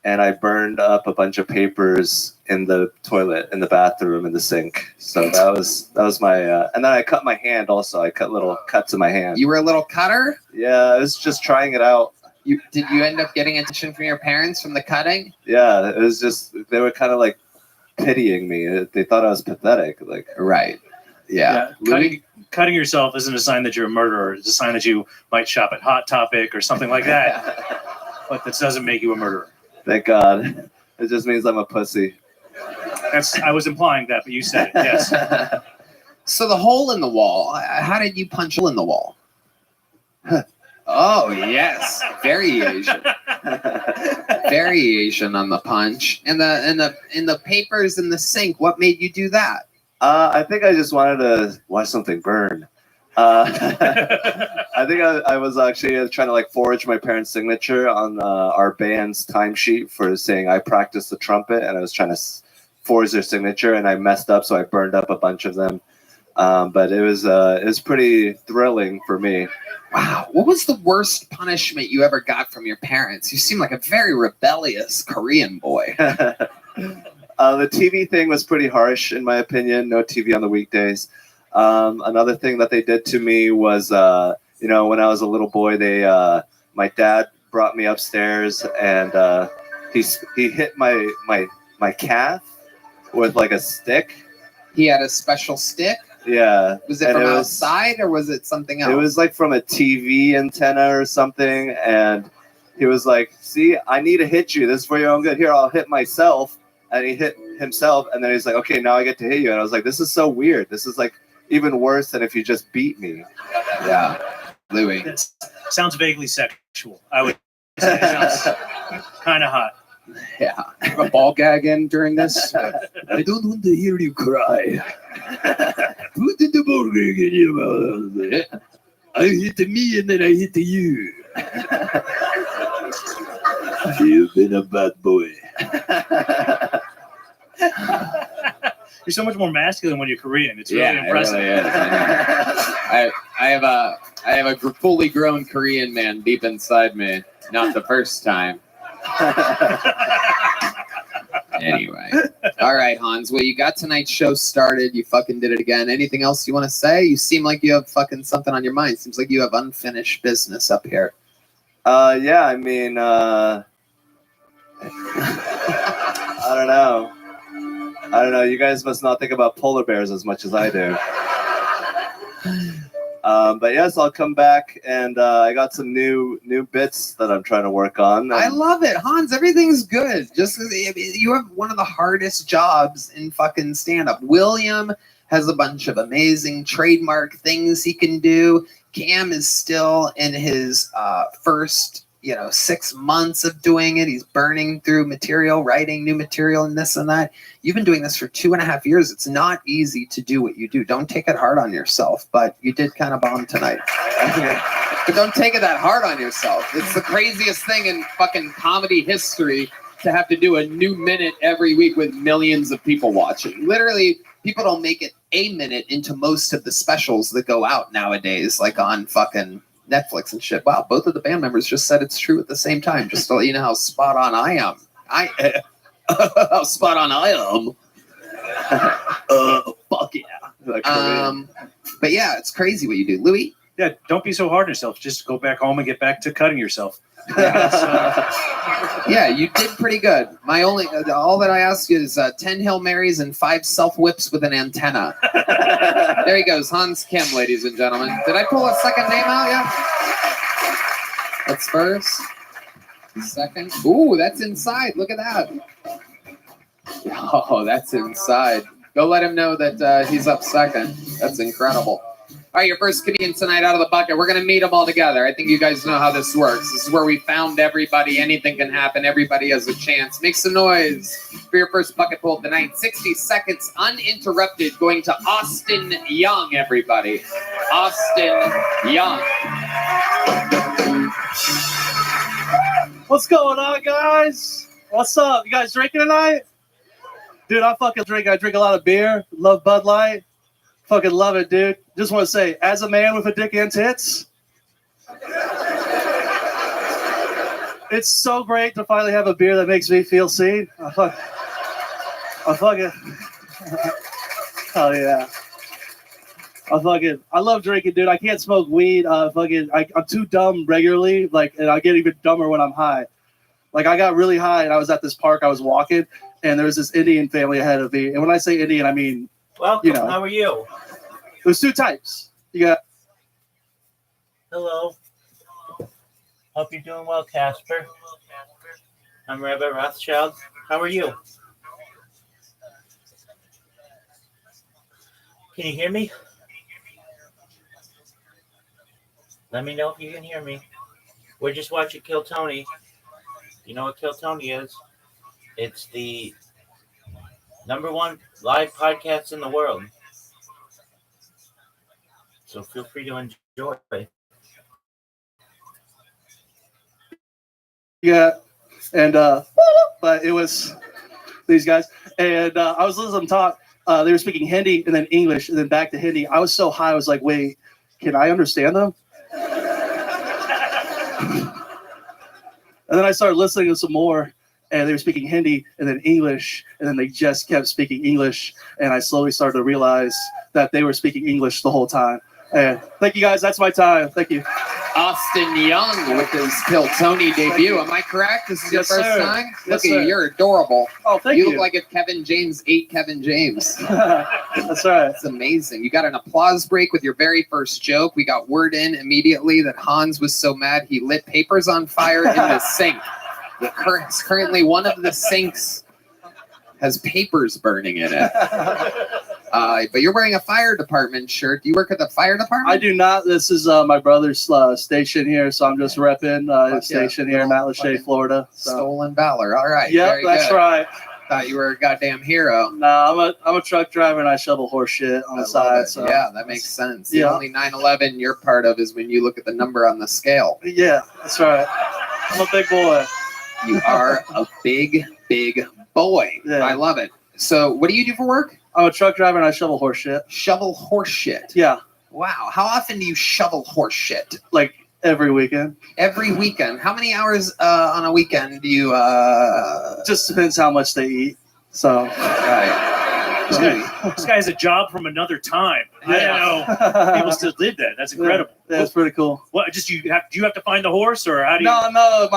and I burned up a bunch of papers in the toilet, in the bathroom, in the sink. So that was my, and then I cut my hand also. I cut little cuts in my hand. You were a little cutter? Yeah, I was just trying it out. Did you end up getting attention from your parents from the cutting? Yeah, it was just, they were kind of like pitying me. They thought I was pathetic. Like, right. Yeah. Cutting yourself isn't a sign that you're a murderer. It's a sign that you might shop at Hot Topic or something like that. But this doesn't make you a murderer. Thank God. It just means I'm a pussy. I was implying that, but you said it. Yes. So the hole in the wall. How did you punch a hole in the wall? Oh yes, variation. Variation on the punch. And the papers in the sink. What made you do that? I think I just wanted to watch something burn. I think I was actually trying to like forge my parents' signature on our band's timesheet for saying I practiced the trumpet, and I was trying to forge their signature, and I messed up, so I burned up a bunch of them. But it was pretty thrilling for me. Wow, what was the worst punishment you ever got from your parents? You seem like a very rebellious Korean boy. The TV thing was pretty harsh, in my opinion. No TV on the weekdays. Another thing that they did to me was, when I was a little boy, my dad brought me upstairs, and he hit my calf with like a stick. He had a special stick? Yeah. Was it from outside or was it something else? It was like from a TV antenna or something, and he was like, "See, I need to hit you. This is for your own good. Here, I'll hit myself." And he hit himself, and then he's like, "Okay, now I get to hit you." And I was like, "This is so weird. This is like even worse than if you just beat me." Yeah, Louis. It sounds vaguely sexual. I would say it sounds kind of hot. Yeah. A ball gag in during this. I don't want to hear you cry. Put the ball gag in your mouth. I hit me and then I hit you. You've been a bad boy. You're so much more masculine when you're Korean. It's really impressive. It really is. I have a fully grown Korean man deep inside me. Not the first time. Anyway. All right, Hans. Well, you got tonight's show started. You fucking did it again. Anything else you want to say? You seem like you have fucking something on your mind. Seems like you have unfinished business up here. Yeah, I mean, I don't know. You guys must not think about polar bears as much as I do. But yes, I'll come back, and I got some new bits that I'm trying to work on. I love it, Hans. Everything's good. Just you have one of the hardest jobs in fucking stand-up. William has a bunch of amazing trademark things he can do. Cam is still in his first 6 months of doing it. He's burning through material, writing new material, and this and that. You've been doing this for 2.5 years. It's not easy to do what you do. Don't take it hard on yourself, but you did kind of bomb tonight. But don't take it that hard on yourself. It's the craziest thing in fucking comedy history to have to do a new minute every week with millions of people watching. Literally, people don't make it a minute into most of the specials that go out nowadays, like on fucking Netflix and shit. Wow, both of the band members just said it's true at the same time, just to let you know how spot on I am. How spot on I am. Fuck yeah. But yeah, it's crazy what you do. Louis? Yeah, don't be so hard on yourself. Just go back home and get back to cutting yourself. Yeah, you did pretty good. All that I ask you is 10 Hail Marys and 5 self-whips with an antenna. There he goes, Hans Kim, ladies and gentlemen. Did I pull a second name out yet? That's first. Second. Ooh, that's inside. Look at that. Oh, that's inside. Go let him know that he's up second. That's incredible. All right, your first comedian tonight out of the bucket. We're going to meet them all together. I think you guys know how this works. This is where we found everybody. Anything can happen. Everybody has a chance. Make some noise for your first bucket pull of the night. 60 seconds uninterrupted going to Austin Young, everybody. Austin Young. What's going on, guys? What's up? You guys drinking tonight? Dude, I fucking drink. I drink a lot of beer. Love Bud Light. Fucking love it, dude. Just want to say, as a man with a dick and tits, it's so great to finally have a beer that makes me feel seen. I fucking, oh yeah. I love drinking, dude. I can't smoke weed. I'm too dumb regularly, and I get even dumber when I'm high. Like, I got really high, and I was at this park. I was walking, and there was this Indian family ahead of me. And when I say Indian, I mean, welcome. How are you? There's 2 types. You got. Hello. Hope you're doing well, Casper. I'm Rabbi Rothschild. How are you? Can you hear me? Let me know if you can hear me. We're just watching Kill Tony. You know what Kill Tony is? It's the #1 live podcast in the world. So feel free to enjoy. Yeah, and but it was these guys, and I was listening to them talk. They were speaking Hindi and then English and then back to Hindi. I was so high, I was like, "Wait, can I understand them?" And then I started listening to some more, and they were speaking Hindi and then English, and then they just kept speaking English, and I slowly started to realize that they were speaking English the whole time. And thank you guys. That's my time. Thank you. Austin Young with his Kill Tony debut. Am I correct? This is your Yes, first sir. time? Yes, Look at you. sir. You're adorable. Oh, thank You you. look like if Kevin James ate Kevin James. That's right. That's amazing. You got an applause break with your very first joke. We got word in immediately that Hans was so mad he lit papers on fire in the sink. Currently, one of the sinks has papers burning in it. But you're wearing a fire department shirt. Do you work at the fire department? I do not. This is my brother's station here, so I'm just repping his station here in Matlacha, Florida. So. Stolen valor. All right. Yep, very that's good. right. Thought you were a goddamn hero. No, I'm a truck driver and I shovel horse shit on the side. So Yeah, that makes sense. The Yeah. only 9/11 you're part of is when you look at the number on the scale. Yeah, that's right. I'm a big boy. You are a big, big boy. Yeah. I love it. So, what do you do for work? I'm a truck driver and I shovel horse shit. Shovel horse shit. Yeah, Wow. How often do you shovel horse shit? like every weekend. Every weekend. How many hours on a weekend do you? Just depends how much they eat. So. Right. This guy has a job from another time. I didn't know people still did that. That's incredible. Yeah, that's pretty cool. What? Just do you have to find the horse, or how do you? No,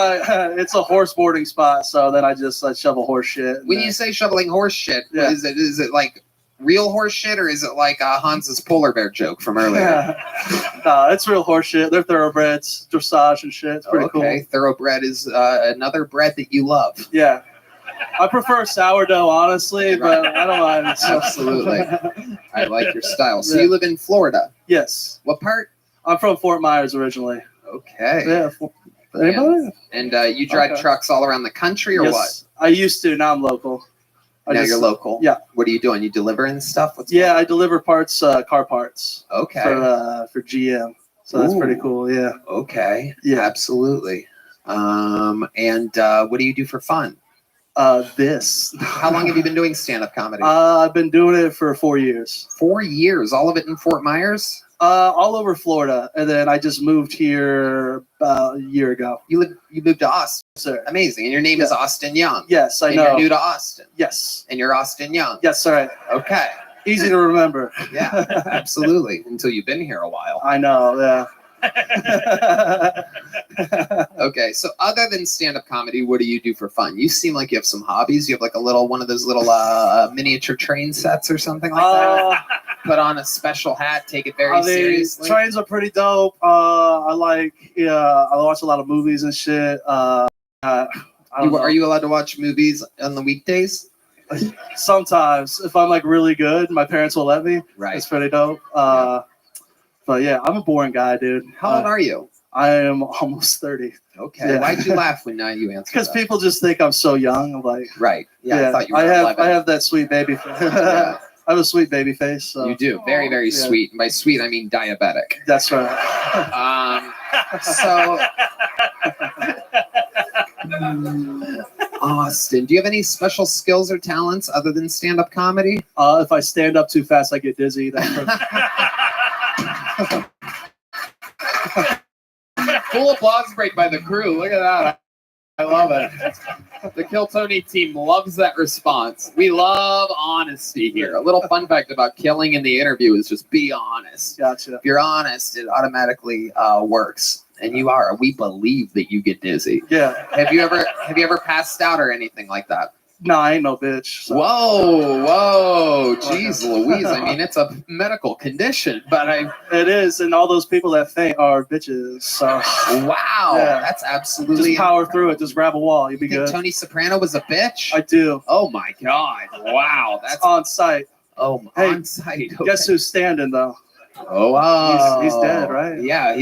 it's a horse boarding spot. So then I shovel horse shit. When you say shoveling horse shit, Yeah. is it like real horse shit, or is it like Hans's polar bear joke from earlier? No, it's real horse shit. They're thoroughbreds, dressage and shit. It's pretty Okay, thoroughbred is another bread that you love. cool. Yeah. I prefer sourdough, honestly, but I don't mind. Absolutely. I like your style. So Yeah. you live in Florida. Yes. What part? I'm from Fort Myers originally. Okay. Yeah. Anybody? And you drive Okay. trucks all around the country, or Yes, what? I used to. Now I'm local. Now you're local. Yeah. What are you doing? You delivering stuff? What's Yeah, I deliver parts, car parts. Okay. For GM. So that's pretty Ooh. cool. Yeah. Okay. Yeah. Absolutely. And what do you do for fun? This. How long have you been doing stand-up comedy? I've been doing it for 4 years. 4 years. All of it in Fort Myers? All over Florida, and then I just moved here about a year ago. You moved to Austin. Sir. Amazing. And your name is Austin Young. Yes, I and know. You're new to Austin. Yes. And you're Austin Young. Yes, sir. Okay. Easy to remember. Yeah, absolutely. Until you've been here a while. I know. Yeah. Okay, so other than stand-up comedy, what do you do for fun? You seem like you have some hobbies. You have like one of those little miniature train sets or something like that. Put on a special hat, take it very seriously. Trains are pretty dope. I watch a lot of movies and shit. I don't know. Are you allowed to watch movies on the weekdays? Sometimes, if I'm like really good, my parents will let me. Right. It's pretty dope. But yeah, I'm a boring guy, dude. How old are you? I am almost 30. Okay. Yeah. Why'd you laugh when you answered Because that? people just think I'm so young. I'm like, Right. Yeah, I thought you were I have 11. I have that sweet baby face. Yeah. I have a sweet baby face. So. You do. Very, very Yeah. sweet. And by sweet, I mean diabetic. That's right. So, Austin, do you have any special skills or talents other than stand-up comedy? If I stand up too fast, I get dizzy. Full applause break by the crew. Look at that. I love it. The Kill Tony team loves that response. We love honesty here. A little fun fact about killing in the interview is just be honest. Gotcha. If you're honest, it automatically works. And you are. We believe that you get dizzy. Yeah. Have you ever passed out or anything like that? No, I ain't no bitch. So. Whoa, jeez Louise. I mean, it's a medical condition, but It is, and all those people that faint are bitches. So. Wow, Yeah. that's absolutely. Just power through it. Just grab a wall. You'll be You think good. Tony Soprano was a bitch? I do. Oh my god! Wow, that's on site. Oh, Hey, on site. Guess who's standing though? Oh, wow. He's dead, right? Yeah,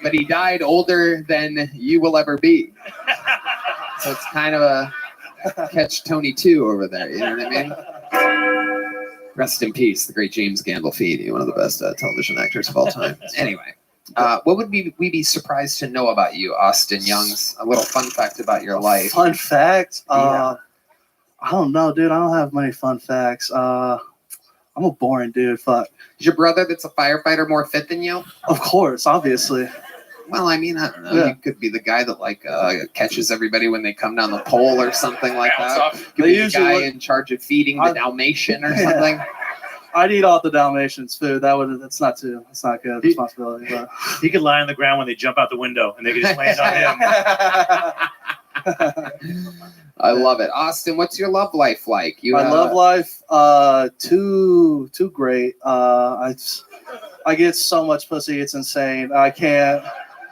but he died older than you will ever be. So it's kind of a catch 22 over there. You know what I mean? Rest in peace, the great James Gandolfini, one of the best television actors of all time. Anyway, what would we be surprised to know about you, Austin Youngs? A little fun fact about your life. Fun fact? Yeah. I don't know, dude. I don't have many fun facts. I'm a boring dude. Fuck. Is your brother that's a firefighter more fit than you? Of course, obviously. Well, I mean, I don't know. Yeah. You could be the guy that catches everybody when they come down the pole or something like that. You could They be the usually guy look- in charge of feeding the Dalmatian or something. I'd eat all the Dalmatians' food. That's not good responsibility. But. He could lie on the ground when they jump out the window, and they could just land on him. I love it. Austin, what's your love life like? My love life, too great. I get so much pussy, it's insane. I can't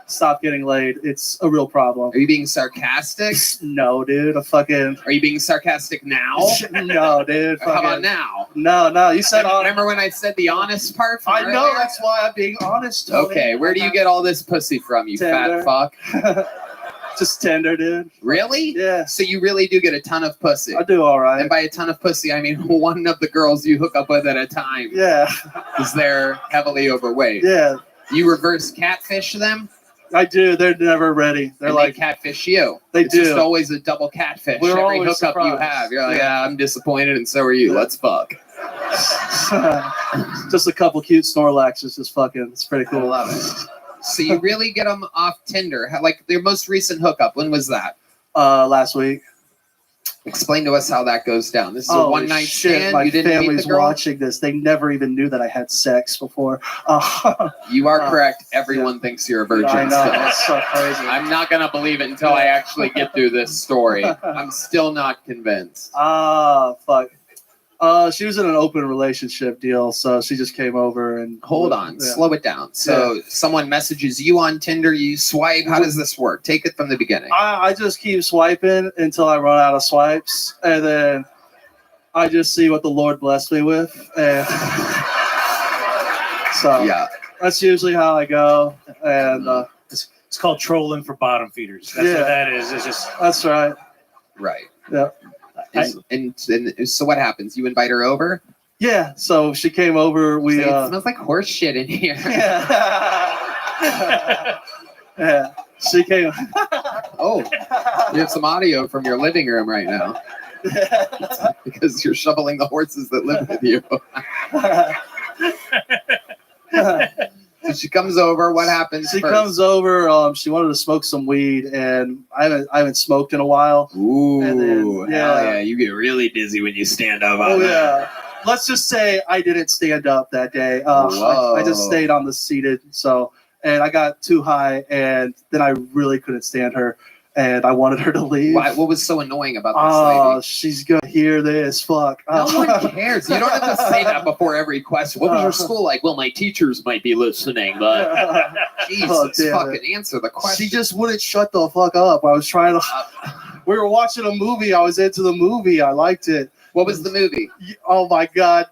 stop getting laid. It's a real problem. Are you being sarcastic? No, dude. Are you being sarcastic now? No, dude. How about now? No. You said Remember when I said the honest part? From I know. earlier? That's why I'm being honest. Okay, where do you get all this pussy from, you Tinder. fat fuck? Just Tinder, dude. Really? Yeah. So you really do get a ton of pussy? I do all right. And by a ton of pussy, I mean one of the girls you hook up with at a time. Yeah. Because they're heavily overweight. Yeah. You reverse catfish them? I do. They're never ready. They're And like they catfish you. They It's do. just always a double catfish. We're Every always hookup you surprised. have, you're like, yeah, I'm disappointed, and so are you. Let's fuck. just a couple cute Snorlaxes, just fucking. It's pretty cool. I love it. So you really get them off Tinder? Like their most recent hookup, when was that? Last week. Explain to us how that goes down. This is a Holy one night shit, stand. My You didn't meet family's the girl? watching this. They never even knew that I had sex before. You are correct. Everyone thinks you're a virgin. I know. still. That's so crazy. I'm not gonna believe it until I actually get through this story. I'm still not convinced. Fuck. She was in an open relationship deal, so she just came over and Hold on, Yeah. slow it down. So someone messages you on Tinder, you swipe. How does this work? Take it from the beginning. I just keep swiping until I run out of swipes, and then I just see what the Lord blessed me with, and so yeah, that's usually how I go. And It's called trolling for bottom feeders. That's Yeah. what that is. It's just that's right. Right. Yeah. And so what happens? You invite her over? Yeah. So she came over. We Say, it smells like horse shit in here. yeah. She came. Oh, you have some audio from your living room right now. Because you're shoveling the horses that live with you. So she comes over. What happens? She first? comes over. She wanted to smoke some weed, and I haven't smoked in a while. Ooh, And then, hell yeah! You get really dizzy when you stand up. Oh on that. yeah. Let's just say I didn't stand up that day. I just Whoa. stayed on the seated. So, and I got too high, and then I really couldn't stand her, and I wanted her to leave. Why, what was so annoying about this Oh, lady? she's gonna hear this. Fuck. No one cares. You don't have to say that before every question. What was your school like? Well, my teachers might be listening, but Jesus, Oh, damn fucking it. answer the question. She just wouldn't shut the fuck up. I was trying to. We were watching a movie. I was into the movie. I liked it. What was the movie? Oh my god.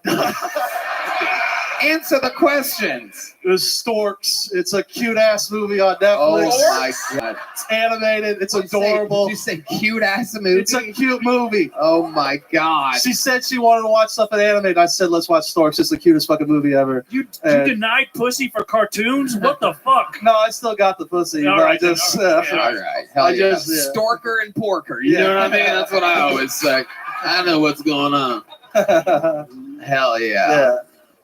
Answer the questions. It was Storks. It's a cute ass movie on Netflix. Oh my god. It's animated. It's adorable. Did you say cute ass movie? It's a cute movie. Oh my god. She said she wanted to watch something animated. I said, let's watch Storks. It's the cutest fucking movie ever. You And- denied pussy for cartoons? What the fuck? No, I still got the pussy. All but right, I just. then, okay. All right. Hell I yeah. just, yeah. Storker and porker. You know what I mean? That's what I always say. I know what's going on. Hell yeah. Yeah.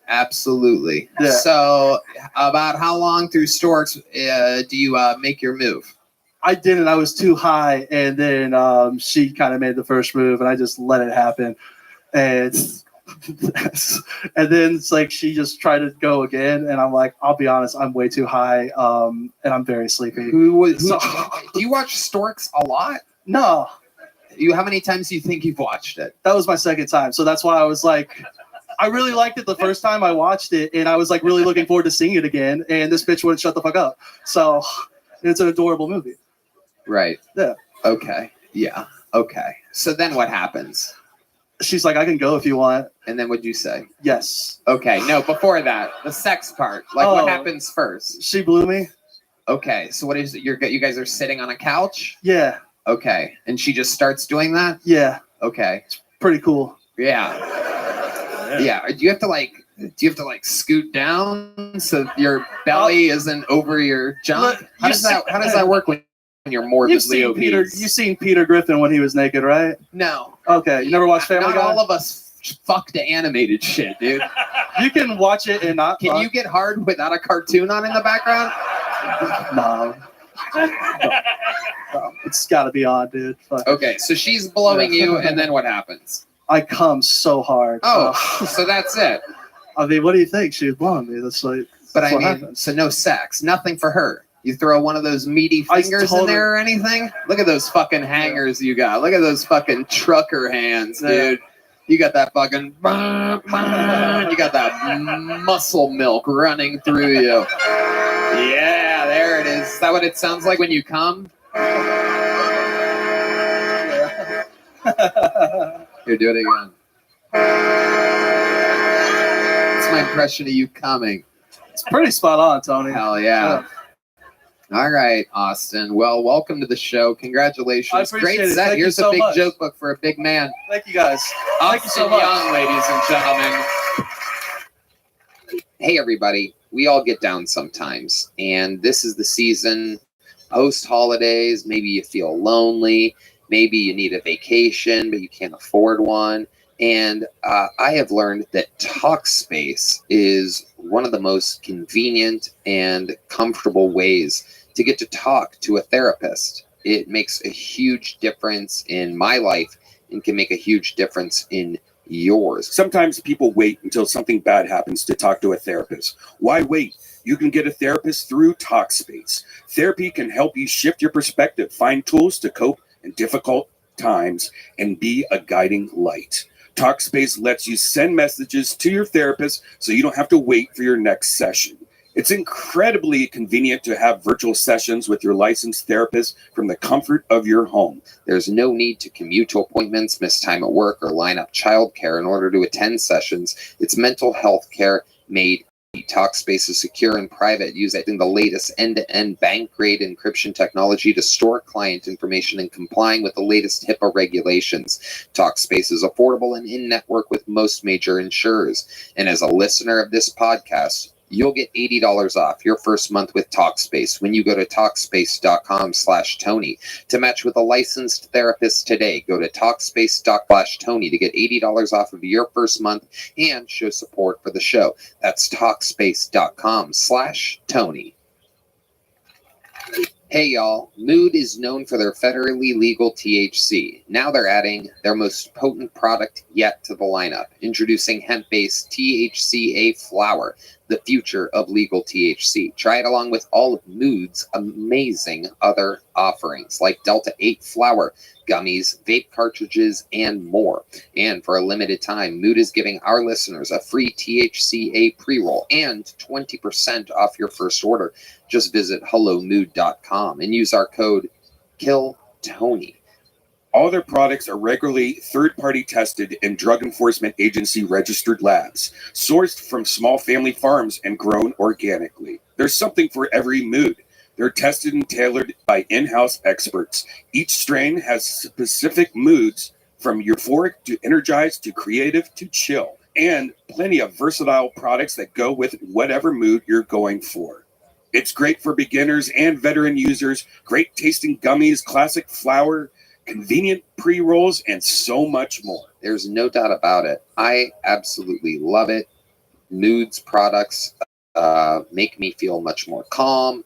Absolutely. Yeah. So, about how long through Storks do you make your move? I didn't. I was too high, and then she kind of made the first move, and I just let it happen. And and then it's like she just tried to go again, and I'm like, I'll be honest, I'm way too high, and I'm very sleepy. Do So- you watch Storks a lot? No, How many times do you think you've watched it? that was my second time, so that's why I was like, I really liked it the first time I watched it, and I was like really looking forward to seeing it again. And this bitch wouldn't shut the fuck up. So it's an adorable movie. Right. Yeah. Okay. Yeah. Okay. So then what happens? She's like, I can go if you want. And then what'd you say? Yes. Okay, no, before that, the sex part. Like, what Oh. happens first? She blew me. Okay, so what is it? You guys are sitting on a couch? Yeah. Okay, and she just starts doing that? Yeah. Okay. Pretty cool. Yeah. Yeah. Do you have to like scoot down so your belly isn't over your junk? Look, How does that work when you're morbidly obese? You've seen Peter Griffin when he was naked, right? No. Okay. You never watched Family Not Guy? all of us fuck the animated shit, dude. You can watch it and not. Can you get hard without a cartoon on in the background? No. It's got to be on, dude. Fuck. Okay, so she's blowing you, and then what happens? I come so hard. Oh, so that's it. I mean, what do you think? She was blowing me. That's like. But that's I what mean, happens. so no sex, nothing for her. You throw one of those meaty I fingers told in there her- or anything? Look at those fucking hangers you got. Look at those fucking trucker hands, dude. You got that fucking, you got that muscle milk running through you. Yeah, there it is. Is that what it sounds like when you come? Here, do it again. That's my impression of you coming. It's pretty spot on, Tony. Hell yeah. All right, Austin. Well, welcome to the show. Congratulations. I appreciate Great it. set. Thank you Here's so a big much. joke book for a big man. Thank you, guys. Thank you so Austin much. Young, ladies and gentlemen. Hey, everybody. We all get down sometimes, and this is the season post-holidays. Maybe you feel lonely. Maybe you need a vacation, but you can't afford one. And I have learned that Talkspace is one of the most convenient and comfortable ways to get to talk to a therapist. It makes a huge difference in my life and can make a huge difference in yours. Sometimes people wait until something bad happens to talk to a therapist. Why wait? You can get a therapist through Talkspace. Therapy can help you shift your perspective, find tools to cope in difficult times, and be a guiding light. Talkspace lets you send messages to your therapist so you don't have to wait for your next session. It's incredibly convenient to have virtual sessions with your licensed therapist from the comfort of your home. There's no need to commute to appointments, miss time at work, or line up childcare in order to attend sessions. It's mental health care made. Talkspace is secure and private, using the latest end-to-end bank-grade encryption technology to store client information and complying with the latest HIPAA regulations. Talkspace is affordable and in-network with most major insurers. And as a listener of this podcast, you'll get $80 off your first month with Talkspace when you go to Talkspace.com/Tony. To match with a licensed therapist today, go to Talkspace.com/Tony to get $80 off of your first month and show support for the show. That's Talkspace.com/Tony. Hey y'all, Mood is known for their federally legal THC. Now they're adding their most potent product yet to the lineup, introducing hemp-based THCA flower, the future of legal THC. Try it along with all of Mood's amazing other offerings like Delta 8 flower, gummies, vape cartridges, and more. And for a limited time, Mood is giving our listeners a free THCA pre-roll and 20% off your first order. Just visit hellomood.com and use our code KILLTONY. All their products are regularly third-party tested in Drug Enforcement Agency registered labs, sourced from small family farms and grown organically. There's something for every mood. They're tested and tailored by in-house experts. Each strain has specific moods, from euphoric to energized to creative to chill, and plenty of versatile products that go with whatever mood you're going for. It's great for beginners and veteran users, great tasting gummies, classic flower, convenient pre-rolls, and so much more. There's no doubt about it. I absolutely love it. Mood's products make me feel much more calm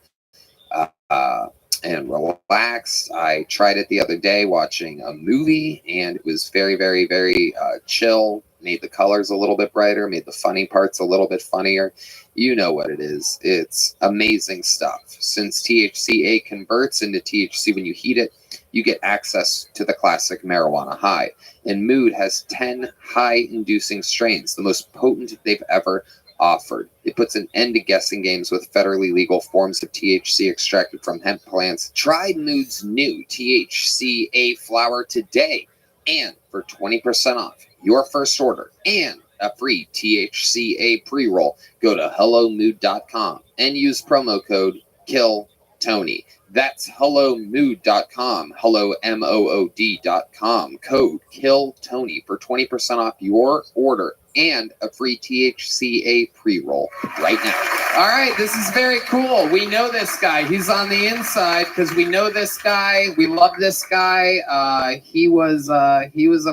and relaxed. I tried it the other day watching a movie, and it was very, very, very chill. Made the colors a little bit brighter, made the funny parts a little bit funnier. You know what it is. It's amazing stuff. Since THCA converts into THC when you heat it, you get access to the classic marijuana high. And Mood has 10 high-inducing strains, the most potent they've ever offered. It puts an end to guessing games with federally legal forms of THC extracted from hemp plants. Try Mood's new THCA flower today. And for 20% off your first order and a free THCA pre-roll, go to hellomood.com and use promo code KILLTONY. That's hellomood.com, hellomood.com, code KILLTONY for 20% off your order and a free THCA pre-roll right now. All right, this is very cool. We know this guy. He's on the inside because we know this guy. We love this guy. He was a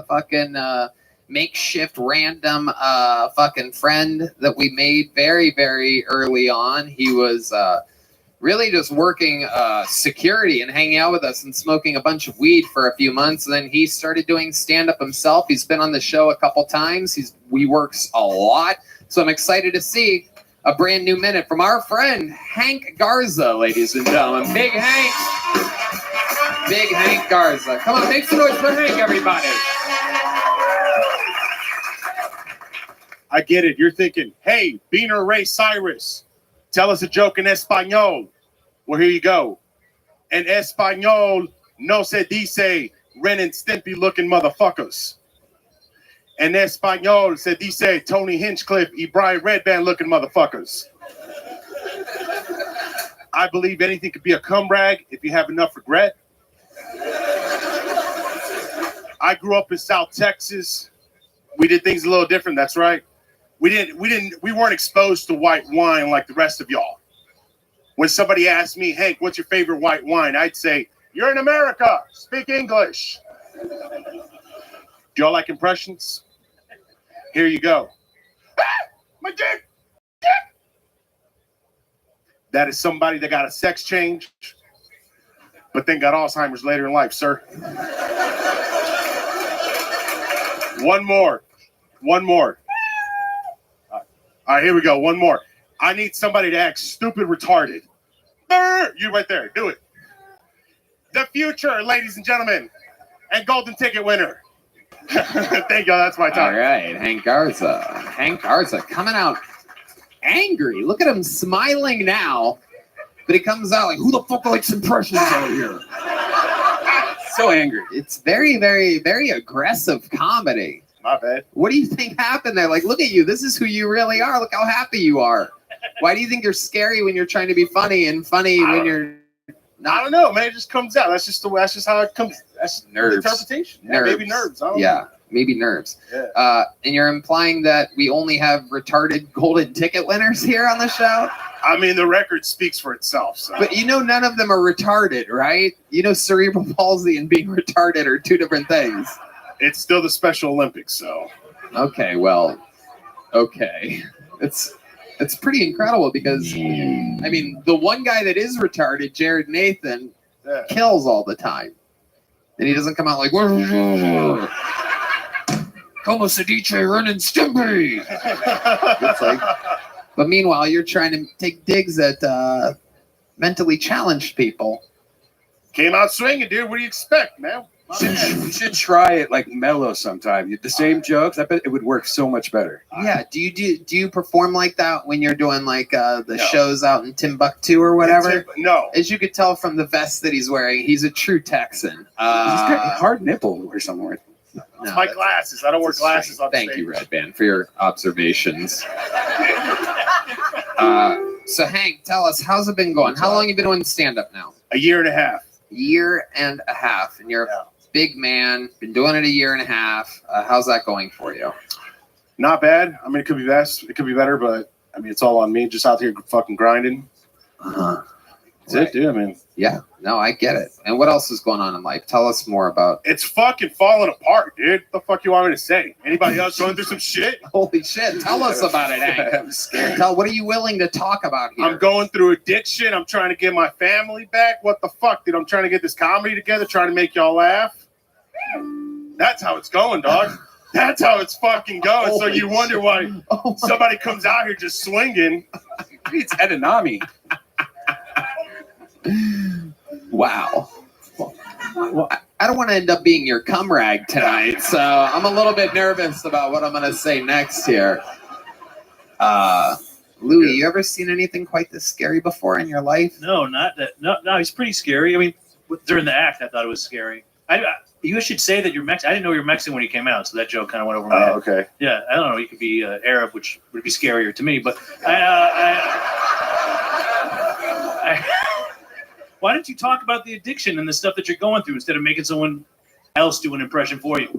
fucking makeshift random fucking friend that we made very, very early on. He was really just working security and hanging out with us and smoking a bunch of weed for a few months. And then he started doing stand-up himself. He's been on the show a couple times. We works a lot. So I'm excited to see a brand new minute from our friend Hank Garza, ladies and gentlemen. Big Hank. Big Hank Garza. Come on, make some noise for Hank, everybody. I get it. You're thinking, hey, Beaner Ray Cyrus, tell us a joke in Espanol. Well, here you go. En Espanol no se dice Ren and Stimpy looking motherfuckers. En Espanol se dice Tony Hinchcliffe y Brian Redband looking motherfuckers. I believe anything could be a cum rag if you have enough regret. I grew up in South Texas. We did things a little different. That's right. We weren't exposed to white wine like the rest of y'all. When somebody asked me, Hank, what's your favorite white wine? I'd say, you're in America. Speak English. Do y'all like impressions? Here you go. Ah, my dick. That is somebody that got a sex change, but then got Alzheimer's later in life, sir. One more. All right, here we go. One more. I need somebody to act stupid retarded. You right there. Do it. The future, ladies and gentlemen, and golden ticket winner. Thank you. That's my time. All right, Hank Garza. Hank Garza coming out angry. Look at him smiling now, but he comes out like, who the fuck likes impressions out here? So angry. It's very, very, very aggressive comedy. My bad. What do you think happened there? Like, look at you. This is who you really are. Look how happy you are. Why do you think you're scary when you're trying to be funny and funny when you're not? I don't know, man. It just comes out. That's just how it comes. That's Nerves. interpretation. Yeah, Nerves. maybe nerves. I don't Yeah, know. maybe nerves. Yeah. And you're implying that we only have retarded golden ticket winners here on the show? I mean, the record speaks for itself. So. But you know none of them are retarded, right? You know cerebral palsy and being retarded are two different things. It's still the Special Olympics, so. Okay, well, okay. It's pretty incredible because, I mean, the one guy that is retarded, Jared Nathan, kills all the time. And he doesn't come out like, como se dice Ren and Stimpy. It's like, but meanwhile, you're trying to take digs at mentally challenged people. Came out swinging, dude. What do you expect, man? You should try it like mellow sometime. The same jokes, I bet it would work so much better. Yeah. Do you perform like that when you're doing like the shows out in Timbuktu or whatever? No. As you could tell from the vest that he's wearing, he's a true Texan. He's got a hard nipple or somewhere. It's my glasses. I don't wear glasses on Thank stage. you, Red Band, for your observations. So Hank, tell us, how's it been going? How long have you been doing stand-up now? A year and a half. Year and a half, and you're a big man. Been doing it a year and a half. How's that going for you? Not bad. I mean, it could be best. It could be better, but I mean, it's all on me. Just out here fucking grinding. That's it, dude. I mean, yeah. No, I get it. And what else is going on in life? Tell us more about. it's fucking falling apart, dude. What the fuck you want me to say? Anybody else going through some shit? Holy shit! Tell us about it, Hank. I'm scared. What are you willing to talk about here? I'm going through addiction. I'm trying to get my family back. What the fuck, dude? I'm trying to get this comedy together, trying to make y'all laugh. That's how it's going, dog. That's how it's fucking going. So you wonder why somebody comes out here just swinging. It's Edinami. Wow. Well, I don't want to end up being your cum rag tonight, so I'm a little bit nervous about what I'm going to say next here. Louis, you ever seen anything quite this scary before in your life? No, not that. No, he's pretty scary. I mean, during the act, I thought it was scary. You should say that you're Mexican. I didn't know you were Mexican when you came out, so that joke kind of went over my head. Okay. Yeah, I don't know. You could be Arab, which would be scarier to me. But why don't you talk about the addiction and the stuff that you're going through instead of making someone else do an impression for you?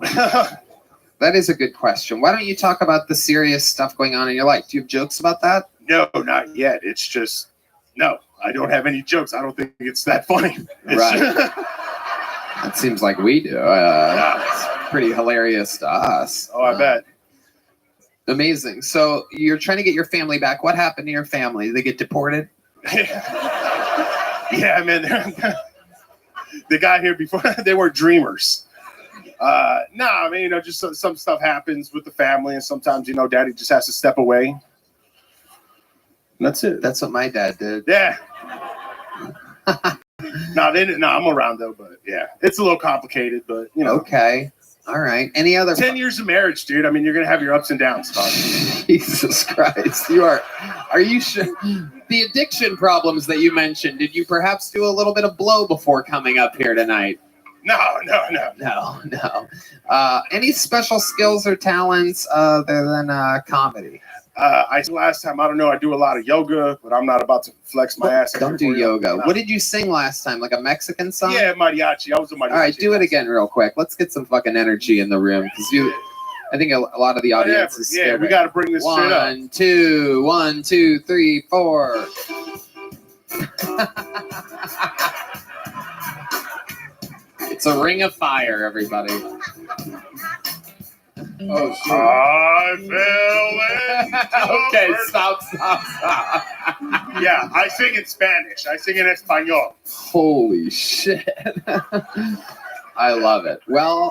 That is a good question. Why don't you talk about the serious stuff going on in your life? Do you have jokes about that? No, not yet. It's just no. I don't have any jokes. I don't think it's that funny. Right. That seems like we do. It's pretty hilarious to us. Oh, I bet. Amazing. So you're trying to get your family back. What happened to your family? Did they get deported? Yeah, man. The guy here before, they were dreamers. No, I mean, just some stuff happens with the family, and sometimes, daddy just has to step away. And that's it. That's what my dad did. Yeah. No, I'm around though, but yeah, it's a little complicated, but Okay. All right. Any other 10 years of marriage, dude. I mean, you're gonna have your ups and downs, Todd. Jesus Christ. Are you sure? The addiction problems that you mentioned, did you perhaps do a little bit of blow before coming up here tonight? No. Any special skills or talents other than comedy? I last time, I don't know, I do a lot of yoga, but I'm not about to flex my ass. Don't do yoga. What did you sing last time? Like a Mexican song? Yeah, mariachi. I was a mariachi. All right, do it again real quick. Let's get some fucking energy in the room because I think a lot of the audience is scared. Yeah, we got to bring this shit up. 1, 2, 1, 2, 3, 4. It's a ring of fire, everybody. Oh, shit. I fell into Okay, stop. Yeah, I sing in Spanish. I sing in Espanol. Holy shit. I love it. Well,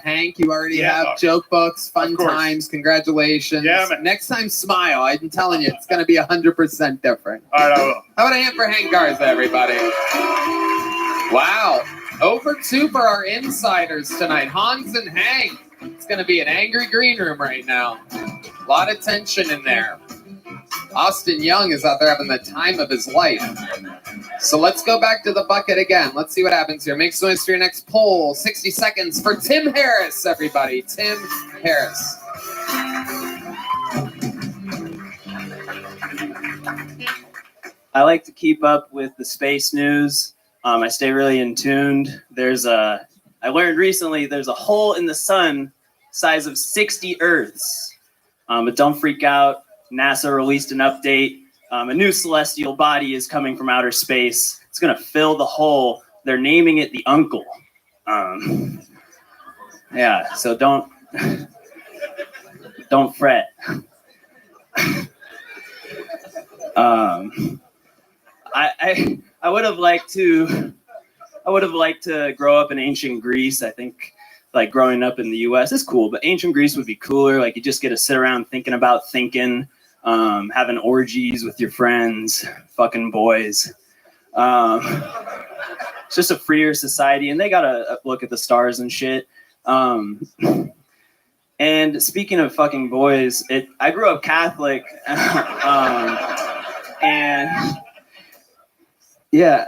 Hank, you already have joke books, fun times. Congratulations. Yeah, man. Next time, smile. I'm telling you, it's going to be 100% different. All right, I will. How about a hand for Hank Garza, everybody? Wow. Over 2 for our insiders tonight. Hans and Hank. It's going to be an angry green room right now. A lot of tension in there. Austin Young is out there having the time of his life. So let's go back to the bucket again. Let's see what happens here. Make some noise for your next poll. 60 seconds for Tim Harris, everybody. Tim Harris. I like to keep up with the space news. I stay really in tuned. I learned recently there's a hole in the sun size of 60 Earths. But don't freak out. NASA released an update. A new celestial body is coming from outer space. It's going to fill the hole. They're naming it the Uncle. Yeah, so don't fret. I would have liked to grow up in ancient Greece. I think like growing up in the US is cool, but ancient Greece would be cooler. Like you just get to sit around thinking about thinking, having orgies with your friends, fucking boys. It's just a freer society, and they gotta look at the stars and shit. And speaking of fucking boys, I grew up Catholic, and yeah,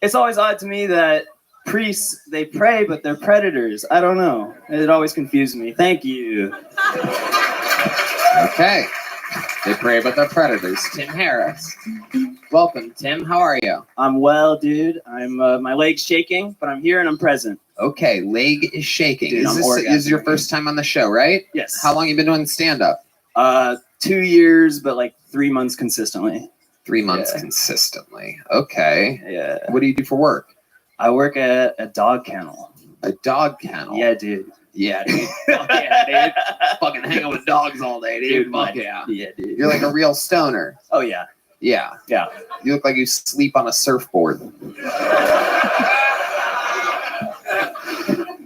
it's always odd to me that priests, they pray, but they're predators. I don't know. It always confused me. Thank you. Okay. They pray, but they're predators. Tim Harris. Welcome, Tim. How are you? I'm well, dude. I'm my leg's shaking, but I'm here and I'm present. Okay, leg is shaking. Dude, This is your first time on the show, right? Yes. How long you been doing stand-up? 2 years, but like 3 months consistently. 3 months consistently. Okay. Yeah. What do you do for work? I work at a dog kennel. A dog kennel? Yeah, dude. Yeah, dude. Fuck yeah, dude. Fucking hang out with dogs all day, dude. Fuck yeah. Yeah, dude. You're like a real stoner. Oh, yeah. Yeah. Yeah. You look like you sleep on a surfboard.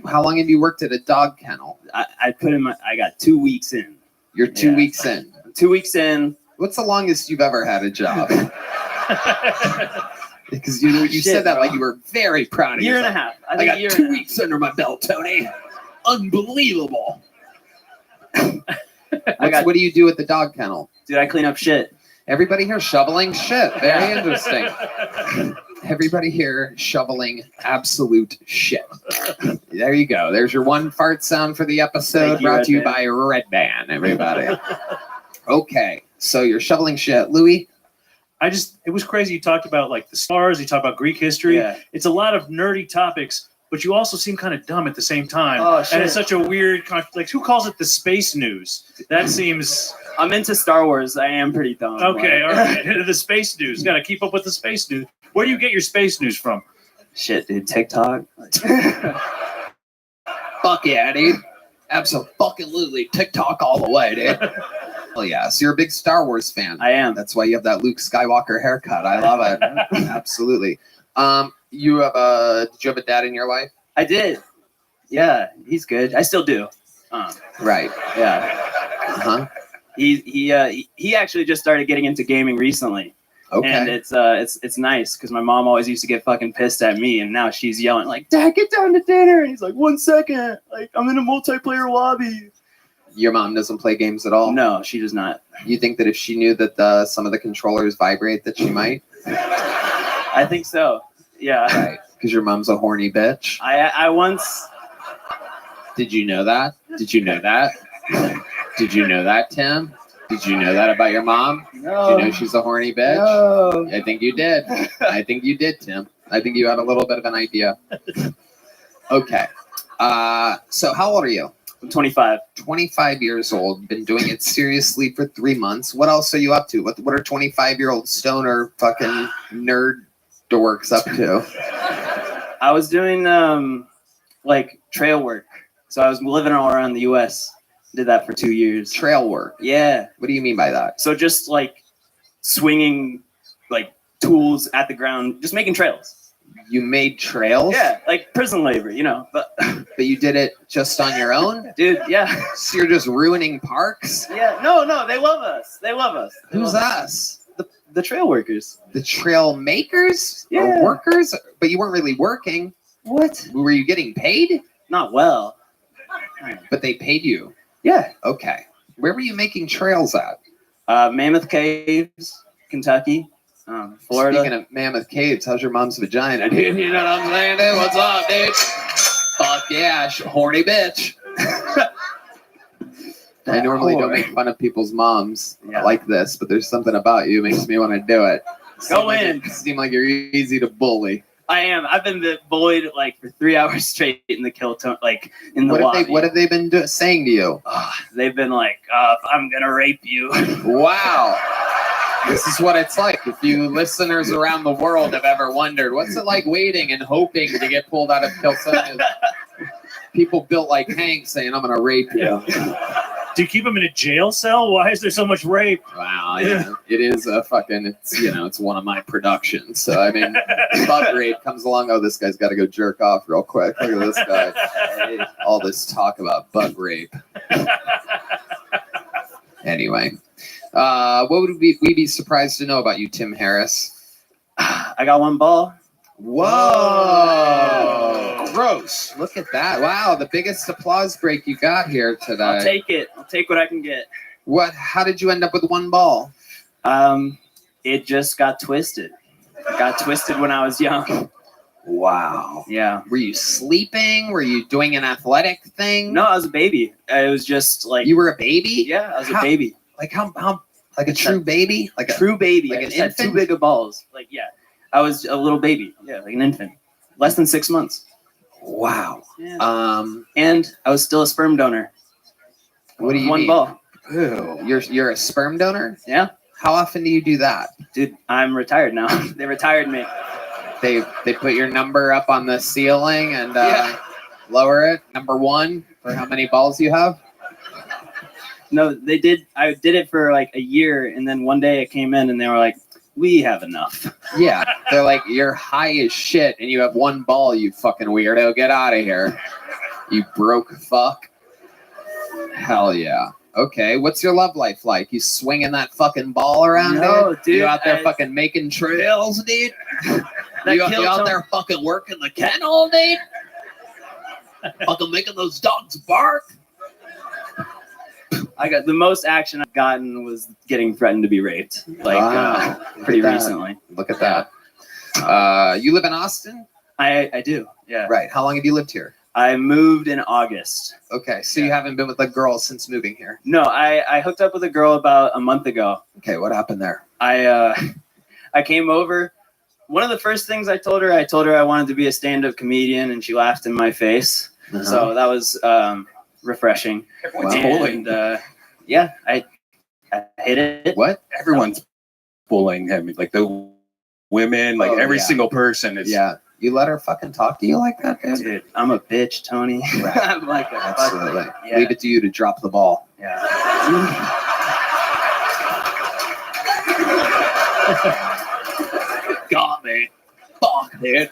How long have you worked at a dog kennel? I got 2 weeks in. You're 2 weeks in. 2 weeks in. What's the longest you've ever had a job? Because you said that like you were very proud of Year and a yourself. half. I got 2 weeks under my belt, Tony. Unbelievable. What do you do at the dog kennel? Dude, I clean up shit. Everybody here shoveling shit. Very interesting. Everybody here shoveling absolute shit. There you go. There's your one fart sound for the episode, Thank you, brought to you Red by Red Band, everybody. Okay, so you're shoveling shit. Louis? It was crazy. You talked about like the stars, you talked about Greek history. Yeah. It's a lot of nerdy topics, but you also seem kind of dumb at the same time. Oh, and shit. it's such a weird like who calls it the space news? That seems I'm into Star Wars. I am pretty dumb. okay, like- all right. The space news. Gotta keep up with the space news. Where do you get your space news from? Shit, dude. TikTok. Fuck yeah, dude. Absolutely. TikTok all the way, dude. Hell yeah. So you're a big Star Wars fan. I am. That's why you have that Luke Skywalker haircut. I love it. Absolutely. Did you have a dad in your life? I did. Yeah, he's good. I still do. Right. Yeah. Uh-huh. He actually just started getting into gaming recently. Okay. And it's nice because my mom always used to get fucking pissed at me, and now she's yelling like, "Dad, get down to dinner!" And he's like, "1 second, like I'm in a multiplayer lobby." Your mom doesn't play games at all? No, she does not. You think that if she knew that some of the controllers vibrate, that she might? I think so. Yeah. Right. Because your mom's a horny bitch. I once. Did you know that? Did you know that? Did you know that, Tim? Did you know that about your mom? No. Did you know she's a horny bitch? No. I think you did. I think you did, Tim. I think you had a little bit of an idea. Okay. So how old are you? I'm 25. 25 years old. Been doing it seriously for 3 months. What else are you up to? What are 25-year-old stoner fucking nerd dorks up to? I was doing like trail work. So I was living all around the U.S. Did that for 2 years. Trail work? Yeah. What do you mean by that? So just like swinging like tools at the ground, just making trails. You made trails? Yeah, like prison labor, you know. But you did it just on your own? Dude, yeah. So you're just ruining parks? Yeah, no, they love us. They love us. They Who's love us? The trail workers. The trail makers? Yeah. Or workers? But you weren't really working. What? Were you getting paid? Not well. But they paid you? Yeah. Okay. Where were you making trails at? Mammoth Caves, Kentucky, Florida. Speaking of Mammoth Caves, how's your mom's vagina, dude? You know what I'm saying, dude? What's up, dude? Fuck yeah, horny bitch. I normally don't make fun of people's moms like this, but there's something about you makes me want to do it. Go in. Seem like you're easy to bully. I am. I've been bullied like for 3 hours straight in the Kiltone, like in the lobby. What have they been saying to you? They've been like, "I'm gonna rape you." Wow. This is what it's like. If you listeners around the world have ever wondered, what's it like waiting and hoping to get pulled out of Kiltone? People built like Hank saying, "I'm gonna rape you." Do you keep him in a jail cell? Why is there so much rape? Wow, yeah. It is a fucking, it's one of my productions. So, I mean, bug rape comes along. Oh, this guy's got to go jerk off real quick. Look at this guy. All this talk about bug rape. Anyway, what would we be surprised to know about you, Tim Harris? I got 1 ball. Whoa. Gross. Look at that. Wow, the biggest applause break you got here today. I'll take it. I'll take what I can get. How did you end up with 1 ball? It just got twisted. It got twisted when I was young. Wow. Yeah. Were you sleeping? Were you doing an athletic thing? No, I was a baby. It was just like you were a baby. Yeah, I was a baby. Like how? Like a true baby? Like a true baby. Like I an just had infant? too big of balls. Like yeah, I was a little baby. Yeah, like an infant, less than 6 months. Wow. Yeah. And I was still a sperm donor. What do you 1 mean? ball. Ew. You're a sperm donor? Yeah. How often do you do that? Dude, I'm retired now. They retired me. They put your number up on the ceiling and lower it. Number 1 for how many balls you have? No, they did. I did it for like a year, and then one day I came in and they were like, "We have enough." Yeah, they're like, "You're high as shit, and you have 1 ball. You fucking weirdo. Get out of here, you broke fuck." Hell yeah. Okay, what's your love life like? You swinging that fucking ball around, No, dude, You out there fucking making trails, dude? You out there fucking working the kennel, dude? Fucking making those dogs bark? I got the most action I've gotten was getting threatened to be raped, like Wow. pretty Look at that. recently. Look at that. You live in Austin? I do. Yeah. Right. How long have you lived here? I moved in August. Okay, so you haven't been with a girl since moving here? No, I hooked up with a girl about a month ago. Okay, what happened there? I came over. One of the first things I told her I wanted to be a stand-up comedian, and she laughed in my face. Uh-huh. So that was refreshing. Everyone's And, bullying. yeah, I hit it. What? Everyone's bullying him. Like the women, like Oh, every yeah. single person is. Yeah. You let her fucking talk to you like that, dude? Dude, I'm a bitch, Tony. Right. I'm like a Absolutely. fucking- yeah. Leave it to you to drop the ball. Yeah. Got me. Fuck, dude.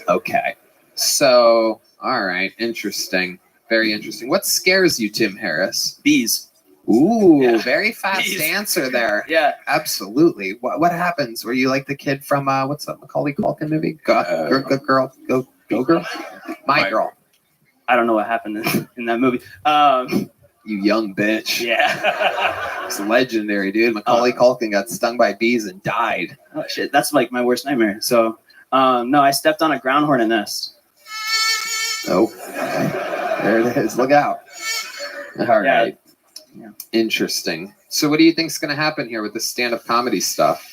Okay. So, all right. Interesting. Very interesting. What scares you, Tim Harris? Bees. Ooh, Yeah. very fast Bees. answer there. Yeah. Absolutely. What happens? Were you like the kid from what's that Macaulay Culkin movie? Good girl, go girl. My girl. I don't know what happened in that movie. You young bitch. Yeah. It's legendary, dude. Macaulay Culkin got stung by bees and died. Oh shit, that's like my worst nightmare. So, no, I stepped on a ground hornet nest. Oh, there it is. Look out. All right. Yeah. Interesting. So, what do you think's going to happen here with the stand-up comedy stuff?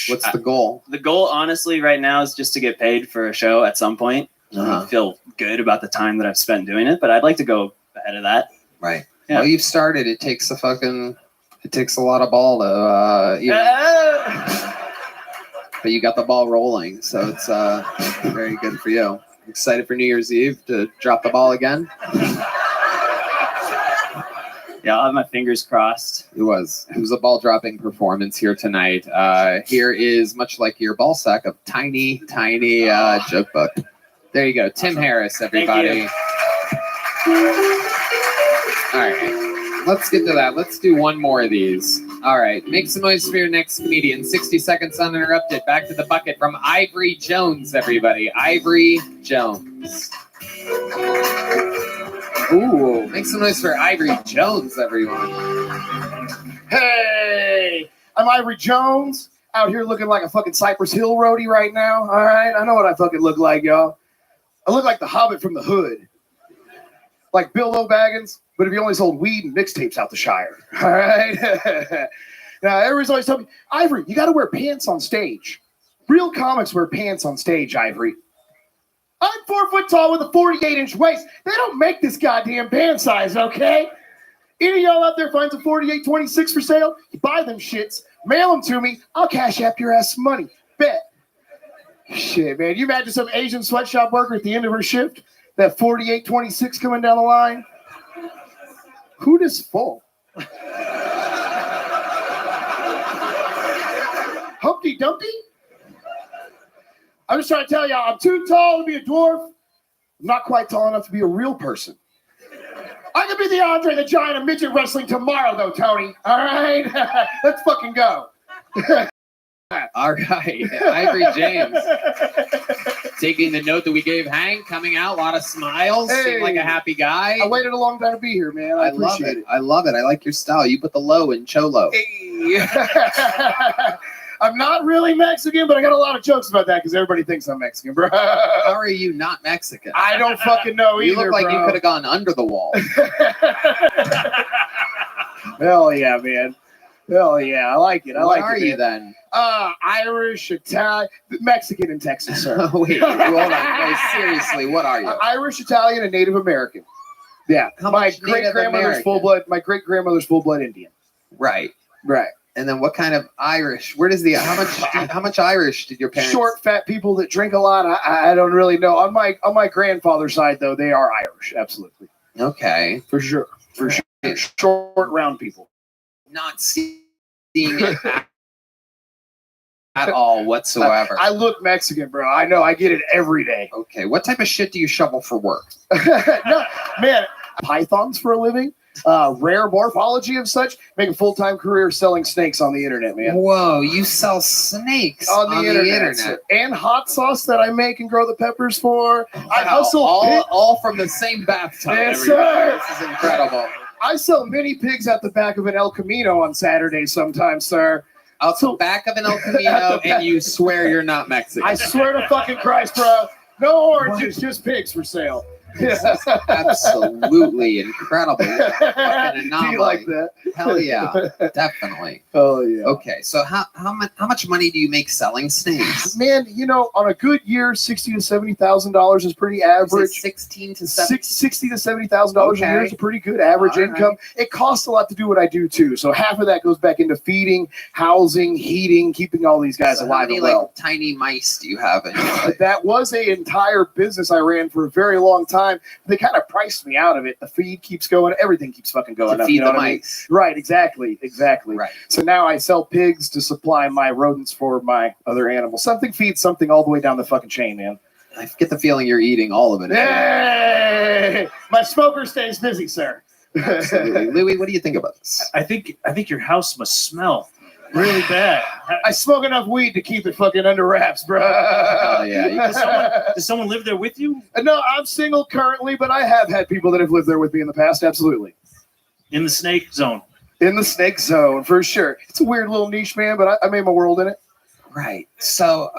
What's the goal? The goal, honestly, right now is just to get paid for a show at some point. Uh-huh. I feel good about the time that I've spent doing it, but I'd like to go ahead of that. Right. Yeah. Well, you've started. It takes a lot of ball to, but you got the ball rolling, so it's very good for you. Excited for New Year's Eve to drop the ball again? Yeah, I'll have my fingers crossed. It was a ball dropping performance here tonight. Here is, much like your ball sack, a tiny joke book. There you go. Tim Harris, everybody. All right, let's get to that. Let's do one more of these. All right, make some noise for your next comedian. 60 seconds uninterrupted. Back to the bucket from Ivory Jones, everybody. Ivory Jones. Ooh, make some noise for Ivory Jones, everyone. Hey, I'm Ivory Jones, out here looking like a fucking Cypress Hill roadie right now. All right, I know what I fucking look like, y'all. I look like the Hobbit from the hood. Like Bilbo Baggins, but if he only sold weed and mixtapes out the Shire. All right? Now, everybody's always telling me, Ivory, you got to wear pants on stage. Real comics wear pants on stage, Ivory. I'm 4 foot tall with a 48-inch waist. They don't make this goddamn pant size, okay? Any of y'all out there finds a 48-26 for sale? You buy them shits, mail them to me. I'll cash app your ass some money. Bet. Shit, man. You imagine some Asian sweatshop worker at the end of her shift? That 48-26 coming down the line? Who this full? Humpty Dumpty? I'm just trying to tell y'all, I'm too tall to be a dwarf. I'm not quite tall enough to be a real person. I could be the Andre the Giant of midget wrestling tomorrow, though, Tony. All right? Let's fucking go. All right, Ivory James. Taking the note that we gave Hank, coming out, a lot of smiles, seemed like a happy guy. I waited a long time to be here, man. I love appreciate it. I love it. I like your style. You put the low in Cholo. Hey. I'm not really Mexican, but I got a lot of jokes about that because everybody thinks I'm Mexican, bro. How are you not Mexican? I don't fucking know either, You look like bro. you could have gone under the wall. Hell yeah, man. Hell yeah. I like it. I What like are it, you man. then? Irish, Italian, Mexican in Texas, sir. Wait, hold on. No, seriously, what are you? Irish, Italian, and Native American. Yeah. My much Native American? my great grandmother's full blood Indian. Right. Right. And then what kind of Irish? Where does how much Irish did your parents? Short, fat people that drink a lot. I don't really know. On my grandfather's side, though, they are Irish. Absolutely. Okay. For sure. For sure. Short, round people. Not seeing it at all whatsoever. I look Mexican, bro. I know. I get it every day. Okay. What type of shit do you shovel for work? No, man. Pythons for a living. Rare morphology of such. Make a full-time career selling snakes on the internet, man. Whoa, you sell snakes on the internet. And hot sauce that I make and grow the peppers for. I hustle all from the same bathtub. Yes, everybody. sir. This is incredible. I sell mini pigs at the back of an El Camino on Saturday sometimes, sir. Out the back of an El Camino, and you swear you're not Mexican. I swear to fucking Christ, bro. No oranges, just pigs for sale. This is absolutely incredible. Fucking Do anomaly. you like that? Hell yeah, definitely. Oh yeah. Okay, so how much money do you make selling snakes? Man, you know, on a good year, $60,000 to $70,000 is pretty average. 16 to 70. $60,000 to $70,000 a year is a pretty good average All income. right. It costs a lot to do what I do too. So half of that goes back into feeding, housing, heating, keeping all these guys So how alive many and well. like tiny mice do you have in your life? That was an entire business I ran for a very long time. They kind of priced me out of it. The feed keeps going. Everything keeps fucking going To up. feed you know the what I mean? mice. Right, exactly. Right. So now I sell pigs to supply my rodents for my other animals. Something feeds something all the way down the fucking chain, man. I get the feeling you're eating all of it. Hey! My smoker stays busy, sir. Absolutely. Louis, what do you think about this? I think your house must smell really bad. I smoke enough weed to keep it fucking under wraps, bro. Hell yeah. Does someone live there with you? No, I'm single currently, but I have had people that have lived there with me in the past. Absolutely. In the snake zone. In the snake zone, for sure. It's a weird little niche, man, but I made my world in it. Right. So,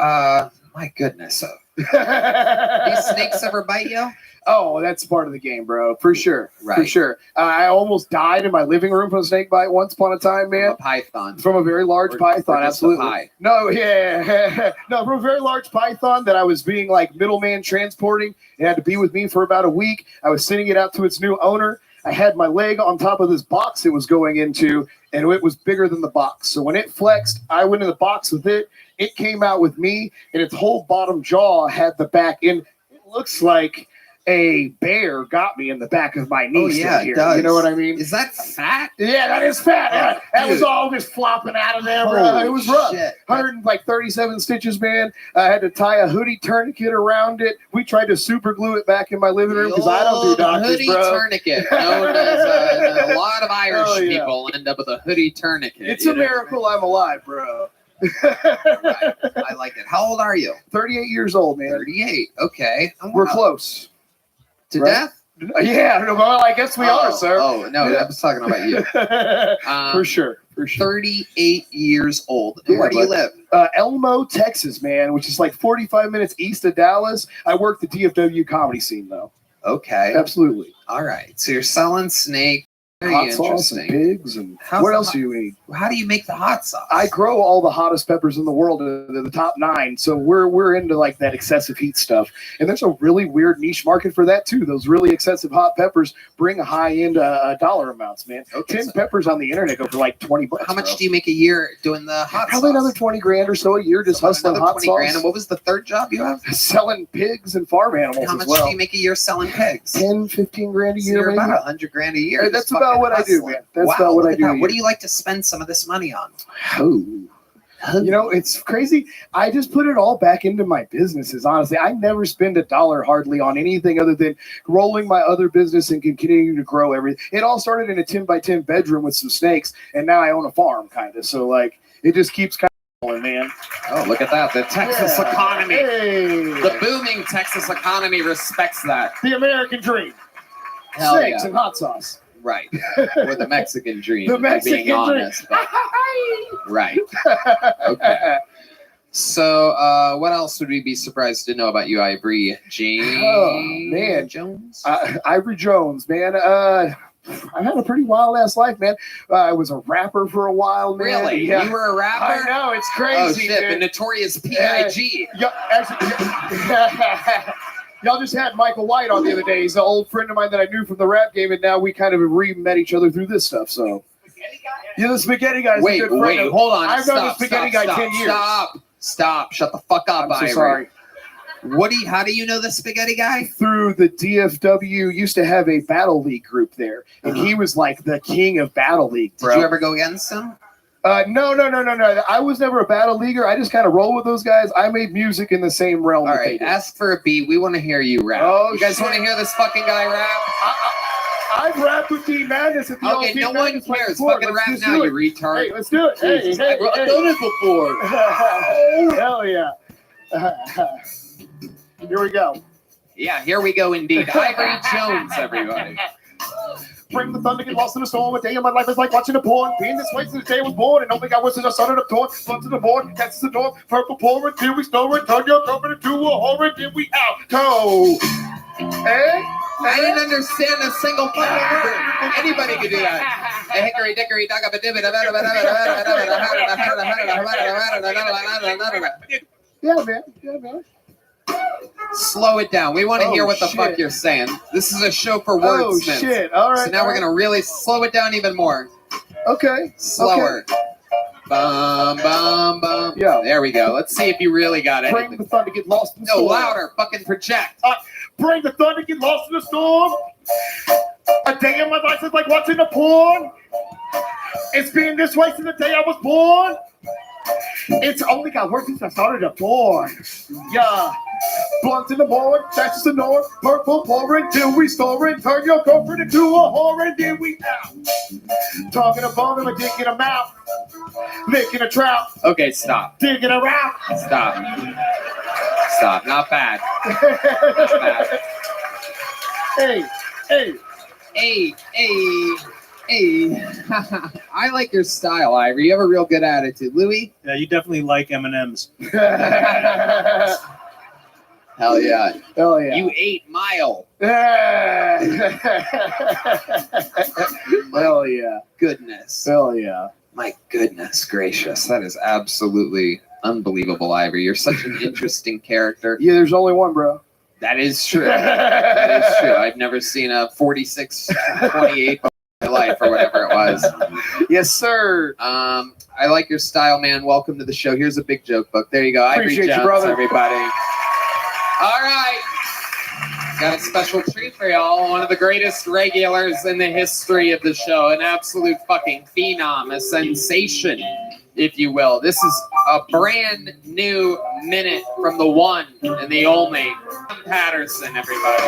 my goodness. These snakes ever bite you? Oh, that's part of the game, bro. For sure. For Right. sure. I almost died in my living room from a snake bite once upon a time, man. A python. From a very large Or python, just a absolutely. pie? No, yeah. No, from a very large python that I was being like middleman transporting. It had to be with me for about a week. I was sending it out to its new owner. I had my leg on top of this box it was going into, and it was bigger than the box. So when it flexed, I went in the box with it. It came out with me, and its whole bottom jaw had the back end. It looks like a bear got me in the back of my knee. Oh, yeah, here. it does. You know what I mean? Is that fat? Yeah, that is fat. Yeah, that was dude. all just flopping out of there, bro. Holy It was rough. shit. 137 stitches, man. I had to tie a hoodie tourniquet around it. We tried to super glue it back in my living room because I don't do doctors, hoodie bro. tourniquet. Known as a lot of Irish Oh, yeah. people end up with a hoodie tourniquet. It's you a know? miracle I'm alive, bro. I like it. How old are you? 38 years old, man. 38. Okay. We're close. To Right? death? Yeah, well, I guess we are, sir. Oh, no, Yeah. I was talking about you. For sure. 38 years old. And Yeah, where do you but- live? Elmo, Texas, man, which is like 45 minutes east of Dallas. I work the DFW comedy scene, though. Okay. Absolutely. All right. So you're selling snake. Very Hot sauce and interesting. pigs and what else do you eat? How do you make the hot sauce? I grow all the hottest peppers in the world. They're the top 9. So we're into like that excessive heat stuff. And there's a really weird niche market for that too. Those really excessive hot peppers bring high end dollar amounts, man. 10 peppers on the internet go for like $20. How much do you make a year doing the hot Probably sauce? another 20 grand or so a year just hustling Another hot 20 sauce. grand. And what was the third job you have? Selling pigs and farm animals How as much well. do you make a year selling pigs? 10, 15 grand a So year, you're maybe. about 100 grand a year. Hey, just that's about fucking what I do, hustling. man. That's Wow, about what look I at do. that. a What do year. you like to spend some of this money on? Oh. You know, it's crazy. I just put it all back into my businesses, honestly. I never spend $1 hardly on anything other than rolling my other business and continuing to grow everything. It all started in a 10 by 10 bedroom with some snakes, and now I own a farm, kind of. So, like, it just keeps kind of going, man. Oh, look at that. The Texas Yeah. economy. Hey. The booming Texas economy respects that. The American dream. Hell Snakes yeah. and hot sauce. Right. Or the Mexican dream. The if we're Mexican being dream. honest. but- right. Okay. So, what else would we be surprised to know about you, Ivory James? Oh, man. Jones? Ivory Jones, man. I've had a pretty wild ass life, man. I was a rapper for a while, man. Really? Yeah. You were a rapper? I know, it's crazy. Oh, shit. dude. The notorious P.I.G. Yeah, actually, y'all just had Michael White on the other day. He's an old friend of mine that I knew from the rap game, and now we kind of re-met each other through this stuff. So, yeah, the spaghetti guy. Wait, hold on. I've known the spaghetti guy 10 years. Stop. Shut the fuck up, I'm so Ivory. sorry. How do you know the spaghetti guy? Through the DFW, used to have a Battle League group there, and he was like the king of Battle League, bro. Did you ever go against him? No. I was never a battle leaguer. I just kind of roll with those guys. I made music in the same realm. All that they right, did. ask for a beat. We want to hear you rap. Oh, you guys shit. want to hear this fucking guy rap? I've rapped with D Madness at the Okay, old no Team one Madness like cares. before. Fucking Let's rap just now, do you it. retard. Hey, let's do it. Hey, Jesus. hey, I've done it before. Hell yeah. Here we go. Yeah, here we go indeed. Ivory Jones, everybody. Bring the thunder, get lost in the storm. A day of my life is like watching a porn. Being this way since the day I was born. And don't think I was in a son of torn. Front to the board, catches the door. Purple pouring, till we store it. Turn your company to a horror, then we out. Toe. Hey? I didn't understand a single fucking word. Anybody could do that. A hickory dickory dock up a divot. Yeah, man. Yeah, man. Slow it down. We want to hear what the fuck shit. you're saying. This is a show for Oh, wordsmiths. shit. All right. So now we're going to really slow it down even more. Okay. Slower. Bum, bum, bum. Yeah. There we go. Let's see if you really got it. Bring the thunder, get lost in the No, storm. louder. Fucking project. Bring the thunder, get lost in the storm. A day in my life is like watching a porn. It's been this way since the day I was born. It's only got worse since I started a porn. Yeah. Blunt in the morning, that's the north. Purple pouring till we store it. Turn your girlfriend into a whore and then we out. Talking about him, a dick in a mouth. Licking a trout. Okay, stop. Digging around. Stop. Stop. Not bad. Not bad. Hey, hey. Hey, hey, hey. I like your style, Ivory. You have a real good attitude. Louis? Yeah, you definitely like M&Ms. Hell yeah. Hell yeah. You ate Mile. Hell yeah. Goodness. Hell yeah. My goodness gracious. That is absolutely unbelievable, Ivory. You're such an interesting character. Yeah, there's only one, bro. That is true. That is true. I've never seen a 46-28 in my life or whatever it was. Yes, sir. I like your style, man. Welcome to the show. Here's a big joke book. There you go. Ivory Appreciate you, Jones, brother. everybody. All right. Got a special treat for y'all. One of the greatest regulars in the history of the show. An absolute fucking phenom. A sensation, if you will. This is a brand new minute from the one and the only Tom Patterson, everybody.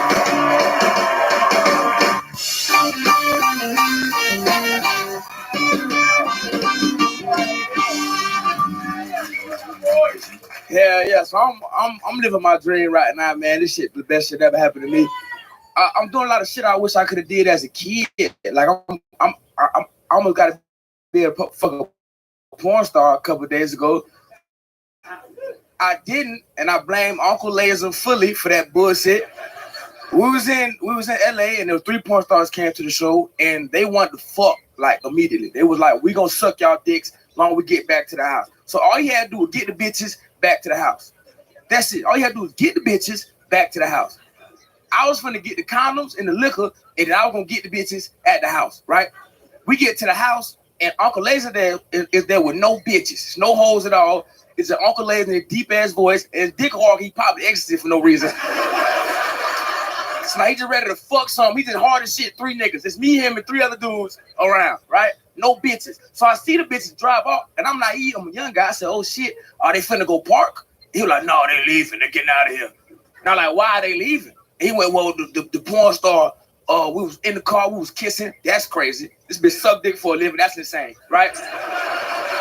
Yeah. So I'm living my dream right now, man. This shit, the best shit ever happened to me. I'm doing a lot of shit I wish I could have did as a kid. Like I almost got to be a fucking porn star a couple of days ago. I didn't, and I blame Uncle Laser fully for that bullshit. We was in LA, and there was 3 porn stars came to the show, and they wanted to fuck like immediately. They was like, "We gonna suck y'all dicks long as we get back to the house." So all you had to do was get the bitches back to the house. That's it. All you had to do was get the bitches back to the house. I was finna get the condoms and the liquor, and then I was gonna get the bitches at the house, right? We get to the house, and Uncle Laser there is there with no bitches, no hoes at all. It's an Uncle Laser in a deep ass voice, and Dick Hawk, he probably exited for no reason. So now he just ready to fuck some. He just hard as shit, 3 niggas. It's me, him, and 3 other dudes around, right? No bitches. So I see the bitches drive off, and I'm naive. I'm a young guy. I said, "Oh shit, are they finna go park?" He was like, "No, they leaving. They're getting out of here." And I'm like, "Why are they leaving?" He went, "Well, the porn star, we was in the car, we was kissing. That's crazy. This bitch suck dick for a living. That's insane, right?"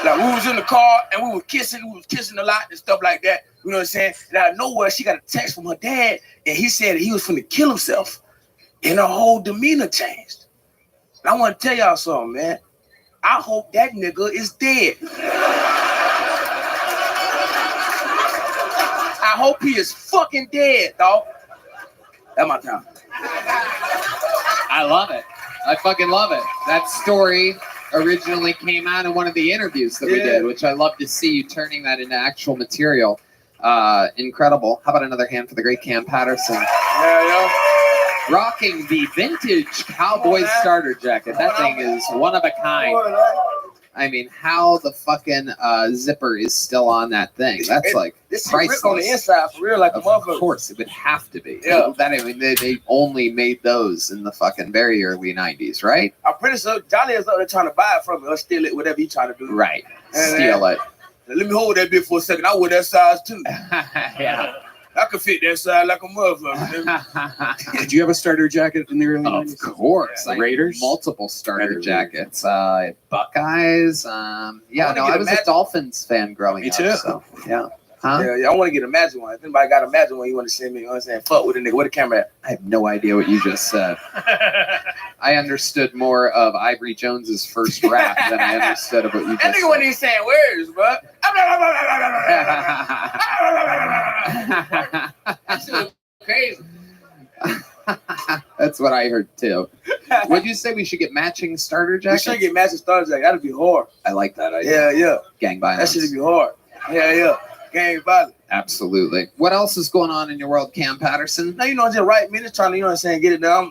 Like, we was in the car and we was kissing a lot and stuff like that. You know what I'm saying? And out of nowhere, she got a text from her dad, and he said he was finna kill himself. And her whole demeanor changed. And I want to tell y'all something, man. I hope that nigga is dead. I hope he is fucking dead, dog. That's my time. I love it. I fucking love it. That story originally came out in one of the interviews that we did, which I love to see you turning that into actual material. Incredible. How about another hand for the great Cam Patterson? Yeah. Rocking the vintage Cowboy starter jacket. That thing is one of a kind. I mean, how the fucking zipper is still on that thing. That's like this priceless. shit on the inside for real, like a motherfucker. Of course, it would have to be. Yeah. I mean, they only made those in the fucking very early 90s, right? I'm pretty sure Johnny is up there trying to buy it from me or steal it, whatever he trying to do. Right. Steal it. Let me hold that bit for a second. I wear that size too. Yeah. I could fit that size like a motherfucker. Did you have a starter jacket in the early 90s? Of course. I had Raiders? multiple starter Raiders. jackets. Buckeyes. I was a Dolphins fan growing Me up. too. So, yeah. Huh? Yeah, I want to get a magic one. If anybody got a magic one, you want to send me, you know what I'm saying? Fuck with a nigga. Where the camera at? I have no idea what you just said. I understood more of Ivory Jones's first rap than I understood of what you That just nigga wasn't even saying words, bro. That shit was crazy. That's what I heard too. Would you say we should get matching starter We jackets? should get matching starter jacket. That'd be hard. I like that idea. Yeah. Gang That violence. should be hard. Yeah. Gang violence. Absolutely. What else is going on in your world, Cam Patterson? No, just right, man. Just trying to, you know what I'm saying, get it done.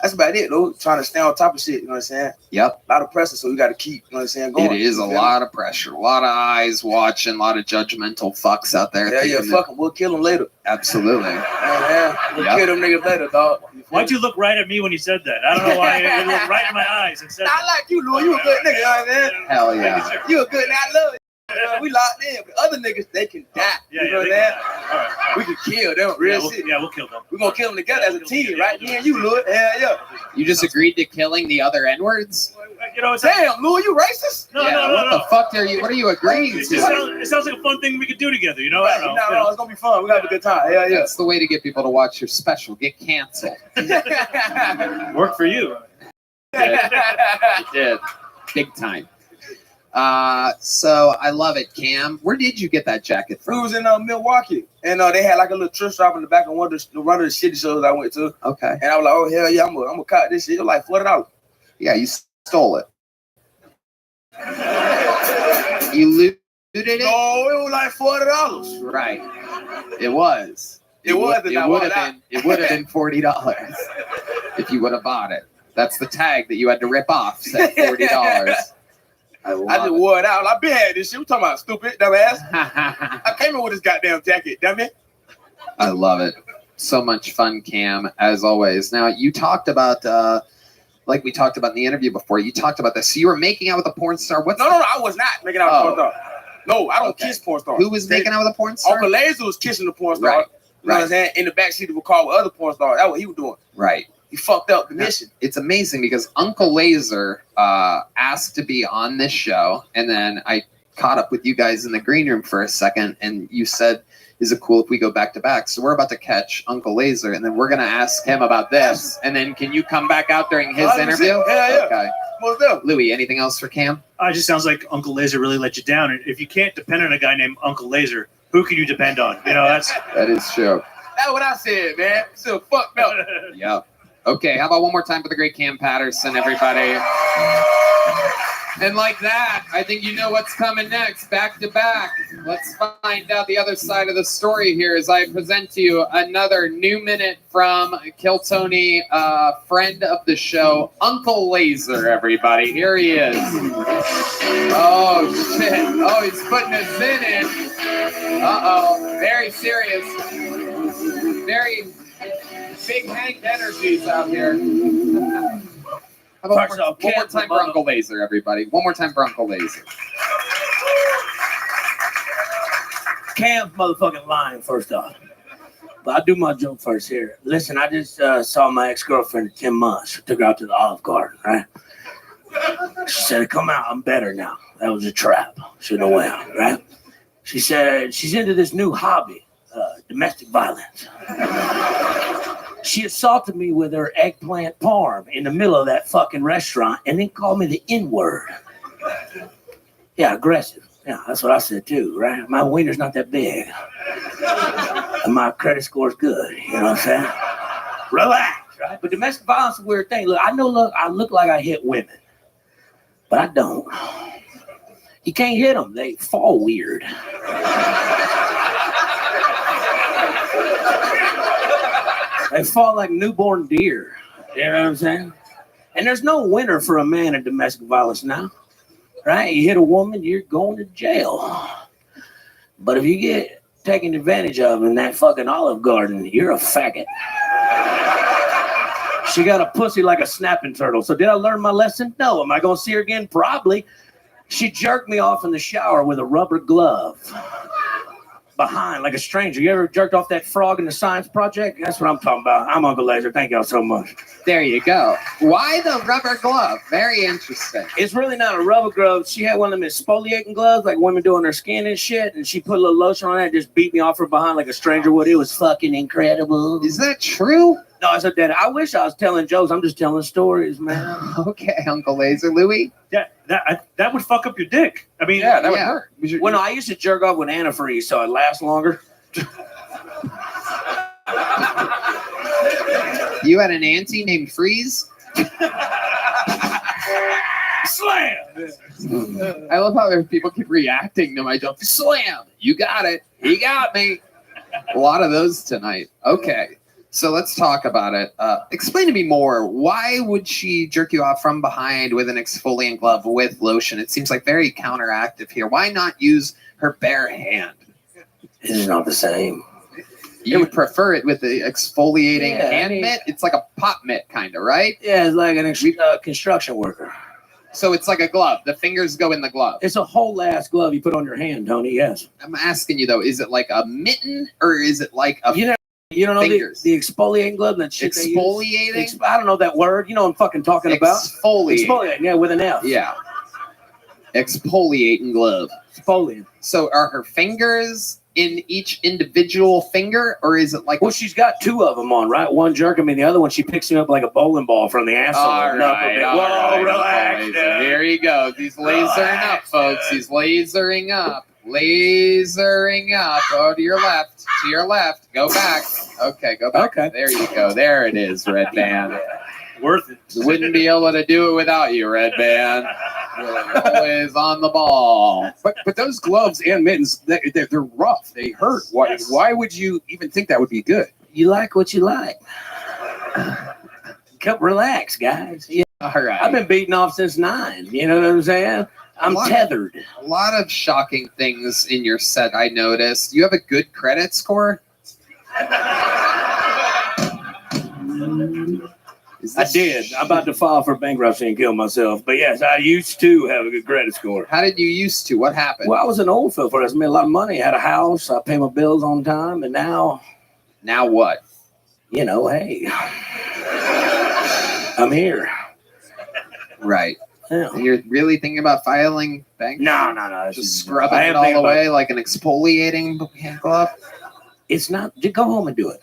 That's about it, though. Trying to stay on top of shit, you know what I'm saying? Yep. A lot of pressure, so we got to keep, you know what I'm saying, going. It is a You feel me? lot of pressure, a lot of eyes watching, a lot of judgmental fucks out there. Yeah, thinking fuck them. We'll kill them later. Absolutely. Yeah. We'll Yep. kill them niggas later, dog. Why'd you look right at me when you said that? I don't know why. You looked right in my eyes and said I like you, Lou. You a good nigga, you know what I'm saying? Hell yeah. You a good nigga. I love you. We locked in, but other niggas, they can die. You know what I'm saying? We can kill them, real shit. We'll kill them. We're going to kill them together as a team, right? Me and you, Lou. Yeah. You just agreed to killing the other N-words? You know, Damn, Lou, you racist? No, What the fuck are you? What are you agreeing It to? sounds like a fun thing we could do together. You know, I don't know. No, it's going to be fun. We're going to have a good time. Yeah. That's the way to get people to watch your special. Get canceled. Work for you. It did. Big time. So I love it, Cam. Where did you get that jacket We from? was in Milwaukee, and they had like a little thrift shop in the back of one of the shitty shows I went to. Okay. And I was like, oh, hell yeah, I'm gonna cop this shit. It was like $40. Yeah, you stole it. You looted it? No, it was like $40. Right. It was. It was, and I would bought have been. It would have been $40 if you would have bought it. That's the tag that you had to rip off. Said $40. I just wore it out. I been had this shit. We talking about stupid, dumbass. I came in with this goddamn jacket, dumb it. I love it. So much fun, Cam, as always. Now, you talked about, like we talked about in the interview before, you talked about this. So you were making out with a porn star. What's No, I was not making out with a porn star. No, I don't kiss porn stars. Who was making out with a porn star? Uncle Laser was kissing the porn star. Right. You know what I'm saying? In the backseat of a car with other porn stars. That's what he was doing. Right. He fucked up the mission. It's amazing because Uncle Laser asked to be on this show, and then I caught up with you guys in the green room for a second, and you said, is it cool if we go back to back? So we're about to catch Uncle Laser, and then we're going to ask him about this, and then can you come back out during his 100%. interview? Yeah. Okay. Most definitely. Louis, anything else for Cam? It just sounds like Uncle Laser really let you down. And if you can't depend on a guy named Uncle Laser, who can you depend on? You know, That is true. That's what I said, man. So fucked up. Yep. Okay, how about one more time for the great Cam Patterson, everybody? And like that, I think you know what's coming next, back to back. Let's find out the other side of the story here as I present to you another new minute from Kill Tony, friend of the show, Uncle Laser, everybody. Here he is. Oh, shit. Oh, he's putting his Zin in. Uh-oh. Very serious. Very big Hank energies out here. How about one more time for Uncle Laser, everybody. One more time for Uncle Laser. Cam's motherfucking lying, first off. But I'll do my joke first here. Listen, I just saw my ex-girlfriend in 10 months. Took her out to the Olive Garden, right? She said, come out, I'm better now. That was a trap. Shouldn't have went, right? She said she's into this new hobby, domestic violence. She assaulted me with her eggplant parm in the middle of that fucking restaurant and then called me the N-word. Yeah, aggressive. Yeah, that's what I said too, right? My wiener's not that big. And my credit score's good, you know what I'm saying? Relax, right? But domestic violence is a weird thing. Look, I look like I hit women, but I don't. You can't hit them. They fall weird. They fall like newborn deer. You know what I'm saying? And there's no winner for a man in domestic violence now. Right? You hit a woman, you're going to jail. But if you get taken advantage of in that fucking Olive Garden, you're a faggot. She got a pussy like a snapping turtle. So did I learn my lesson? No. Am I going to see her again? Probably. She jerked me off in the shower with a rubber glove. Behind, like a stranger. You ever jerked off that frog in the science project? That's what I'm talking about. I'm Uncle Laser. Thank y'all so much. There you go. Why the rubber glove? Very interesting. It's really not a rubber glove. She had one of them exfoliating gloves, like women doing their skin and shit, and she put a little lotion on it and just beat me off from behind like a stranger would. It was fucking incredible. Is that true? No, I said, Daddy, I wish I was telling jokes. I'm just telling stories, man. Okay, Uncle Laser. Louie? Yeah, that would fuck up your dick. I mean, Yeah, that would hurt. Well, no, I used to jerk off with antifreeze so it lasts longer. You had an auntie named Freeze? Slam! I love how people keep reacting to my joke. Slam! You got it. He got me. A lot of those tonight. Okay. So let's talk about it. Explain to me more. Why would she jerk you off from behind with an exfoliant glove with lotion? It seems like very counteractive here. Why not use her bare hand? It's not the same. You would prefer it with the exfoliating hand mitt? It's like a pop mitt, kind of, right? Yeah, it's like an construction worker. So it's like a glove. The fingers go in the glove. It's a whole ass glove you put on your hand, Tony. Yes. I'm asking you though, is it like a mitten or is it like a you don't know the exfoliating glove? That shit exfoliating? I don't know that word. You know what I'm fucking talking about? Exfoliating, yeah, with an F. Yeah. Exfoliating glove. Exfoliating. So are her fingers in each individual finger, or is it like? Well, she's got two of them on, right? One jerk him, and the other one she picks him up like a bowling ball from the asshole. All right, Whoa, relax. Here he goes. He's lasering up, folks. He's lasering up. Lasering up. Oh, to your left. To your left. Go back. Okay, go back. Okay. There you go. There it is, Red Band. Worth it. Wouldn't be able to do it without you, Red Band. You're always on the ball. But those gloves and mittens, they're rough. They hurt. Why would you even think that would be good? You like what you like. Come relax, guys. Yeah. All right. I've been beating off since 9. You know what I'm saying? I'm tethered. A lot of shocking things in your set, I noticed. You have a good credit score? I did. I'm about to file for bankruptcy and kill myself. But yes, I used to have a good credit score. How did you used to? What happened? Well, I was an old fill for us. I made a lot of money. I had a house. I pay my bills on time. And now. Now what? You know, hey. I'm here. Right. Yeah. You're really thinking about filing bank? No. Just scrubbing it all the way like an exfoliating hand glove? It's not. Just go home and do it.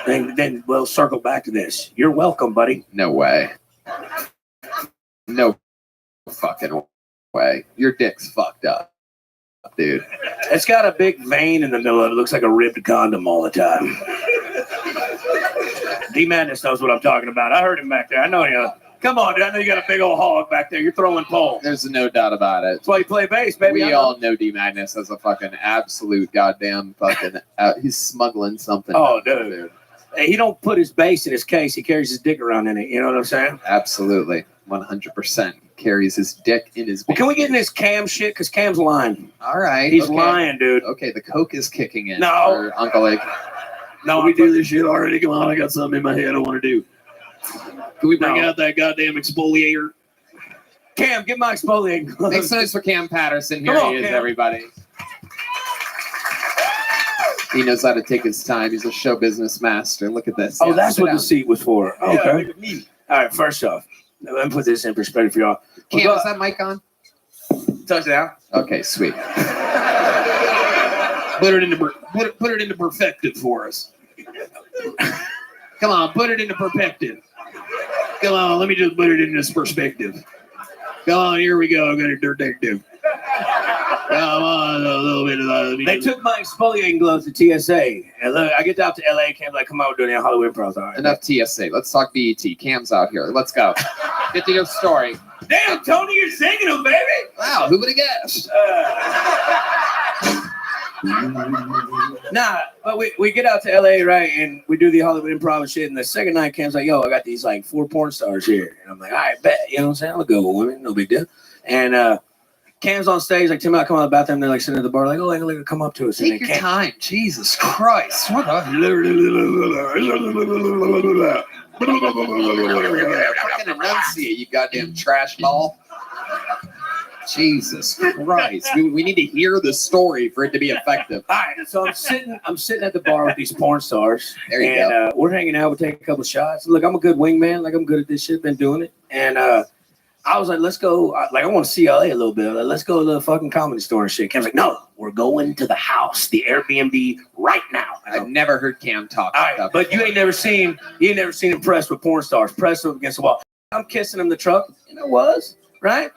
Then we'll circle back to this. You're welcome, buddy. No way. No fucking way. Your dick's fucked up, dude. It's got a big vein in the middle of it. It looks like a ripped condom all the time. D-Madness knows what I'm talking about. I heard him back there. I know you. Come on, dude. I know you got a big old hog back there. You're throwing pole. There's no doubt about it. That's why you play bass, baby. We all know D-Madness as a fucking absolute goddamn fucking... he's smuggling something. Oh, dude. Hey, he don't put his bass in his case. He carries his dick around in it. You know what I'm saying? Absolutely. 100% carries his dick in his... Well, can we get in this Cam shit? Because Cam's lying. All right. He's lying, dude. Okay, the coke is kicking in. No. For Uncle Lake. No, we do this shit already. Come on, I got something in my head I want to do. Can we bring out that goddamn exfoliator? Cam, get my exfoliating. Make some noise for Cam Patterson. Here Come on, he is, Cam. everybody. He knows how to take his time. He's a show business master. Look at this. Oh, Yeah, that's sit what down. the seat was for. Yeah, Okay. look at me. All right, first off, let me put this in perspective for y'all. Cam, is that mic on? Touchdown. Okay, sweet. Put it into perspective for us. Come on, put it into perspective. Come on, let me just put it in this perspective. Come on, here we go. I got a detective. Come on, a little bit of that. They took my exfoliating gloves to TSA. And look, I get out to LA, Cam's like, come on, we're doing it Hollywood Improv. All right. Enough TSA. Let's talk BET. Cam's out here. Let's go. Get to your story. Damn, Tony, you're singing them, baby. Wow, who would have guessed? Nah, but we get out to LA, right, and we do the Hollywood Improv and shit, and the second night, Cam's like, yo, I got these, like, 4 porn stars here. And I'm like, all right, bet. You know what I'm saying? I'll go with women. No big deal. And Cam's on stage, like, Tim and I come out of the bathroom, they're, like, sitting at the bar, like, oh, like, come up to us. Take your time. Jesus Christ. What a... Fucking enunciate, you goddamn trash ball. Jesus Christ. We need to hear the story for it to be effective. All right, so I'm sitting at the bar with these porn stars. There you and, go. we're hanging out. We take a couple shots. Look, I'm a good wingman. Like, I'm good at this shit. Been doing it. And I was like, let's go. I want to see LA a little bit. Like, let's go to the fucking Comedy Store and shit. Cam's like, no, we're going to the house, the Airbnb right now. I've never heard Cam talk. All right, but you ain't never seen him press with porn stars, press up against the wall. I'm kissing him in the truck, and it was, right?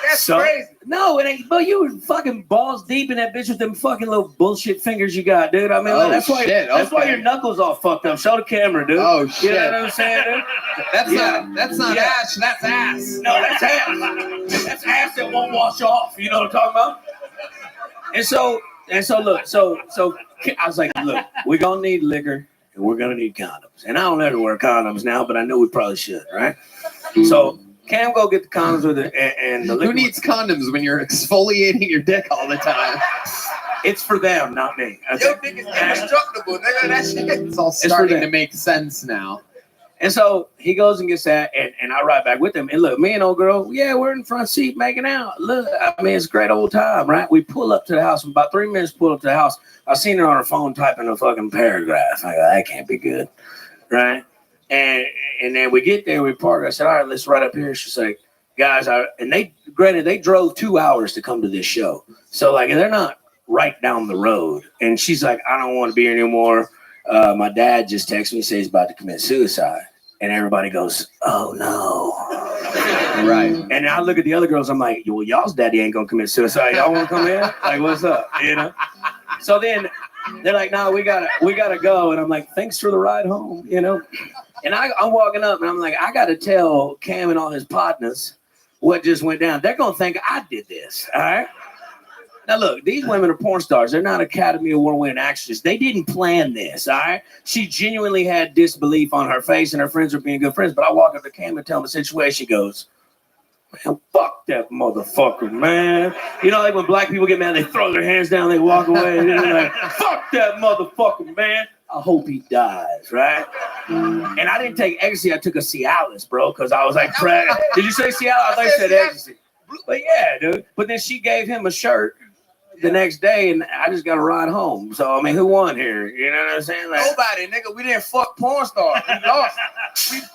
That's crazy. No, it ain't. But you were fucking balls deep in that bitch with them fucking little bullshit fingers you got, dude. I mean, that's why your knuckles all fucked up. Show the camera, dude. Oh shit! You know what I'm saying, dude? That's not ash. That's ass. No, that's ass. That's ass that won't wash off. You know what I'm talking about? And so look, so I was like, look, we're gonna need liquor and we're gonna need condoms. And I don't ever wear condoms now, but I know we probably should, right? So Cam go get the condoms with it, and the liquor. Who needs condoms when you're exfoliating your dick all the time? It's for them, not me. Your dick is indestructible, nigga. That shit. It's all starting to make sense now. And so he goes and gets that, and I ride back with him. And look, me and old girl, yeah, we're in the front seat making out. Look, I mean, it's a great old time, right? We pull up to the house. About 3 minutes, pull up to the house. I seen her on her phone typing a fucking paragraph. I go, that can't be good, right? And then we get there, we park. I said, all right, let's ride up here. She's like, guys, they drove 2 hours to come to this show. So like, they're not right down the road. And she's like, I don't want to be here anymore. My dad just texted me, says he's about to commit suicide. And everybody goes, oh no. Right. And I look at the other girls, I'm like, well, y'all's daddy ain't gonna commit suicide. Y'all wanna come in? Like, what's up? You know? So then they're like, no, we gotta go. And I'm like, thanks for the ride home, you know? And I'm walking up and I'm like, I gotta tell Cam and all his partners what just went down. They're gonna think I did this, all right? Now look, these women are porn stars. They're not Academy Award winning actresses. They didn't plan this, all right? She genuinely had disbelief on her face, and her friends are being good friends. But I walk up to Cam and tell him the situation. She goes, man, fuck that motherfucker, man. You know, like when black people get mad, they throw their hands down, they walk away, and they're like, fuck that motherfucker, man. I hope he dies, right? And I didn't take ecstasy. I took a Cialis, bro, because I was like, did you say Cialis? I thought you said ecstasy. But yeah, dude. But then she gave him a shirt the next day, and I just got to ride home. So, I mean, who won here? You know what I'm saying? Like, nobody, nigga. We didn't fuck porn stars. We lost.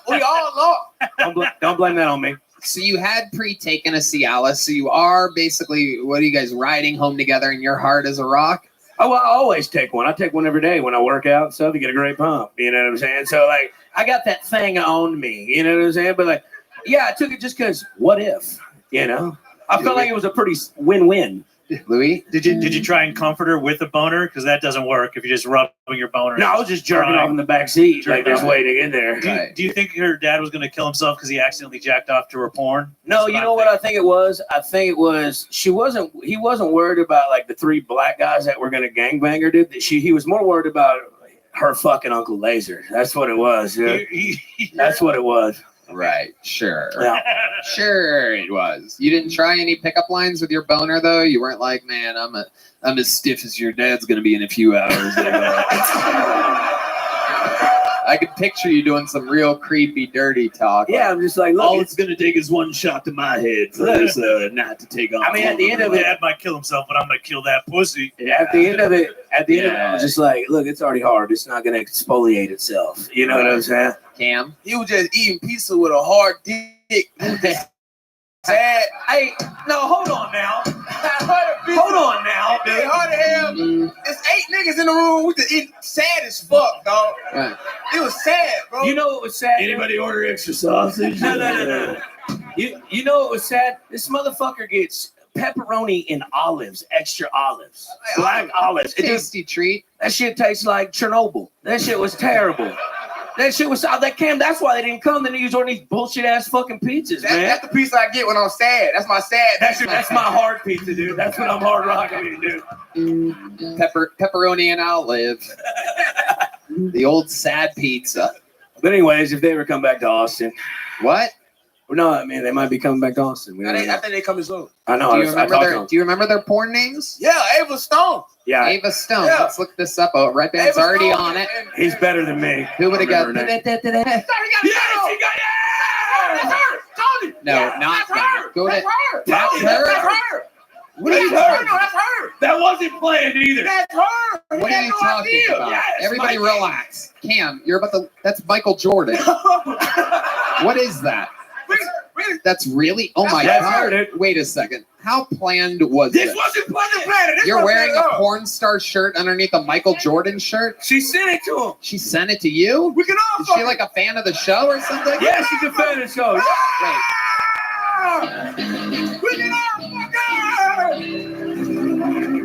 We all lost. Don't blame that on me. So you had pre-taken a Cialis. So you are basically, what are you guys, riding home together and your heart is a rock? Oh, well, I always take one. I take one every day when I work out and stuff to get a great pump. You know what I'm saying? So, like, I got that thing on me. You know what I'm saying? But, like, yeah, I took it just because what if? You know? I felt like it was a pretty win-win. Louis, did you try and comfort her with a boner? Because that doesn't work if you just rubbing your boner. No, I was just jerking off in the back seat, like just waiting in there. Do you think her dad was going to kill himself because he accidentally jacked off to her porn? No, you know what I think it was? I think it was he wasn't worried about like the 3 black guys that were going to gangbang her, dude. He was more worried about her fucking Uncle Laser. That's what it was. Yeah. That's what it was. Right, sure. Yeah. Sure it was. You didn't try any pickup lines with your boner though? You weren't like, man, I'm as stiff as your dad's gonna be in a few hours. I could picture you doing some real creepy, dirty talk. Yeah, I'm just like, look, all it's gonna take is one shot to my head for this not to take off. I mean, at the end of it, Dad might kill himself, but I'm gonna kill that pussy. At the end of it, I was just like, look, it's already hard. It's not gonna exfoliate itself. You know what I'm saying? Cam, he was just eating pizza with a hard dick. Sad. Hey, no, hold on now. Hold on now, dude. Hard to have. There's 8 niggas in the room. We just eat sad as fuck, dog. Right. It was sad, bro. You know what was sad? Anybody order extra sausage? No. You know what was sad? This motherfucker gets pepperoni and olives, extra olives, black olives. Tasty treat. That shit tastes like Chernobyl. That shit was terrible. That shit was that's why they didn't come. They niggas ordering these bullshit ass fucking pizzas, man. That's the pizza I get when I'm sad. That's my sad. That's my hard pizza, dude. That's what I'm hard rocking, dude. Pepperoni and olive. The old sad pizza. But anyways, if they ever come back to Austin. What? Well, no, I mean, they might be coming back to Austin. I think they coming soon. I know. Do you remember their porn names? Yeah, Ava Stone. Yeah. Ava Stone. Yeah. Let's look this up. Oh, Red Band's already on it. He's better than me. Who would have got that? Yes, he got it. That's her. Tony. No, Yeah, not that's her. Go That's to her. That's Tony, her. That's her. What are you That's her. talking No, that's her. That wasn't planned either. That's her. What are you talking about? Yes, Everybody Mike. relax. Cam, you're about to. That's Michael Jordan. What is that? Really, That's really. Oh my That's god! her, Wait a second. How planned was This this? wasn't planned to plan it. This You're wasn't wearing at a all. porn star shirt underneath a Michael Jordan shirt. She sent it to him. She sent it to you. We can all. Is she like a fan of the show or something? Yeah, she's a fan of the show. Wait. We can all.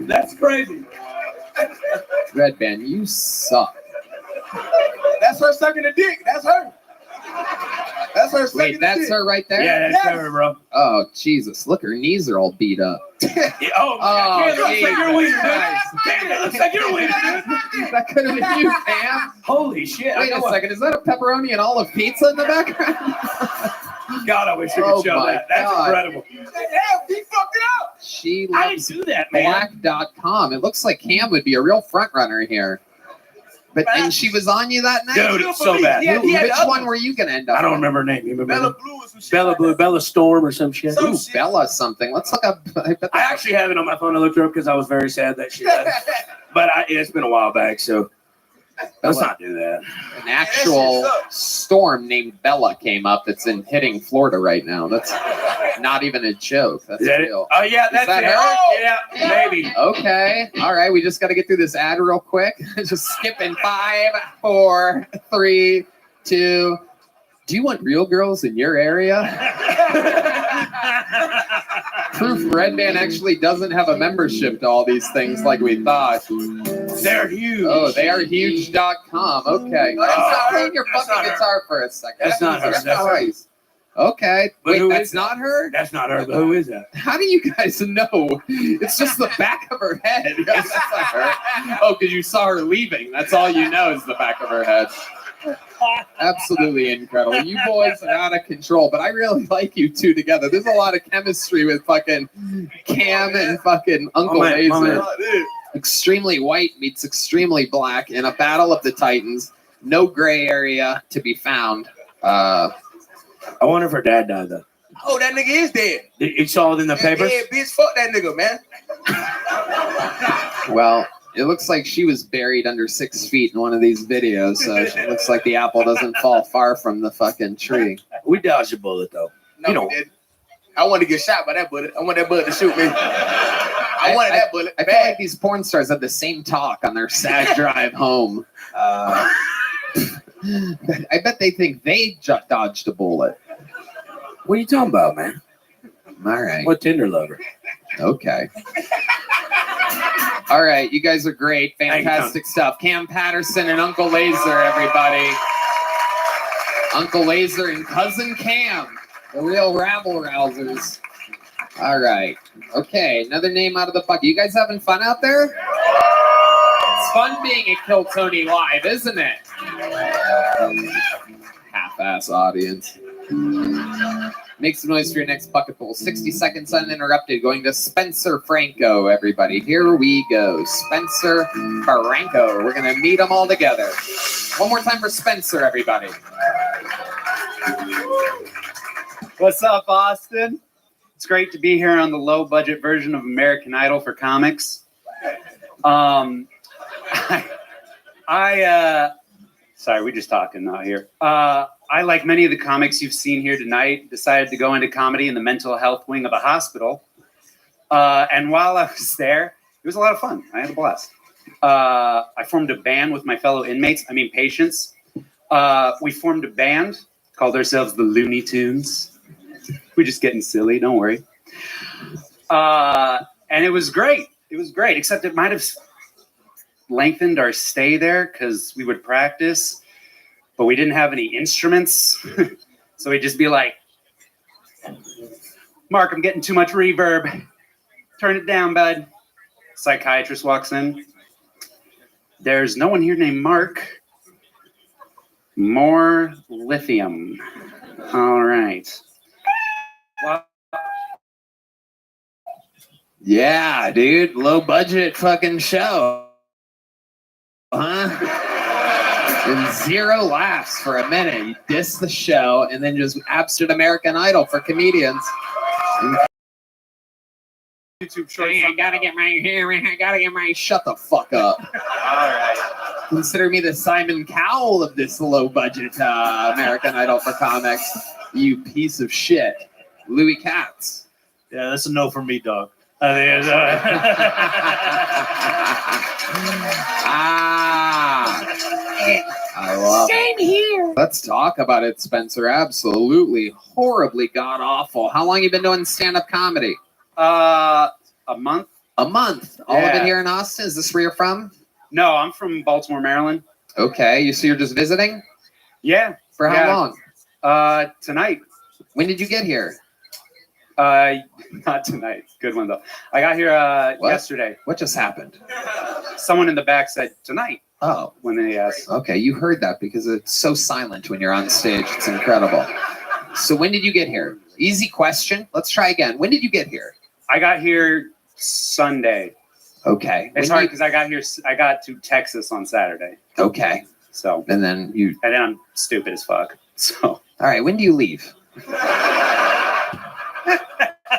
That's crazy. Red Band, you suck. That's her sucking the dick. That's her. That's her sucking Wait, the that's dick. her right there? Yeah, that's her, bro. Oh, Jesus. Look, her knees are all beat up. Yeah, oh, that looks like your wiener, dude. Christ. Damn, that looks like your wiener, dude. That could have been you, Pam. Holy shit. Wait a second. Is that a pepperoni and olive pizza in the background? God, I wish you could Oh show my that. That's God. incredible. Damn, he fucked it up. She I loves didn't do that, man. black.com. It looks like Cam would be a real front runner here. But and she was on you that night? Dude, it's so bad. Who- which one were you gonna end up I don't with? remember her name. You remember Bella her? Blue or some shit. Bella Blue, Bella Storm or some shit. Ooh, Bella something. Let's look up. I bet I actually have it on my phone. I looked her up because I was very sad that she died. But it's been a while back, so let's not do that. an actual storm named Bella came up that's hitting Florida right now. That's not even a joke. That's Is that it? real. Oh, yeah, Is that's that it. her? Yeah, maybe. Okay. All right. We just got to get through this ad real quick. Just skipping 5, 4, 3, 2. Do you want real girls in your area? Proof Red Band actually doesn't have a membership to all these things like we thought. They're huge. Oh, they are huge.com. Okay. Take your fucking guitar for a second. That's not her. Jesus That's her. Christ. Okay. But Wait, who that's is not her? That's not her, but who is that? How do you guys know? It's just the back of her head. That's not her. Oh, because you saw her leaving. That's all you know is the back of her head. Absolutely incredible. You boys are out of control, but I really like you two together. There's a lot of chemistry with fucking Cam and fucking Uncle Laser. Extremely white meets extremely black in a battle of the Titans. No gray area to be found. I wonder if her dad died, though. Oh, that nigga is dead. You saw it in the papers? Yeah, bitch, fuck that nigga, man. Well, it looks like she was buried under 6 feet in one of these videos, so it looks like the apple doesn't fall far from the fucking tree. We dodged a bullet, though. No, we didn't. I wanted to get shot by that bullet. I want that bullet to shoot me. I wanted that bullet. I feel like these porn stars have the same talk on their sad drive home. I bet they think they dodged a bullet. What are you talking about, man? All right. What Tinder lover? Okay. All right, you guys are great. Thank you, Fantastic stuff. Cam Patterson and Uncle Laser, everybody. Uncle Laser and Cousin Cam, the real rabble rousers. All right. Okay, another name out of the bucket. You guys having fun out there? It's fun being at Kill Tony Live, isn't it? Half-ass audience. Make some noise for your next bucket full. 60 seconds uninterrupted. Going to Spencer Franco, everybody. Here we go. Spencer Franco. We're going to meet them all together. One more time for Spencer, everybody. What's up, Austin? It's great to be here on the low-budget version of American Idol for comics. Sorry, we're just talking out here. I, like many of the comics you've seen here tonight, decided to go into comedy in the mental health wing of a hospital. And while I was there, it was a lot of fun. I had a blast. I formed a band with my fellow inmates, patients. We formed a band, called ourselves the Looney Tunes. We're just getting silly, don't worry. And it was great. It was great, except it might have lengthened our stay there because we would practice, but we didn't have any instruments. So we'd just be like, Mark, I'm getting too much reverb. Turn it down, bud. Psychiatrist walks in. There's no one here named Mark. More lithium. All right. Well, Yeah, dude. Low budget fucking show. Huh? And 0 laughs for a minute. You diss the show and then just absent American Idol for comedians. YouTube short. Hey, I gotta get my shut the fuck up. All right. Consider me the Simon Cowell of this low budget American Idol for comics. You piece of shit. Louis Katz. Yeah, that's a no for me, dog. I think it's, I love Same it. here. Let's talk about it, Spencer. Absolutely horribly god awful. How long you been doing stand-up comedy? A month. A month. All of it Yeah. here in Austin. Is this where you're from? No, I'm from Baltimore, Maryland. Okay. So you're just visiting? Yeah. For how long? Tonight. When did you get here? Not tonight. Good one though. I got here yesterday. What just happened? Someone in the back said tonight. Oh. When they asked. Okay, you heard that because it's so silent when you're on stage. It's incredible. So when did you get here? Easy question. Let's try again. When did you get here? I got here Sunday. Okay. It's When hard you- because I got to Texas on Saturday. Okay. So. And then you. And then I'm stupid as fuck. So. All right. When do you leave?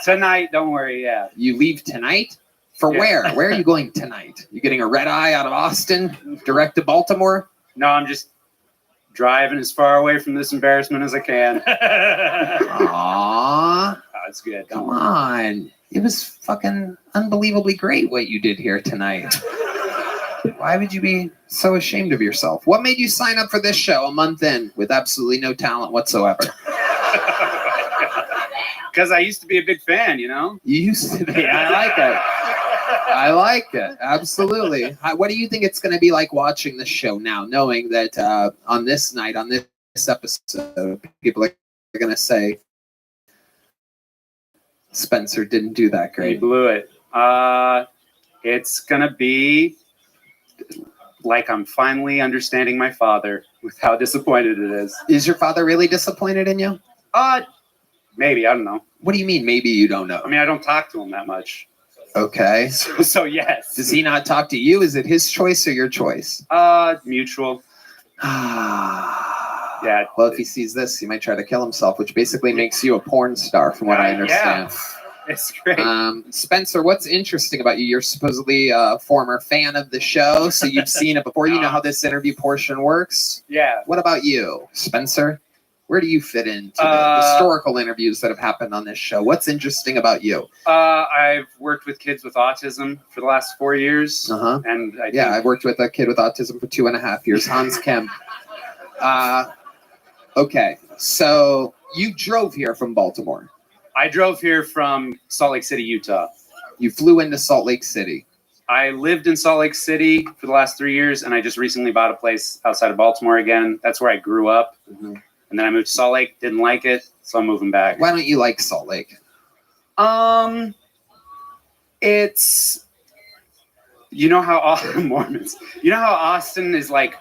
Tonight. Don't worry. Yeah. You leave tonight? For Yeah. where? Where are you going tonight? You getting a red eye out of Austin, direct to Baltimore? No, I'm just driving as far away from this embarrassment as I can. Aww. That's good. Come on. It was fucking unbelievably great what you did here tonight. Why would you be so ashamed of yourself? What made you sign up for this show a month in with absolutely no talent whatsoever? Because I used to be a big fan, you know? You used to be. I like it. I like it. Absolutely. What do you think it's going to be like watching this show now, knowing that on this night, on this episode, people are going to say, Spencer didn't do that He great. blew it. It's going to be like I'm finally understanding my father with how disappointed it is. Is your father really disappointed in you? Maybe. I don't know. What do you mean, maybe you don't know? I mean, I don't talk to him that much. Okay. So yes. Does he not talk to you? Is it his choice or your choice? Mutual. Yeah. Well, if he sees this, he might try to kill himself, which basically makes you a porn star, from what I understand. Yeah. It's great. Spencer, what's interesting about you? You're supposedly a former fan of the show, so you've seen it before. You know how this interview portion works. Yeah. What about you, Spencer? Where do you fit into the historical interviews that have happened on this show? What's interesting about you? I've worked with kids with autism for the last 4 years. And I've worked with a kid with autism for 2.5 years, Hans Kemp. Okay, so you drove here from Baltimore. I drove here from Salt Lake City, Utah. You flew into Salt Lake City. I lived in Salt Lake City for the last 3 years, and I just recently bought a place outside of Baltimore again. That's where I grew up. And then I moved to Salt Lake, didn't like it, so I'm moving back. Why don't you like Salt Lake? It's, you know how Mormons, you know how Austin is like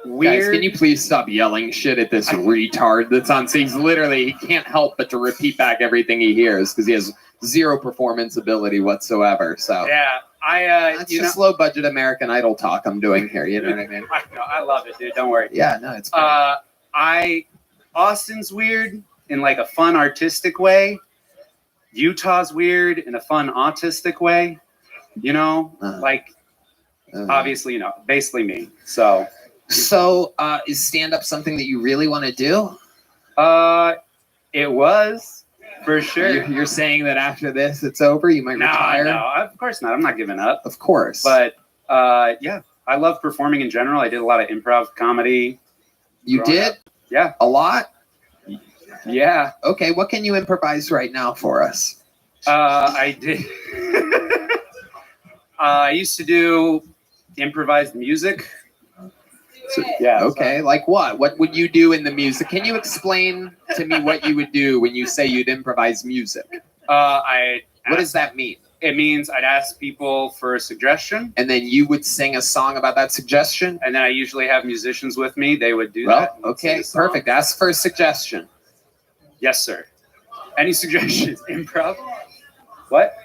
weird. Guys, can you please stop yelling shit at this retard that's on stage? Literally, he can't help but to repeat back everything he hears because he has zero performance ability whatsoever. So Yeah, that's you just know, low budget American Idol talk I'm doing here. You know what I mean? I love it, dude. Don't worry. Yeah, no, it's great. Austin's weird in like a fun artistic way. Utah's weird in a fun autistic way. You know, obviously, you know, basically me. So is stand-up something that you really want to do? It was, for sure. You're saying that after this, it's over? You might retire? No, of course not. I'm not giving up. Of course. But yeah, I love performing in general. I did a lot of improv comedy. You did? Yeah. A lot? Yeah. Okay, what can you improvise right now for us? I did. I used to do improvised music. So, yeah. Okay, like what? What would you do in the music? Can you explain to me what you would do when you say you'd improvise music? What does that mean? It means I'd ask people for a suggestion. And then you would sing a song about that suggestion? And then I usually have musicians with me. They would do Well, that. okay, perfect. Ask for a suggestion. Yes, sir. Any suggestions? Improv? What?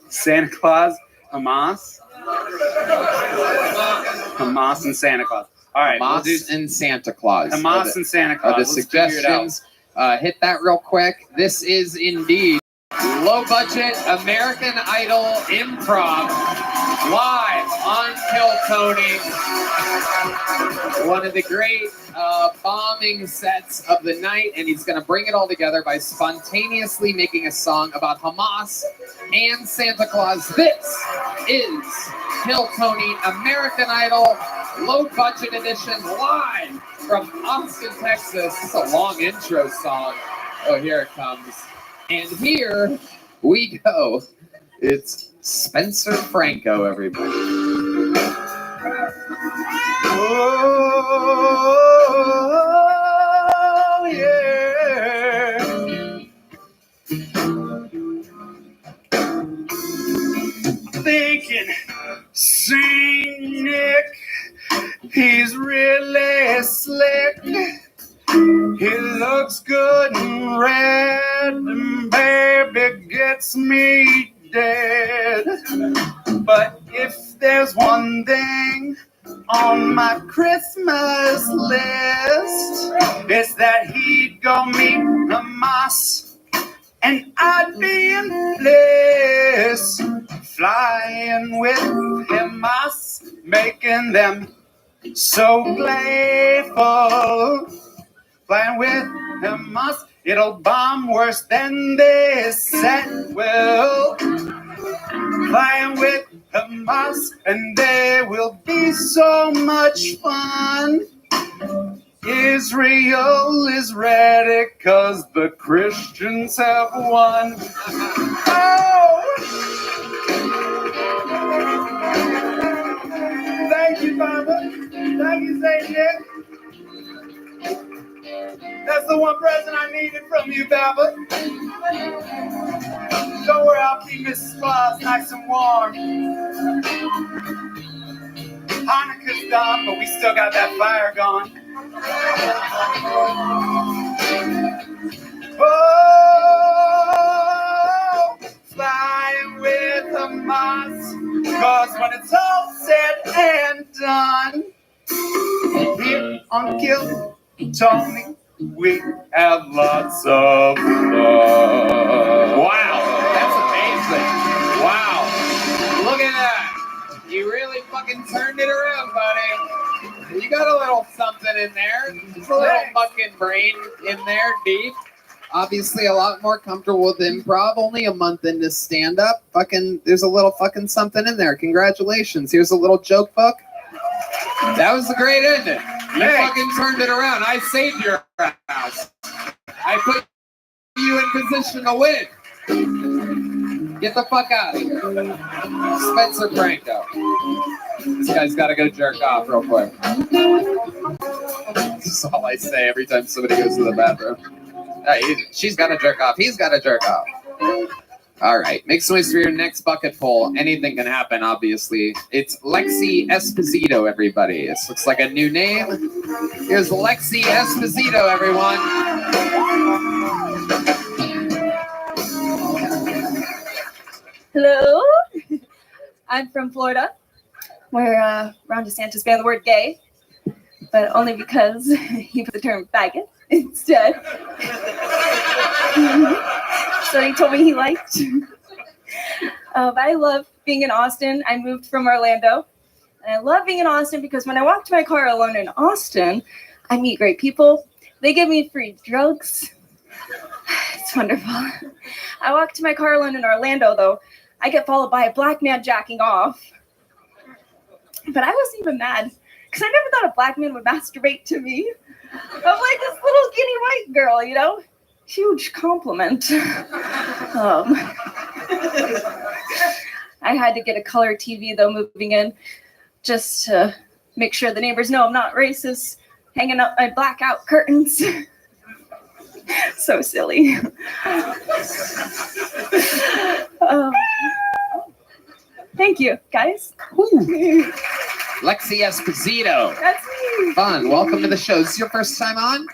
Santa Claus? Hamas? Hamas and Santa Claus. All right. Hamas and Santa Claus. Hamas and Santa Claus. Are the Let's figure it out. suggestions. Hit that real quick. This is indeed low budget American Idol improv live on Kill Tony. One of the great bombing sets of the night, and he's going to bring it all together by spontaneously making a song about Hamas and Santa Claus. This is Kill Tony American Idol Low Budget Edition live from Austin, Texas. It's a long intro song. Oh, here it comes. And here we go. It's Spencer Franco, everybody. Oh, yeah. Thinking Saint Nick, he's really slick. He looks good and red, and baby gets me dead. But if there's one thing on my Christmas list, it's that he'd go meet Hamas, and I'd be in bliss, flying with Hamas, making them so grateful. Flying with Hamas, it'll bomb worse than they said. Well, flying with Hamas, and there will be so much fun. Israel is ready, 'cause the Christians have won. Oh! Thank you, Mama. Thank you, Saint Nick. That's the one present I needed from you, Baba. Don't worry, I'll keep Mrs. Claus nice and warm. Hanukkah's done, but we still got that fire going. Oh, flying with Hamas, 'cause when it's all said and done, here on Kill Tony, we have lots of fun. Wow, that's amazing. Wow. Look at that. You really fucking turned it around, buddy. You got a little something in there. Just a little fucking brain in there, deep. Obviously a lot more comfortable with improv. Only a month into stand-up. Fucking, there's a little fucking something in there. Congratulations. Here's a little joke book. That was a great ending. You fucking turned it around. I saved your ass. I put you in position to win. Get the fuck out of here. Spencer Franco. This guy's got to go jerk off real quick. That's all I say every time somebody goes to the bathroom. She's got to jerk off. He's got to jerk off. All right. Make some noise for your next bucket poll. Anything can happen, obviously. It's Lexi Esposito, everybody. This looks like a new name. Here's Lexi Esposito, everyone. Hello. I'm from Florida, where Ron DeSantis banned the word gay, but only because he put the term faggot instead. So he told me he liked. But I love being in Austin. I moved from Orlando. And I love being in Austin because when I walk to my car alone in Austin, I meet great people. They give me free drugs. It's wonderful. I walk to my car alone in Orlando, though. I get followed by a black man jacking off. But I wasn't even mad because I never thought a black man would masturbate to me. I'm like this little skinny white girl, you know? Huge compliment. I had to get a color TV, though, moving in, just to make sure the neighbors know I'm not racist, hanging up my blackout curtains. So silly. Thank you, guys. Lexi Esposito. That's me. Fun. Welcome to the show. Is this your first time on?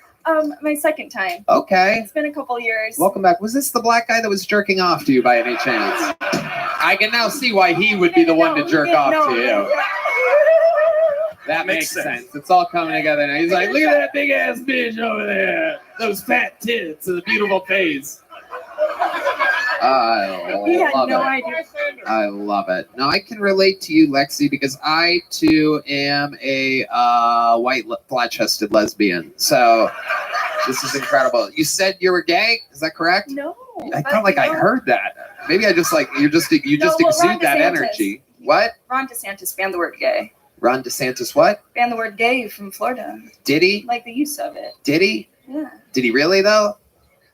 My second time. Okay. It's been a couple years. Welcome back. Was this the black guy that was jerking off to you by any chance? I can now see why he would be the one to jerk off to you. That makes sense. It's all coming together now. He's like, look at that big ass bitch over there. Those fat tits and the beautiful face. He had love no it. idea. I love it. Now I can relate to you, Lexi, because I too am a white flat-chested lesbian. So this is incredible. You said you were gay. Is that correct? No. I felt like I heard that. Maybe I just like you just Ron exude that DeSantis. energy. What? Ron DeSantis banned the word gay. Ron DeSantis what? Banned the word gay from Florida. Did he? Like the use of it. Did he? Yeah. Did he really though?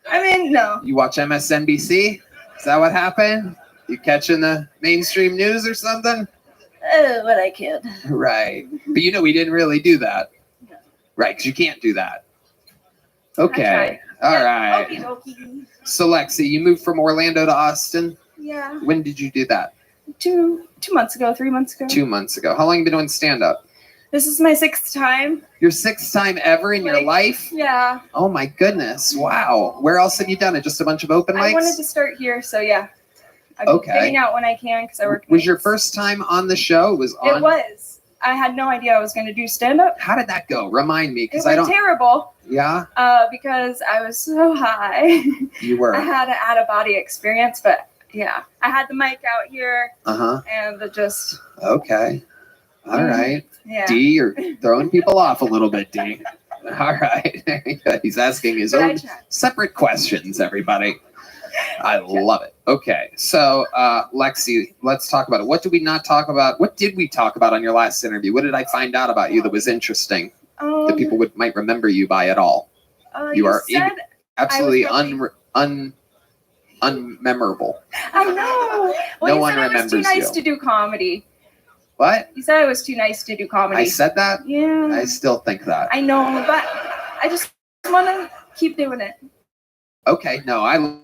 I mean, no. You watch MSNBC? Is that what happened? You catching the mainstream news or something? What I kid. Right. But you know we didn't really do that. Right, because you can't do that. Okay. All right. Okie dokie. So Lexi, you moved from Orlando to Austin. Yeah. When did you do that? 2 months ago, 3 months ago. 2 months ago. How long have you been doing stand-up? This is my 6th time. Your 6th time ever in your life? Yeah. Oh my goodness. Wow. Where else have you done it? Just a bunch of open I mics? wanted to start here, so yeah. I've been Okay. getting out when I can because I work. Was your first time on the show? It was on? It was. I had no idea I was going to do stand up. How did that go? Remind me, It because went I don't. terrible Yeah, because I was so high. you were. I had an out of body experience, but yeah, I had the mic out here Uh-huh. and it just Okay. All right. yeah. D, you're throwing people off a little bit, D. All right. He's asking his But I own tried. separate questions, everybody. I love it. Okay. So, Lexi, let's talk about it. What did we not talk about? What did we talk about on your last interview? What did I find out about you that was interesting that people might remember you by at all? You are said absolutely I was unmemorable. I know. Well, No you one said I was too remembers nice you. to do comedy. What? You said I was too nice to do comedy. I said that? Yeah. I still think that. I know, but I just want to keep doing it. Okay, no, I love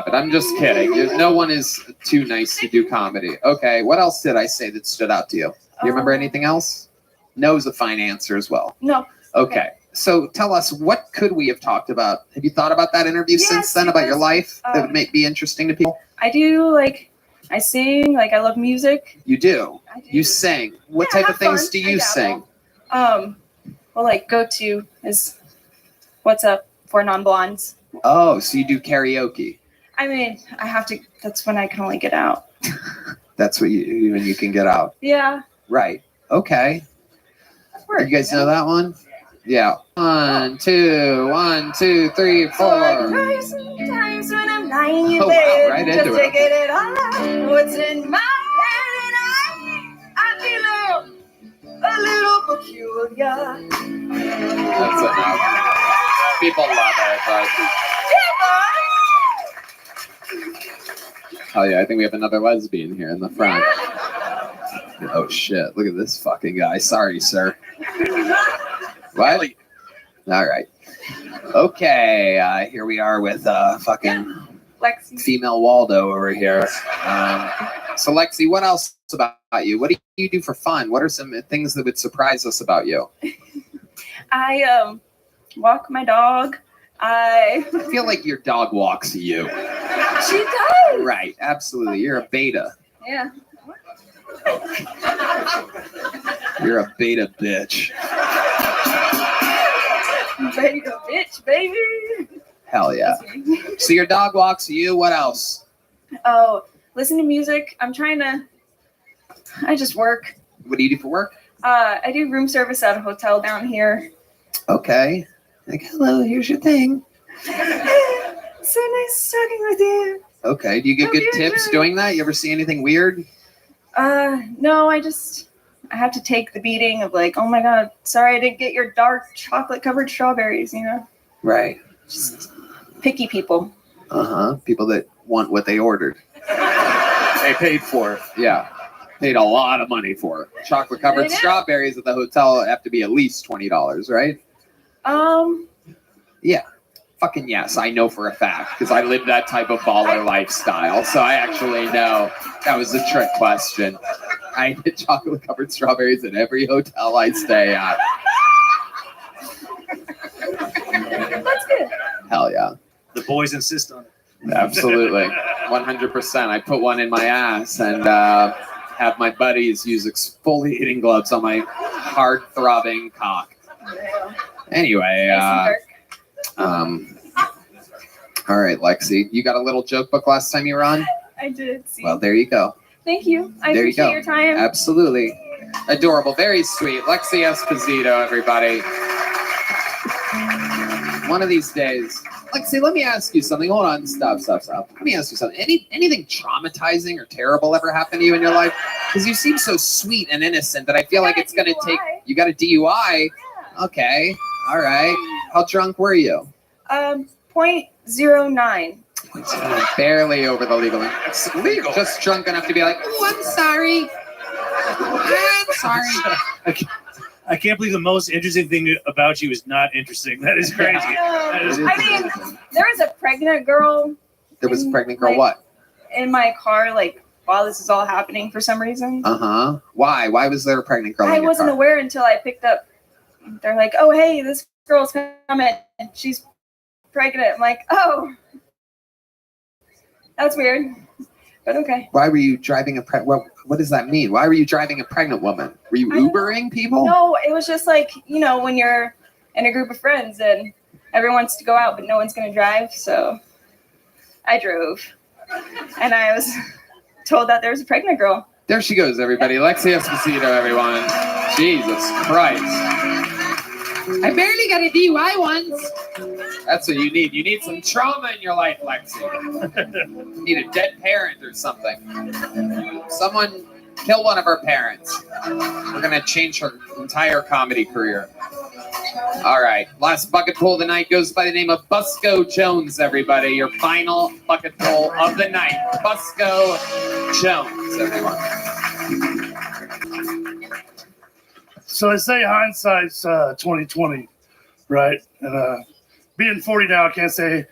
it. I'm just kidding. No one is too nice to do comedy. Okay, what else did I say that stood out to you? You remember anything else? No is a fine answer as well. No. Okay, so tell us, what could we have talked about? Have you thought about that interview since then, about your life that would be interesting to people? I do I sing, I love music. You do? You sing. What type of things fun. do I you dabble. sing? Well, go-to is What's Up for Non-Blondes. Oh, so you do karaoke. I mean, I have to, that's when I can only get out. That's what when you can get out. Yeah. Right. Okay. You guys know that one? Yeah. 1, 2, 1, 2, 3, 4. Sometimes when I'm lying in Oh, wow, bed, right just into it. taking it all out. What's in my head, and I feel a little peculiar. That's enough. People love it, but oh yeah, I think we have another lesbian here in the front. Oh shit! Look at this fucking guy. Sorry, sir. What? All right. Okay. Here we are with fucking Lexi. female Waldo over here. So Lexi, what else about you? What do you do for fun? What are some things that would surprise us about you? I walk my dog. I feel like your dog walks you. She does. Right. Absolutely. You're a beta. Yeah. You're a beta bitch. Beta bitch, baby. Hell yeah. So your dog walks you. What else? Oh, listen to music. I just work. What do you do for work? I do room service at a hotel down here. Okay. Like, hello, here's your thing. So nice talking with you. Okay. Do you get good tips doing that? You ever see anything weird? No, I have to take the beating of oh my God, sorry I didn't get your dark chocolate covered strawberries, Right. Just picky people. Uh-huh. People that want what they ordered. They paid for it. Yeah. Paid a lot of money for it. Chocolate covered They did. strawberries at the hotel have to be at least $20, right? Yeah. Fucking yes, I know for a fact because I live that type of baller lifestyle. So I actually know that was a trick question. I get chocolate covered strawberries at every hotel I stay at. That's good. Hell yeah. The boys insist on it. Absolutely. 100%. I put one in my ass and have my buddies use exfoliating gloves on my hard throbbing cock. Anyway, All right, Lexi, you got a little joke book last time you were on? I did see. Well, there you go. Thank you. I There you appreciate go. your time. Absolutely. Adorable. Very sweet. Lexi Esposito, everybody. One of these days. Lexi, let me ask you something. Hold on. Stop. Let me ask you something. Anything traumatizing or terrible ever happened to you in your life? Because you seem so sweet and innocent that I feel like it's going to take... You got a DUI? Okay. All right. How drunk were you? 0.09. Barely over the legal limit. It's legal. Just drunk enough to be like, oh, I'm sorry. I'm sorry. I can't believe the most interesting thing about you is not interesting. That is crazy. That is I mean, there was a pregnant girl. There was a pregnant girl, like, what? In my car, like, while this is all happening for some reason. Uh-huh. Why? Why was there a pregnant girl I in your wasn't car? aware until I picked up. They're like, oh, hey, this girl's coming. She's pregnant. I'm like, oh. That's weird. But okay. Why were you driving a what does that mean? Why were you driving a pregnant woman? Were you Ubering people? No, it was just like, you know, when you're in a group of friends and everyone wants to go out, but no one's going to drive. So I drove. And I was told that there was a pregnant girl. There she goes, everybody. Lexi Esposito, everyone. Jesus Christ. I barely got a DUI once. That's what you need. You need some trauma in your life, Lexi. You need a dead parent or something. Someone kill one of her parents. We're going to change her entire comedy career. All right. Last bucket pull of the night goes by the name of Busco Jones, everybody. Your final bucket pull of the night. Busco Jones, everyone. So they say hindsight's 20/20, right? And being 40 now, I can't say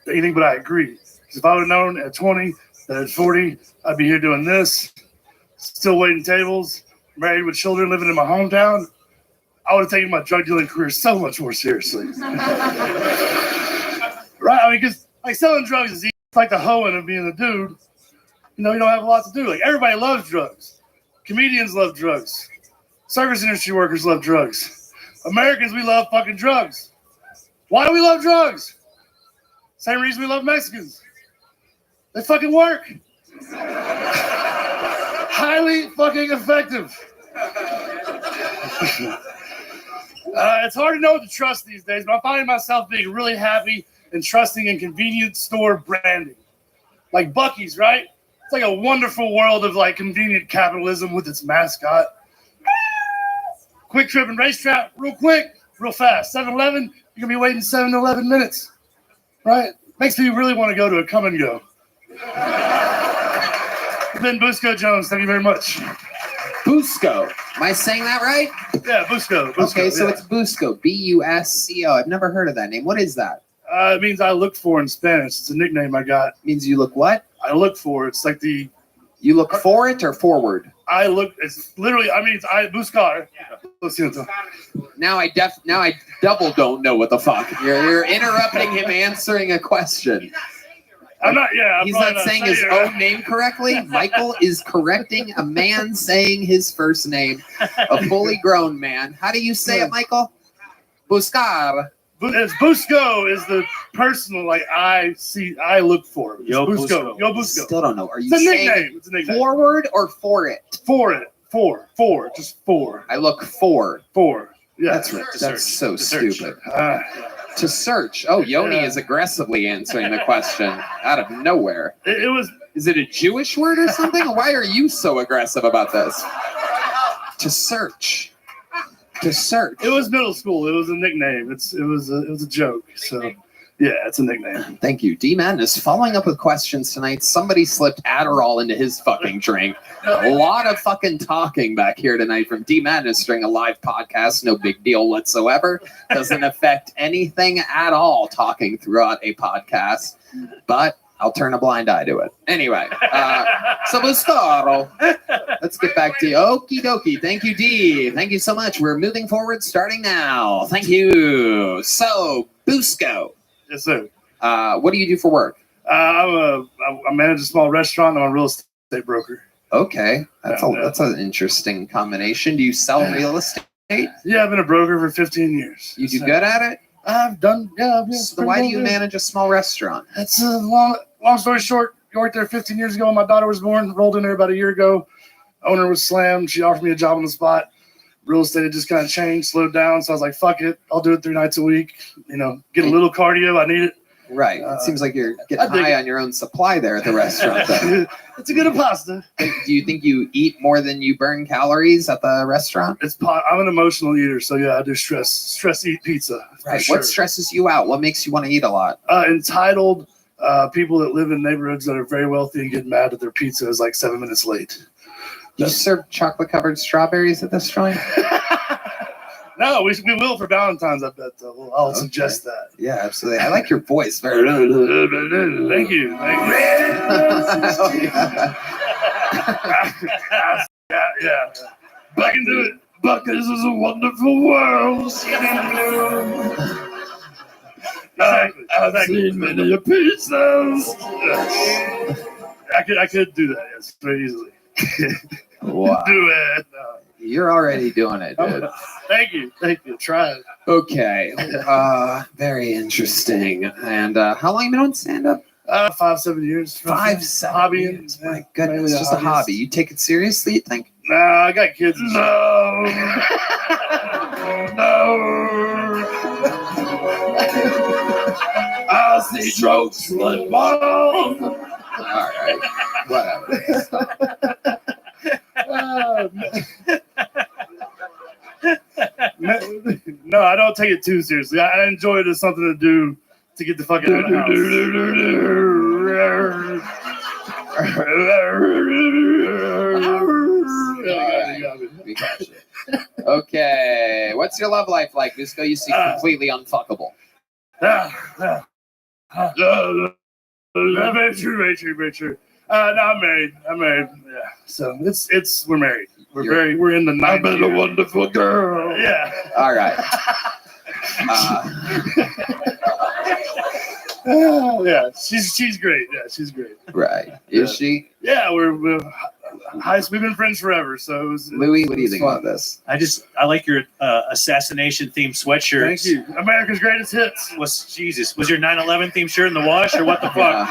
anything but I agree. Because if I would have known at 20 that at 40 I'd be here doing this, still waiting tables, married with children, living in my hometown, I would have taken my drug dealing career so much more seriously. Right? I mean, because like selling drugs is easy. It's like the hoeing of being a dude. You know, you don't have a lot to do. Like everybody loves drugs. Comedians love drugs. Service industry workers love drugs. Americans, we love fucking drugs. Why do we love drugs? Same reason we love Mexicans. They fucking work. Highly fucking effective. It's hard to know what to trust these days, but I'm finding myself being really happy and trusting in convenience store branding. Like Buc-ee's, right? It's like a wonderful world of like convenient capitalism with its mascot. Quick Trip and Racetrack, real quick, real fast. 7-Eleven, you're going to be waiting 7 to 11 minutes, right? Makes me really want to go to a come and go. Ben Busco Jones, thank you very much. Busco. Am I saying that right? Yeah, Busco. Okay, so yeah. it's Busco. B-U-S-C-O. I've never heard of that name. What is that? It means I look for in Spanish. It's a nickname I got. Means you look what? I look for. It's like the... You look for it or forward? I look... It's literally... I mean, it's I buscar. Lo siento. Now I double don't know what the fuck. You're interrupting him answering a question. I'm not... Yeah. He's not saying his own name correctly. Michael is correcting a man saying his first name. A fully grown man. How do you say it, Michael? Buscar. It's Busco is the personal, like, I look for. Yo, Busco. Busco. Yo, Busco. Still don't know. Are you It's a saying nickname. It's a nickname. forward or for it? For it. For. Just for. I look for. For. Yeah. That's so search. stupid. To search. Oh, Yoni is aggressively answering the question out of nowhere. It was. Is it a Jewish word or something? Why are you so aggressive about this? To search. To search. It was middle school. It was a nickname. It was a joke. So yeah, it's a nickname. Thank you. D Madness following up with questions tonight. Somebody slipped Adderall into his fucking drink. A lot of fucking talking back here tonight from D Madness during a live podcast. No big deal whatsoever. Doesn't affect anything at all talking throughout a podcast. But I'll turn a blind eye to it. Anyway, so Buscaro. Let's get back to you. Okie dokie. Thank you, D. Thank you so much. We're moving forward starting now. Thank you. So, Busco. Yes, sir. What do you do for work? I manage a small restaurant. I'm a real estate broker. Okay. That's an interesting combination. Do you sell real estate? Yeah, I've been a broker for 15 years. You do good at it? I've done. Yeah. So why do you manage a small restaurant? That's a long story short. You worked there 15 years ago. My daughter was born. Rolled in there about a year ago. Owner was slammed. She offered me a job on the spot. Real estate had just kind of changed, slowed down. So I was like, fuck it. I'll do it 3 nights a week. You know, get a little cardio. I need it. Right. It seems like you're getting high on your own supply there at the restaurant. Though. It's a good pasta. Do you think you eat more than you burn calories at the restaurant? I'm an emotional eater, so yeah, I do stress eat pizza. Right. Sure. What stresses you out? What makes you want to eat a lot? Entitled people that live in neighborhoods that are very wealthy and get mad that their pizza is like 7 minutes late. Do you serve chocolate-covered strawberries at this joint? No, we will for Valentine's, I bet. I'll suggest that. Yeah, absolutely. I like your voice. Very. Thank you. Yeah. Back into it. Buck, this is a wonderful world. I've seen many pizzas. I could do that, yes, very easily. Wow. Do it. You're already doing it, dude. Thank you. Try it. Okay. Very interesting. And how long you been on stand-up? 5-7 years. 5-7 hobby. years. My goodness, it's just a hobby. You take it seriously, you think? Nah, I got kids. No. I see jokes like mom. All right. Whatever. No, I don't take it too seriously. I enjoy it as something to do to get the fuck out of the We got you. Okay. What's your love life like? Visco, you seem completely unfuckable. Very true. No, I'm married. Yeah. So we're married. We're in the 9th I've been a wonderful girl. Yeah. All right. Yeah, she's great. Yeah, she's great. Right. Is she? Yeah, we've been friends forever. So it was. Louis, what do you think about this? I like your assassination themed sweatshirt. Thank you. America's Greatest Hits. Was your 9/11 themed shirt in the wash or what the fuck?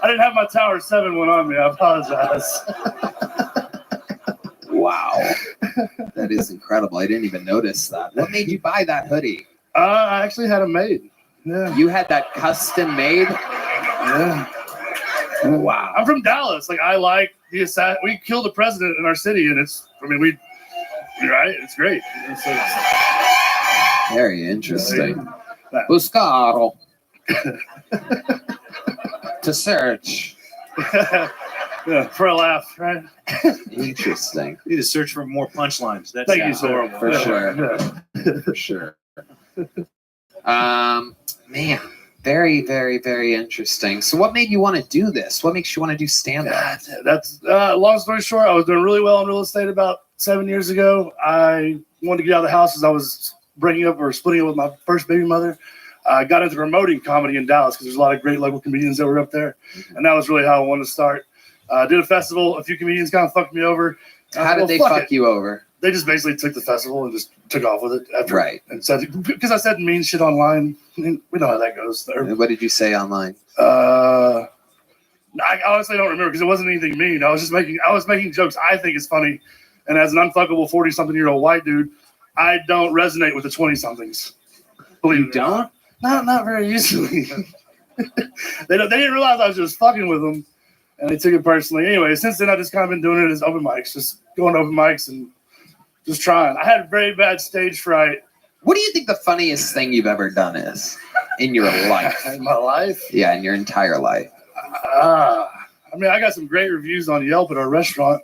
I didn't have my Tower 7 one on me. I apologize. Wow. That is incredible. I didn't even notice that. What made you buy that hoodie? I actually had it made. Yeah. You had that custom made? Yeah. Wow. I'm from Dallas. Like I like the we killed the president in our city, and it's great. Very interesting. Buscaro. To search. Yeah, for a laugh, right? Interesting. You need to search for more punchlines. That's Thank you, sir. For sure. For sure. Man, very, very, very interesting. So what made you want to do this? What makes you want to do stand-up? That's long story short, I was doing really well in real estate about 7 years ago. I wanted to get out of the house as I was splitting up with my first baby mother. I got into promoting comedy in Dallas because there's a lot of great local comedians that were up there. And that was really how I wanted to start. Did a festival. A few comedians kind of fucked me over. How did they fuck you over? They just basically took the festival and just took off with it. After, right. And said, because I said mean shit online. We know how that goes. What did you say online? I honestly don't remember because it wasn't anything mean. I was making jokes I think is funny. And as an unfuckable 40-something-year-old white dude, I don't resonate with the 20-somethings. Believe you don't? Not very easily. They didn't realize I was just fucking with them, and they took it personally. Anyway, since then, I've just kind of been doing it as open mics, just going to open mics and just trying. I had very bad stage fright. What do you think the funniest thing you've ever done is in your life? In my life? Yeah, in your entire life. I got some great reviews on Yelp at our restaurant.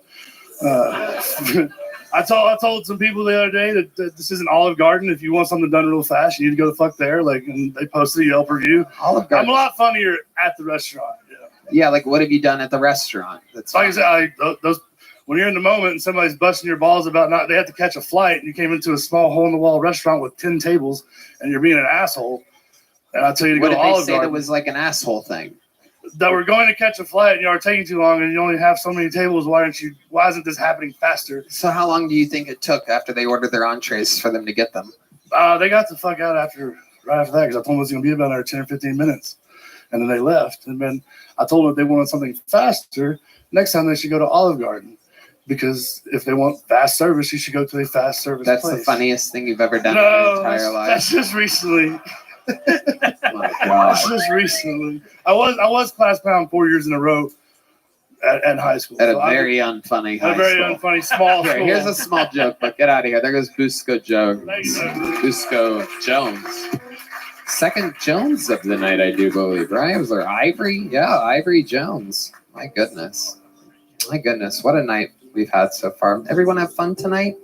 I told some people the other day that this isn't Olive Garden. If you want something done real fast, you need to go the fuck there. And they posted a Yelp review. Olive Garden. I'm a lot funnier at the restaurant. Yeah, like what have you done at the restaurant? That's like I said, when you're in the moment and somebody's busting your balls about they have to catch a flight, and you came into a small hole in the wall restaurant with 10 tables, and you're being an asshole. And I tell you to go to Olive Garden. What did they say that was like an asshole thing? That we're going to catch a flight and you are taking too long and you only have so many tables. Why isn't this happening faster? So how long do you think it took after they ordered their entrees for them to get them? They got the fuck out after right after that because I told them it was going to be about another 10 or 15 minutes. And then they left. And then I told them if they wanted something faster, next time they should go to Olive Garden. Because if they want fast service, you should go to a fast service That's place. the funniest thing you've ever done in your entire life. That's just recently. My God. That's just recently. I was class clown 4 years in a row at high school. At a So very unfunny high a very school. unfunny small Here, school. here's a small joke, but get out of here. There goes Busco Joe. Thanks, sir. Busco Jones. Second Jones of the night, I do believe, right? Was there Ivory? Yeah, Ivory Jones. My goodness. My goodness. What a night we've had so far. Everyone have fun tonight?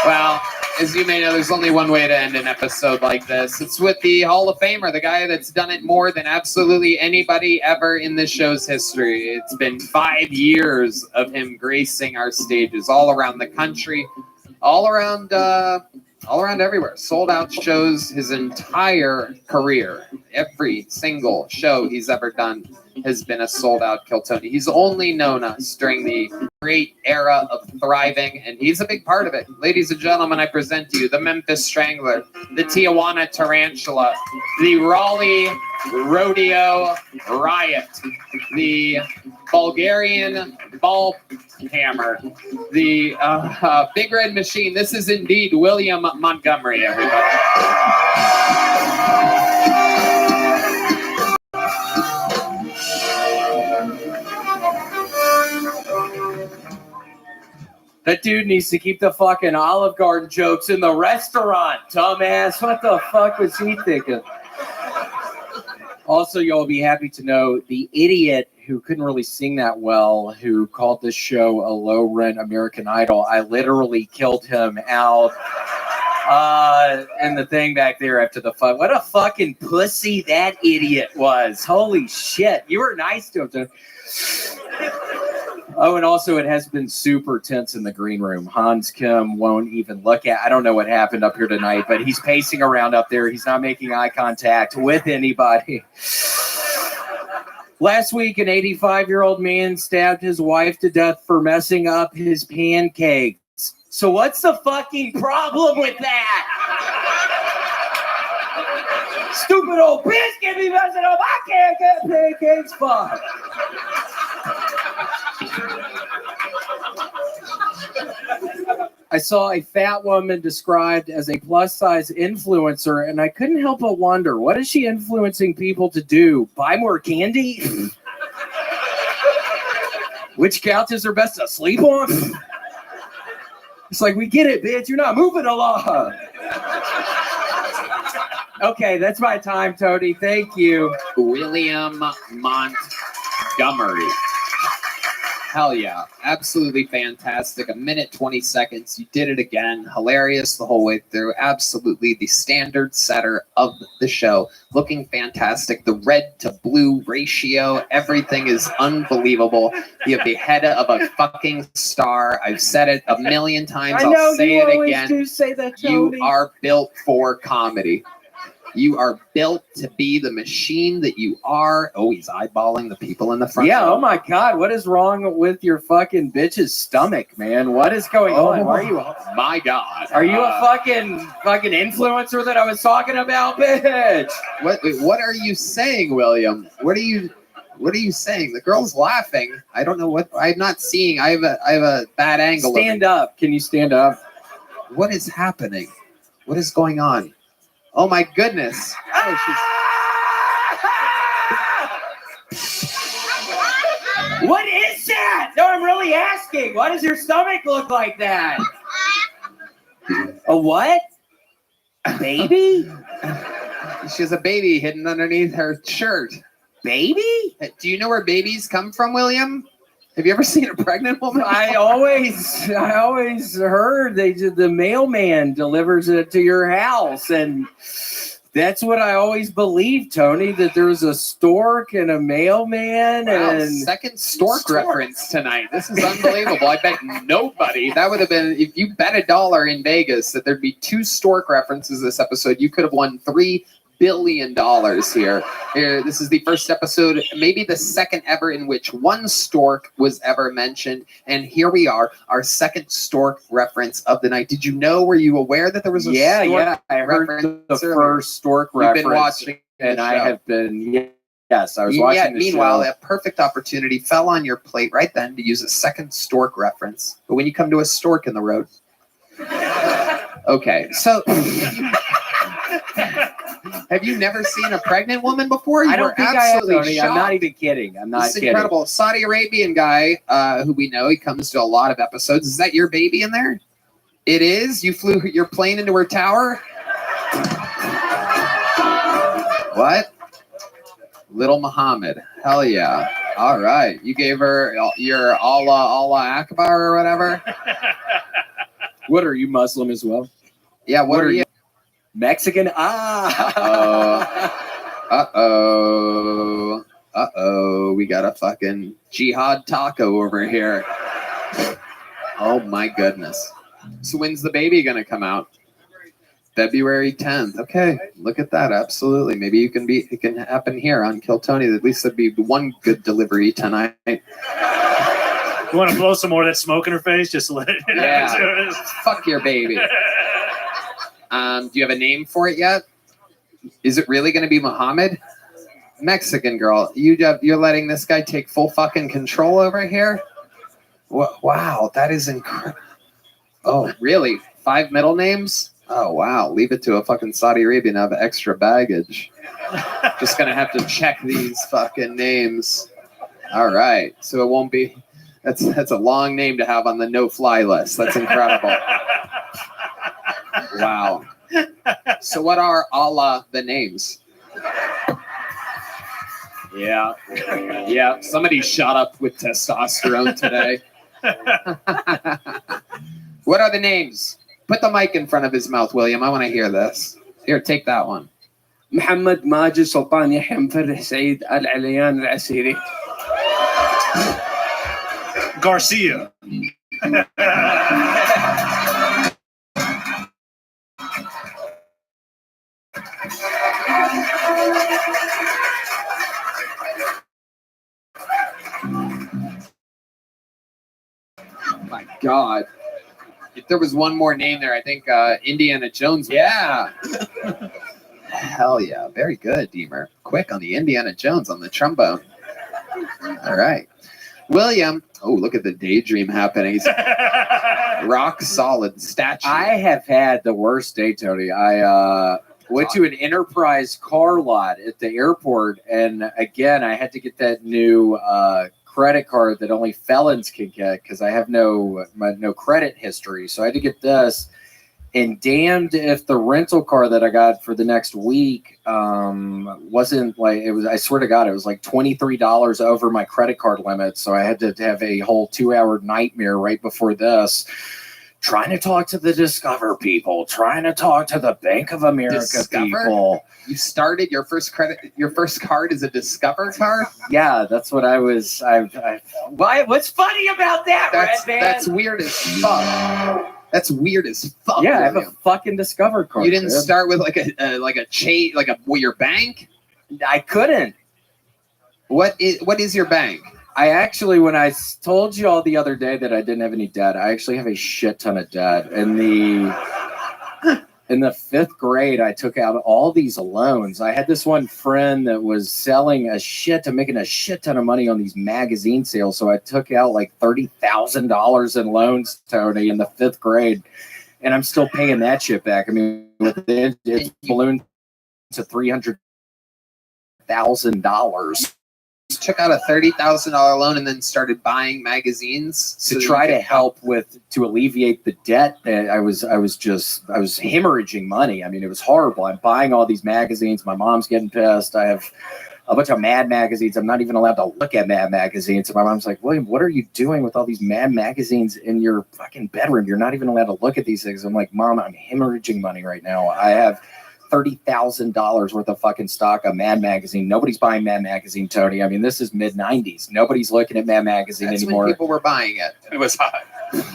Well, as you may know, there's only one way to end an episode like this. It's with the Hall of Famer, the guy that's done it more than absolutely anybody ever in this show's history. It's been 5 years of him gracing our stages all around the country, all around everywhere. Sold out shows his entire career. Every single show he's ever done has been a sold out Kill Tony. He's only known us during the great era of thriving, and he's a big part of it. Ladies and gentlemen, I present to you the Memphis Strangler, the Tijuana Tarantula, the Raleigh Rodeo Riot, the Bulgarian Ball Hammer, the Big Red Machine. This is indeed William Montgomery, everybody. That dude needs to keep the fucking Olive Garden jokes in the restaurant, dumbass. What the fuck was he thinking? Also, you'll be happy to know the idiot who couldn't really sing that well, who called this show a low-rent American Idol. I literally killed him out in the thing back there after the fun. What a fucking pussy that idiot was. Holy shit. You were nice to him, too. Oh, and also it has been super tense in the green room. Hans Kim won't even look at. I don't know what happened up here tonight, but he's pacing around up there. He's not making eye contact with anybody. Last week, an 85-year-old man stabbed his wife to death for messing up his pancakes. So what's the fucking problem with that? Stupid old bitch can't be messing up. I can't get pancakes. Fuck. I saw a fat woman described as a plus-size influencer, and I couldn't help but wonder, what is she influencing people to do? Buy more candy? Which couches are best to sleep on? It's like, we get it, bitch. You're not moving along. Okay, that's my time, Tony. Thank you. William Montgomery. Hell yeah. Absolutely fantastic. 1:20. You did it again. Hilarious the whole way through. Absolutely the standard setter of the show. Looking fantastic. The red to blue ratio. Everything is unbelievable. You have the head of a fucking star. I've said it a million times. I know, I'll say you it always again. do say that, You Tony. are built for comedy. You are built to be the machine that you are. Oh, he's eyeballing the people in the front. Yeah, row. oh my God, what is wrong with your fucking bitch's stomach, man? What is going on? Why are you? My God. Are you a fucking influencer that I was talking about, bitch? What are you saying, William? What are you saying? The girl's laughing. I don't know what I'm not seeing. I have a bad angle. Stand up. Can you stand up? What is happening? What is going on? Oh my goodness. Oh, What is that? No, I'm really asking. Why does your stomach look like that? A what? A baby? She has a baby hidden underneath her shirt. Baby? Do you know where babies come from, William? Have you ever seen a pregnant woman? I always heard the mailman delivers it to your house, and that's what I always believed, Tony, that there's a stork and a mailman. Wow, and second stork reference tonight. This is unbelievable. I bet nobody. That would have been, if you bet $1 in Vegas that there'd be 2 stork references this episode, you could have won $3 billion here. This is the first episode, maybe the second ever, in which one stork was ever mentioned. And here we are, our second stork reference of the night. Did you know? Were you aware that there was a stork I heard reference the earlier? first stork You've reference. been watching and the I show. have been. Yes, I was watching the meanwhile, show. a perfect opportunity fell on your plate right then to use a second stork reference. But when you come to a stork in the road. Okay, so have you never seen a pregnant woman before? I don't think I have, Tony. I'm not shocked. even kidding. I'm not This is kidding. incredible. Saudi Arabian guy who we know, he comes to a lot of episodes. Is that your baby in there? It is? You flew your plane into her tower? What? Little Muhammad. Hell yeah. All right. You gave her your Allah Akbar or whatever? What, are you Muslim as well? Yeah, what are you? Mexican? Uh-oh. We got a fucking jihad taco over here. Oh my goodness. So when's the baby gonna come out? February 10th. Okay, look at that. Absolutely. Maybe it can happen here on Kill Tony. At least there'd be one good delivery tonight. You want to blow some more of that smoke in her face? Just let it. Yeah. Fuck your baby. Do you have a name for it yet? Is it really going to be Muhammad? Mexican girl. You're letting this guy take full fucking control over here? Wow, that is incredible. Oh, really? 5 middle names? Oh, wow. Leave it to a fucking Saudi Arabian to have extra baggage. Just going to have to check these fucking names. All right. So it won't be... That's a long name to have on the no-fly list. That's incredible. Wow. So what are Allah the names? Yeah. Yeah. Somebody shot up with testosterone today. What are the names? Put the mic in front of his mouth, William. I want to hear this. Here, take that one. محمد ماجد سلطان يحيى مفرح سعيد العليان العسيري. Garcia. My God. If there was one more name there, I think Indiana Jones. Yeah. Hell yeah. Very good, Deemer. Quick on the Indiana Jones on the trombone. All right. William. Oh, look at the daydream happening. He's rock solid statue. I have had the worst day, Tony. I went to an Enterprise car lot at the airport, and again, I had to get that new credit card that only felons can get because I have no credit history. So I had to get this. And damned if the rental car that I got for the next week wasn't like it was. I swear to God, it was like $23 over my credit card limit. So I had to have a whole 2-hour nightmare right before this, trying to talk to the Discover people, trying to talk to the Bank of America people. You started your first card is a Discover card? Yeah, that's what I was. Why? What's funny about that, Red Man? That's weird as fuck. That's weird as fuck. Yeah, I have a fucking Discover card. You didn't man. start with like a chain, like your bank? I couldn't. What is your bank? I actually, when I told you all the other day that I didn't have any debt, I actually have a shit ton of debt. In the 5th grade, I took out all these loans. I had this one friend that was selling making a shit ton of money on these magazine sales. So I took out like $30,000 in loans, Tony, in the 5th grade. And I'm still paying that shit back. I mean, it's ballooned to $300,000. You took out a $30,000 loan and then started buying magazines to try to help to alleviate the debt that I was hemorrhaging money. I mean, it was horrible. I'm buying all these magazines. My mom's getting pissed. I have a bunch of Mad magazines. I'm not even allowed to look at Mad magazines. And my mom's like, William, what are you doing with all these Mad magazines in your fucking bedroom? You're not even allowed to look at these things. I'm like, Mom, I'm hemorrhaging money right now. I have $30,000 worth of fucking stock of Mad magazine. Nobody's buying Mad magazine, Tony. I mean, this is mid-90s. Nobody's looking at Mad magazine That's anymore. when people were buying it. It was hot.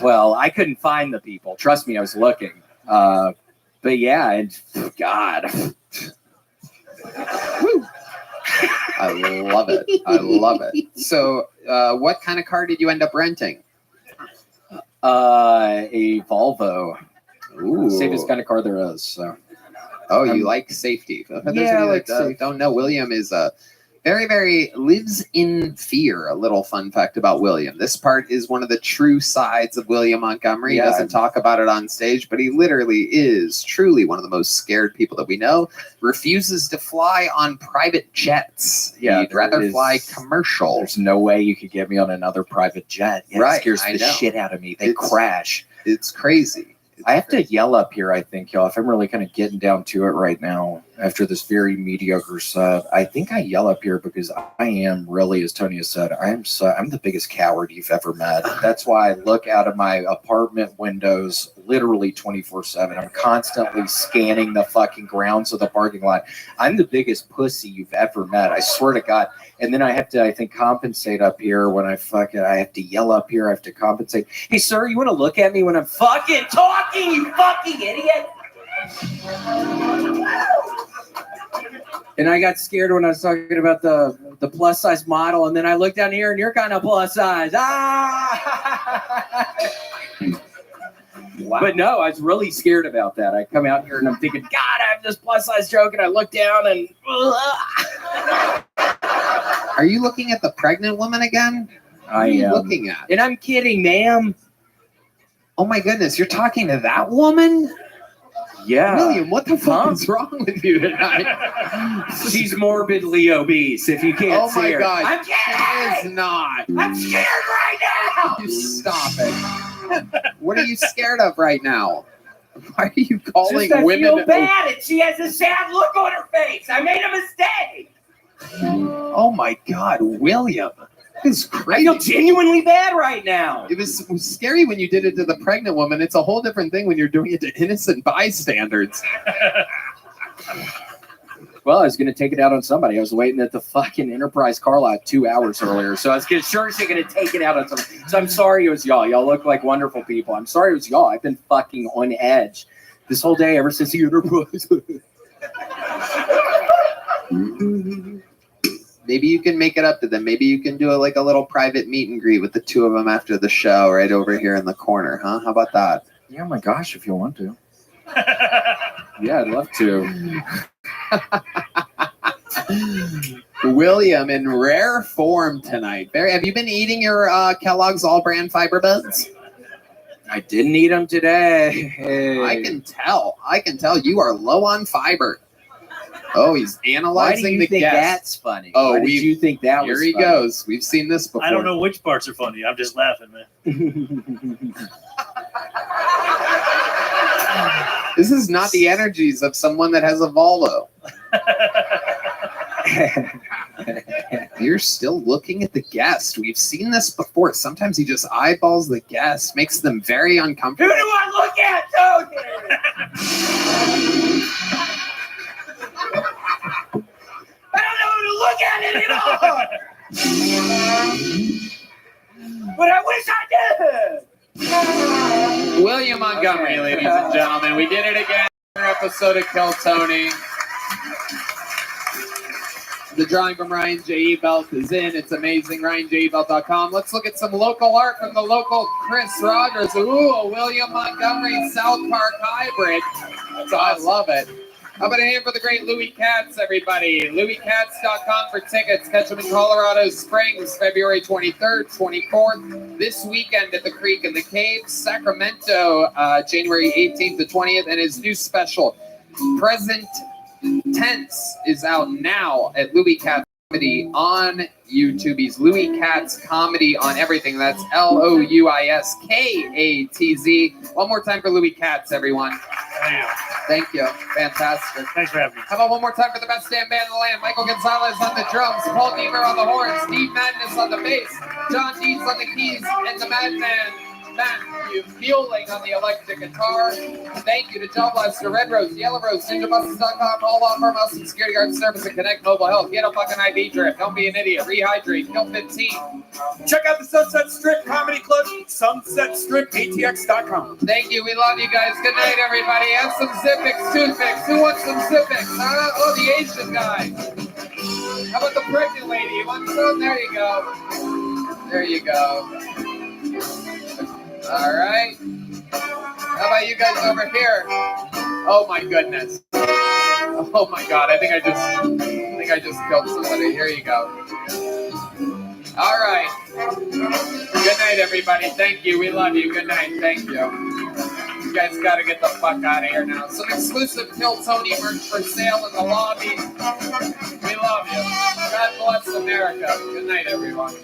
Well, I couldn't find the people. Trust me, I was looking. But yeah, and God. I love it. I love it. So, what kind of car did you end up renting? A Volvo. Ooh. Safest kind of car there is. So. Oh, you like safety. For those of Yeah, I you like that safety. don't know, William is very lives in fear. A little fun fact about William. This part is one of the true sides of William Montgomery. Yeah. He doesn't talk about it on stage, but he literally is truly one of the most scared people that we know. Refuses to fly on private jets. Yeah, He'd rather there is- fly commercial. There's no way you could get me on another private jet. Yeah, Right, It scares I the know. shit out of me. They It's- crash. It's crazy. I have to yell up here, I think, y'all. If I'm really kind of getting down to it right now after this very mediocre set, I think I yell up here because I am really, as Tony has said, I'm the biggest coward you've ever met. That's why I look out of my apartment windows literally 24/7. I'm constantly scanning the fucking grounds of the parking lot. I'm the biggest pussy you've ever met. I swear to God. And then I have to, I think, compensate up here when I have to yell up here. I have to compensate. Hey, sir, you want to look at me when I'm fucking talking, you fucking idiot? And I got scared when I was talking about the plus size model, and then I looked down here and you're kind of plus size. Ah! Wow. But no, I was really scared about that. I come out here and I'm thinking, God, I have this plus size joke, and I look down and Are you looking at the pregnant woman again? I What are you am. looking at? And I'm kidding, ma'am. Oh my goodness, you're talking to that woman? Yeah. William, what the fuck is wrong with you tonight? She's morbidly obese, if you can't Oh see my her. God, I'm she kidding! is not. I'm scared right now! You stop it. What are you scared of right now? Why are you calling Just I women? feel bad, and she has a sad look on her face. I made a mistake. Oh my God, William. It's I crazy. feel genuinely bad right now. It was scary when you did it to the pregnant woman. It's a whole different thing when you're doing it to innocent bystanders. Well, I was going to take it out on somebody. I was waiting at the fucking Enterprise car lot 2 hours earlier, so I was sure she's going to take it out on somebody. So I'm sorry it was y'all. Y'all look like wonderful people. I'm sorry it was y'all. I've been fucking on edge this whole day ever since the Enterprise. Maybe you can make it up to them. Maybe you can do a little private meet and greet with the two of them after the show right over here in the corner, huh? How about that? Yeah, my gosh, if you want to. Yeah, I'd love to. William in rare form tonight. Have you been eating your Kellogg's All Brand Fiber Buds? I didn't eat them today. Hey. I can tell. You are low on fiber. Oh, he's Why do analyzing you the think guest. that's funny? Oh, Why did you think that Here was he funny? goes. We've seen this before. I don't know which parts are funny. I'm just laughing, man. This is not the energies of someone that has a Volvo. You're still looking at the guest. We've seen this before. Sometimes he just eyeballs the guest, makes them very Who uncomfortable. do I look at, Tony? I don't know who to look at anymore. But I wish I did. William Montgomery, ladies and gentlemen. We did it again. Another episode of Kill Tony. The drawing from Ryan J. Belt is in. It's amazing. RyanJBelt.com. Let's look at some local art from the local Chris Rogers. Ooh, a William Montgomery South Park hybrid. So I love it. How about a hand for the great Louis Katz, everybody? LouisKatz.com for tickets. Catch him in Colorado Springs, February 23rd, 24th. This weekend at the Creek and the Cave. Sacramento, January 18th to 20th. And his new special, Present Tense, is out now at Louis Katz Comedy on YouTube. He's Louis Katz Comedy on everything. That's Louiskatz. One more time for Louis Katz, everyone. Thank you. Fantastic. Thanks for having me. How about one more time for the best damn band in the land? Michael Gonzalez on the drums, Paul Deaver on the horns, Steve Madness on the bass, John Deeds on the keys, and the Madman, Matthew Fueling on the electric guitar. Thank you to John Lester, Red Rose, Yellow Rose, NinjaBuses.com, All On Firm House and Security Guard Service, and Connect Mobile Health. Get a fucking IV drip. Don't be an idiot. Rehydrate. Kill 15. Check out the Sunset Strip Comedy Club, sunsetstripatx.com. Thank you. We love you guys. Good night, everybody. Have some Zippix toothpicks. Who wants some Zippix? Huh? Oh, the Asian guy. How about the pregnant lady? You want some? There you go. There you go. All right. How about you guys over here? Oh my goodness. Oh my God. I think I just killed somebody. Here you go. All right. Good night, everybody. Thank you. We love you. Good night. Thank you. You guys got to get the fuck out of here now. Some exclusive Kill Tony merch for sale in the lobby. We love you. God bless America. Good night, everyone.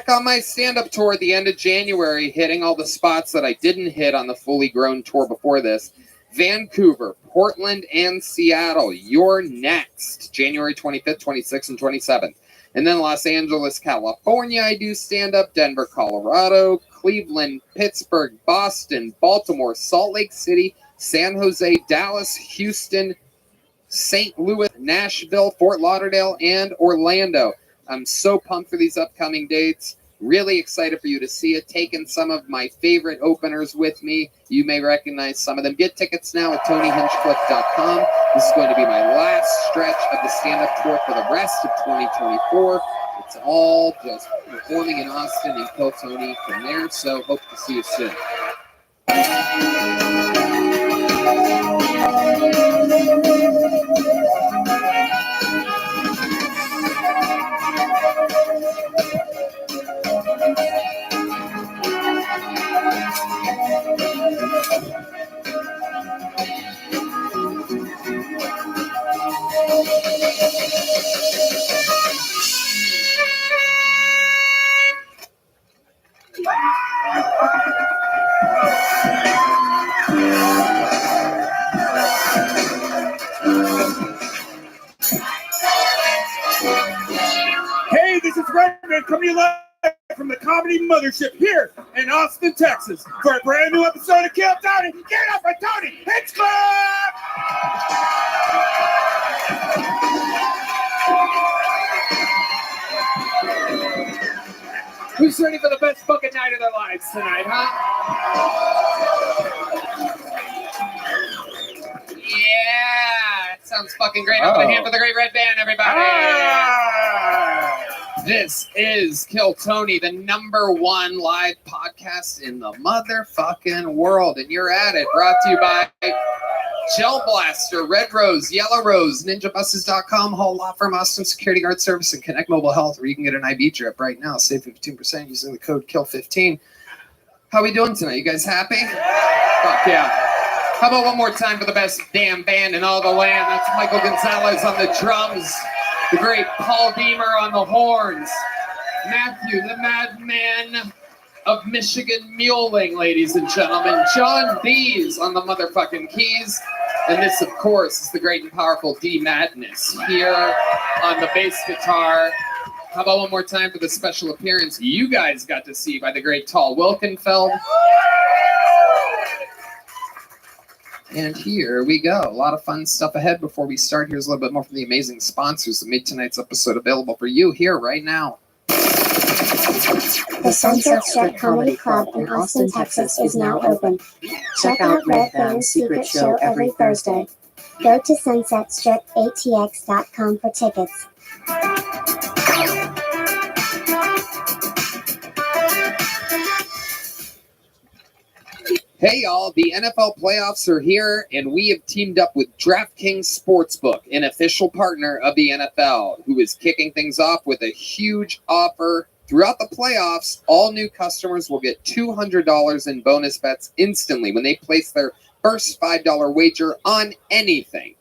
On my stand-up tour at the end of January, hitting all the spots that I didn't hit on the fully grown tour before this. Vancouver, Portland, and Seattle. You're next. January 25th, 26th, and 27th. And then Los Angeles, California, I do stand-up. Denver, Colorado. Cleveland, Pittsburgh, Boston, Baltimore, Salt Lake City, San Jose, Dallas, Houston, St. Louis, Nashville, Fort Lauderdale, and Orlando. I'm so pumped for these upcoming dates. Really excited for you to see it. Taking some of my favorite openers with me. You may recognize some of them. Get tickets now at TonyHinchcliffe.com. This is going to be my last stretch of the stand-up tour for the rest of 2024. It's all just performing in Austin and Kill Tony from there. So hope to see you soon. Hey, this is Redman coming to you live from the Comedy Mothership here in Austin, Texas, for a brand new episode of Kill Tony. Get up for Tony Hinchcliffe! Who's ready for the best fucking night of their lives tonight, huh? Yeah, it sounds fucking great. Up the hand for the Great Red Band, everybody. This is Kill Tony, the #1 live podcast in the motherfucking world, and you're at it. Brought to you by Gel Blaster, Red Rose, Yellow Rose, NinjaBuses.com, Hall Law Firm, Austin Security Guard Service, and Connect Mobile Health, where you can get an IV drip right now. Save 15% using the code KILL15. How we doing tonight? You guys happy? Fuck yeah. How about one more time for the best damn band in all the land? That's Michael Gonzalez on the drums, the great Paul Beamer on the horns, Matthew, the madman of Michigan Muling, ladies and gentlemen, John Dees on the motherfucking keys, and this, of course, is the great and powerful D Madness here on the bass guitar. How about one more time for the special appearance you guys got to see by the great Tall Wilkenfeld? And here we go. A lot of fun stuff ahead. Before we start, here's a little bit more from the amazing sponsors that made tonight's episode available for you here right now. The Sunset Strip Comedy Club in Austin, Texas is now open. Check out Red Band's secret show every Thursday. Go to sunsetstripatx.com for tickets. Hey y'all, the NFL playoffs are here, and we have teamed up with DraftKings Sportsbook, an official partner of the NFL, who is kicking things off with a huge offer. Throughout the playoffs, all new customers will get $200 in bonus bets instantly when they place their first $5 wager on anything.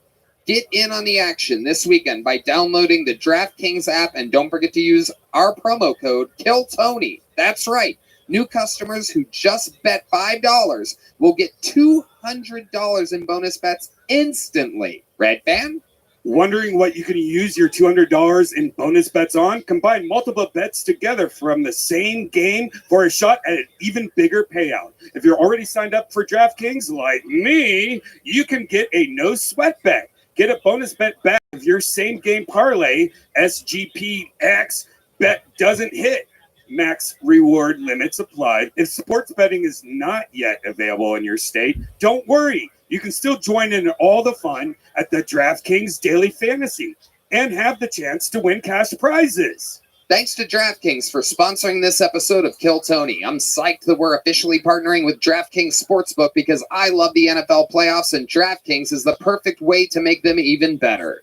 Get in on the action this weekend by downloading the DraftKings app, and don't forget to use our promo code KILLTONY. That's right. New customers who just bet $5 will get $200 in bonus bets instantly. Red Band? Wondering what you can use your $200 in bonus bets on? Combine multiple bets together from the same game for a shot at an even bigger payout. If you're already signed up for DraftKings like me, you can get a no sweat bet. Get a bonus bet back if your same game parlay SGPX bet doesn't hit. Max reward limits applied. If sports betting is not yet available in your state, don't worry. You can still join in all the fun at the DraftKings Daily Fantasy and have the chance to win cash prizes. Thanks to DraftKings for sponsoring this episode of Kill Tony. I'm psyched that we're officially partnering with DraftKings Sportsbook because I love the NFL playoffs, and DraftKings is the perfect way to make them even better.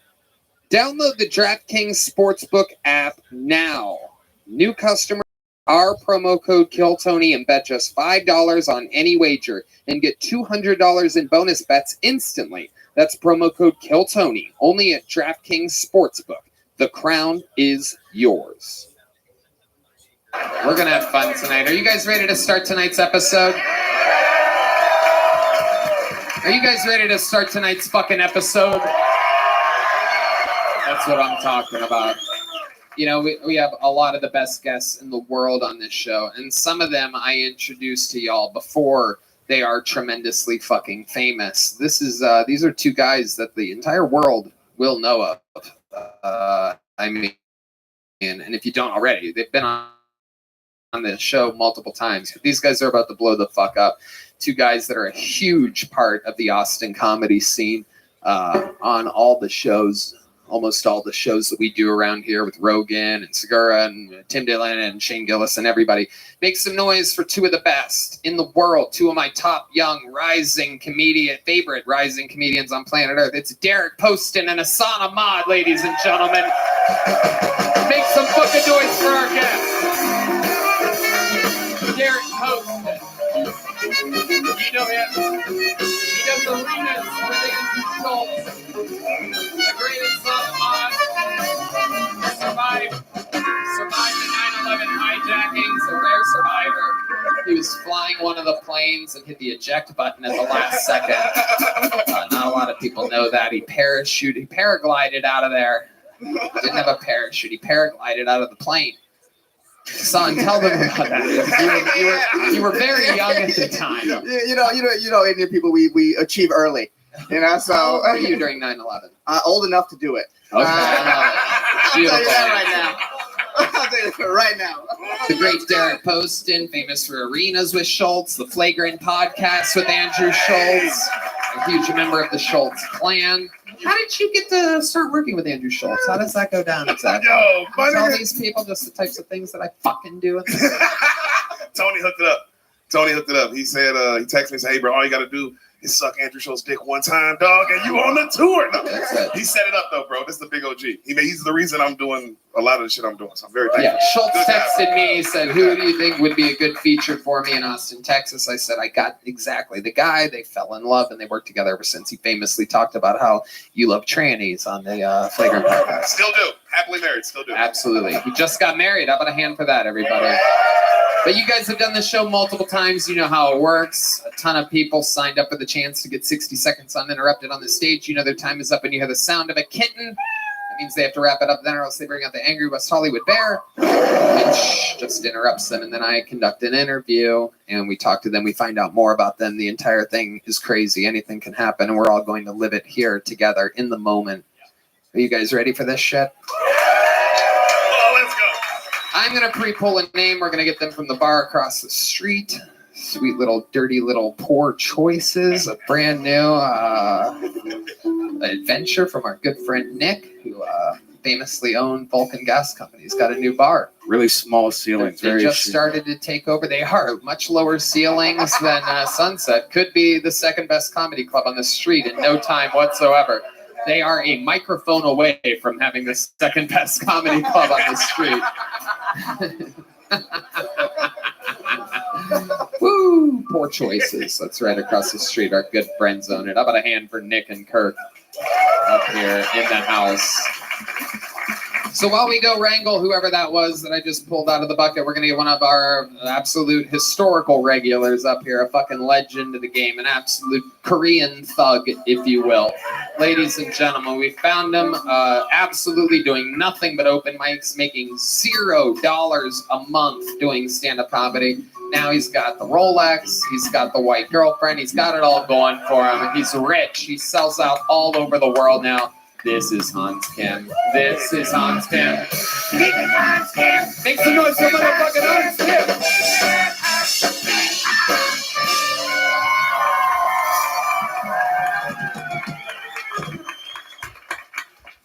Download the DraftKings Sportsbook app now. New customers, our promo code KILLTONY, and bet just $5 on any wager and get $200 in bonus bets instantly. That's promo code KILLTONY, only at DraftKings Sportsbook. The crown is yours. We're going to have fun tonight. Are you guys ready to start tonight's episode? Are you guys ready to start tonight's fucking episode? That's what I'm talking about. You know, we have a lot of the best guests in the world on this show, and some of them I introduced to y'all before they are tremendously fucking famous. These are two guys that the entire world will know of. I mean, and if you don't already, they've been on the show multiple times, but these guys are about to blow the fuck up. Two guys that are a huge part of the Austin comedy scene on all the shows. Almost all the shows that we do around here with Rogan and Segura and Tim Dillon and Shane Gillis and everybody. Make some noise for two of the best in the world, two of my top young favorite rising comedians on planet Earth. It's Derek Poston and Hassan Ahmad, ladies and gentlemen. Make some fucking noise for our guests. Derek Poston. You know him. He does arenas for the Schultz. The greatest survived the 9/11 hijackings, a rare survivor. He was flying one of the planes and hit the eject button at the last second. Not a lot of people know that. He paraglided out of there. Didn't have a parachute. He paraglided out of the plane. Son, tell them about that. You were very young at the time. You know, Indian people, we achieve early. You know, so how old were you during 9/11? Old enough to do it. Okay. I'll tell you that right now. I'll tell you that right now. The great Derek Poston, famous for Arenas with Schultz, the Flagrant Podcast with Andrew Schultz. a huge member of the Schultz clan. How did you get to start working with Andrew Schultz? How does that go down exactly? Yo, my Is all nigga- these people just the types of things that I fucking do? Tony hooked it up. He said, he texted me and said, hey, bro, all you got to do is suck Andrew Schultz's dick one time, dog, and you on the tour. No, he set it up, though, bro. This is the big OG. He's the reason I'm doing a lot of the shit I'm doing, so I'm very thankful. Yeah, Schultz Good guy, bro. texted me, said, who do you think would be a good feature for me in Austin, Texas? I said, I got exactly the guy. They fell in love and they worked together ever since. He famously talked about how you love trannies on the Flagrant podcast. Still do. Happily married, still do. Absolutely. He just got married. How about a hand for that, everybody? But you guys have done this show multiple times. You know how it works. A ton of people signed up for the chance to get 60 seconds uninterrupted on the stage. You know their time is up and you hear the sound of a kitten. That means they have to wrap it up then or else they bring out the angry West Hollywood bear, which just interrupts them. And then I conduct an interview and we talk to them. We find out more about them. The entire thing is crazy. Anything can happen and we're all going to live it here together in the moment. Are you guys ready for this shit? I'm going to pre-pull a name. We're going to get them from the bar across the street. Sweet little, dirty little poor choices. A brand new adventure from our good friend Nick, who famously owned Vulcan Gas Company. He's got a new bar. Really small ceilings. They Very just chic. started to take over. They are much lower ceilings than Sunset. Could be the second best comedy club on the street in no time whatsoever. They are a microphone away from having the second best comedy club on the street. Woo! Poor choices. That's right across the street. Our good friends own it. How about a hand for Nick and Kirk up here in the house? So while we go wrangle whoever that was that I just pulled out of the bucket, we're going to get one of our absolute historical regulars up here, a fucking legend of the game, an absolute Korean thug, if you will. Ladies and gentlemen, we found him absolutely doing nothing but open mics, making $0 a month doing stand-up comedy. Now he's got the Rolex, he's got the white girlfriend, he's got it all going for him. He's rich, he sells out all over the world now. This is Hans Kim. This is Hans Kim. Make some noise for motherfucking Hans Kim.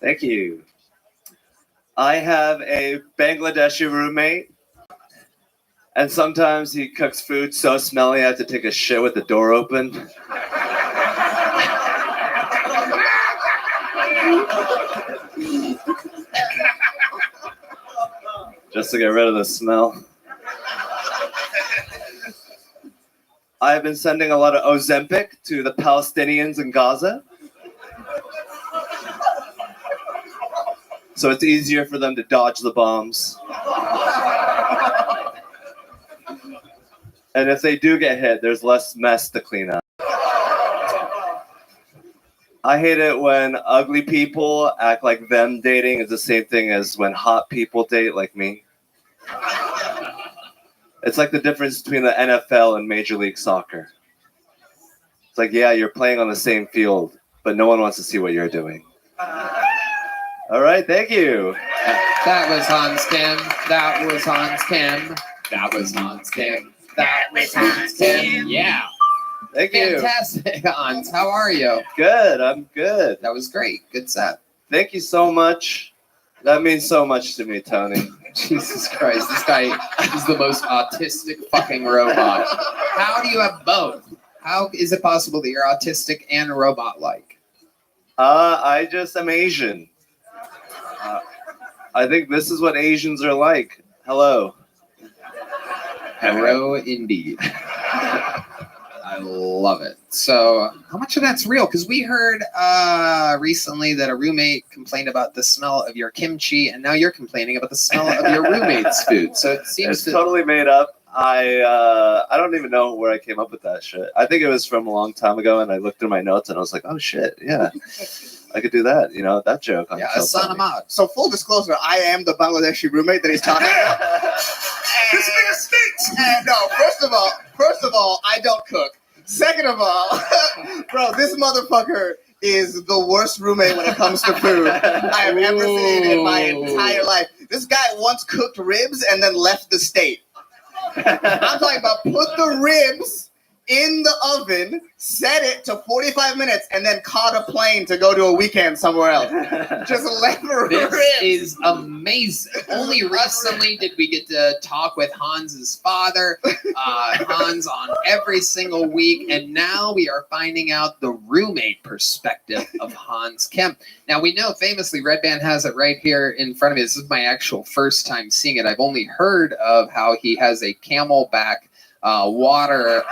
Thank you. I have a Bangladeshi roommate, and sometimes he cooks food so smelly I have to take a shit with the door open. Just to get rid of the smell. I've been sending a lot of Ozempic to the Palestinians in Gaza. So it's easier for them to dodge the bombs. And if they do get hit, there's less mess to clean up. I hate it when ugly people act like them dating is the same thing as when hot people date like me. It's like the difference between the NFL and Major League Soccer. It's like, yeah, you're playing on the same field, but no one wants to see what you're doing. All right, thank you. That was Hans Kim. That was Hans Kim. That was Hans Kim. That was Hans Kim. Yeah. Thank you. Fantastic, Hans. How are you? Good, I'm good. That was great. Good set. Thank you so much. That means so much to me, Tony. Jesus Christ, this guy is the most autistic fucking robot. How do you have both? How is it possible that you're autistic and robot-like? I just am Asian. I think this is what Asians are like. Hello. Hello, indeed. I love it. So, how much of that's real? Because we heard recently that a roommate complained about the smell of your kimchi, and now you're complaining about the smell of your roommate's food. So it seems It's totally made up. I don't even know where I came up with that shit. I think it was from a long time ago, and I looked through my notes, and I was like, oh shit, yeah. I could do that, you know, that joke. Yeah, son him out. So full disclosure, I am the Bangladeshi roommate that he's talking about. This nigga stinks. No, first of all, I don't cook. Second of all, bro, this motherfucker is the worst roommate when it comes to food I have ever seen in my entire life. This guy once cooked ribs and then left the state. I'm talking about put the ribs in the oven, set it to 45 minutes, and then caught a plane to go to a weekend somewhere else. Just lever This ribs. is amazing. Only recently did we get to talk with Hans's father, Hans, on every single week, and now we are finding out the roommate perspective of Hans Kemp. Now, we know famously Red Band has it right here in front of me. This is my actual first time seeing it. I've only heard of how he has a Camelback water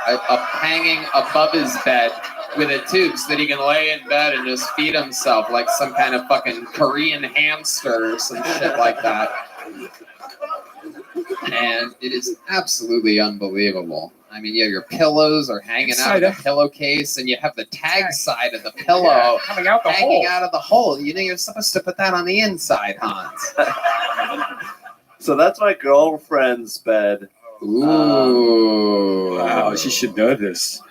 hanging above his bed with a tube so that he can lay in bed and just feed himself like some kind of fucking Korean hamster or some shit like that. And it is absolutely unbelievable. I mean, yeah, your pillows are hanging out of the pillowcase, and you have the tag side of the pillow coming out the hanging hole. out of the hole. You know, you're supposed to put that on the inside, Hans. So that's my girlfriend's bed. Ooh. Wow, she should know this.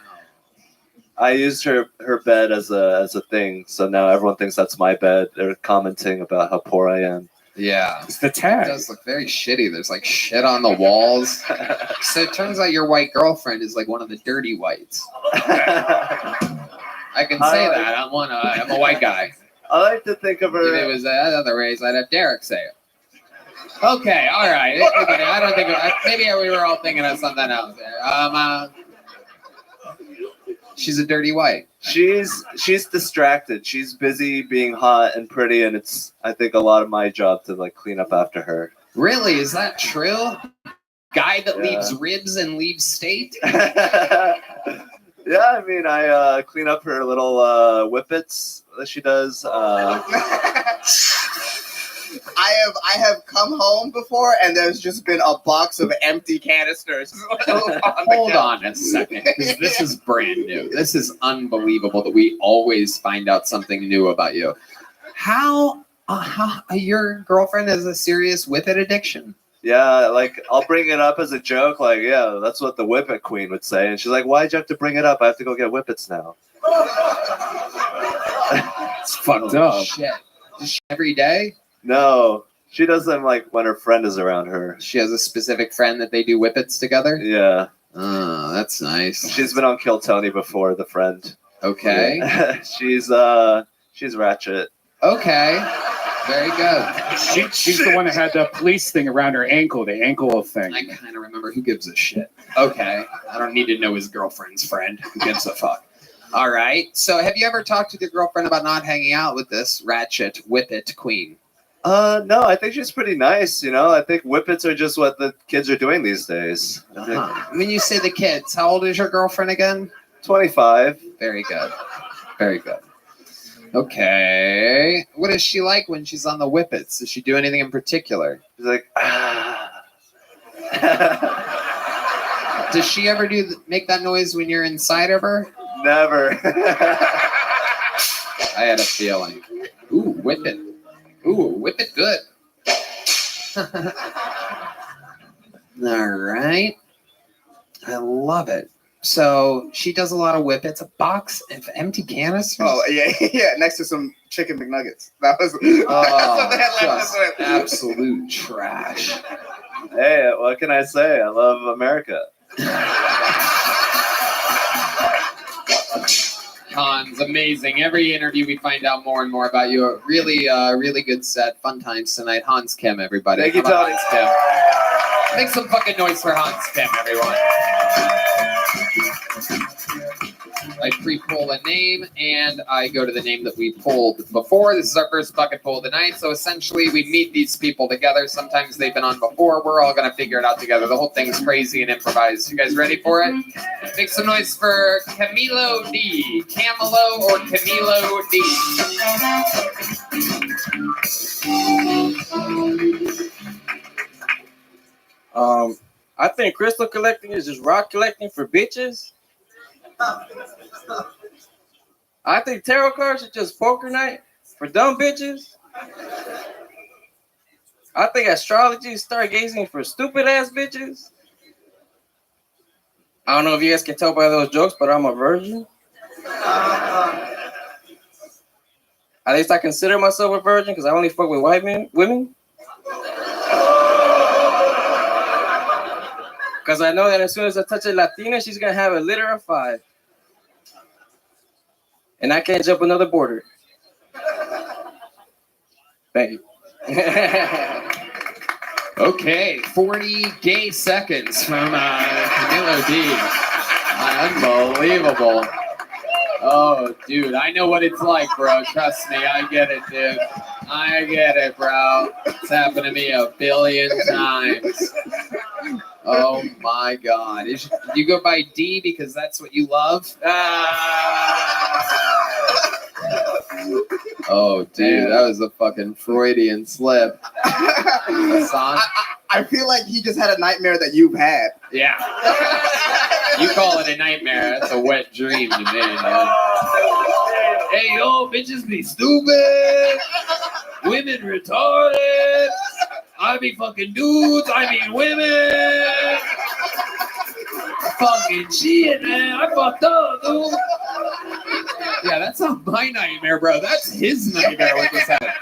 I used her bed as a thing, so now everyone thinks that's my bed. They're commenting about how poor I am. Yeah. It's the tag. It does look very shitty. There's like shit on the walls. So it turns out your white girlfriend is like one of the dirty whites. I can say that. I'm a white guy. I like to think of her. If it was the other race, I'd have Derek say it. Okay, all right. Everybody, I don't think maybe we were all thinking of something else there. She's a dirty white. She's distracted. She's busy being hot and pretty, and it's I think a lot of my job to like clean up after her. Really? Is that true? Guy that Yeah. leaves ribs and leaves state? Yeah, I mean I clean up her little whippets that she does. I have come home before, and there's just been a box of empty canisters. Hold on a second, because this is brand new. This is unbelievable that we always find out something new about you. How your girlfriend has a serious whippet addiction? Yeah, like I'll bring it up as a joke, like, yeah, that's what the whippet queen would say. And she's like, why'd you have to bring it up? I have to go get whippets now. It's fucked up. Shit. Does she every day? No, she does them like when her friend is around her. She has a specific friend that they do whippets together? Yeah. Oh, that's nice. She's been on Kill Tony before, the friend. Okay. She's ratchet. Okay. Very good. She's the one that had the police thing around her ankle, the ankle thing. I kind of remember. Who gives a shit? Okay. I don't need to know his girlfriend's friend. Who gives a fuck? All right. So have you ever talked to your girlfriend about not hanging out with this ratchet whippet queen? No, I think she's pretty nice, you know. I think whippets are just what the kids are doing these days. I think When you say the kids, how old is your girlfriend again? 25. Very good. Very good. Okay. What is she like when she's on the whippets? Does she do anything in particular? She's like, Does she ever make that noise when you're inside of her? Never. I had a feeling. Ooh, whip it. Ooh, whip it good. All right. I love it. So she does a lot of whippets. A box of empty canisters? Oh, yeah, next to some chicken McNuggets. That's what they had left just this with. absolute trash. Hey, what can I say? I love America. Hans, amazing. Every interview we find out more and more about you. A really, really good set. Fun times tonight. Hans Kim, everybody. Thank you, How about Tony. Hans Kim? Make some fucking noise for Hans Kim, everyone. I pre-pull a name, and I go to the name that we pulled before. This is our first bucket pull of the night, so essentially we meet these people together. Sometimes they've been on before. We're all going to figure it out together. The whole thing's crazy and improvised. You guys ready for it? Make some noise for Camilo D. Camilo or Camilo D. I think crystal collecting is just rock collecting for bitches. I think tarot cards are just poker night for dumb bitches. I think astrology is stargazing for stupid ass bitches. I don't know if you guys can tell by those jokes, but I'm a virgin. At least I consider myself a virgin because I only fuck with white women. Because I know that as soon as I touch a Latina, she's going to have a litter of 5. And I can't jump another border. Thank you. Okay, 40 gay seconds from Camilo D. Unbelievable. Oh, dude, I know what it's like, bro. Trust me, I get it, dude. I get it, bro. It's happened to me a billion times. Oh my God. You go by D because that's what you love? Oh, dude, that was a fucking Freudian slip. Hassan? I feel like he just had a nightmare that you've had. Yeah. You call it a nightmare. That's a wet dream to me, man. Hey, yo, bitches be stupid. Women retarded. I be fucking dudes. I mean women. Fucking shit, man. I fucked up, dude. Yeah, that's not my nightmare, bro. That's his nightmare with this happening.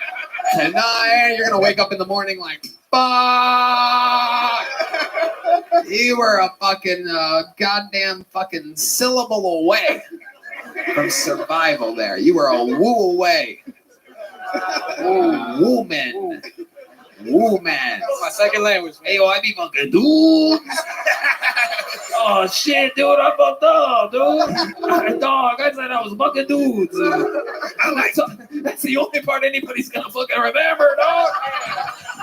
Tonight, you're gonna wake up in the morning like, fuck. You were a fucking goddamn fucking syllable away from survival there. You were a woo away. Woman. Woman. My second language. Hey, yo, I be fucking dudes. Oh, shit, dude, I fucked up, dude. Dog, I said I was fucking dudes. That's the only part anybody's gonna fucking remember, dog.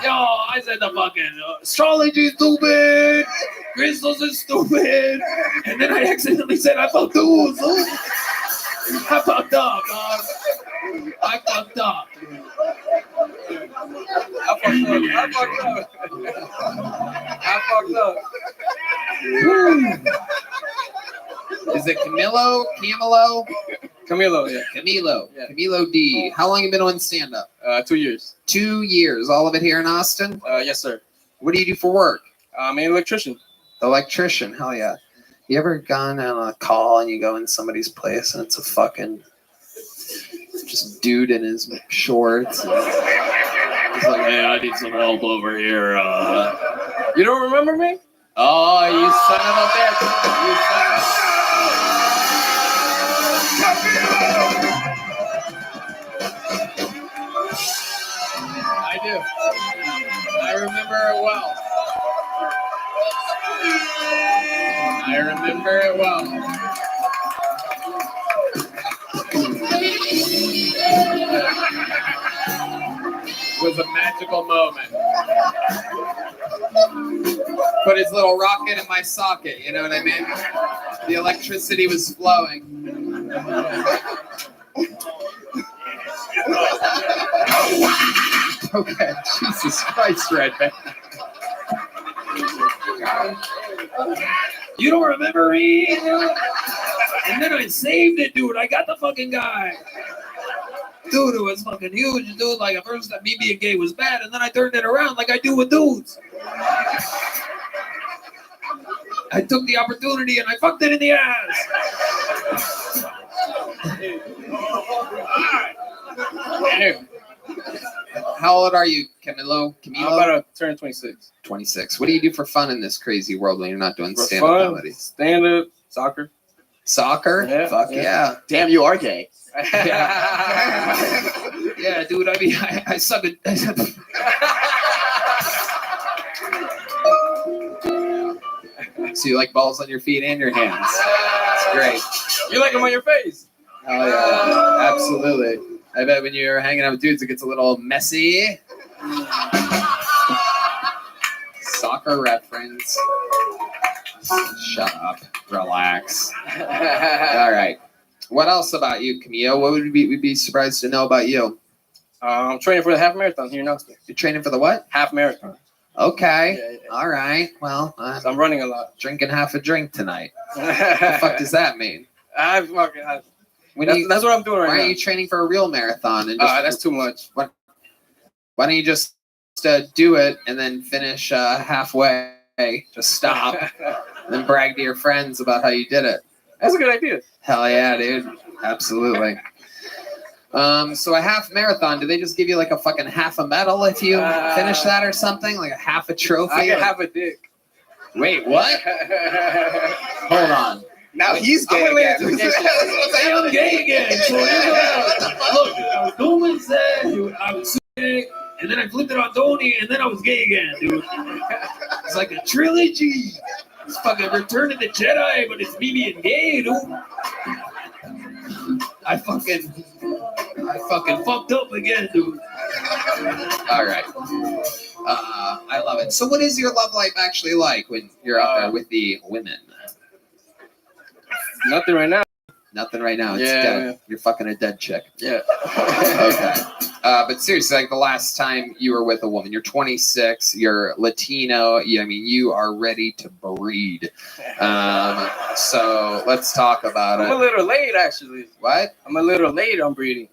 Yo, I said the fucking astrology is stupid. Crystals is stupid. And then I accidentally said I fucked dudes. I fucked up, dog. I fucked up. I fucked up. Is it Camilo? Camilo? Camilo, yeah. Camilo. Yeah. Camilo D. How long have you been on stand-up? 2 years. 2 years. All of it here in Austin? Yes, sir. What do you do for work? I'm an electrician. Electrician. Hell yeah. You ever gone on a call and you go in somebody's place and it's a fucking just dude in his shorts? And he's like, hey, I need some help over here. You don't remember me? Oh, you son of a bitch. You son of I do. I remember it well. I remember it well. It was a magical moment. Put his little rocket in my socket, you know what I mean? The electricity was flowing. Okay, Jesus Christ, Redman. You don't remember me? And then I saved it, dude. I got the fucking guy. Dude, it was fucking huge, dude. Like, at first, that me being gay was bad, and then I turned it around like I do with dudes. I took the opportunity and I fucked it in the ass. Anyway, how old are you, Camilo? I'm about to turn 26. 26. What do you do for fun in this crazy world when you're not doing For stand-up fun, comedy? stand-up, soccer. Soccer? Yeah, Fuck yeah. Damn, you are gay. Yeah, dude. I mean, I suck it. So you like balls on your feet and your hands? It's great. You like them on your face? Oh yeah, absolutely. I bet when you're hanging out with dudes, it gets a little messy. Soccer reference. Shut up. Relax. All right. What else about you, Camille? What would we be surprised to know about you? I'm training for the half marathon here in Austin. You're training for the what? Half marathon. Okay. Yeah. All right. Well, so I'm running a lot. Drinking half a drink tonight. What the fuck does that mean? That's what I'm doing right now. Why are you training for a real marathon? And just, that's too much. Why don't you just do it and then finish halfway? Just stop. And then brag to your friends about how you did it. That's a good idea. Hell yeah, dude. Absolutely. So a half marathon, do they just give you like a fucking half a medal if you finish that or something? Like a half a trophy? I get half a dick. Wait, what? Hold on. Now he's gay again. Hey, I'm gay again. So here's what happened. Look, dude, I was doing sad, dude. I was sick, and then I flipped it on Tony, and then I was gay again, dude. It's like a trilogy. It's fucking Return of the Jedi, but it's me being gay, dude. I fucking fucked up again, dude. All right. I love it. So what is your love life actually like when you're out there with the women? Nothing right now. Nothing right now. It's Yeah. dead. You're fucking a dead chick. Yeah. Okay. But seriously, like the last time you were with a woman, you're 26, you're Latino. You are ready to breed. So let's talk about I'm a it. little late, actually. What? I'm a little late on breeding.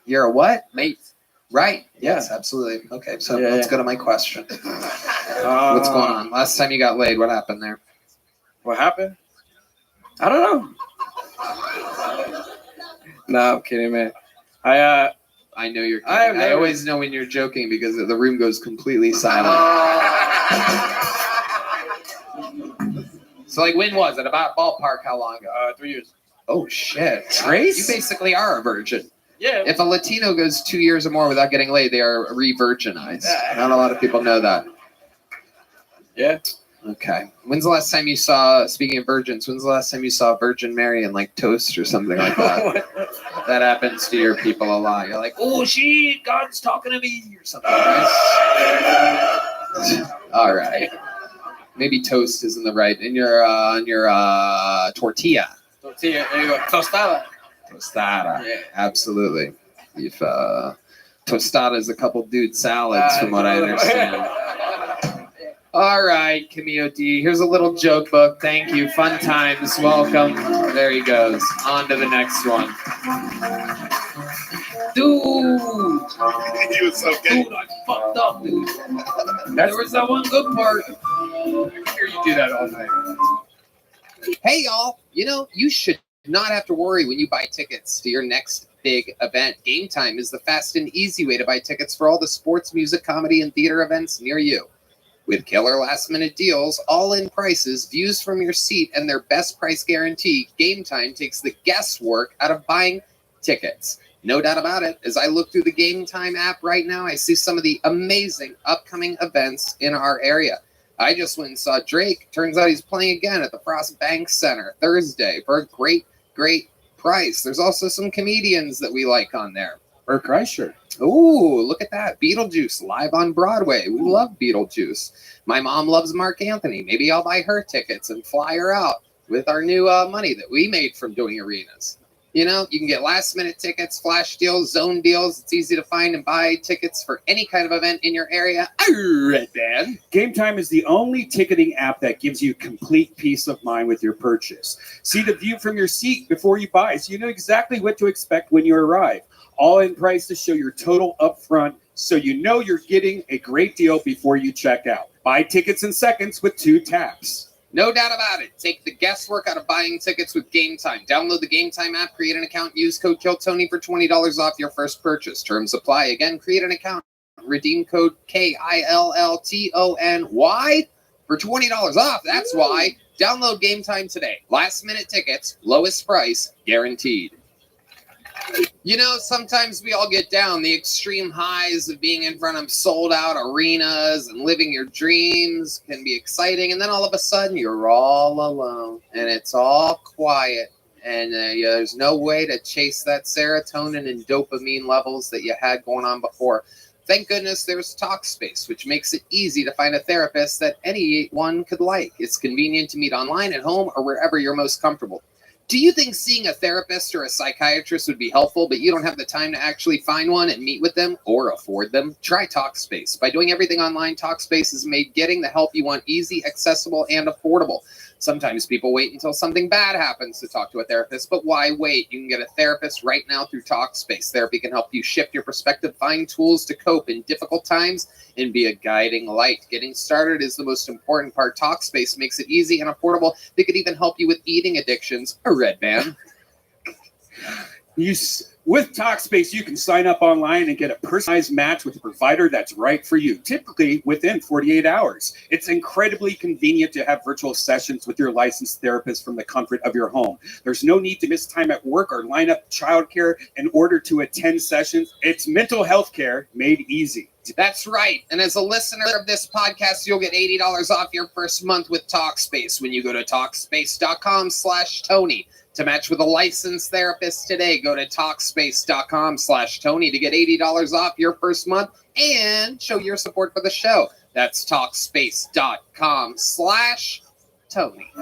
You're a what? Late. Right. Yes, absolutely. Okay, so Yeah, let's yeah. go to my question. What's going on? Last time you got laid, what happened there? What happened? I don't know. No, I'm kidding, man. I know you're kidding. I've I never- always know when you're joking because the room goes completely silent. So, like, when was it? About ballpark? How long ago? 3 years. Oh shit, Trace? You basically are a virgin. Yeah. If a Latino goes 2 years or more without getting laid, they are re-virginized. Not a lot of people know that. Yeah. Okay. When's the last time you saw? Speaking of virgins, when's the last time you saw Virgin Mary in like toast or something like that? That happens to your people a lot. You're like, oh shit, God's talking to me or something. Right? All right. Maybe toast isn't the right. In your tortilla. Tortilla, there you go. Tostada. Tostada. Yeah. Absolutely. If tostada is a couple dude salads, from what I understand. All right, Camille D. Here's a little joke book. Thank you. Fun times. Welcome. There he goes. On to the next one. Dude. He was so gay. Dude, I fucked up, dude. There was that one good part. I hear you do that all night. Hey, y'all. You should not have to worry when you buy tickets to your next big event. Game Time is the fast and easy way to buy tickets for all the sports, music, comedy, and theater events near you. With killer last-minute deals, all-in prices, views from your seat, and their best price guarantee, Game Time takes the guesswork out of buying tickets. No doubt about it. As I look through the Game Time app right now, I see some of the amazing upcoming events in our area. I just went and saw Drake. Turns out he's playing again at the Frost Bank Center Thursday for a great, great price. There's also some comedians that we like on there. Bert Kreischer. Ooh, look at that. Beetlejuice live on Broadway. We love Beetlejuice. My mom loves Mark Anthony. Maybe I'll buy her tickets and fly her out with our new money that we made from doing arenas. You can get last minute tickets, flash deals, zone deals. It's easy to find and buy tickets for any kind of event in your area. Red Band. Game Time is the only ticketing app that gives you complete peace of mind with your purchase. See the view from your seat before you buy, so you know exactly what to expect when you arrive. All-in prices show your total up front, so you know you're getting a great deal before you check out. Buy tickets in seconds with 2 taps. No doubt about it. Take the guesswork out of buying tickets with Game Time. Download the Game Time app, create an account, use code KILLTONY for $20 off your first purchase. Terms apply. Again, create an account, redeem code KILLTONY for $20 off. That's why. Download Game Time today. Last minute tickets, lowest price, guaranteed. Sometimes we all get down the extreme highs of being in front of sold out arenas and living your dreams can be exciting. And then all of a sudden you're all alone and it's all quiet. And there's no way to chase that serotonin and dopamine levels that you had going on before. Thank goodness there's Talkspace, which makes it easy to find a therapist that anyone could like. It's convenient to meet online, at home, or wherever you're most comfortable. Do you think seeing a therapist or a psychiatrist would be helpful, but you don't have the time to actually find one and meet with them or afford them? Try Talkspace. By doing everything online, Talkspace has made getting the help you want easy, accessible, and affordable. Sometimes people wait until something bad happens to talk to a therapist, but why wait? You can get a therapist right now through Talkspace. Therapy can help you shift your perspective, find tools to cope in difficult times, and be a guiding light. Getting started is the most important part. Talkspace makes it easy and affordable. They could even help you with eating addictions. A Red Band. With Talkspace, you can sign up online and get a personalized match with a provider that's right for you, typically within 48 hours. It's incredibly convenient to have virtual sessions with your licensed therapist from the comfort of your home. There's no need to miss time at work or line up childcare in order to attend sessions. It's mental health care made easy. That's right. And as a listener of this podcast, you'll get $80 off your first month with Talkspace when you go to Talkspace.com/Tony. To match with a licensed therapist today, go to Talkspace.com/Tony to get $80 off your first month and show your support for the show. That's Talkspace.com/Tony.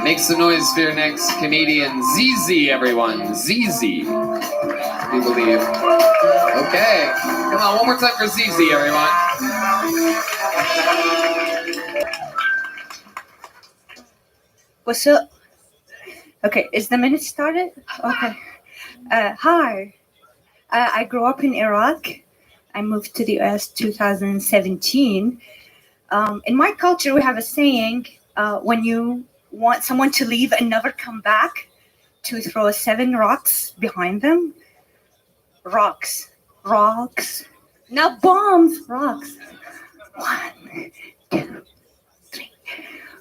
Make some noise for your next comedian, ZZ, everyone. ZZ. We believe. Okay. Come on, one more time for ZZ, everyone. What's up? Okay, is the minute started? Okay. Hi. I grew up in Iraq. I moved to the US 2017. In my culture, we have a saying, when you want someone to leave and never come back, to throw 7 rocks behind them. Rocks. Not bombs, rocks. 1, 2, 3,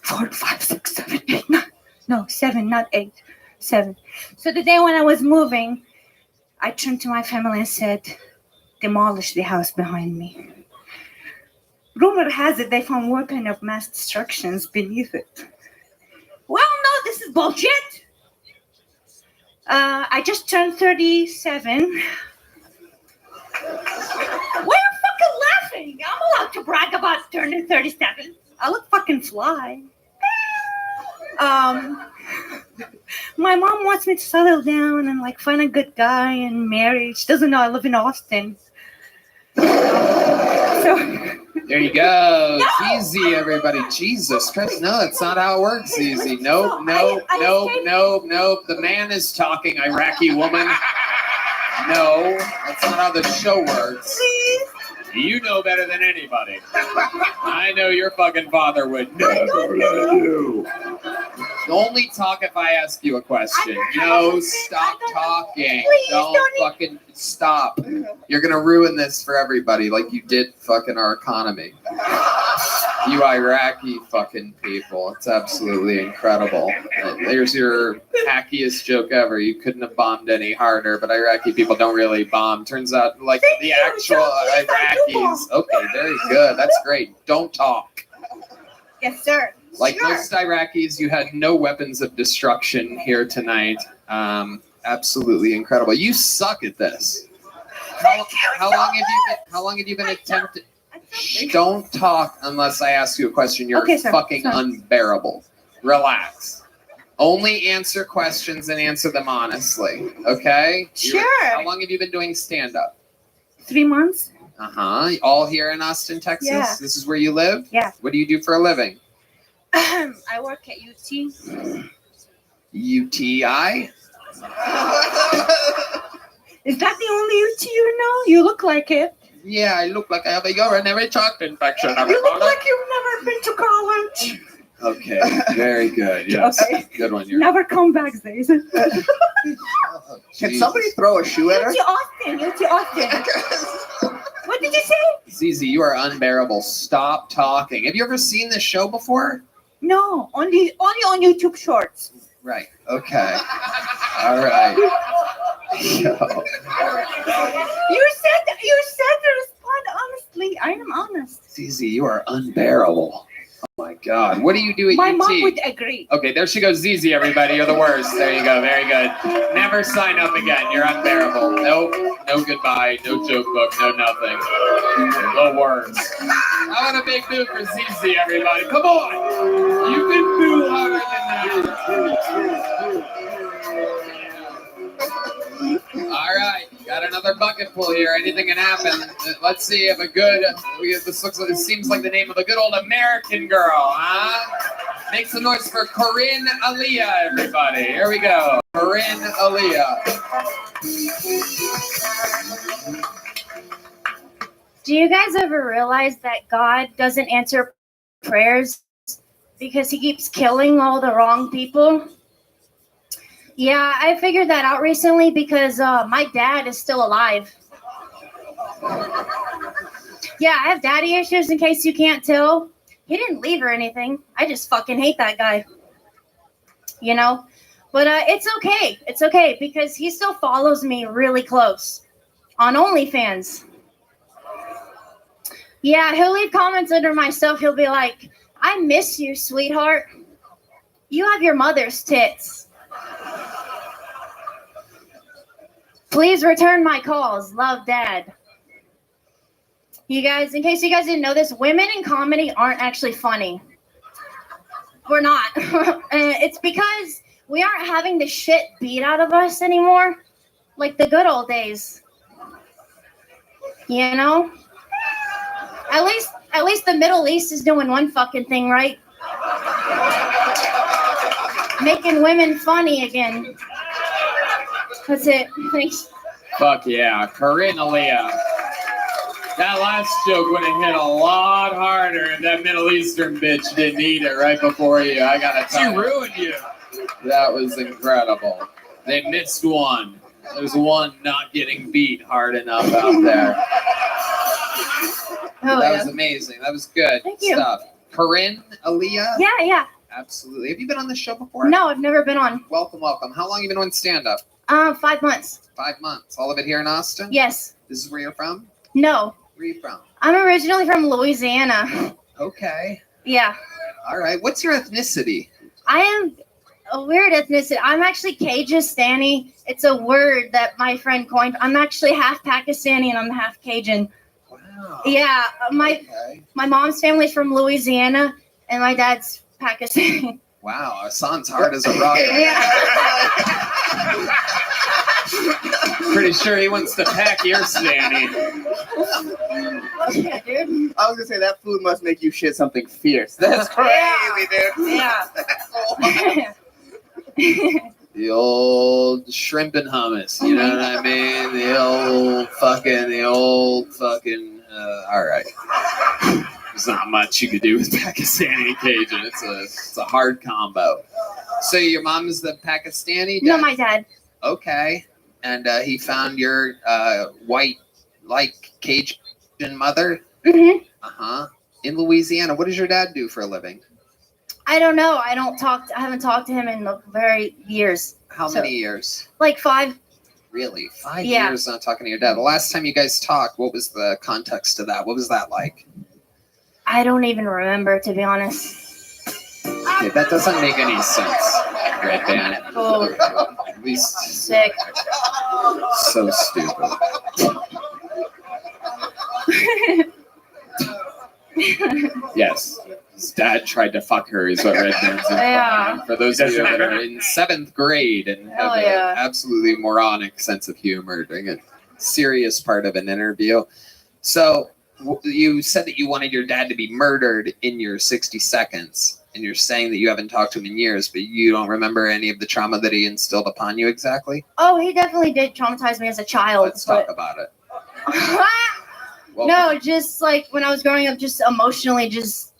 4, 5, 6, 7, 8, 9. No, 7, not 8. 7. So the day when I was moving, I turned to my family and said, demolish the house behind me. Rumor has it they found weapon of mass destruction beneath it. Well, no, this is bullshit. I just turned 37. Why are you fucking laughing? I'm allowed to brag about turning 37. I look fucking fly. My mom wants me to settle down and like find a good guy and marry. She doesn't know I live in Austin. So there you go. No! ZZ, everybody. Jesus Christ. No, that's not how it works, ZZ. Nope. The man is talking, Iraqi woman. No, that's not how the show works. Please. You know better than anybody. I know your fucking father would never let you. Only talk if I ask you a question. No, stop talking. Don't fucking stop. You're gonna ruin this for everybody like you did fucking our economy. You Iraqi fucking people. It's absolutely incredible. There's your hackiest joke ever. You couldn't have bombed any harder, but Iraqi people don't really bomb. Turns out, like, the actual Iraqis. Okay, very good. That's great. Don't talk. Yes, sir. Like most Iraqis, you had no weapons of destruction here tonight. Absolutely incredible. You suck at this. How long have you been attempting? Don't talk unless I ask you a question. You're fucking unbearable. Relax. Only answer questions and answer them honestly. Okay? Sure. How long have you been doing stand-up? 3 months. All here in Austin, Texas? Yeah. This is where you live? Yeah. What do you do for a living? I work at UT. UTI? Is that the only UT you know? You look like it. Yeah, I look like I have a urinary tract infection. You look like you've never been to college. Okay, very good. Yes, Okay. good one. Never come back, Zays. Can somebody throw a shoe at her? UT Austin. What did you say? ZZ, you are unbearable. Stop talking. Have you ever seen this show before? No, only on YouTube Shorts. Right. Okay. All right. Yo. You said to respond honestly. I am honest. ZZ, you are unbearable. Oh my God. What do you do at My UT? mom would agree. Okay, there she goes, ZZ, everybody. You're the worst. There you go. Very good. Never sign up again. You're unbearable. Nope. No goodbye. No joke book. No nothing. The worst. How about a big boo for ZZ, everybody? Come on. You can boo harder than that. All right. Got another bucket full here. Anything can happen. Let's see if this seems like the name of a good old American girl, huh? Make some noise for Corinne Aaliyah, everybody. Here we go. Corinne Aaliyah. Do you guys ever realize that God doesn't answer prayers because he keeps killing all the wrong people? Yeah, I figured that out recently because my dad is still alive. Yeah, I have daddy issues in case you can't tell. He didn't leave or anything. I just fucking hate that guy. You know? But it's okay. It's okay because he still follows me really close on OnlyFans. Yeah, he'll leave comments under my stuff. He'll be like, I miss you, sweetheart. You have your mother's tits. Please return my calls. Love, Dad. You guys, in case you guys didn't know this, women in comedy aren't actually funny. We're not. It's because we aren't having the shit beat out of us anymore. Like the good old days. You know? At least the Middle East is doing one fucking thing right. Making women funny again. That's it. Thanks. Fuck yeah. Corinne Aaliyah. That last joke would have hit a lot harder if that Middle Eastern bitch didn't eat it right before you. I gotta tell you. She ruined you. That was incredible. They missed one. There's one not getting beat hard enough out there. Oh, That yeah. was amazing. That was good Thank you. stuff. Corinne Aaliyah? Yeah. Absolutely. Have you been on this show before? No, I've never been on. Welcome. How long have you been on stand-up? 5 months. 5 months. All of it here in Austin? Yes. This is where you're from? No. Where are you from? I'm originally from Louisiana. Okay. Yeah. All right. What's your ethnicity? I am a weird ethnicity. I'm actually Kajistani. It's a word that my friend coined. I'm actually half Pakistani and I'm half Cajun. Wow. Yeah. My mom's family's from Louisiana and my dad's Pakistani. Wow. Hassan's hard as a rock. Pretty sure he wants to pack your Stanny. Yeah, dude. I was gonna say that food must make you shit something fierce. That's crazy, dude. Yeah. The old shrimp and hummus. You know what I mean? The old fucking. All right. There's not much you could do with Pakistani and Cajun. It's a hard combo. So your mom's the Pakistani? No, my dad. Okay. And he found your white, like Cajun mother? Mm-hmm. Uh-huh. In Louisiana. What does your dad do for a living? I don't know. I haven't talked to him in very years. How many years? Like 5. Really? 5 Yeah. years not talking to your dad. The last time you guys talked, what was the context of that? What was that like? I don't even remember, to be honest. Okay, that doesn't make any sense. Red band. Oh, At least sick. so stupid. Yes. His dad tried to fuck her is what Red Band's Yeah. For those of you that are in 7th grade and have Hell an yeah. absolutely moronic sense of humor during a serious part of an interview. So you said that you wanted your dad to be murdered in your 60 seconds. And you're saying that you haven't talked to him in years, but you don't remember any of the trauma that he instilled upon you exactly? Oh, he definitely did traumatize me as a child. Let's talk about it. Well, No, just like when I was growing up, just emotionally just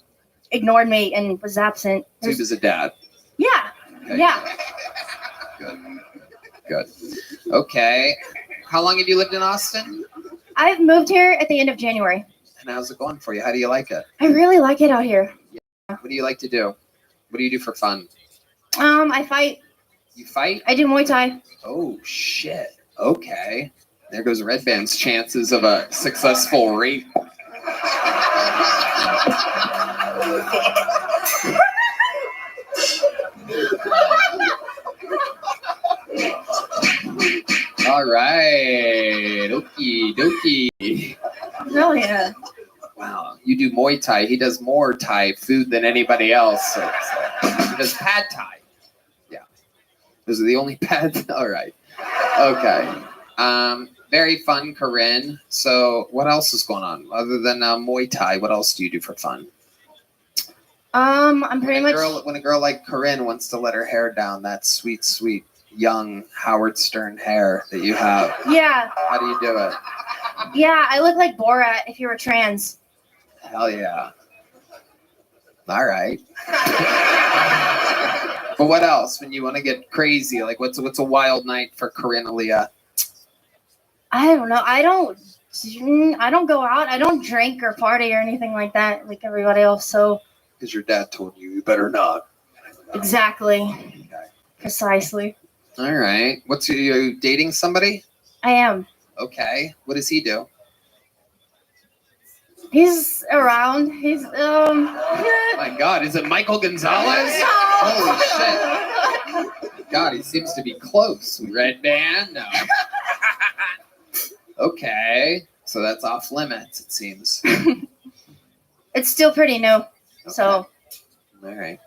ignored me and was absent. he was a dad. Yeah. Okay. Yeah. Good. Okay. How long have you lived in Austin? I've moved here at the end of January. And how's it going for you? How do you like it? I really like it out here. What do you like to do? What do you do for fun? I fight. You fight? I do Muay Thai. Oh, shit. Okay. There goes Red Band's chances of a successful rape. All right. Okie dokie. Oh, yeah. Wow. You do Muay Thai. He does more Thai food than anybody else. So he does pad Thai. Yeah. Those are the only pads. All right. Okay. Very fun, Corinne. So what else is going on? Other than Muay Thai, what else do you do for fun? I'm pretty much. When a girl like Corinne wants to let her hair down, that sweet, sweet, young Howard Stern hair that you have. Yeah. How do you do it? Yeah, I look like Borat if you were trans. Hell yeah. All right. But what else when you want to get crazy? Like what's a wild night for Corinne Leah? I don't know. I don't go out. I don't drink or party or anything like that, like everybody else. So Because your dad told you better not. exactly, precisely. All right. What's you dating somebody? I am. Okay. What does he do? He's around. He's Oh my God, is it Michael Gonzalez? Holy shit. God, he seems to be close. Red band? No. Okay. So that's off limits, it seems. It's still pretty new. So All right.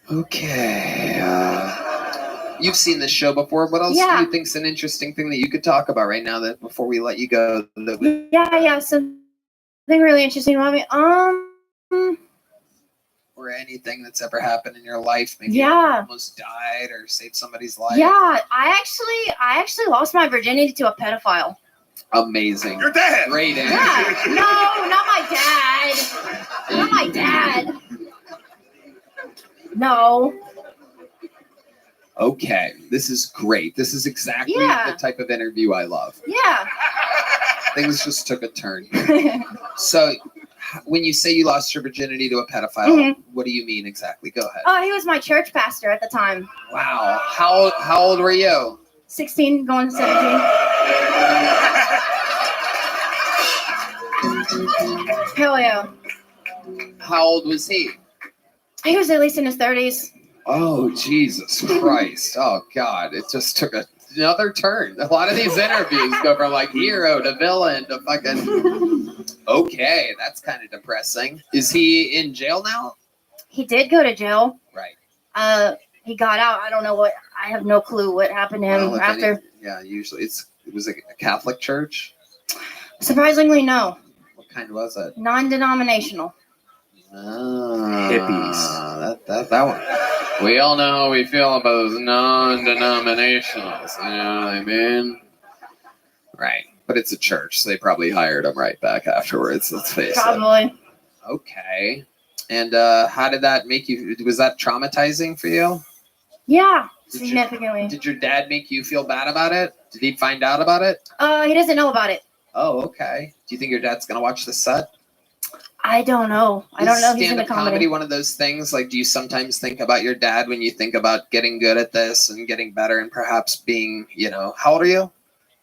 Okay. You've seen this show before. What else do Yeah. you think's an interesting thing that you could talk about right now that before we let you go? yeah. Something really interesting about me. Or anything that's ever happened in your life? Maybe Yeah. you almost died or saved somebody's life? Yeah, I actually lost my virginity to a pedophile. Amazing. Your dad. Great answer. Yeah. No, not my dad. Not my dad. No. Okay. This is great. This is exactly Yeah. the type of interview I love. Yeah. Things just took a turn. So, when you say you lost your virginity to a pedophile, Mhm. what do you mean exactly? Go ahead. Oh, he was my church pastor at the time. Wow. How old were you? 16, going to 17. Hell yeah. How old was he? He was at least in his 30s. Oh, Jesus Christ. Oh, God. It just took another turn. A lot of these interviews go from like hero to villain to fucking. Okay, that's kind of depressing. Is he in jail now? He did go to jail. Right. He got out. I don't know what. I have no clue what happened to Well, him if after. Yeah, usually it was a Catholic church. Surprisingly, no. What kind was it? Non-denominational. Hippies. That one. We all know how we feel about those non-denominationals. You know what I mean? Right. But it's a church, so they probably hired him right back afterwards. Let's face it. Probably. Okay. And how did that make you? Was that traumatizing for you? Yeah, Did you- significantly. Did your dad make you feel bad about it? Did he find out about it? He doesn't know about it. Oh, okay. Do you think your dad's gonna watch the set? I don't know. I don't know. He's in the Stand-up comedy. one of those things? Like, do you sometimes think about your dad when you think about getting good at this and getting better and perhaps being, how old are you?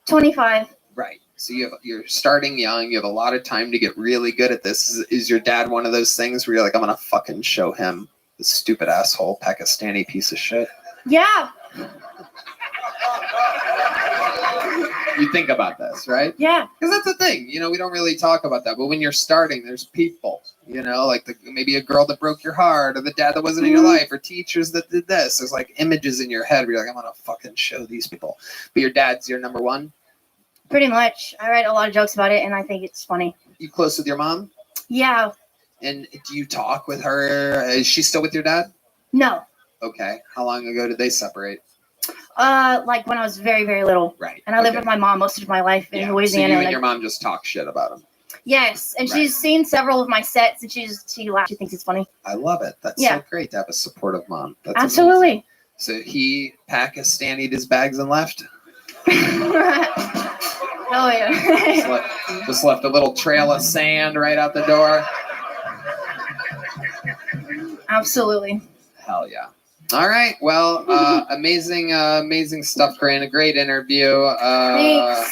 25. Right. So you're starting young. You have a lot of time to get really good at this. Is your dad one of those things where you're like, I'm gonna fucking show him, the stupid asshole Pakistani piece of shit? Yeah. You think about this, right? Yeah. Because that's the thing. We don't really talk about that. But when you're starting, there's people, like maybe a girl that broke your heart or the dad that wasn't in your life or teachers that did this. There's like images in your head where you're like, I'm going to fucking show these people. But your dad's your number one? Pretty much. I write a lot of jokes about it, and I think it's funny. You close with your mom? Yeah. And do you talk with her? Is she still with your dad? No. Okay. How long ago did they separate? Like when I was very, very little. Right. And I lived Okay. with my mom most of my life in So Louisiana. you and your mom just talk shit about him. Yes, and Right. she's seen several of my sets, and she laughs. She thinks it's funny. I love it. That's Yeah. so great to have a supportive mom. That's Absolutely. amazing. So he Pakistani'd his bags and left? Oh yeah. Just left a little trail of sand right out the door. Absolutely. Hell yeah. All right. Well, amazing stuff, Corinne. A great interview. Thanks.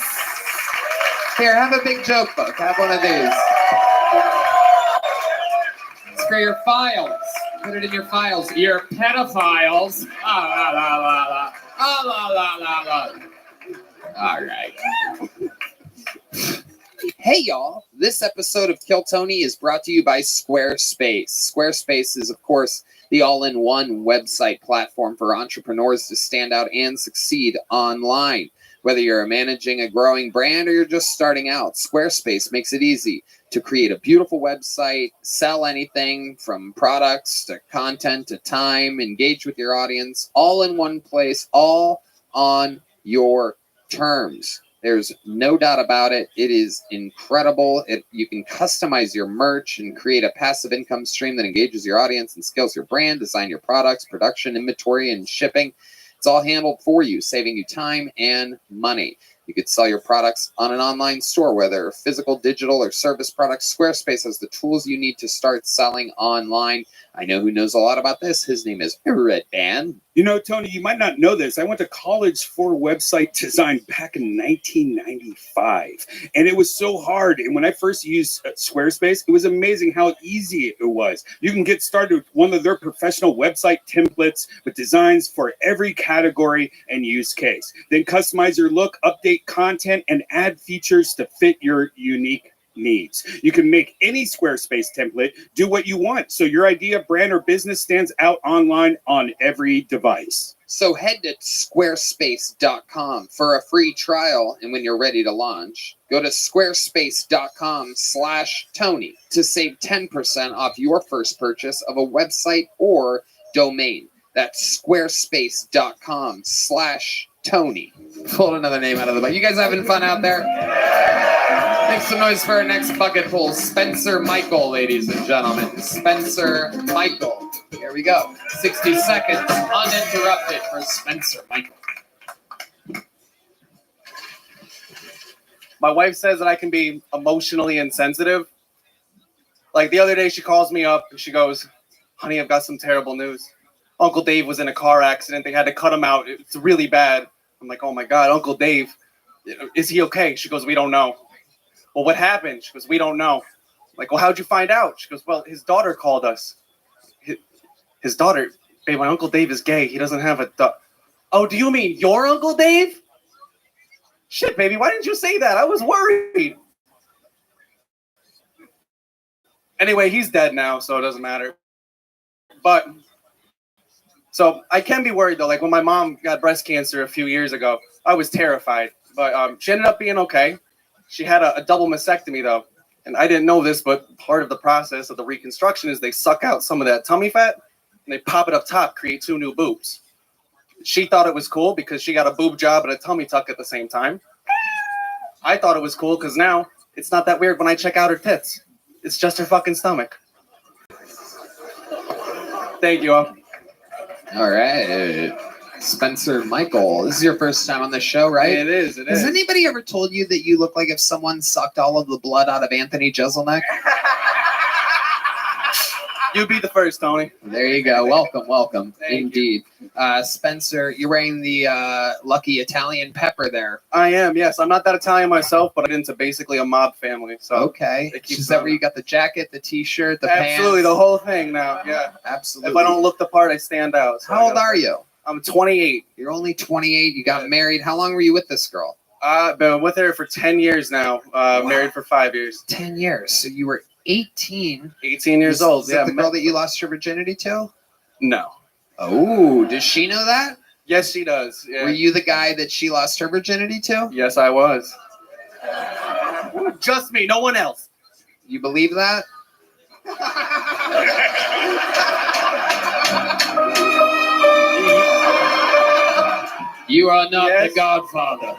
Here, have a big joke book. Have one of these. It's for your files. Put it in your files. Your pedophiles. Ah, la, la, la, la. Ah, la, la, la, la. All right. Hey, y'all. This episode of Kill Tony is brought to you by Squarespace. Squarespace is, of course, the all-in-one website platform for entrepreneurs to stand out and succeed online. Whether you're managing a growing brand or you're just starting out, Squarespace makes it easy to create a beautiful website, sell anything from products to content to time, engage with your audience, all in one place, all on your terms. There's no doubt about it. It is incredible. You can customize your merch and create a passive income stream that engages your audience and scales your brand, design your products, production, inventory, and shipping. It's all handled for you, saving you time and money. You could sell your products on an online store, whether physical, digital, or service products. Squarespace has the tools you need to start selling online. I know who knows a lot about this. His name is Red Band. You know, Tony, you might not know this. I went to college for website design back in 1995, and it was so hard. And when I first used Squarespace, it was amazing how easy it was. You can get started with one of their professional website templates with designs for every category and use case. Then customize your look, update content, and add features to fit your unique needs. You can make any Squarespace template do what you want, so your idea, brand, or business stands out online on every device. So head to squarespace.com for a free trial, and when you're ready to launch, go to squarespace.com/Tony to save 10% off your first purchase of a website or domain. That's squarespace.com/Tony. Pulled another name out of the bucket. You guys having fun out there? Make some noise for our next bucket pull, Spencer Michael, ladies and gentlemen. Spencer Michael. Here we go. 60 seconds uninterrupted for Spencer Michael. My wife says that I can be emotionally insensitive. Like the other day, she calls me up and she goes, "Honey, I've got some terrible news. Uncle Dave was in a car accident. They had to cut him out. It's really bad." I'm like, "Oh my God, Uncle Dave, is he okay?" She goes, "We don't know." "Well, what happened?" She goes, "We don't know." I'm like, "Well, how'd you find out?" She goes, "Well, his daughter called us." His daughter, "Babe, my Uncle Dave is gay. He doesn't have a "Oh, do you mean your Uncle Dave?" "Shit, baby, why didn't you say that? I was worried." Anyway, he's dead now, so it doesn't matter. But so I can be worried though. Like when my mom got breast cancer a few years ago, I was terrified. But she ended up being okay. She had a double mastectomy though, and I didn't know this, but part of the process of the reconstruction is they suck out some of that tummy fat and they pop it up top, create 2 new boobs. She thought it was cool because she got a boob job and a tummy tuck at the same time. I thought it was cool because now it's not that weird when I check out her tits. It's just her fucking stomach. Thank you. All right. Spencer Michael, this is your first time on the show, right? It is. Has anybody ever told you that you look like if someone sucked all of the blood out of Anthony Jeselnik? You'd be the first, Tony. There you go. Welcome. Indeed. Spencer, you're wearing the lucky Italian pepper there. I am, yes. I'm not that Italian myself, but I'm into basically a mob family. So okay. Is that where you got the jacket, the t-shirt, the pants? Absolutely, the whole thing now. Yeah. Absolutely. If I don't look the part, I stand out. So How old are you? I'm 28. You're only 28. You got married. How long were you with this girl? I've been with her for 10 years now. Married for 5 years. 10 years. So you were 18. 18 years old. Is that the girl that you lost your virginity to? No. Oh, does she know that? Yes, she does. Yeah. Were you the guy that she lost her virginity to? Yes, I was. Just me, no one else. You believe that? You are not the Godfather.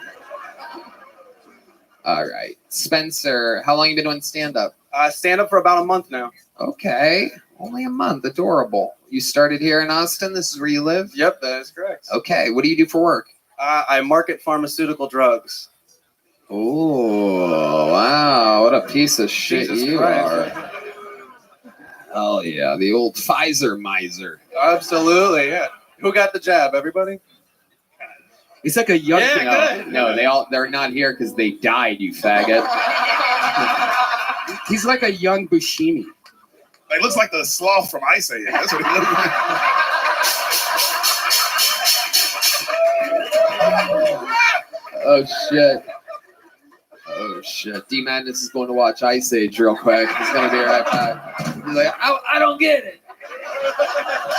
All right. Spencer, how long you been doing stand-up? Stand-up for about a month now. Okay. Only a month. Adorable. You started here in Austin? This is where you live? Yep, that is correct. Okay. What do you do for work? I market pharmaceutical drugs. Oh, wow. What a piece of shit Jesus you Christ. are. Hell yeah. The old Pfizer miser. Absolutely, yeah. Who got the jab? Everybody? He's like a young No, they're not here because they died, you faggot. He's like a young Buscemi. It looks like the sloth from Ice Age. That's what he looks like. Oh shit. Oh shit. D Madness is going to watch Ice Age real quick. He's gonna be right back. He's like, I don't get it.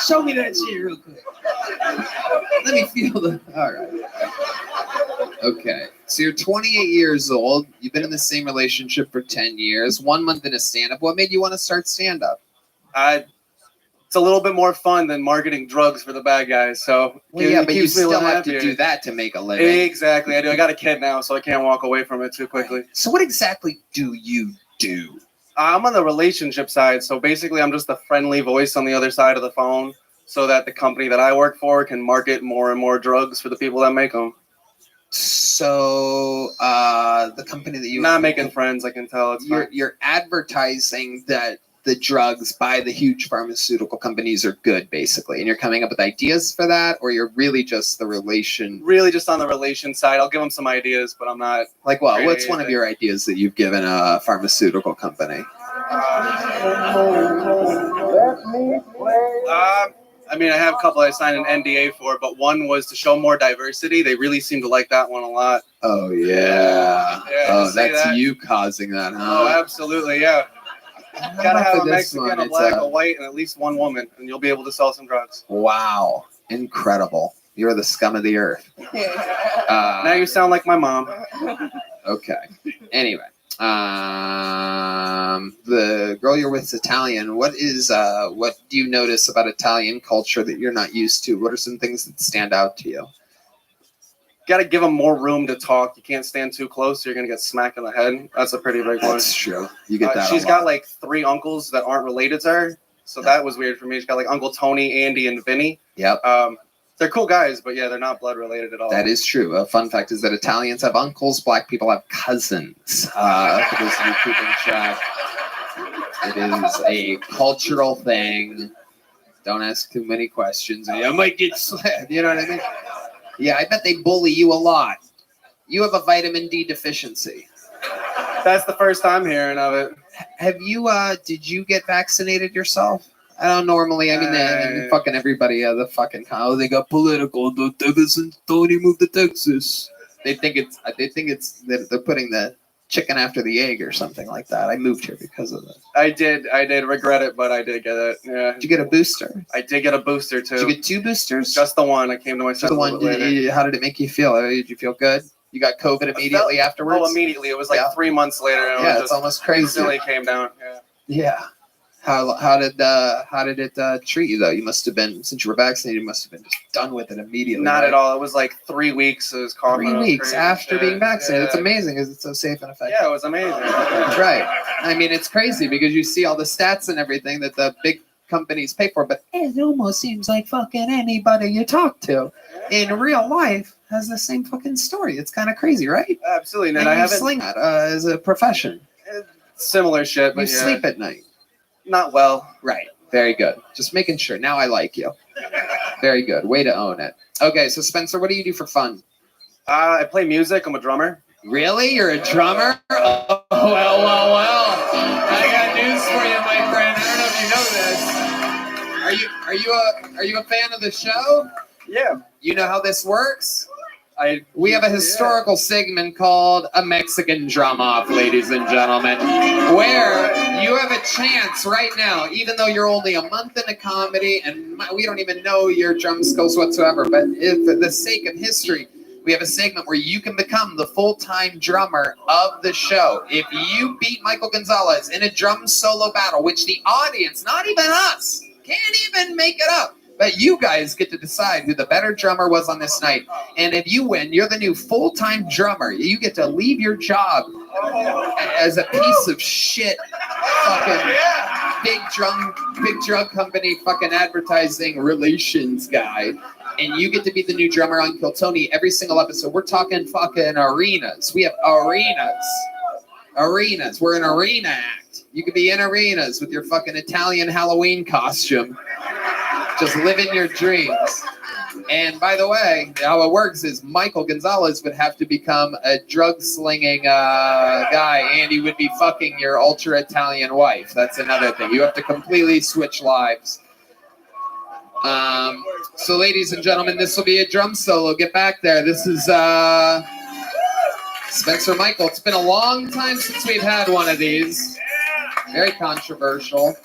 Show me that shit real quick. Let me feel the. All right. Okay. So you're 28 years old. You've been in the same relationship for 10 years. 1 month in a stand-up. What made you want to start stand-up? it's a little bit more fun than marketing drugs for the bad guys. So Well, yeah, it but you keeps me a still little have to happier. do that to make a living. Exactly, I do. I got a kid now, so I can't walk away from it too quickly. So what exactly do you do? I'm on the relationship side, so basically I'm just a friendly voice on the other side of the phone, so that the company that I work for can market more and more drugs for the people that make them. So the company that you not making friends, I can tell. It's fine. you're advertising that the drugs by the huge pharmaceutical companies are good, basically, and you're coming up with ideas for that, or you're really just the relation. Really just on the relation side. I'll give them some ideas, but I'm not Like, well, creating what's one of anything. your ideas that you've given a pharmaceutical company? I mean, I have a couple I signed an NDA for, but one was to show more diversity. They really seem to like that one a lot. Oh yeah. Oh, just say that's that. you causing that, Oh, huh? absolutely, yeah. Gotta Not have for a this Mexican, one, a it's, black, a white, and at least one woman, and you'll be able to sell some drugs. Wow, incredible! You're the scum of the earth. Now you sound like my mom. Okay. Anyway, the girl you're with is Italian. What do you notice about Italian culture that you're not used to? What are some things that stand out to you? Got to give them more room to talk. You can't stand too close, or you're gonna get smacked in the head. That's a pretty big one. That's true. You get that. She's a got lot. like 3 uncles that aren't related to her, so that was weird for me. She's got like Uncle Tony, Andy, and Vinny. Yep. They're cool guys, but yeah, they're not blood related at all. That is true. A fun fact is that Italians have uncles, black people have cousins. For those of you keeping track, it is a cultural thing. Don't ask too many questions. I might get slapped. You know what I mean? Yeah, I bet they bully you a lot. You have a vitamin D deficiency. That's the first time hearing of it. Have you? Did you get vaccinated yourself? I don't normally. I mean, fucking everybody. The fucking they got political. Tony moved to Texas. They think it's they're putting the chicken after the egg or something like that. I moved here because of it. I did regret it, but I did get it. Yeah. Did you get a booster? I did get a booster too. Did you get 2 boosters? Just the one. I came to my Just the one. How did it make you feel? Did you feel good? You got COVID immediately afterwards? Oh, immediately. It was like 3 months later. And Yeah, it was it's almost crazy. Instantly came down. Yeah. Yeah. How did it treat you though? You must have been, since you were vaccinated, you must have been just done with it immediately. Not right? at all. It was like 3 weeks. It was coughing. 3 weeks crazy. after Yeah, being vaccinated. It's yeah. amazing because it's so safe and effective. Yeah, it was amazing. Right. I mean, it's crazy because you see all the stats and everything that the big companies pay for, but it almost seems like fucking anybody you talk to in real life has the same fucking story. It's kind of crazy, right? Absolutely. And And I you haven't sling that as a profession. similar shit. But You yeah. sleep at night. Not well. Right. Very good. Just making sure. Now I like you. Very good. Way to own it. Okay, so Spencer, what do you do for fun? I play music. I'm a drummer. Really? You're a drummer? Oh, well. I got news for you, my friend. I don't know if you know this. Are you a fan of the show? Yeah. You know how this works? We have a historical segment called A Mexican Drum Off, ladies and gentlemen, where you have a chance right now, even though you're only a month into comedy and we don't even know your drum skills whatsoever, but if, for the sake of history, we have a segment where you can become the full-time drummer of the show. If you beat Michael Gonzalez in a drum solo battle, which the audience, not even us, can't even make it up, but you guys get to decide who the better drummer was on this night. And if you win, you're the new full-time drummer. You get to leave your job as a piece of shit fucking big drug company fucking advertising relations guy. And you get to be the new drummer on Kill Tony every single episode. We're talking fucking arenas. We have arenas. Arenas. We're an arena act. You could be in arenas with your fucking Italian Halloween costume. Just living your dreams. And by the way, how it works is Michael Gonzalez would have to become a drug-slinging guy, and he would be fucking your ultra-Italian wife. That's another thing. You have to completely switch lives. So ladies and gentlemen, this will be a drum solo. Get back there. This is Spencer Michael. It's been a long time since we've had one of these. Very controversial,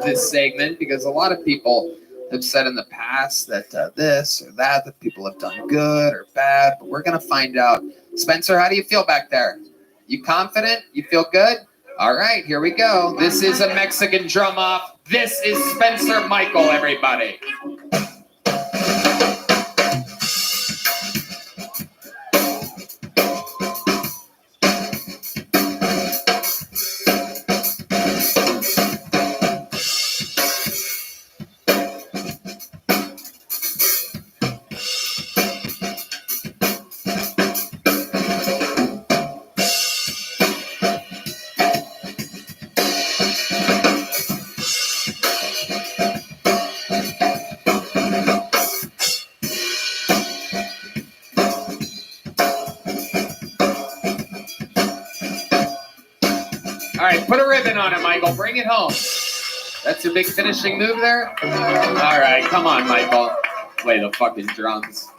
this segment, because a lot of people have said in the past that this or that people have done good or bad, but we're going to find out. Spencer, how do you feel back there? You confident? You feel good? All right, here we go. This is a Mexican drum off. This is Spencer Michael, everybody. All right, put a ribbon on it, Michael. Bring it home. That's your big finishing move there? All right, come on, Michael. Play the fucking drums.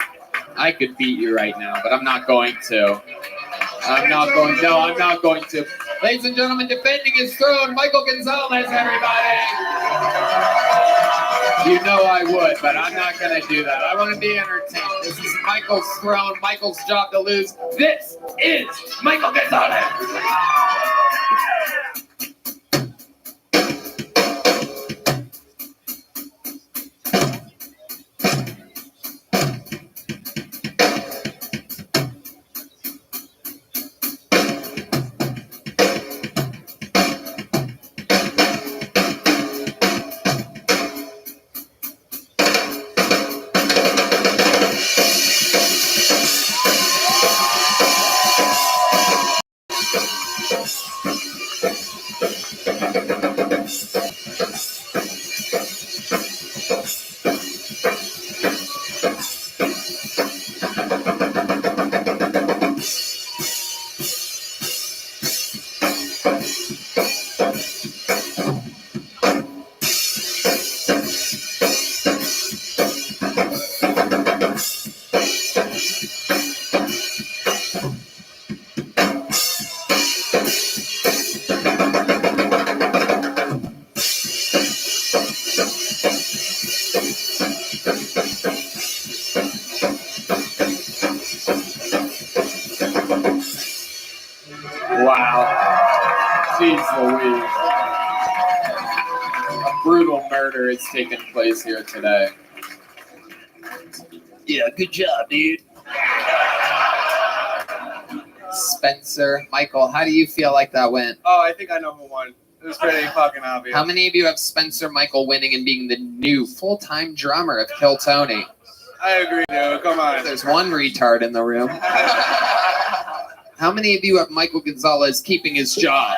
I could beat you right now, but I'm not going to. I'm not going to. Ladies and gentlemen, defending his throne, Michael Gonzalez, everybody. You know I would, but I'm not going to do that. I want to be entertained. This is Michael's throne, Michael's job to lose. This is Michael Gonzalez. Wow. Jeez Louise. A brutal murder is taking place here today. Yeah, good job, dude. Spencer, Michael, how do you feel like that went? Oh, I think I know who won. It was pretty fucking obvious. How many of you have Spencer Michael winning and being the new full-time drummer of Kill Tony? I agree, dude. Come on. There's one retard in the room. How many of you have Michael Gonzalez keeping his job?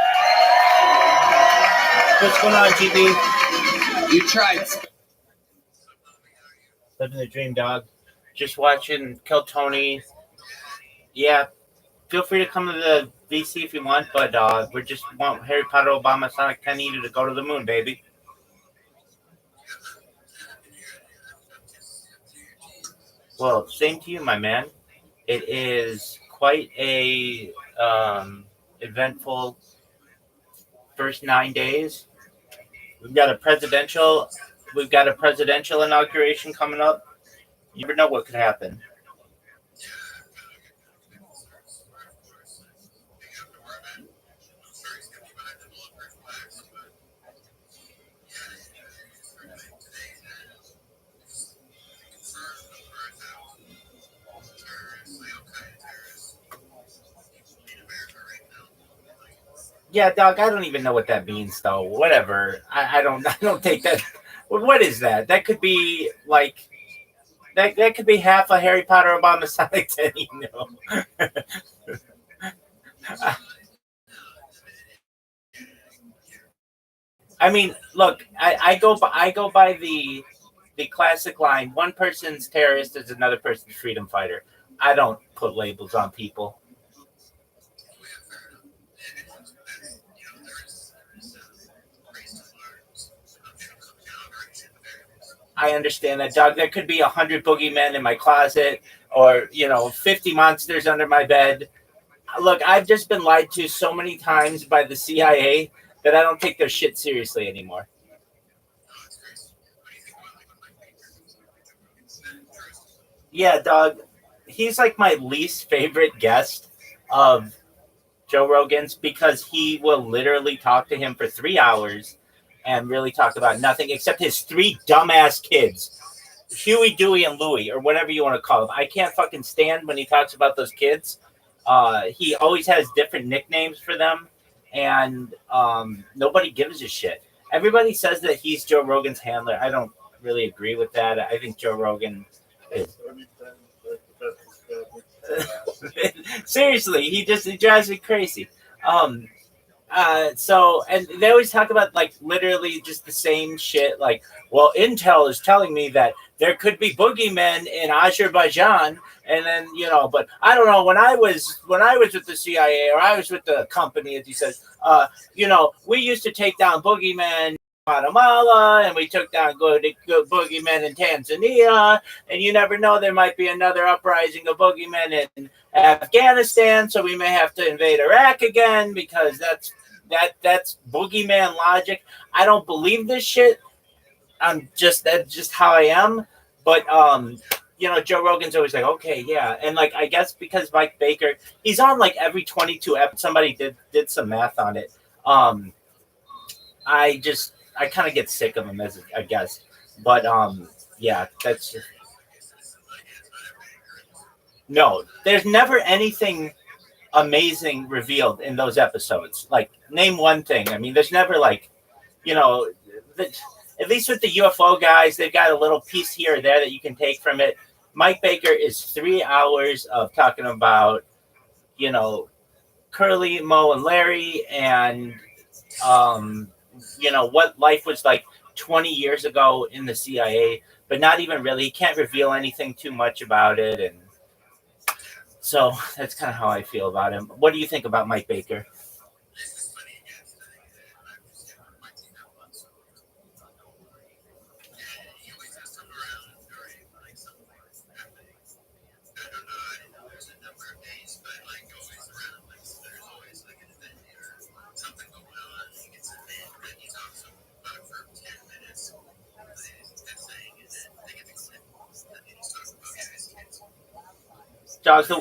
What's going on, GB? You tried. Living the dream, dog. Just watching Kill Tony. Yeah, feel free to come to the VC if you want, but we just want Harry Potter, Obama, Sonic 10 needed to go to the moon, baby. Well, same to you, my man. It is quite a eventful first 9 days. We've got a presidential inauguration coming up. You never know what could happen. Yeah, dog, I don't even know what that means, though. Whatever. I don't take that. What is that? That could be like that could be half a Harry Potter Obama Sonic 10, you know. I mean, look, I go by the classic line, one person's terrorist is another person's freedom fighter. I don't put labels on people. I understand that, dog. There could be 100 boogeymen in my closet or, 50 monsters under my bed. Look, I've just been lied to so many times by the CIA that I don't take their shit seriously anymore. Yeah, dog. He's like my least favorite guest of Joe Rogan's, because he will literally talk to him for 3 hours and really talk about nothing except his 3 dumbass kids, Huey, Dewey, and Louie, or whatever you want to call them. I can't fucking stand when he talks about those kids. He always has different nicknames for them, and nobody gives a shit. Everybody says that he's Joe Rogan's handler. I don't really agree with that. I think Joe Rogan is... Seriously, he drives me crazy. So, and they always talk about like literally just the same shit. Like, well, Intel is telling me that there could be boogeymen in Azerbaijan, and then but I don't know. When I was with the CIA, or I was with the company, as he says, we used to take down boogeymen in Guatemala, and we took down good boogeymen in Tanzania, and you never know, there might be another uprising of boogeymen in Afghanistan, so we may have to invade Iraq again, because that's boogeyman logic. I don't believe this shit. That's just how I am. But Joe Rogan's always like, okay, yeah, and like I guess because Mike Baker, he's on like every 22 episodes. Somebody did some math on it. I kind of get sick of him, as I guess. But yeah, that's just... No, there's never anything amazing revealed in those episodes. Like, name one thing. I mean, there's never like, at least with the UFO guys, they've got a little piece here or there that you can take from it. Mike Baker is 3 hours of talking about, Curly, Moe, and Larry, and what life was like 20 years ago in the CIA, but not even really. He can't reveal anything too much about it, and so that's kind of how I feel about him. What do you think about Mike Baker? Dogs,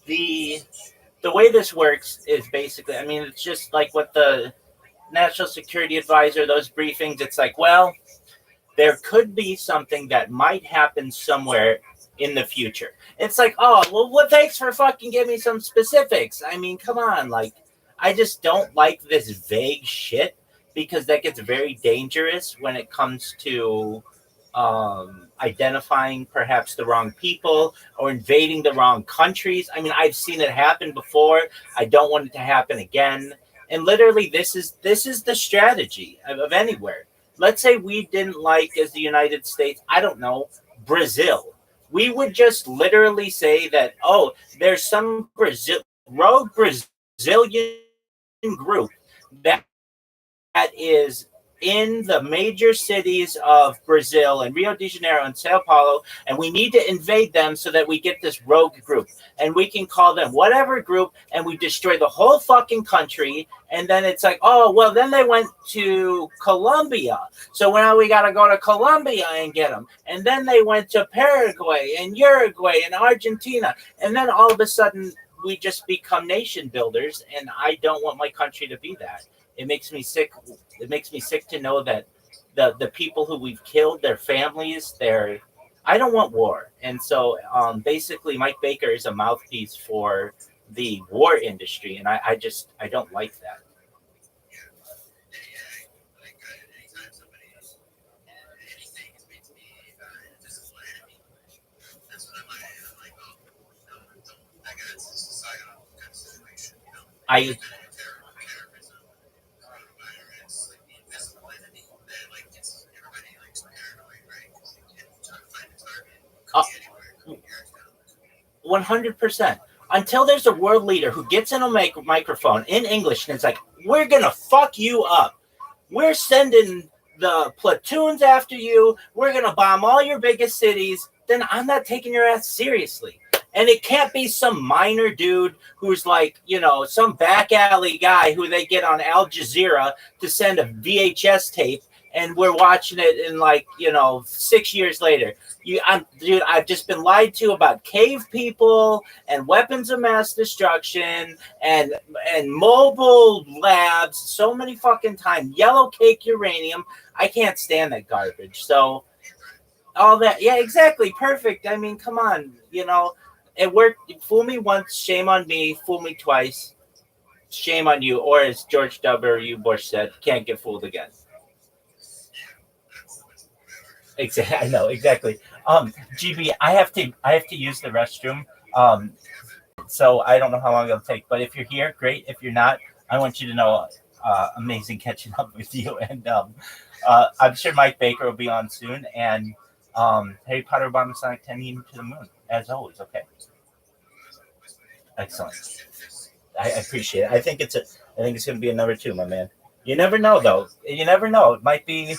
the way this works is basically, I mean, it's just like what the National Security Advisor, those briefings, it's like, well, there could be something that might happen somewhere in the future. It's like, oh, well, thanks for fucking giving me some specifics. I mean, come on. Like, I just don't like this vague shit, because that gets very dangerous when it comes to identifying perhaps the wrong people or invading the wrong countries. I mean, I've seen it happen before. I don't want it to happen again. And literally, this is the strategy of anywhere. Let's say we didn't like, as the United States, I don't know, Brazil. We would just literally say that, oh, there's some rogue Brazilian group that is in the major cities of Brazil and Rio de Janeiro and Sao Paulo, and we need to invade them so that we get this rogue group, and we can call them whatever group, and we destroy the whole fucking country. And then it's like, oh, well, then they went to Colombia, so now we got to go to Colombia and get them. And then they went to Paraguay and Uruguay and Argentina, and then all of a sudden we just become nation builders, and I don't want my country to be that. It makes me sick. It makes me sick to know that the people who we've killed, their families, I don't want war. And so basically Mike Baker is a mouthpiece for the war industry. And I don't like that. I 100%. Until there's a world leader who gets in a microphone in English and it's like, we're going to fuck you up. We're sending the platoons after you. We're going to bomb all your biggest cities. Then I'm not taking your ass seriously. And it can't be some minor dude who's like, some back alley guy who they get on Al Jazeera to send a VHS tape and we're watching it in 6 years later. Dude, I've just been lied to about cave people and weapons of mass destruction and mobile labs so many fucking times. Yellow cake uranium. I can't stand that garbage. So all that, yeah, exactly, perfect. I mean, come on, it worked. Fool me once, shame on me. Fool me twice, shame on you. Or as George W. Bush said, can't get fooled again. Exactly. I know exactly. GB, I have to use the restroom. So I don't know how long it'll take. But if you're here, great. If you're not, I want you to know, amazing catching up with you. And I'm sure Mike Baker will be on soon. And Harry Potter, Bomb, Sonic 10 to the moon, as always. Okay. Excellent. I appreciate it. I think it's going to be a number 2, my man. You never know, though. You never know. It might be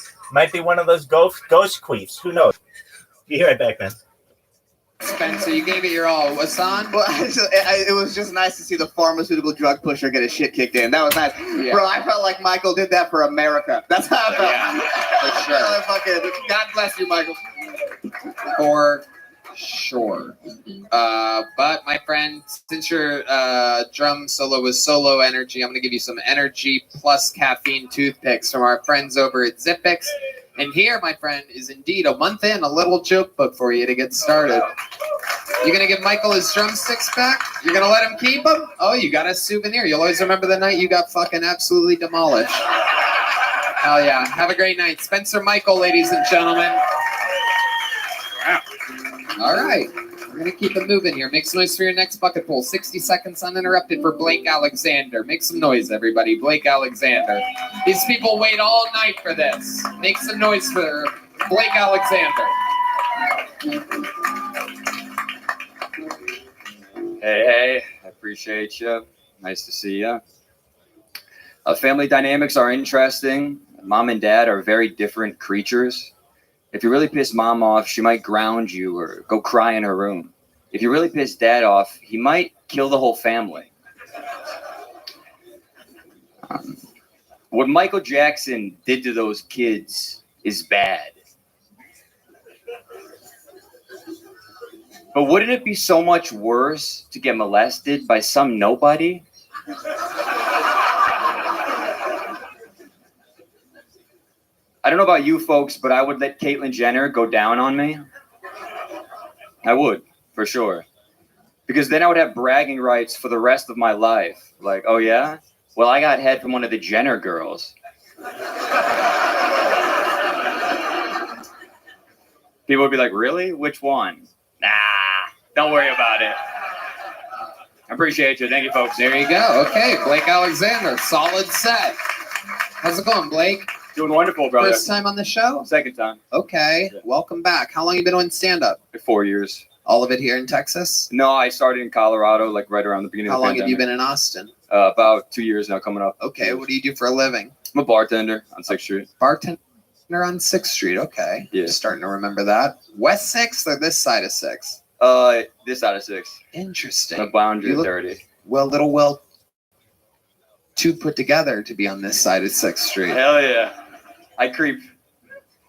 one of those ghost queefs. Who knows? Be right back, man. Spencer, you gave it your all. Wasan? Well, it was just nice to see the pharmaceutical drug pusher get his shit kicked in. That was nice. Yeah. Bro, I felt like Michael did that for America. That's how I felt. Yeah, for sure. God bless you, Michael. For sure. But my friend, since your drum solo was solo energy, I'm going to give you some energy plus caffeine toothpicks from our friends over at Zippix. And here, my friend, is indeed a month in, a little joke book for you to get started. You're going to give Michael his drumsticks back? You're going to let him keep them? Oh, you got a souvenir. You'll always remember the night you got fucking absolutely demolished. Hell yeah. Have a great night. Spencer Michael, ladies and gentlemen. Wow. All right. We're going to keep it moving here. Make some noise for your next bucket pool. 60 seconds uninterrupted for Blake Alexander. Make some noise, everybody. Blake Alexander. These people wait all night for this. Make some noise for Blake Alexander. Hey, I appreciate you. Nice to see you. Family dynamics are interesting. Mom and dad are very different creatures. If you really piss mom off, she might ground you or go cry in her room. If you really piss dad off, he might kill the whole family. What Michael Jackson did to those kids is bad. But wouldn't it be so much worse to get molested by some nobody? I don't know about you folks, but I would let Caitlyn Jenner go down on me. I would, for sure. Because then I would have bragging rights for the rest of my life. Like, oh yeah? Well, I got head from one of the Jenner girls. People would be like, really? Which one? Nah, don't worry about it. I appreciate you. Thank you, folks. There you go. Okay, Blake Alexander, solid set. How's it going, Blake? Doing wonderful, brother. First time on the show? Second time. Okay, welcome back. How long you been doing stand-up? 4 years. All of it here in Texas? No, I started in Colorado, like right around the beginning of the pandemic. How long have you been in Austin? About 2 years now, coming up. Okay, what do you do for a living? I'm a bartender on 6th Street. Bartender on 6th Street, okay. Yeah. Starting to remember that. West 6th or this side of 6th? This side of 6th. Interesting. The boundary is dirty. Well, two put together to be on this side of 6th Street. Hell yeah. I creep.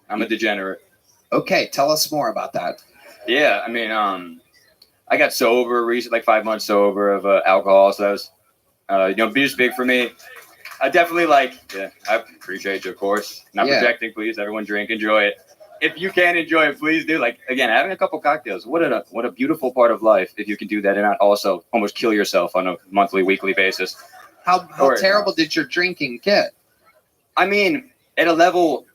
I'm a degenerate. Okay, tell us more about that. Yeah, I mean, I got sober recently, like 5 months sober of alcohol, so that was, beer's big for me. I definitely I appreciate you, of course. Not projecting, please. Everyone drink, enjoy it. If you can enjoy it, please do. Like, again, having a couple cocktails, what a beautiful part of life if you can do that and not also almost kill yourself on a monthly, weekly basis. How terrible did your drinking get? I mean, at a level,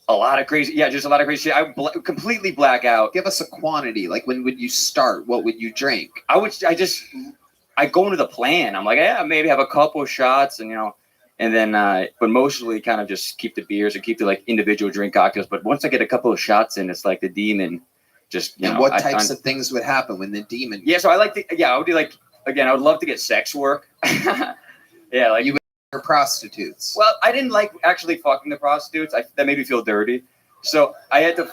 a lot of crazy. Yeah, just a lot of crazy shit. I completely black out. Give us a quantity. Like, when would you start? What would you drink? I go into the plan. I'm like, yeah, maybe have a couple of shots and, and then, but mostly kind of just keep the beers and keep the individual drink cocktails. But once I get a couple of shots in, it's like the demon just, And what types of things would happen when the demon? Yeah, so I would do again, I would love to get sex work. Yeah, you would for prostitutes. Well, I didn't like actually fucking the prostitutes. That made me feel dirty. So I had to.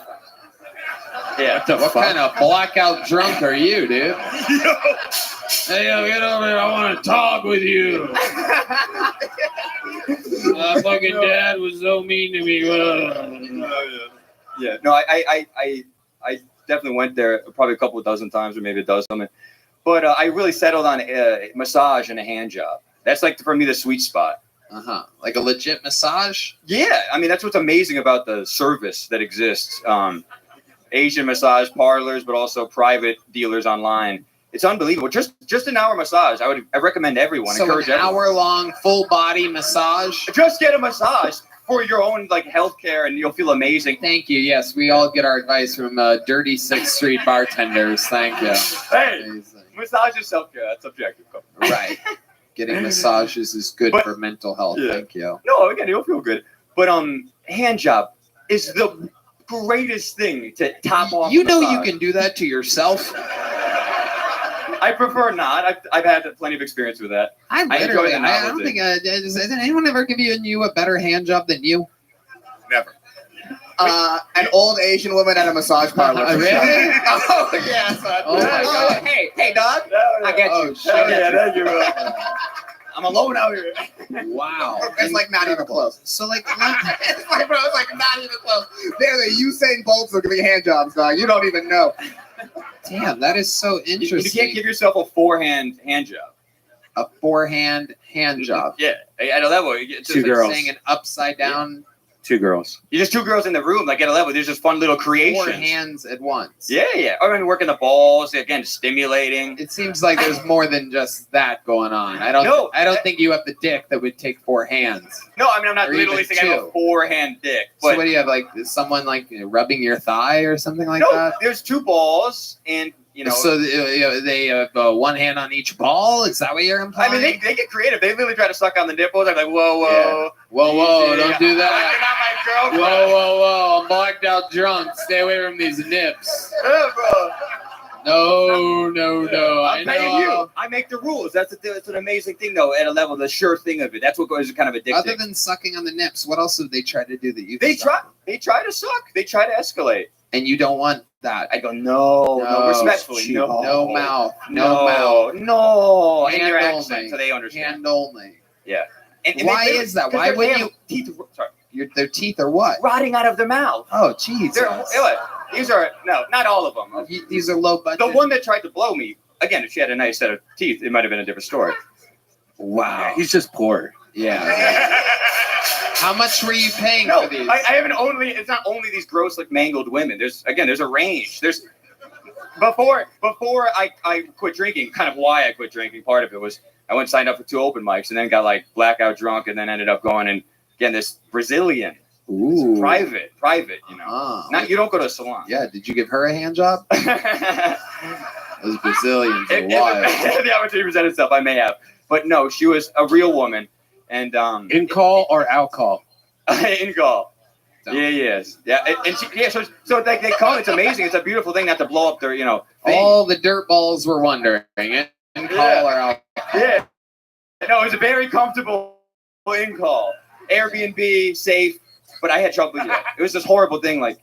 Yeah. What kind of blackout drunk are you, dude? Hey, yo, get over here. I want to talk with you. My fucking dad was so mean to me. Yeah, no, I definitely went there probably a couple of dozen times or maybe a dozen. But I really settled on a massage and a hand job. That's like for me the sweet spot. Like a legit massage. Yeah, I mean that's what's amazing about the service that exists. Asian massage parlors, but also private dealers online. It's unbelievable. Just an hour massage. I recommend everyone. So encourage an everyone. hour-long full body massage. Just get a massage for your own like healthcare, and you'll feel amazing. Thank you. Yes, we all get our advice from Dirty 6th Street bartenders. Thank you. Hey, massage is self-care. That's objective. Right. Getting massages is good for mental health. Yeah. Thank you. No, again, you'll feel good. But hand job is the greatest thing to top off. You know you massage. can do that to yourself. I prefer not. I've had plenty of experience with that. I enjoy the I don't novelty. think has anyone ever given you a better hand job than you? Never. An old Asian woman at a massage parlor. for Really? sure. Oh yeah, son. Oh my God. Hey, dog. I get you. Oh shit! Thank you. I'm alone out here. Wow. It's like not even close. So like, It's like, bro, it's like not even close. They're the Usain Bolts of giving hand jobs, dog. You don't even know. damn, that is so You interesting. can't give yourself a forehand hand job. A forehand hand job. Yeah, at a level. It's Two just girls. Saying an upside down. 2 girls. You're just two girls in the room, like at a level. There's just fun little creations. 4 hands at once. Yeah. I mean, working the balls again, stimulating. It seems like there's more than just that going on. I don't. No, I don't think you have the dick that would take 4 hands. No, I mean I'm not Or literally even saying I have a two. forehand dick, So but what do you have? Like is someone like rubbing your thigh or something like no, that? there's 2 balls, and So they have 1 hand on each ball. Is that what you're implying? I mean, they get creative. They literally try to suck on the nipples. I'm like, whoa. Whoa! Easy. Don't do that. You're not my girlfriend. Whoa! I'm blacked out drunk. Stay away from these nips. Yeah, bro. No. I I'm paying know. you. I make the rules. That's an amazing thing, though. At a level, the sure thing of it. That's what goes kind of addictive. Other than sucking on the nips, what else have they tried to do that you? They try to suck. They try to escalate. And you don't want that. I go no, respectfully, cheap. no, No mouth, no mouth. no, and Hand your only. accent, so they understand. Hand only. Yeah. And Why they- is that? 'cause Why their wouldn't damn teeth? Sorry, Their teeth are what? rotting out of their mouth. Oh, jeez. These are not all of them. These are low budget. The one that tried to blow me, again, if she had a nice set of teeth, it might have been a different story. Wow. He's just poor. Yeah. How much were you paying No, for these? I haven't only. It's not only these gross, like mangled women. There's a range. There's before I quit drinking. Kind of why I quit drinking. Part of it was I went and signed up for 2 open mics and then got like blackout drunk and then ended up going and again this Brazilian. Ooh. Private. Not you don't go to a salon. Yeah. Did you give her a hand job? Those Brazilians are wild. If the opportunity presented itself, I may have. But no, she was a real woman. And In call or out call? in call. Yeah. And she, so like they call it, it's amazing. It's a beautiful thing not to blow up their, thing. All the dirt balls were wondering. In call or out. Yeah. No, it was a very comfortable in call. Airbnb, safe, but I had trouble. It was this horrible thing. Like,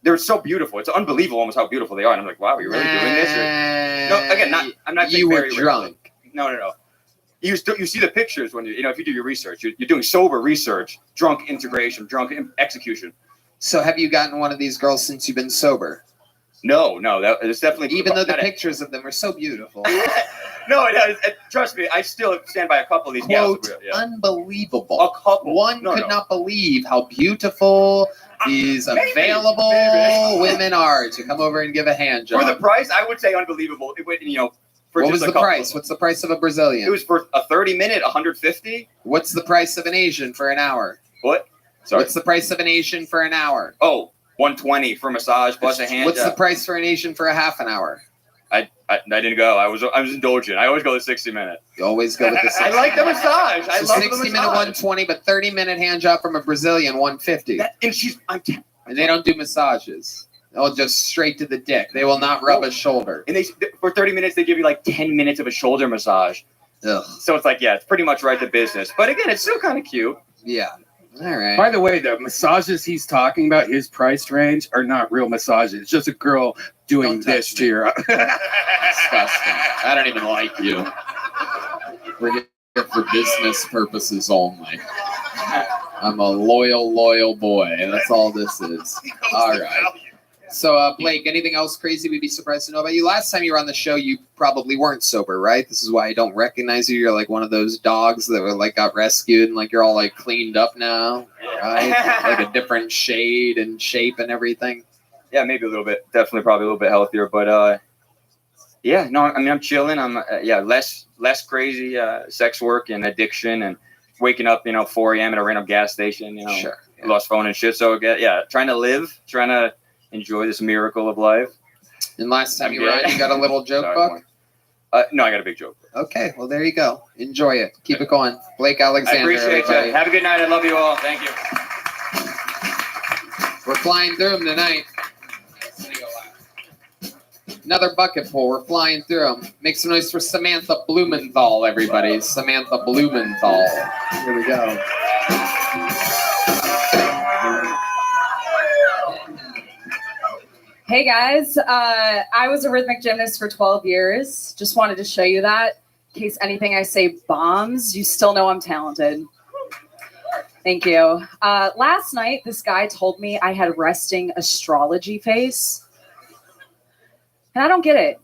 they're so beautiful. It's unbelievable almost how beautiful they are. And I'm like, wow, you're really doing this? No, again, I'm not. You were very drunk. No. You see the pictures when if you do your research, you're doing sober research, drunk integration, drunk execution. So have you gotten one of these girls since you've been sober? No, it's definitely Even though the not pictures of them are so beautiful. No, trust me, I still stand by a couple of these Quote, gals. unbelievable. A couple. One could not believe how beautiful these available women are to come over and give a hand job. For the price, I would say unbelievable. It would, for What just was a the couple price? of- What's the price of a Brazilian? It was for a 30-minute, 150. What's the price of an Asian for an hour? What? Sorry. What's the price of an Asian for an hour? Oh, 120 for massage plus a hand What's job. the price for an Asian for a half an hour? I didn't go. I was indulgent. I always go the 60 minute. You always go with the 60 I like the massage. I So love 60 the minute massage. 120, but 30-minute hand job from a Brazilian 150. And they don't do massages. They'll just straight to the dick. They will not rub a shoulder. And for 30 minutes they give you like 10 minutes of a shoulder massage. Ugh. So it's like, yeah, it's pretty much right to business. But again, it's still kind of cute. Yeah. All right. By the way, the massages he's talking about, his price range, are not real massages. It's just a girl doing this to your. Disgusting. I don't even like you. We're here for business purposes only. I'm a loyal boy. That's all this is. All right. So, Blake, anything else crazy we'd be surprised to know about you? Last time you were on the show, you probably weren't sober, right? This is why I don't recognize you. You're like one of those dogs that were like got rescued and like you're all like cleaned up now, right? Like a different shade and shape and everything. Yeah, maybe a little bit. Definitely, probably a little bit healthier. But yeah, no, I mean, I'm chilling. I'm less crazy sex work and addiction and waking up, 4 a.m. at a random gas station. Sure. Lost phone and shit. So trying to live, trying to enjoy this miracle of life. And last time you were on, you got a little joke book? No, I got a big joke book. Okay, well, there you go. Enjoy it. Keep it going. Blake Alexander. I appreciate everybody. you. Have a good night. I love you all. Thank you. We're flying through them tonight. Another bucket full. We're flying through them. Make some noise for Samantha Blumenthal, everybody. Samantha Blumenthal. Here we go. Hey guys, I was a rhythmic gymnast for 12 years. Just wanted to show you that. In case anything I say bombs, you still know I'm talented. Thank you. Last night, this guy told me I had resting astrology face. And I don't get it.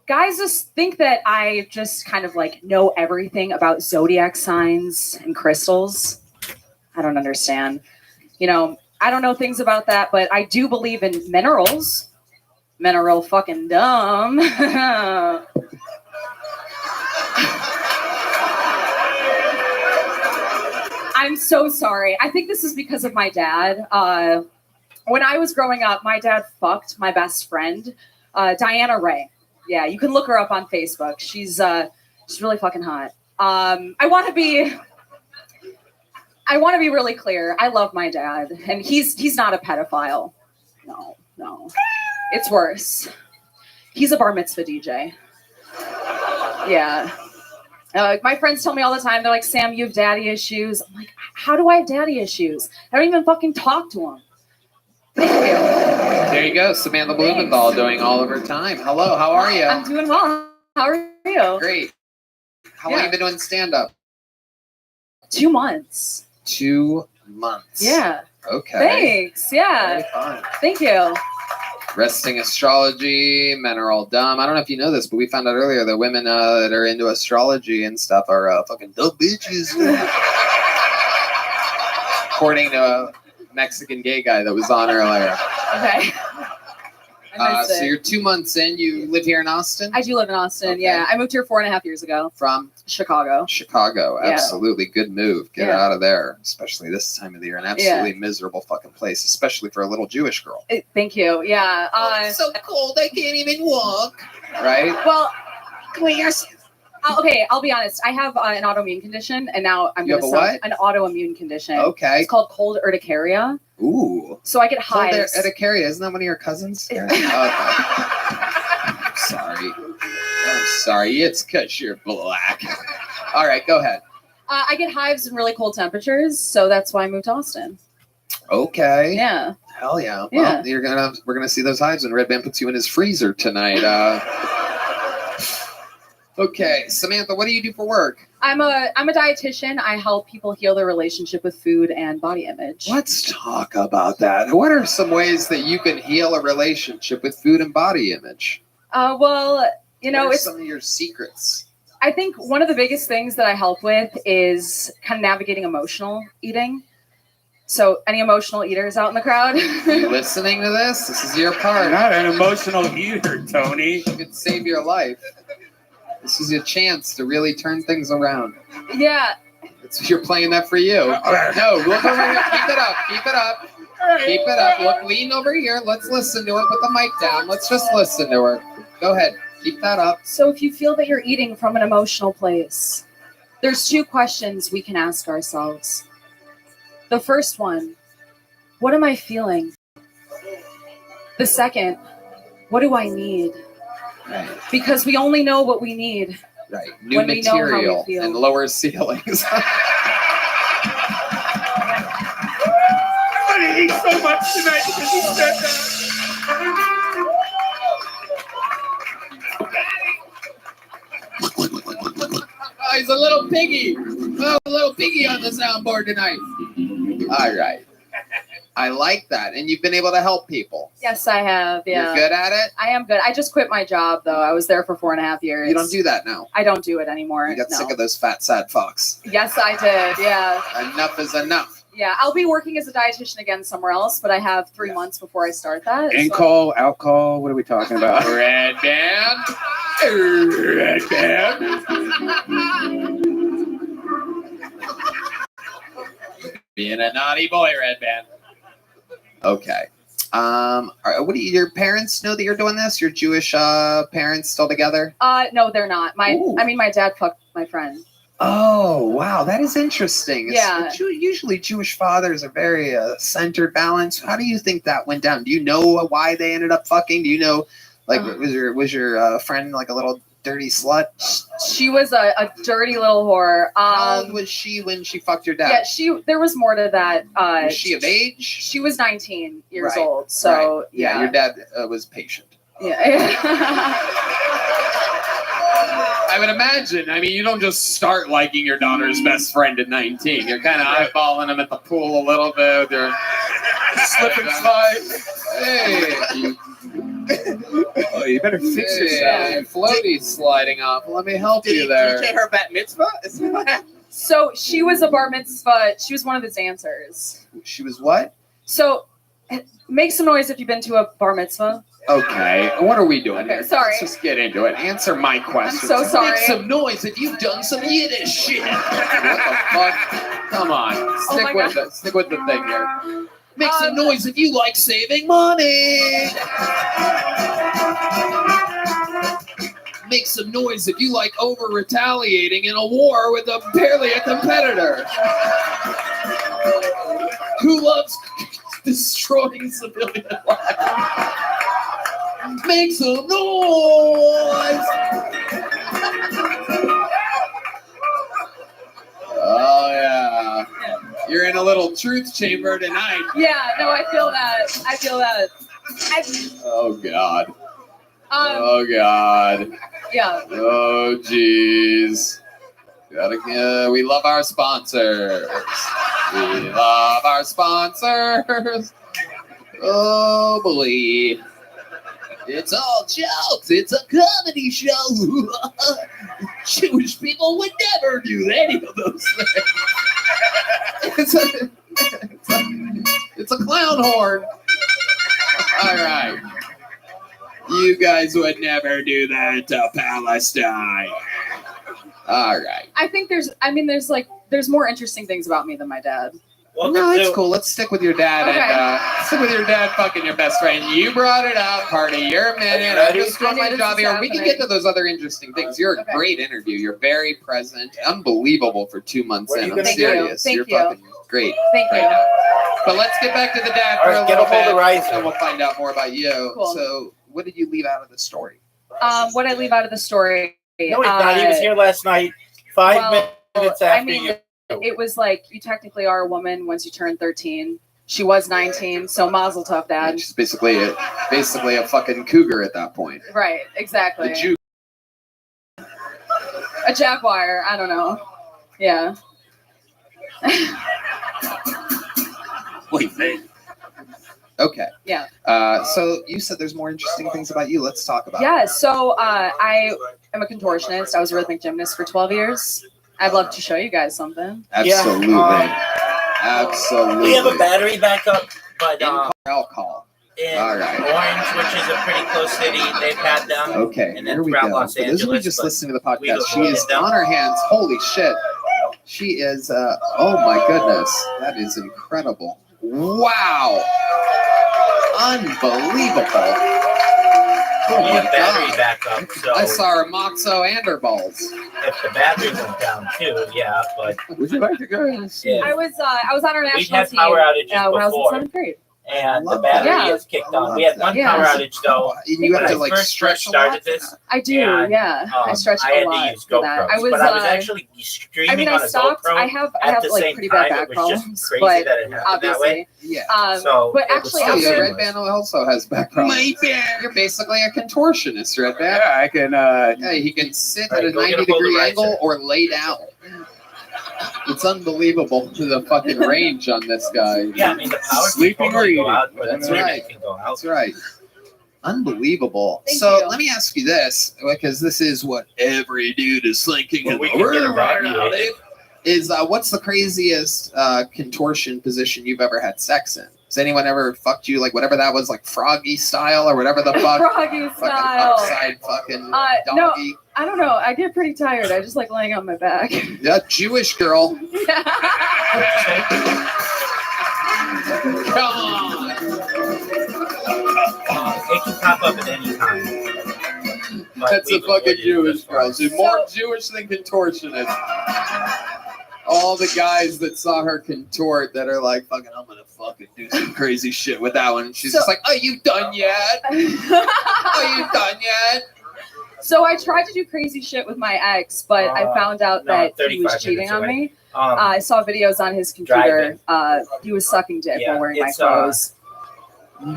Guys just think that I just kind of like know everything about zodiac signs and crystals. I don't understand. I don't know things about that, but I do believe in minerals. Men are real fucking dumb. I'm so sorry. I think this is because of my dad. When I was growing up, my dad fucked my best friend, Diana Ray. Yeah, you can look her up on Facebook. She's really fucking hot. I want to be really clear. I love my dad, and he's not a pedophile. No. It's worse. He's a bar mitzvah DJ. Yeah. My friends tell me all the time, they're like, Sam, you have daddy issues. I'm like, how do I have daddy issues? I don't even fucking talk to him. Thank you. There you go. Samantha Blumenthal doing all of her time. Hello, how are you? I'm doing well. How are you? Great. How long have you been doing stand-up? 2 months. 2 months. Yeah. Okay. Thanks. Yeah. Very fun. Thank you. Resting astrology, men are all dumb. I don't know if you know this, but we found out earlier that women that are into astrology and stuff are fucking dumb bitches. According to a Mexican gay guy that was on earlier. Okay. So you're 2 months in. You live here in Austin? I do live in Austin. Okay. Yeah. I moved here 4.5 years ago. From? Chicago. Chicago. Yeah. Absolutely. Good move. Get Yeah. out of there, especially this time of the year. An absolutely miserable fucking place, especially for a little Jewish girl. Thank you. Yeah. It's so cold. I can't even walk. Right? Well, okay, I'll be honest. I have an autoimmune condition, and now I'm You going have to a what? an autoimmune condition. Okay. It's called cold urticaria. Ooh. So I get Cold hives. urticaria. Isn't that one of your cousins? Okay. Sorry. I'm sorry. It's because you're black. All right, go ahead. I get hives in really cold temperatures, so that's why I moved to Austin. Okay. Yeah. Hell yeah. Yeah. Well, we're gonna see those hives when Red Band puts you in his freezer tonight. Okay, Samantha, what do you do for work? I'm a dietitian. I help people heal their relationship with food and body image. Let's talk about that. What are some ways that you can heal a relationship with food and body image? Well, What are it's some of your secrets. I think one of the biggest things that I help with is kind of navigating emotional eating. So any emotional eaters out in the crowd? You listening to this? This is your part. You're not an emotional eater, Tony. It could save your life. This is your chance to really turn things around. Yeah. You're playing that for you. No, look over here. Keep it up. Keep it up. Keep it up. Look, lean over here. Let's listen to her. Put the mic down. Let's just listen to her. Go ahead. Keep that up. So if you feel that you're eating from an emotional place, there's 2 questions we can ask ourselves. The first one, what am I feeling? The second, what do I need? Right. Because we only know what we need. Right. New when we know how we material feel. and lower ceilings. I hate so much tonight because he said that. He's a little piggy. Oh, a little piggy on the soundboard tonight. All right. I like that. And you've been able to help people. Yes, I have. Yeah. You're good at it? I am good. I just quit my job though. I was there for 4.5 years. You don't do that now. I don't do it anymore. You got no. sick of those fat, sad fucks. Yes, I did. Yeah. Enough is enough. Yeah. I'll be working as a dietitian again somewhere else, but I have 3 months before I start that. In so- call, out call. What are we talking about? Red band. Red band. Being a naughty boy, Red band. Okay. What do your parents know that you're doing this? Your Jewish parents still together? No, they're not. My dad fucked my friend. Oh, wow. That is interesting. Yeah. Usually Jewish fathers are very centered, balanced. How do you think that went down? Do you know why they ended up fucking? Do you know, like, was your friend like a little dirty slut? She was a dirty little whore. How old was she when she fucked your dad? Yeah, there was more to that. Was she of age? She was 19 years Right, old. So, right. yeah. Your dad was patient. Yeah. I would imagine. I mean, you don't just start liking your daughter's best friend at 19. You're kind of eyeballing them at the pool a little bit. They're slip and slide. Hey. Oh, you better fix yourself. Floaty's sliding off. Let me help you there. Did you get her bat mitzvah? So she was a bar mitzvah. She was one of the dancers. She was what? So make some noise if you've been to a bar mitzvah. Okay, what are we doing Okay, here? sorry. Let's just get into it. Answer my question. so sorry. Make some noise if you've done some Yiddish shit. What the fuck? Come on. Stick with the thing here. Make some noise if you like saving money. Make some noise if you like over-retaliating in a war with barely a competitor. Who loves destroying civilian lives? Make some noise! Oh, yeah. You're in a little truth chamber tonight. Yeah, no, I feel that. Oh, God. Um, Oh, God. Yeah. Oh, jeez. We love our sponsors. We love our sponsors. Oh, boy. It's all jokes. It's a comedy show. Jewish people would never do any of those things. It's a clown horn. All right. You guys would never do that to Palestine. All right. I think there's more interesting things about me than my dad. No, it's cool. Let's stick with your dad and stick with your dad fucking your best friend. You brought it up, part of your minute. I just doing my job here. We can get to those other interesting things. You're a great interview. You're very present. Unbelievable for 2 months in. I'm serious. You're fucking great. Thank you. Now. But let's get back to the dad for a little bit, and we'll find out more about you. Cool. So, what did you leave out of the story? What I leave out of the story. No, he's not. He was here last night. 5 minutes after you. It was like you technically are a woman once you turn 13. She was 19, so mazel tov, Dad. She's basically a fucking cougar at that point. Right, exactly. The Jew. A jaguar. I don't know. Yeah. Wait, man. Okay. Yeah. So you said there's more interesting things about you. Let's talk about it. Yeah. So I am a contortionist. I was a rhythmic gymnast for 12 years. I'd love to show you guys something. Absolutely. Absolutely. We have a battery backup, but alcohol. In All right. Orange, which is a pretty close city, they've had them. Okay, and here then we throughout go. Los For those of you Angeles, just but listening to the we've podcast, she avoided is them. on her hands. Holy shit. She is, oh my goodness. That is incredible. Wow. Unbelievable. Oh We my have battery God. backup, so I saw her moxo and her balls. if the battery went down too, but Would you like to go? Yeah. I was on our We've national had team power outages when I was in before. 7th grade. and the love battery that. is kicked I on. love We had that. one Yeah. power outage though. And you have when to I like first stretch a started lot. this. I do, And, yeah. I stretched I a had lot to use for that. GoPros, but I was actually streaming I mean, on I a stopped. GoPro I have at the like same pretty bad time. back It was just problems, crazy but that it happened that way. obviously, Yeah. So but it was actually, Oh, yeah, still Red Band also has back problems. You're basically a contortionist, Red Band. Yeah, I can. Yeah, he can sit Right, at a go get a 90-degree polarizer. angle or lay down. It's unbelievable the fucking range on this guy. Yeah, I mean the power Sleeping can totally or go eating. out, but That's the internet right. can go out. That's right. Unbelievable. Thank So you. let me ask you this, because this is what every dude is thinking Well, in we the can get world right now, irradiated. dude. Is what's the craziest contortion position you've ever had sex in? Has anyone ever fucked you like whatever that was, like froggy style or whatever the fuck? froggy Fucking style. upside fucking No, doggy. I don't know. I get pretty tired. I just like laying on my back. Yeah, Jewish girl. Come on. It can pop up at any time. But That's we a fucking avoided Jewish this girl. one. She's more Jewish than contortionist. All the guys that saw her contort that are like, fucking, I'm gonna fucking do some crazy shit with that one. And she's just like, are you done yet? Are you done yet? So I tried to do crazy shit with my ex, but I found out no, that he 35 was cheating minutes on away. me. I saw videos on his computer. He was sucking dick while wearing my it's, clothes.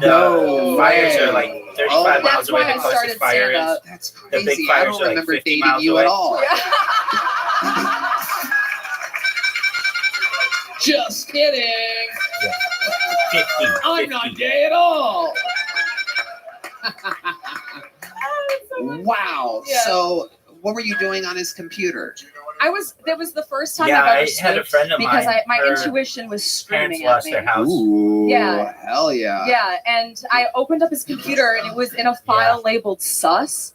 The fires are like 35 miles That's away. why The I closest started fire is. stand-up. That's The big crazy. I fires don't are like remember 50 dating miles you away. at all. Just kidding. Yeah. 50. I'm not gay at all. Wow. Yeah. So, what were you doing on his computer? That was the first time Yeah, I've ever I had a switched friend of because mine, my her intuition was Parents screaming at lost me. their house. Ooh, Yeah. hell yeah. Yeah, and I opened up his computer and it was in a file labeled sus.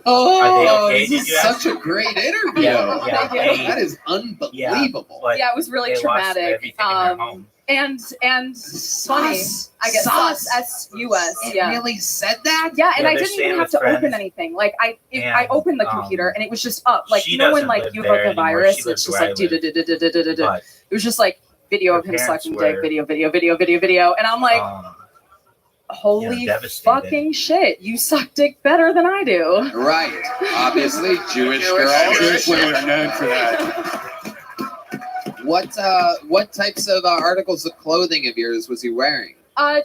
Oh, Are they okay? this Did is you ask? such a great interview. Yeah, Thank you. That is unbelievable. But Yeah, it was really they lost traumatic. everything in their home. And funny, I get sus, S-U-S, It yeah. really said that? Yeah, and Yeah, I they're didn't staying even have with to friends. open anything. Like I And, opened the computer and it was just up. Like she you know when doesn't like live you there hook a anymore. virus, She it's lives just where I like live. do-do-do-do-do-do-do-do. But It was just like video her of him parents sucking were, dick, video, and I'm like, holy devastated. fucking shit, you suck dick better than I do. Right. Obviously, Jewish girl. Jewish women are known for that. What types of articles of clothing of yours was he wearing?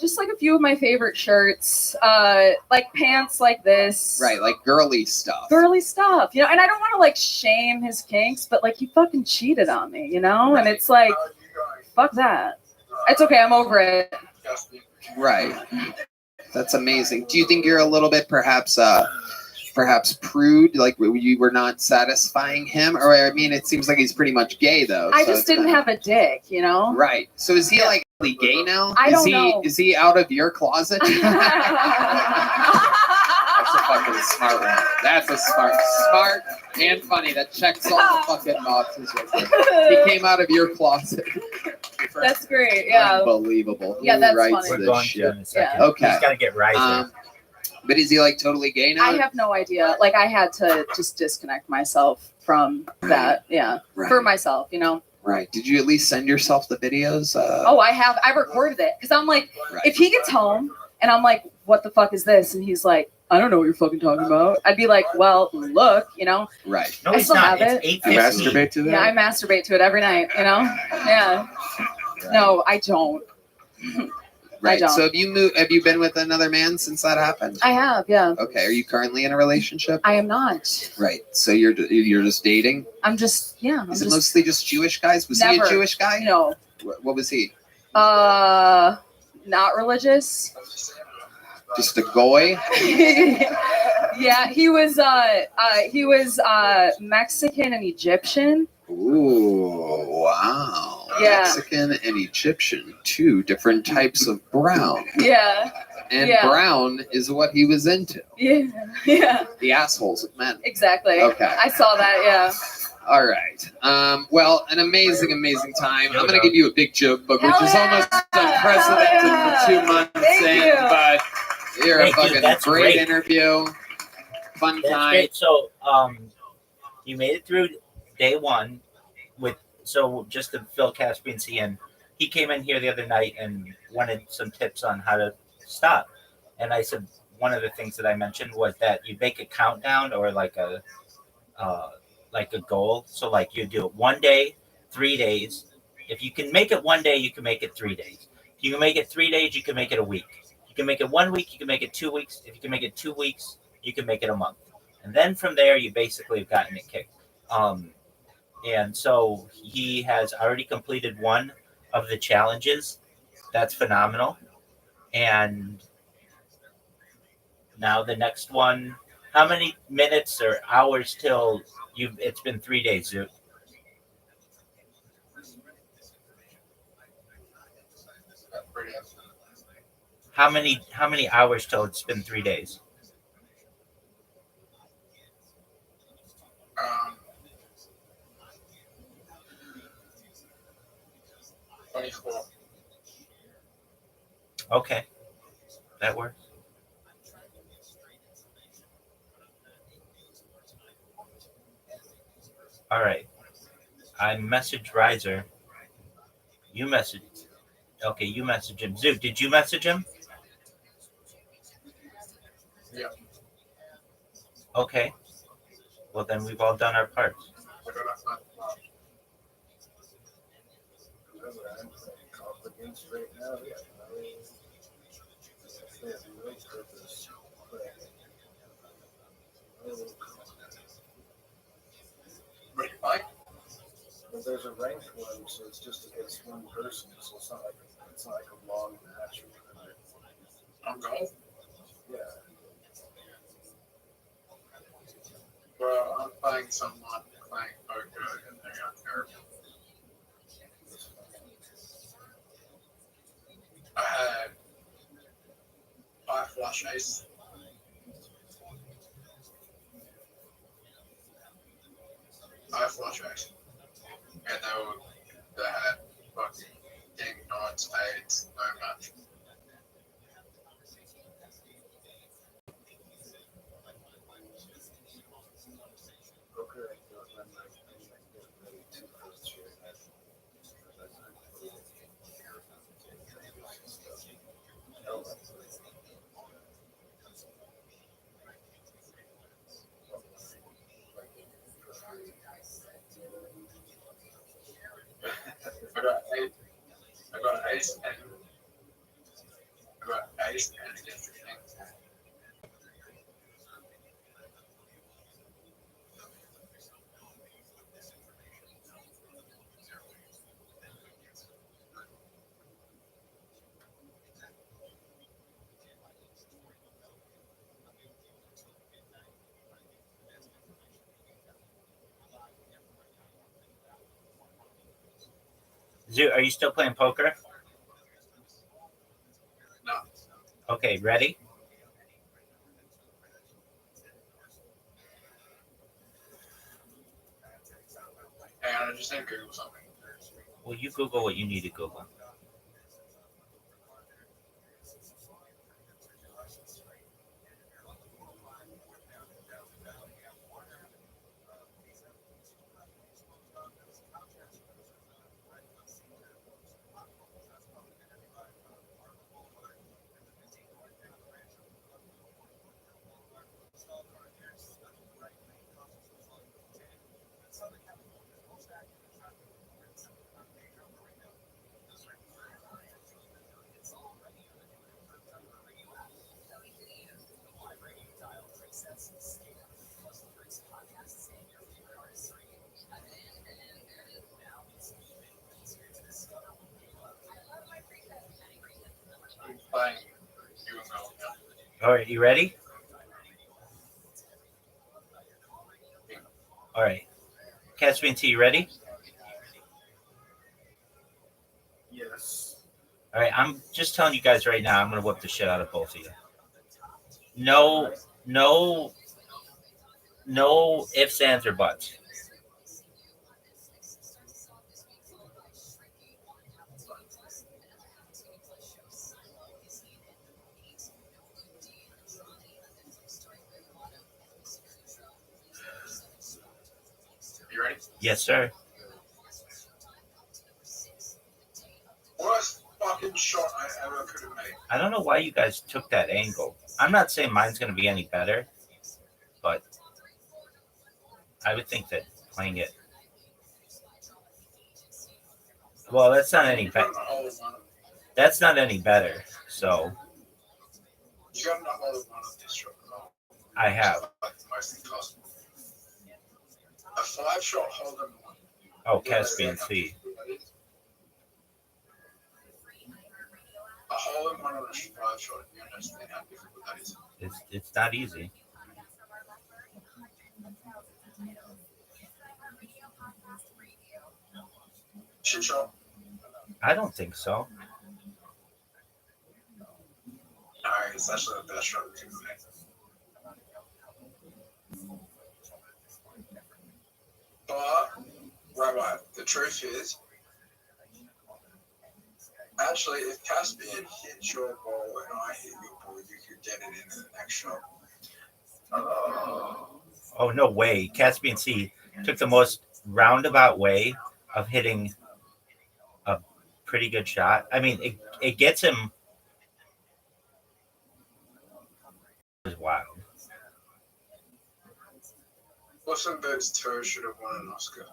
Just like a few of my favorite shirts, like pants like this. Right, like girly stuff. Girly stuff, you know, and I don't want to like shame his kinks, but like he fucking cheated on me, you know, and it's like, fuck that. It's okay, I'm over it. Right. That's amazing. Do you think you're a little bit perhaps prude, like you were not satisfying him? Or I mean, it seems like he's pretty much gay though. I so just it's didn't kinda- have a dick, you know. Right. So is he like really gay now? I is don't he know. is he out of your closet? That's a fucking smart one. That's a smart and funny. That checks all the fucking boxes right there. He came out of your closet. That's great, yeah. Unbelievable. Yeah, Who that's writes funny. We're this going shit? to in a second. Yeah. Okay. He's got to get riser. But is he like totally gay now? I have no idea. Like I had to just disconnect myself from that. Yeah, Right. for myself, you know. Right. Did you at least send yourself the videos? Oh, I recorded it because I'm like, Right. if he gets home and I'm like, what the fuck is this? And he's like, I don't know what you're fucking talking about. I'd be like, well, look, you know. Right. No, I he's still not. have It's it. You 8:15. masturbate to that? Yeah, I masturbate to it every night, you know. Yeah. No, I don't. Right. don't. So have you been with another man since that happened? I have, yeah. Okay. Are you currently in a relationship? I am not. Right. So you're just dating? I'm just, yeah. I'm Is it just mostly just Jewish guys? Was he never. a Jewish guy? No. What was he? Not religious. Just a goy? Yeah, he was Mexican and Egyptian. Ooh, wow. Yeah. Mexican and Egyptian, two different types of brown. Yeah. And Yeah. brown is what he was into. Yeah. Yeah. The assholes of men. Exactly. Okay. I saw that, yeah. All right. Well, an amazing time. I'm going to give you a big joke book, which Hell is yeah! almost unprecedented yeah! for 2 months Thank in, you. but you're Thank a you. fucking That's great great. interview. Fun That's time. great. So, You made it through day one with so just to fill Caspian's in. He came in here the other night and wanted some tips on how to stop. And I said one of the things that I mentioned was that you make a countdown or like a goal. So like you do it 1 day, 3 days. If you can make it 1 day, you can make it 3 days. If you can make it 3 days, you can make it a week. You can make it 1 week, you can make it 2 weeks. If you can make it 2 weeks, you can make it a month. And then from there, you basically have gotten it kicked. And so he has already completed one of the challenges. That's phenomenal. And now the next one, how many minutes or hours till it's been 3 days, Zoo? How many hours till it's been 3 days? 24. Okay, that works. All right. I messaged Riser. You messaged. Okay, you messaged him. Zoo, did you message him? Yeah. Okay. Well, then we've all done our parts. But there's a ranked one, so it's just against one person, so it's not like a long match. I'm going. Yeah. Bro, I'm playing someone playing poker and they're not terrible. I had 5 flush ace. And they had fucking king, nine, spades, no match. I got ace and against the king. Zoo, are you still playing poker? No. Okay, ready? Hang on, I just need to Google something. Well, you Google what you need to Google. Playing you and Mel, yeah. All right, you ready? All right. Caspian T, you ready? Yes. All right, I'm just telling you guys right now, I'm going to whip the shit out of both of you. No ifs, ands, or buts. Yes, sir. Worst fucking shot I ever could have made. I don't know why you guys took that angle. I'm not saying mine's going to be any better, but I would think that playing it. Well, that's not any better. That's not any better. So You got enough other one of this shot. I have. Like the most impossible. A 5-shot hold in one. Oh, Caspian Sea. A hole in one on a 5-shot. You understand how difficult that is. It's not easy. Shit shot. I don't think so. Alright, it's actually the best shot we could have made. But, Rabbi, the truth is, actually, if Caspian hits your ball and I hit your ball, you could get it into the next shot. Oh, no way. Caspian Sea took the most roundabout way of hitting a pretty good shot. I mean, it gets him. It was wild. Awesome Birds 2 should have won an Oscar.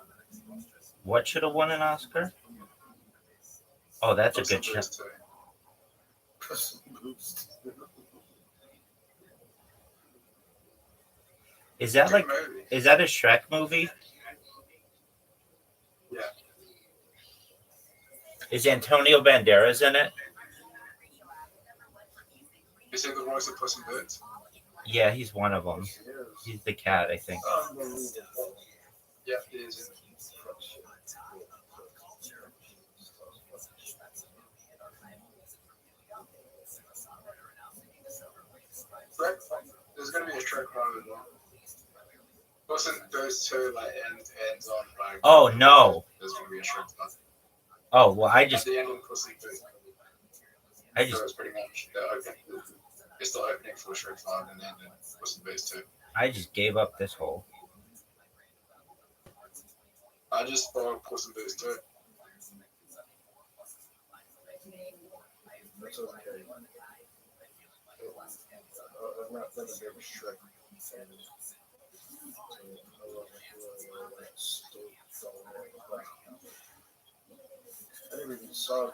What should have won an Oscar? Oh, that's a good Awesome Birds shot. 2. Is that like? Is that a Shrek movie? Yeah. Is Antonio Banderas in it? Is it the voice of Puss in Boots? Yeah, he's one of them. He's the cat, I think. Yeah, it is. There's gonna be a Shrek 1 as well. Wasn't those two like ends on like? Oh no! There's gonna be a Shrek 1. Oh well, I At just the end of Puss in Boots. I just- So it's pretty much the opening. It's the opening for Shrek 5 and then Puss in Boots 2. gave up this hole. I just bought Puss in Boots 2. That's okay. I'm not going to be a Shrek fan. I never even saw it.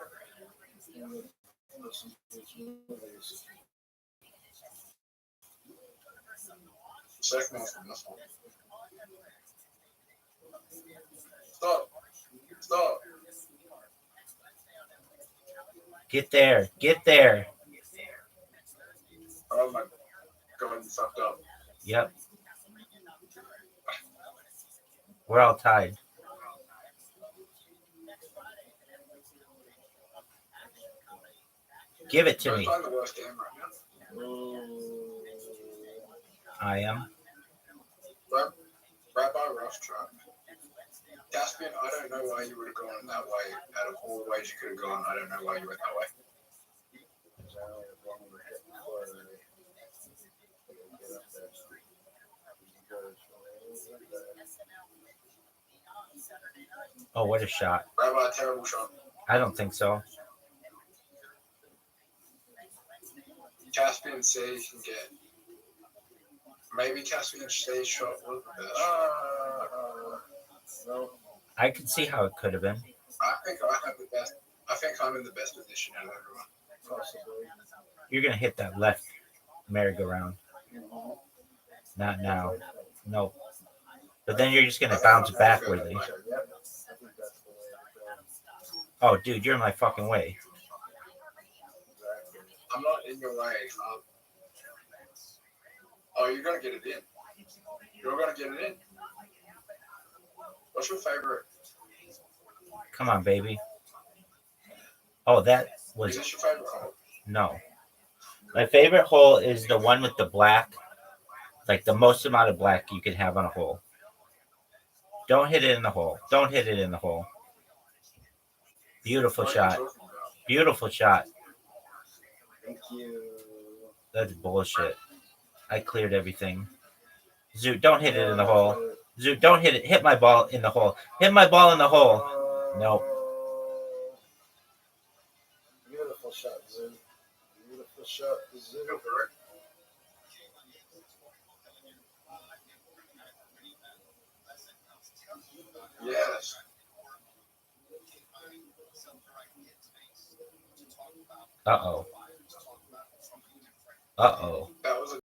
Second one's from this one. Stop. Stop. Get there. Get there. Oh my god, you fucked up. Yep. We're all tied. Give it to Who's me. playing the worst game right now? I am. Rabbi Rough Truck. Caspian, I don't know why you would have gone that way. Out of all the ways you could have gone, I don't know why you went that way. Oh, what a shot. Rabbi, terrible shot. I don't think so. Caspian C can get. Maybe Caspian C's shot was the best. No. I can see how it could have been. I think I have the best. I think I'm in the best position out of everyone. Possibly. You're going to hit that left merry-go-round. Not now. Nope. But then you're just going to bounce backwardly. Oh, dude, you're in my fucking way. I'm not in your way. Oh, you're gonna get it in. You're gonna get it in. What's your favorite? Come on, baby. Oh, that Is was... this your favorite hole? No. My favorite hole is the one with the black. Like the most amount of black you can have on a hole. Don't hit it in the hole. Don't hit it in the hole. Beautiful shot. Beautiful shot. Thank you. That's bullshit. I cleared everything. Zoot, don't hit it in the hole. Zook, don't hit it. Hit my ball in the hole. Hit my ball in the hole. No. Beautiful shot, Zoo. Beautiful shot, Zoo. Go for it. Yes. Uh-oh. Uh-oh. That was a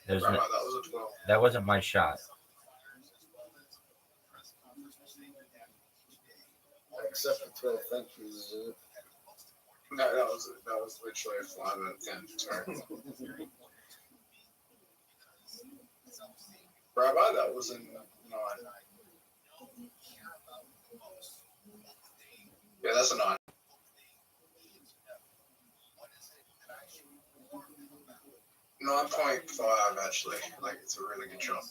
There's Grandma, no, that was a 12. that wasn't my shot. Except for 12, thank you, Zoo. No, that was literally a 5 out of 10. Sorry. Rabbi, that was a 9. Yeah, that's a 9. .5 actually. Like it's a really good shot.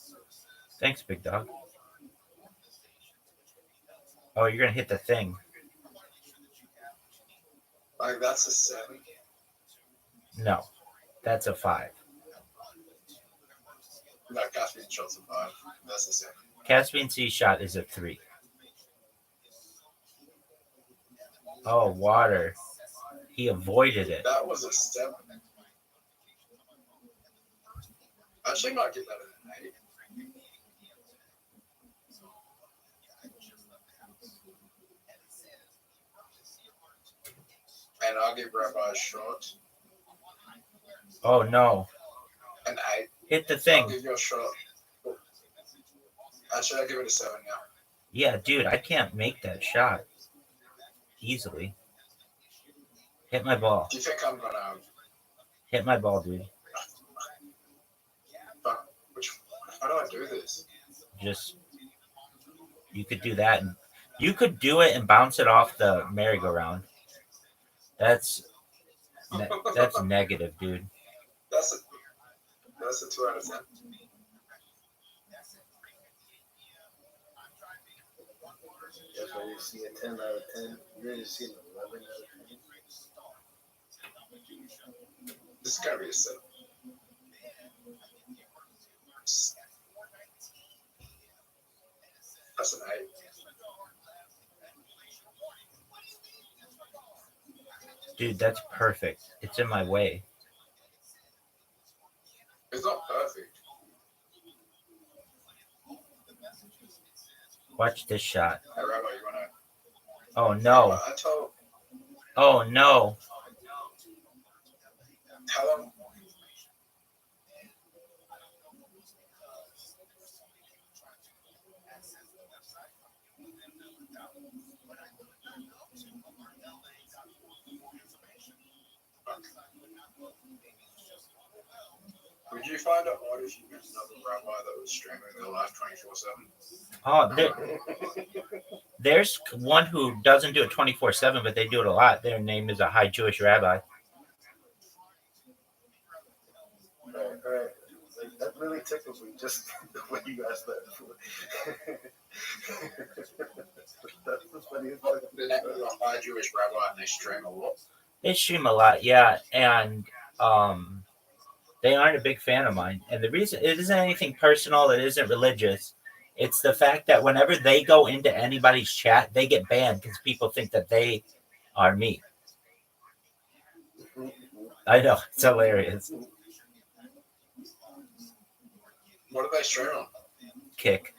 Thanks, big dog. Oh, you're gonna hit the thing. Like that's a 7. No, that's a 5. No, Caspian shot's a 5. That's a 7. Caspian C shot is a 3. Oh, water. He avoided it. That was a 7. Actually, might get that at an 8. And I'll give Rabbi a shot. Oh no. An 8. Hit the I'll thing. give you a shot. Actually, I'll give it a 7 now. Yeah, dude, I can't make that shot easily. Hit my ball. Do you think I'm gonna? Hit my ball, dude. But how do I do this? Just you could do that, and you could do it and bounce it off the merry-go-round. That's negative, dude. That's a 2 out of 10. That's why you see a 10 out of 10. You really see an 11 out of 10. This is gotta be a 7. That's an 8. Dude, that's perfect. It's in my way. It's not perfect. Watch this shot. Hey, Rabbi, you wanna? Oh no. I told. Oh no. How long? Would you find it odd if you met another rabbi that was streaming their live 24/7? Oh, there's one who doesn't do it 24/7, but they do it a lot. Their name is a high Jewish rabbi. Right. Like, that really tickles me, just the way you guys that. That's the funniest thing. The name is a high Jewish rabbi, and they stream a lot. They stream a lot, yeah, and they aren't a big fan of mine. And the reason, it isn't anything personal, it isn't religious. It's the fact that whenever they go into anybody's chat, they get banned because people think that they are me. I know, it's hilarious. What do they stream on? Kick.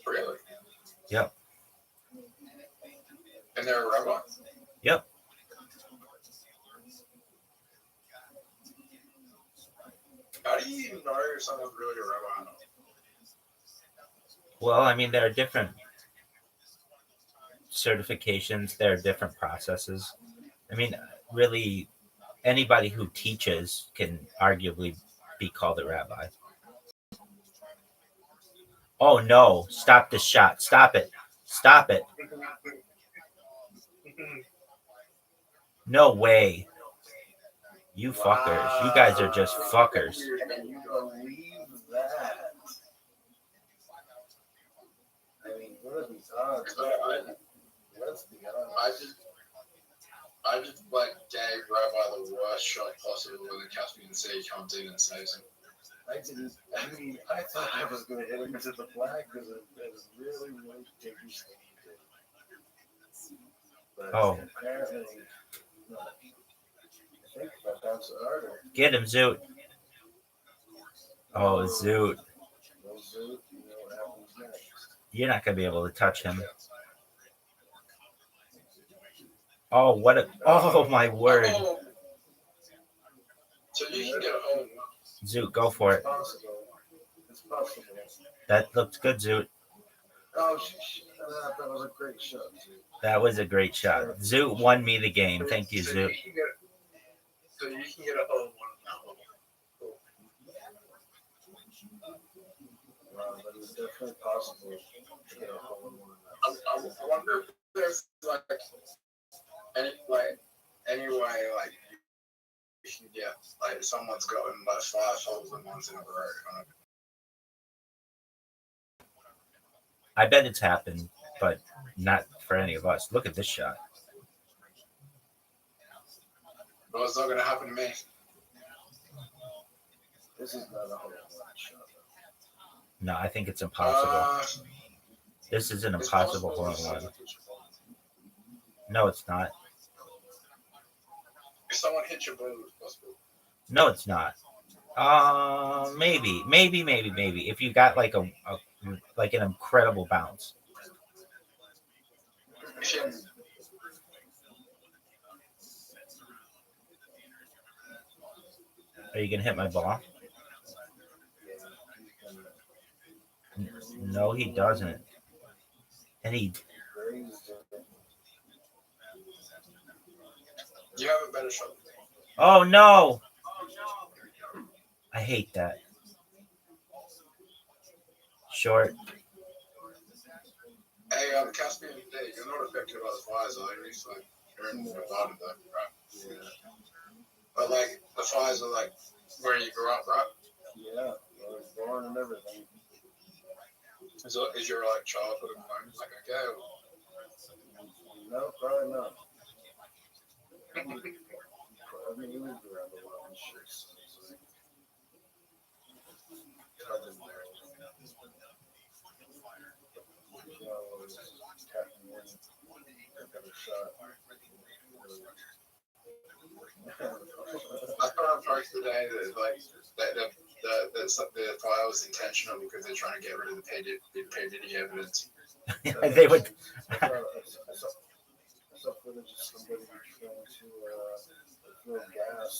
Really? Yep. And they're a rabbi? Yep. How do you even know if someone's really a rabbi or not? Well, I mean, there are different certifications, there are different processes. I mean, really, anybody who teaches can arguably be called a rabbi. Oh no, stop this shot. Stop it. Stop it. No way. You fuckers. You guys are just fuckers. Can you believe that? I mean, what are these odds? Let's be honest. I just like gave Rabbi the worst shot possible when the Caspian Sea comes in and saves him. I thought I was going to hit him into the flag because it was really, really dangerous. But Oh. apparently, no. I think if I bounce it harder, Get him, Zoot. Oh, Zoot. no Zoot, you know what happens next. You're not going to be able to touch him. Oh, what a. Oh, my word. So you can get a home. Zoot, go for it. It's possible. That looked good, Zoot. Oh, that was a great shot, Zoot. That was a great shot. Zoot won me the game. Thank you, Zoot. So you can get a hole in one. Cool. Wow, that is definitely possible to get a hole in one. I wonder if there's any way you can get someone's gotten about 5 holes in one's in a row. I bet it's happened, but not for any of us. Look at this shot. But it's not going to happen to me. This is not a hole in one shot. No, I think it's impossible. This is an impossible hole in one. No, it's not. If someone hits your boat, it's possible. No, it's not. Maybe. If you got like an incredible bounce. Are you gonna hit my ball? No, he doesn't. And he. You have a better shot. Oh no! I hate that. Short. Hey, Caspian, hey, you're not affected by the fires, are you? So you're in Nevada, though, right? Yeah. But the fires are where you grew up, right? Yeah, I was born and everything. Is your childhood at home okay? No, probably not. Probably moved around a lot and shit. I thought on post today that the file was intentional because they're trying to get rid of the P. Diddy evidence. They would. I saw footage of somebody trying to throw gas.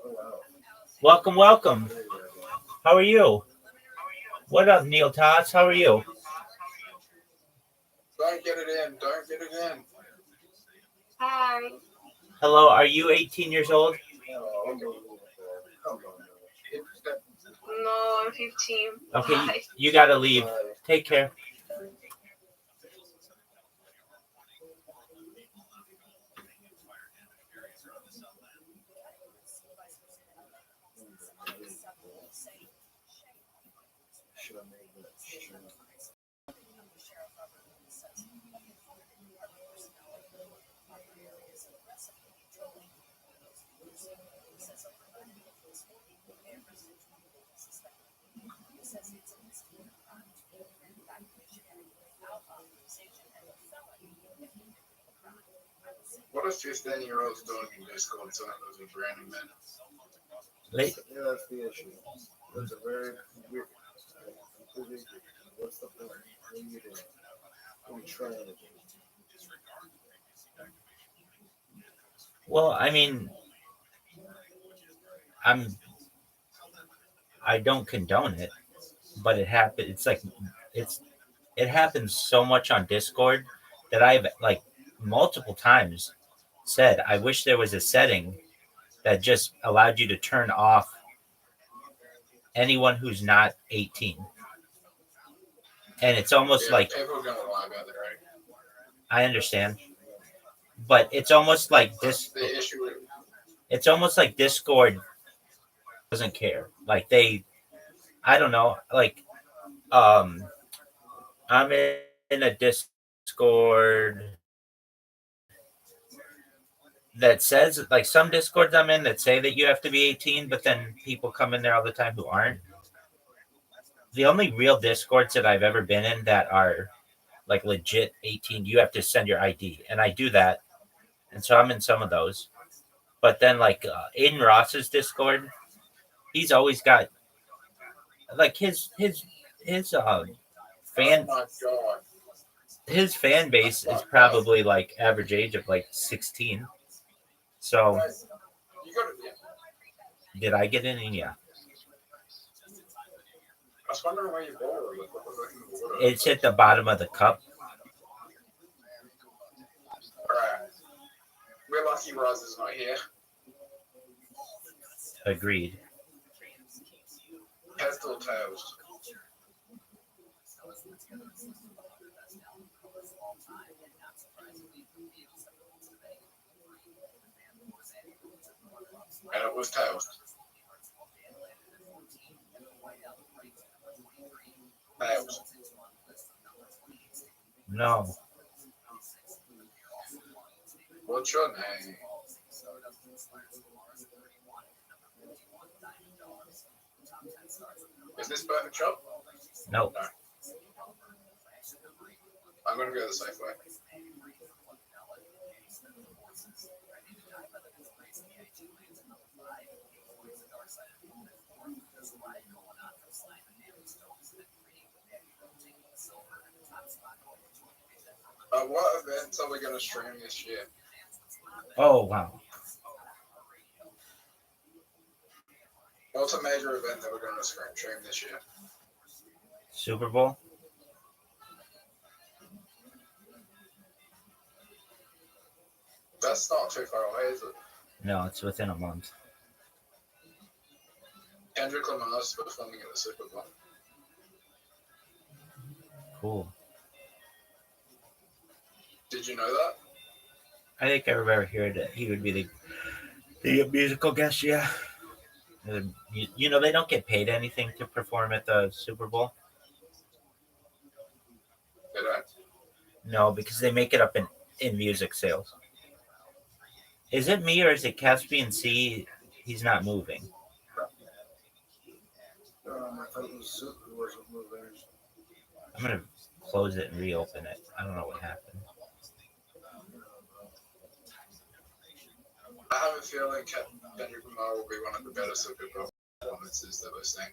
Oh wow. Welcome. How are you? What up, Neil Tots? How are you? Don't get it in. Don't get it in. Hi. Hello, are you 18 years old? No, I'm 15. Okay, Bye. you gotta leave. Take care. What a 15-year-old's doing in Discord tonight was a brand man. Yeah, that's the issue. That's a very weird. What's the point? What are you doing? What are you trying to do? Well, I mean, I don't condone it, but it happened. It happens so much on Discord that I've multiple times said, I wish there was a setting that just allowed you to turn off anyone who's not 18. And it's almost like, people are gonna lie about that, right? I understand, but it's almost like this. The issue with It's almost like Discord doesn't care. I don't know. I'm in a Discord that says, like, some Discords I'm in that say that you have to be 18, but then people come in there all the time who aren't. The only real Discords that I've ever been in that are like legit 18, you have to send your ID, and I do that, and so I'm in some of those. But then like Aiden Ross's Discord, he's always got like his fan. Oh my god. His fan base is probably like average age of like 16. So You gotta, yeah. did I get in? Yeah. I was wondering why you bought it. Like, what was like in the water? It's at the bottom of the cup. Alright. We're lucky Roz is not here. Agreed. Heads or tails? And it was tails. Tails. No. What's your name? Is this Perfect Shop? Nope. No. I'm gonna go the safe way. What events are we gonna stream this year? Oh wow. What's a major event that we're gonna stream this year? Super Bowl. That's not too far away, is it? No, it's within a month. Kendrick Lamar's performing at the Super Bowl. Cool. Did you know that? I think I remember hearing that he would be the musical guest. Yeah. You know, they don't get paid anything to perform at the Super Bowl. Did I? No, because they make it up in music sales. Is it me or is it Caspian C? He's not moving. I thought it was Super wasn't moving. I'm gonna close it and reopen it. I don't know what happened. I have a feeling Kendrick Lamar will be one of the better Super Bowl performances that we're seeing.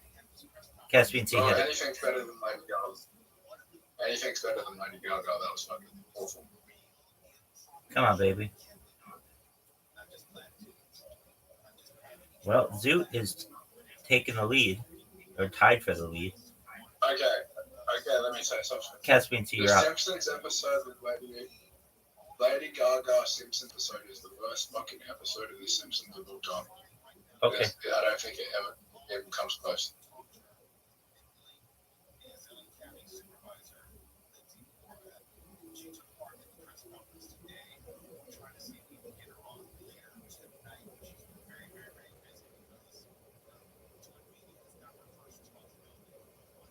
Caspian C. Oh, hit it. anything's better than Lady Gaga. Anything's better than Lady Gaga. That was fucking awful. Come on, baby. Well, Zoot is taking the lead, or tied for the lead. Okay, let me say something. Caspian C, The you're up. Simpsons episode with Lady Gaga Simpsons episode is the worst fucking episode of The Simpsons of all time. Okay. I don't think it ever even comes close.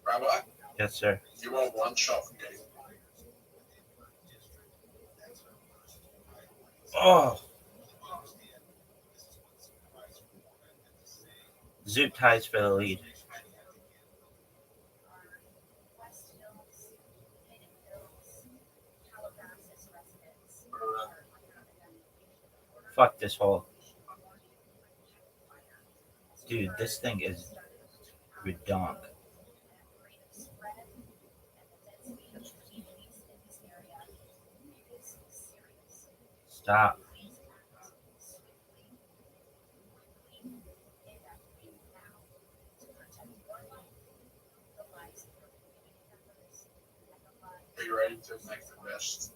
Rabbi, Yes, sir. you want one shot from getting. Oh. Zoot ties for the lead. Fuck this hole. Dude, this thing is redonk. Stop. Are you ready to make the best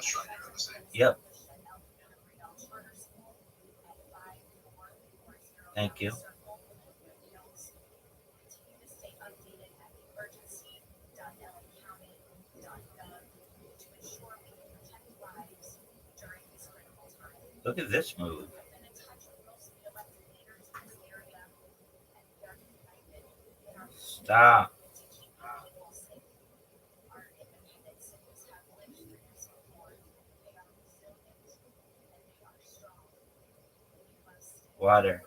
shot you've ever seen? Yep. Thank you. Look at this move. Stop. Water.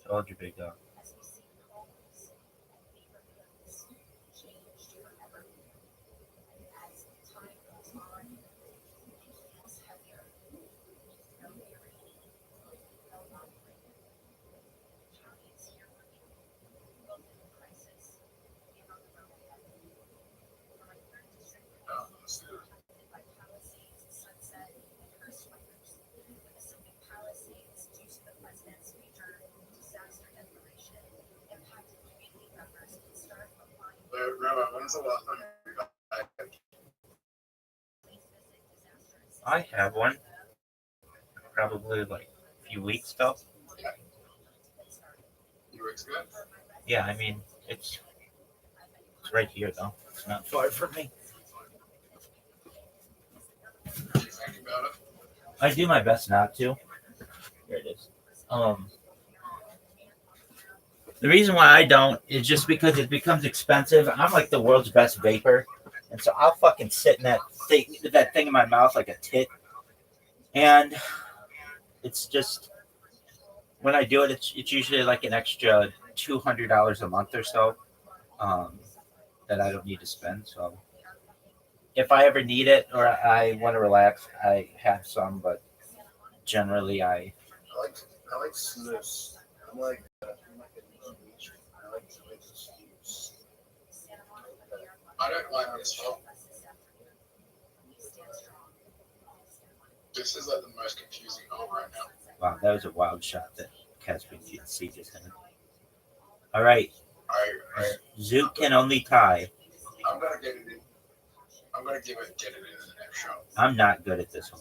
Told you, big dog. Rabbi, when's the last time you got I have one. Probably like a few weeks ago. you weeks ago? Yeah, I mean, it's right here though. It's not far from me. Did you think about it? I do my best not to. Here it is. The reason why I don't is just because it becomes expensive. I'm like the world's best vapor, and so I'll fucking sit in that thing in my mouth like a tit, and it's just when I do it, it's usually like an extra $200 a month or so that I don't need to spend. So if I ever need it or I want to relax, I have some, but generally I like snus. I'm like, I don't like this one. This is like the most confusing hole right now. Wow, that was a wild shot that Caspian GNC just hit. All right. Zoot can only tie. I'm gonna get it in. I'm gonna get it in the next show. I'm not good at this one.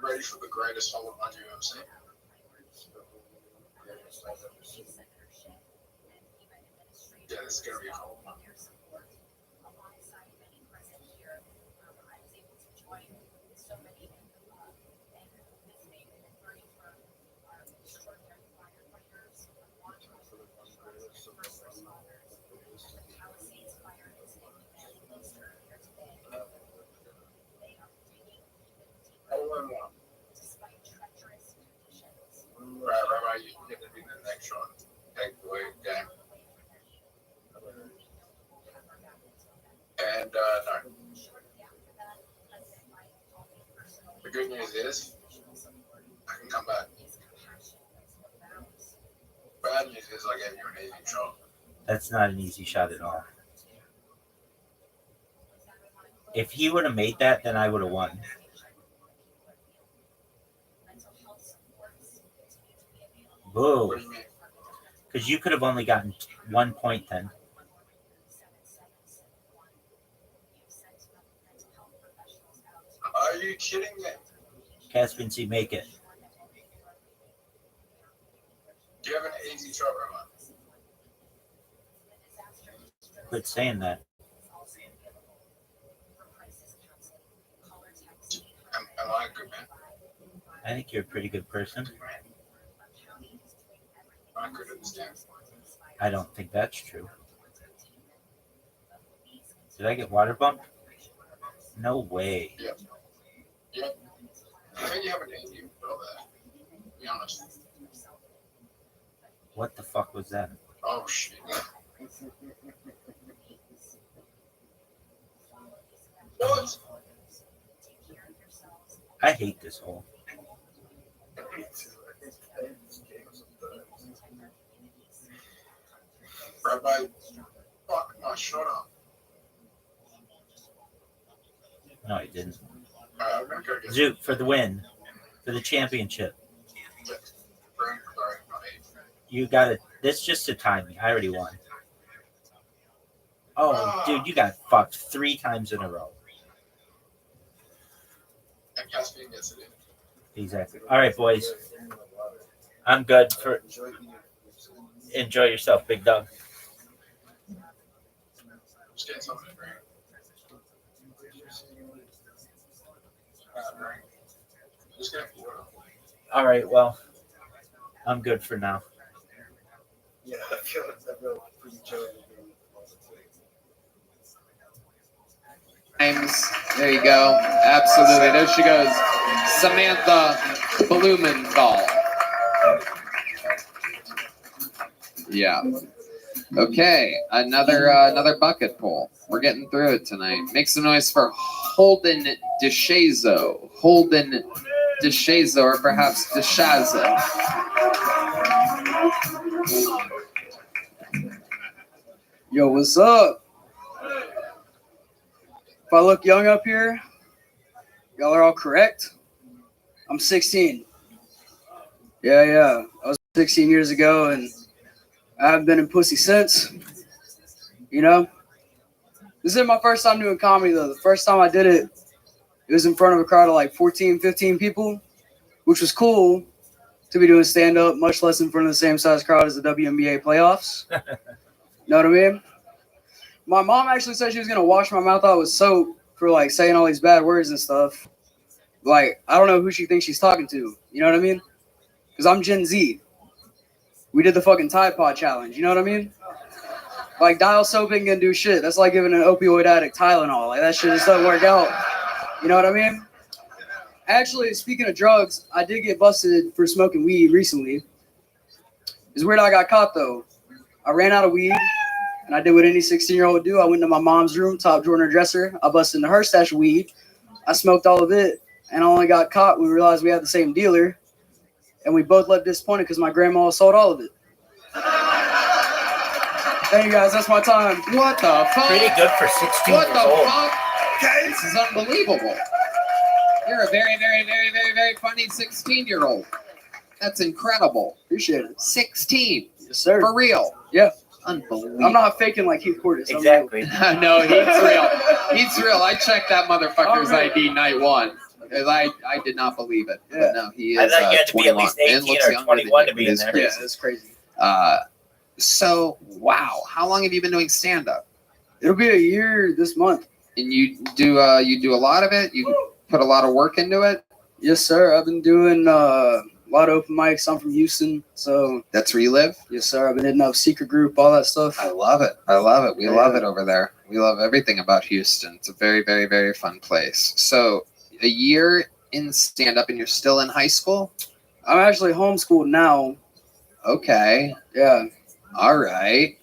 Ready for the greatest hole on UFC? Yeah, this is gonna be a hole. Rabbi, you get to be the next one. Take the way game. And no. The good news is I can come back. Bad news is I gave you an easy shot. That's not an easy shot at all. If he would have made that, then I would have won. Whoa. Because you could have only gotten 1 point then. Are you kidding me? Caspian C, make it. Do you have an easy shot, Rabbi? Quit saying that. Am I a good man? I think you're a pretty good person. I could understand. I don't think that's true. Did I get water bumped? No way. Yep. Yep. I think you have an easy shot there. Be honest. What the fuck was that? Oh shit. What? I hate this hole. Rabbi, fuck my shot up. No, I didn't. I'm gonna go get Zoot for the win. For the championship. You got it. This just to tie me. I already won. Oh, dude, you got fucked 3 times in a row. And Caspian gets it in. Exactly. All right, boys. I'm good for. Enjoy yourself, big dog. Just getting something to drink. Just getting water. All right, well, I'm good for now. Yeah, I feel like that real pretty joke. There you go. Absolutely. There she goes. Samantha Blumenthal. Yeah. Okay. Another bucket pull. We're getting through it tonight. Make some noise for Holden DeShazo. Holden DeShazo, or perhaps DeShazo. Yo, what's up? If I look young up here, y'all are all correct. I'm 16. Yeah. I was 16 years ago, and I haven't been in pussy since. You know? This isn't my first time doing comedy, though. The first time I did it, it was in front of a crowd of like 14, 15 people, which was cool to be doing stand-up, much less in front of the same size crowd as the WNBA playoffs. Know what I mean? My mom actually said she was going to wash my mouth out with soap for, like, saying all these bad words and stuff. Like, I don't know who she thinks she's talking to. You know what I mean? Because I'm Gen Z. We did the fucking Tide Pod challenge. You know what I mean? Like, dial soap ain't going to do shit. That's like giving an opioid addict Tylenol. Like, that shit just doesn't work out. You know what I mean? Actually, speaking of drugs, I did get busted for smoking weed recently. It's weird I got caught, though. I ran out of weed. And I did what any 16-year-old would do. I went to my mom's room, top drawer in her dresser. I busted into her stash of weed. I smoked all of it. And I only got caught when we realized we had the same dealer. And we both left disappointed because my grandma sold all of it. Thank you, guys. That's my time. What the fuck? Pretty good for 16 What years the old. fuck? This is unbelievable. You're a very, very, very, very, very funny 16-year-old. That's incredible. Appreciate it. 16. Yes, sir. For real. Yeah. Unbelievable. I'm not faking like Keith Cordes. Exactly. No, he's real. He's real. I checked that motherfucker's ID night one. Because I did not believe it. Yeah. But no, he I is thought you had to be at 21. least And 18 looks or younger 21 than to you. be It is in there. crazy. Yeah, it's crazy. So, wow. How long have you been doing stand-up? It'll be a year this month. And you do a lot of it? You put a lot of work into it? Yes, sir. I've been doing a lot of open mics. I'm from Houston, so That's where you live? yes, sir. I've been hitting up Secret Group, all that stuff. I love it. I love it. We Yeah. love it over there. We love everything about Houston. It's a very, very, very fun place. So, a year in stand-up and you're still in high school? I'm actually homeschooled now. Okay. Yeah, All right.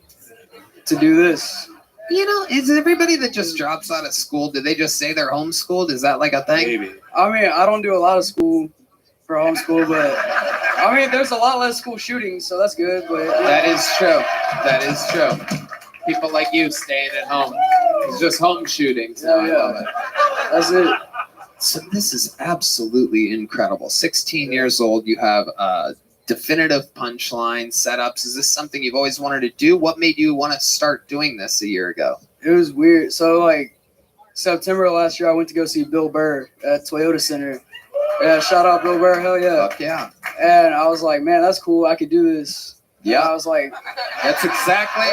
to do this. You know, is everybody that just drops out of school, do they just say they're homeschooled? Is that like a thing? Maybe. I mean, I don't do a lot of school for homeschool, but I mean, there's a lot less school shootings, so that's good. But That is true. That is true. People like you staying at home. It's just home shootings. Yeah, I yeah. love it. that's it. So this is absolutely incredible. 16 years old, you have definitive punchline setups. Is this something you've always wanted to do? What made you want to start doing this a year ago? It was weird. So like September last year, I went to go see Bill Burr at Toyota Center. Yeah, shout out Bill Burr, hell yeah. Fuck yeah. And I was like, man, that's cool. I could do this. Yeah. And I was like, That's exactly.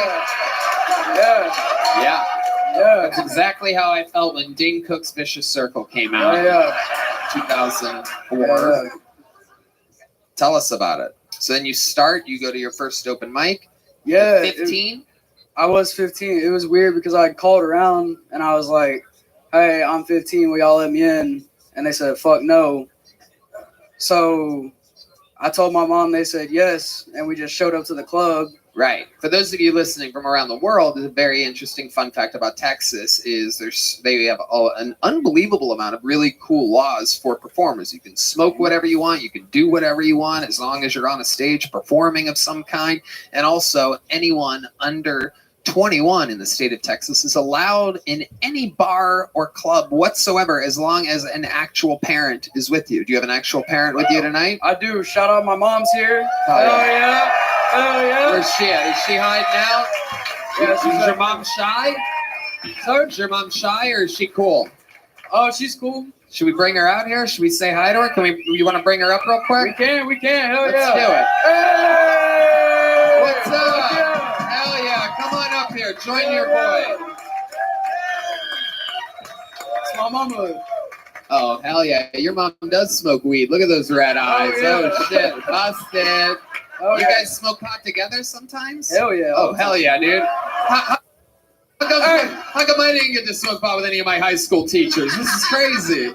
yeah, Yeah. yeah, That's exactly how I felt when Dane Cook's Vicious Circle came out. oh, yeah. 2004. Yeah. Tell us about it. So then you go to your first open mic. Yeah, 15. I was 15. It was weird because I called around and I was like, hey, I'm 15. Will y'all let me in? And they said, fuck no. So I told my mom, they said yes. And we just showed up to the club. Right. For those of you listening from around the world, a very interesting fun fact about Texas is they have an unbelievable amount of really cool laws for performers. You can smoke whatever you want. You can do whatever you want as long as you're on a stage performing of some kind. And also anyone under 21 in the state of Texas is allowed in any bar or club whatsoever as long as an actual parent is with you. Do you have an actual parent with you tonight? I do. Shout out my mom's here. Oh, Hell yeah. yeah. Hell yeah. Where's she at? Is she hiding out? Yeah, Is your mom shy? Is your mom shy or is she cool? Oh, she's cool. Should we bring her out here? Should we say hi to her? You want to bring her up real quick? We can. Hell Let's yeah. do it. Hey! What's up? Yeah. Hell yeah. Come on up here. Join your boy. It's my mama. Oh, hell yeah. Your mom does smoke weed. Look at those red eyes. Oh, shit. Busted. Oh, You yeah. guys smoke pot together sometimes? Hell yeah. Oh, hell yeah, dude. How come I didn't get to smoke pot with any of my high school teachers? This is crazy.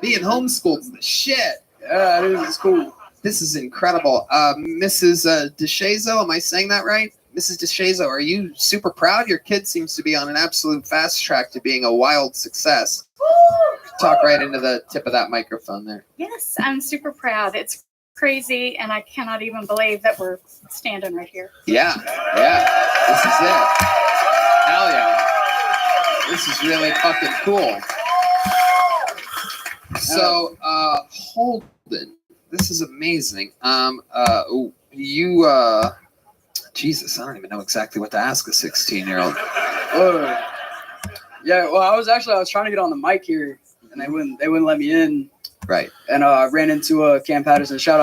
Being homeschooled the shit. Yeah, it is. It's cool. This is incredible. Mrs. DeShazo, am I saying that right? Mrs. DeShazo, are you super proud? Your kid seems to be on an absolute fast track to being a wild success. Talk right into the tip of that microphone there. Yes, I'm super proud. It's crazy, and I cannot even believe that we're standing right here. Yeah, this is it. Hell yeah. This is really fucking cool. So, Holden, this is amazing. Jesus, I don't even know exactly what to ask a 16-year-old. Yeah, well, I was trying to get on the mic here, and they wouldn't let me in. Right. And I ran into Cam Patterson. Shout out.